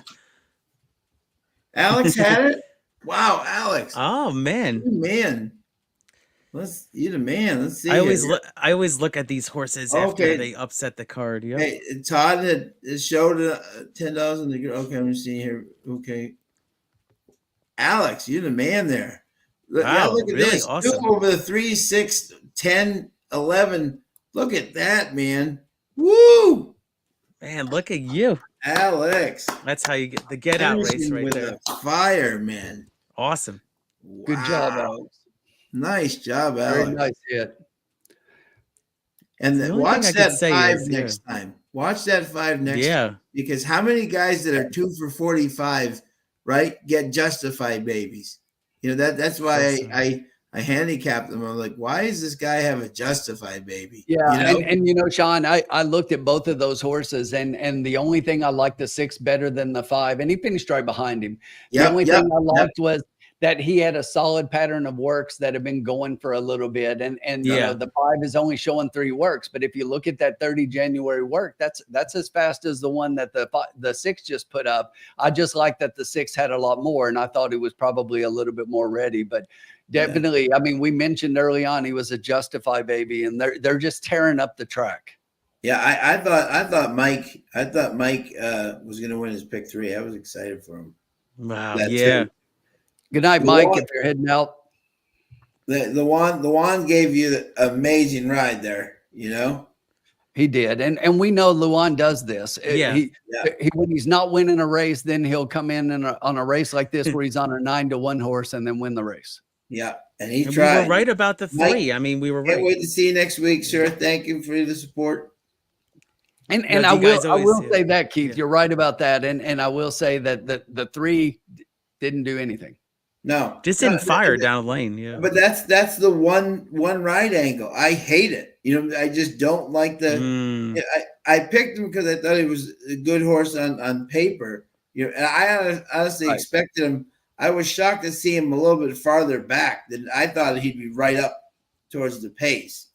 Alex had it? Wow, Alex. Oh man. You man. You the man. Let's see. I always here. I always look at these horses after Okay. they upset the card. Yep. Hey, Todd had showed $10 in the. Okay, I'm seeing here. Okay, Alex, you're the man there. Yeah, Wow, look at really this. awesome. 2 over the 3, 6, 10, 11. Look at that, man. Woo, Man, look at you. Alex. That's how you get the get out race Finishing right with there. a fire, man. Awesome. Good job, Wow. Alex. Nice job, Very Alex. nice hit. And The only watch thing I that could say 5 is, next time. Watch that 5 next time. Yeah. Because how many guys that are 2 for 45 right, get justified babies. That's why Awesome. I handicapped them. I'm like, why does this guy have a justified baby? Yeah, and Sean, I looked at both of those horses, and the only thing I liked the 6 better than the 5, and he finished right behind him. The only thing I liked was that he had a solid pattern of works that have been going for a little bit, and the 5 is only showing 3 works. But if you look at that 30 January work, that's as fast as the one that the 6 just put up. I just like that the 6 had a lot more, and I thought he was probably a little bit more ready, but. Definitely. I mean, we mentioned early on he was a Justify baby, and they're just tearing up the track. Yeah, I thought Mike was going to win his pick 3. I was excited for him. Wow. Yeah. Too. Good night, Mike. If you're heading out, the Luan gave you the amazing ride there. He did, and we know Luan does this. Yeah. He when he's not winning a race, then he'll come in on a race like this where he's on a 9-1 horse and then win the race. Yeah, and we tried. were right about the 3. Mike, I mean, we were right. Can't wait to see you next week, sir. Thank you for the support. And I will say that, Keith, you're right about that. And I will say that the 3 didn't do anything. No, just didn't fire down the lane. Yeah, but that's the one ride angle. I hate it. I just don't like the. I picked him because I thought he was a good horse on paper. And I honestly expected him. I was shocked to see him a little bit farther back than I thought he'd be right up towards the pace,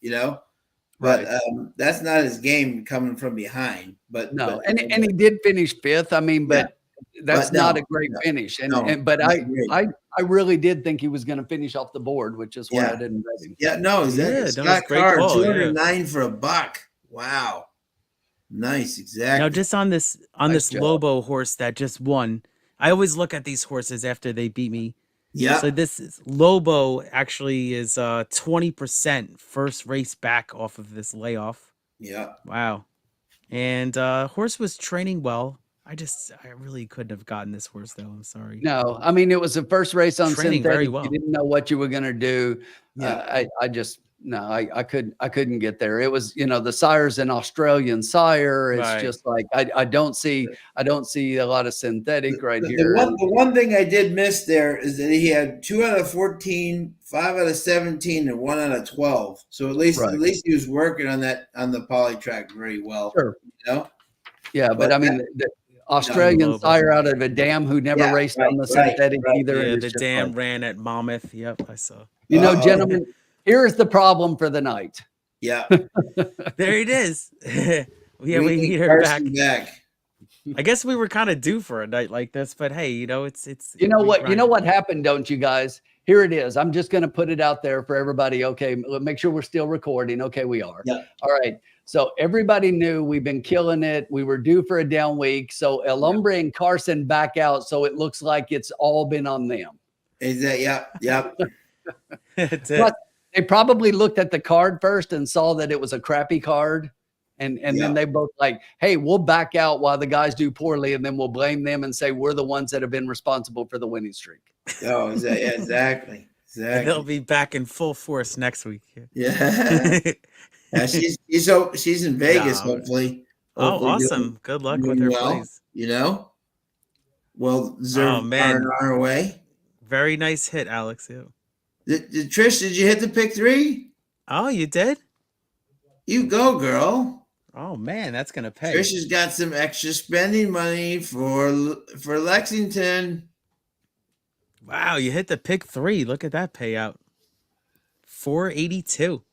but that's not his game coming from behind. But no, and he did finish 5th. I mean, but that's not a great finish. But I really did think he was going to finish off the board, which is why I didn't bet him. Yeah, no, Scott Carr, 209 for a buck. Wow, nice, exactly. Now, just on this Lobo horse that just won. I always look at these horses after they beat me. Yeah. So this Lobo actually is 20% first race back off of this layoff. Yeah. Wow. And horse was training well. I really couldn't have gotten this horse though. I'm sorry. No, I mean it was the first race on training synthetic. Very well. You didn't know what you were going to do. Yeah. I couldn't get there. It was, the sire's an Australian sire. It's just like, I don't see a lot of synthetic right here. The one thing I did miss there is that he had 2 out of 14, 5 out of 17, and 1 out of 12. So at least he was working on the poly track very well. Sure. Yeah. But I mean, the Australian sire out of a dam who never raced on the synthetic either. Yeah, the dam ran at Monmouth. Yep. I saw. Gentlemen, here's the problem for the night. Yeah. There it is. we need her back. I guess we were kind of due for a night like this, but hey, it's what happened, don't you guys? Here it is. I'm just going to put it out there for everybody. Okay, make sure we're still recording. Okay, we are. Yeah. All right. So everybody knew we've been killing it. We were due for a down week. So El Hombre and Carson back out. So it looks like it's all been on them. Is that? Yeah. But they probably looked at the card first and saw that it was a crappy card. And then they both like, hey, we'll back out while the guys do poorly. And then we'll blame them and say, we're the ones that have been responsible for the winning streak. Oh, exactly. They'll be back in full force next week. Yeah. She's in Vegas, hopefully. Oh, awesome. Good luck with her plays. Well, deserved our way. Very nice hit, Alex. Yeah. Trish, did you hit the pick 3? Oh, you did? You go, girl. Oh man, that's gonna pay. Trish has got some extra spending money for Lexington. Wow, you hit the pick 3. Look at that payout. 482.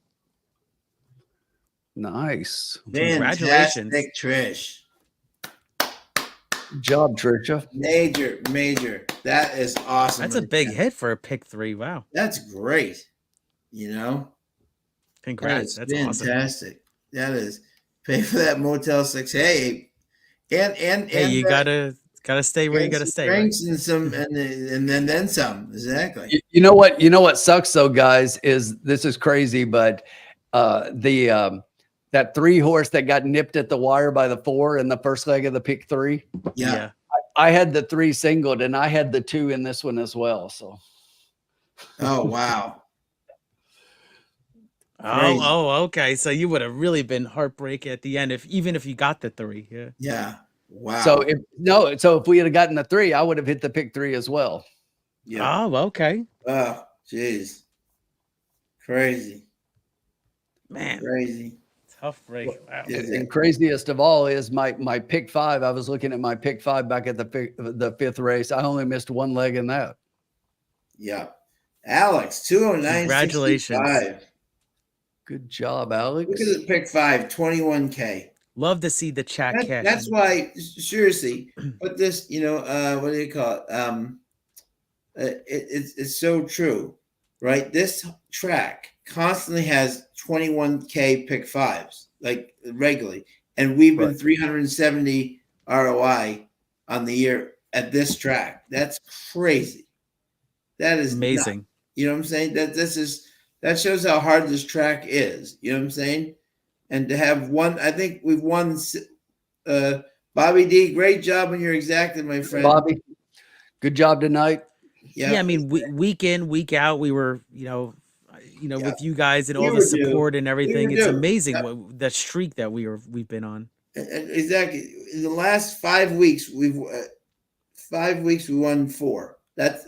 Nice. Congratulations, Trish. Good job, Trisha. Major. That is awesome. That's a big hit for a pick 3. Wow. That's great. Congrats. That's fantastic. Awesome. That is pay for that Motel 6. Hey, and you gotta stay where you gotta stay. Drinks and some, and then some. Exactly. You know what sucks though, guys, is this is crazy, but that 3 horse that got nipped at the wire by the 4 in the first leg of the pick 3. Yeah. I had the 3 singled and I had the 2 in this one as well. So. Oh, wow. Oh, okay. So you would have really been heartbreaking at the end even if you got the 3. Yeah. Yeah. Wow. So if we had gotten the 3, I would have hit the pick 3 as well. Yeah. Oh, okay. Oh, jeez. Crazy. Man, Crazy. tough break. Wow. Is And it? craziest of all is my pick 5. I was looking at my pick 5 back at the 5th race. I only missed one leg in that. Yeah. Alex, 209.65. Congratulations. Good job, Alex. Look at the pick 5, 21K. Love to see the chat cash. That's why, seriously, put this, what do you call it? It's so true, right? This track constantly has 21K pick 5s, like regularly. And we've been 370 ROI on the year at this track. That's crazy. That is amazing. nuts. You know what I'm saying? That shows how hard this track is. You know what I'm saying? And to have one, I think we've won. Bobby D, great job on your exacted, my friend. Bobby, good job tonight. Yep. Yeah, I mean, week in, week out, we were, with you guys and We all were the support and everything. It's due. amazing Yep. the streak that we've been on. Exactly. In the last 5 weeks, we won 4. That's,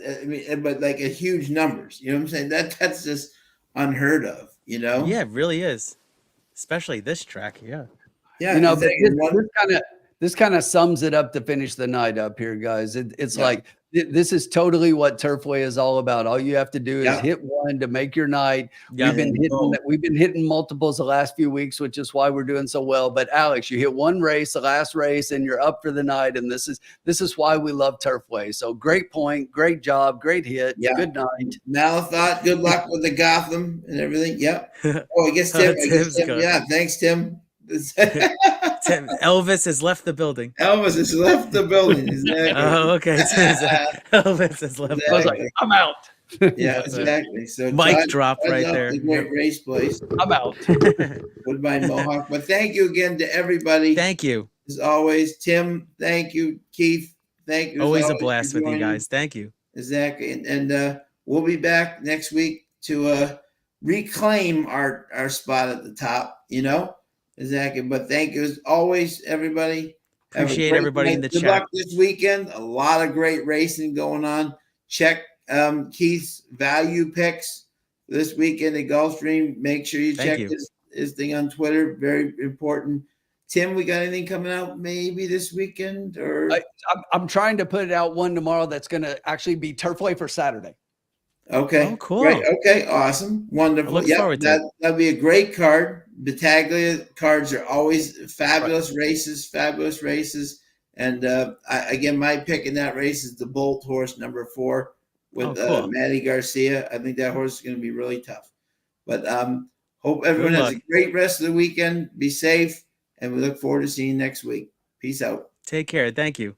but like a huge numbers. You know what I'm saying? That's just unheard of. Yeah, it really is, especially this track. Yeah. Yeah. But this kind of sums it up to finish the night up here, guys. It's like this is totally what Turfway is all about. All you have to do is hit one to make your night. Yeah. We've been hitting multiples the last few weeks, which is why we're doing so well. But Alex, you hit one race, the last race, and you're up for the night. And this is why we love Turfway. So great point, great job, great hit. Yeah. Good night. Malathot, good luck with the Gotham and everything. Yep. Oh, I guess Tim. Yeah, thanks, Tim. Elvis has left the building. Elvis has left the building. Exactly. Oh, okay. Elvis has left. I was like, I'm out. Yeah, exactly. So mic drop right up there. The great race place. I'm out. Goodbye, Mohawk. But thank you again to everybody. Thank you. As always, Tim. Thank you, Keith. Thank you. Always a blast with you guys. Thank you. Exactly, and we'll be back next week to reclaim our spot at the top. Exactly. But thank you as always, everybody. Appreciate everybody in the chat. Good luck this weekend. A lot of great racing going on. Check Keith's value picks this weekend at Gulfstream. Make sure you check his thing on Twitter. Very important. Tim, we got anything coming out maybe this weekend? Or I'm trying to put it out one tomorrow that's going to actually be Turfway for Saturday. Okay. Oh, cool. Great. Okay. Awesome. Wonderful. I look forward to it. That'll be a great card. Battaglia cards are always fabulous races. And again, my pick in that race is the Bolt horse, number 4, with Matty Garcia. I think that horse is going to be really tough. But hope everyone has a great rest of the weekend. Be safe. And we look forward to seeing you next week. Peace out. Take care. Thank you.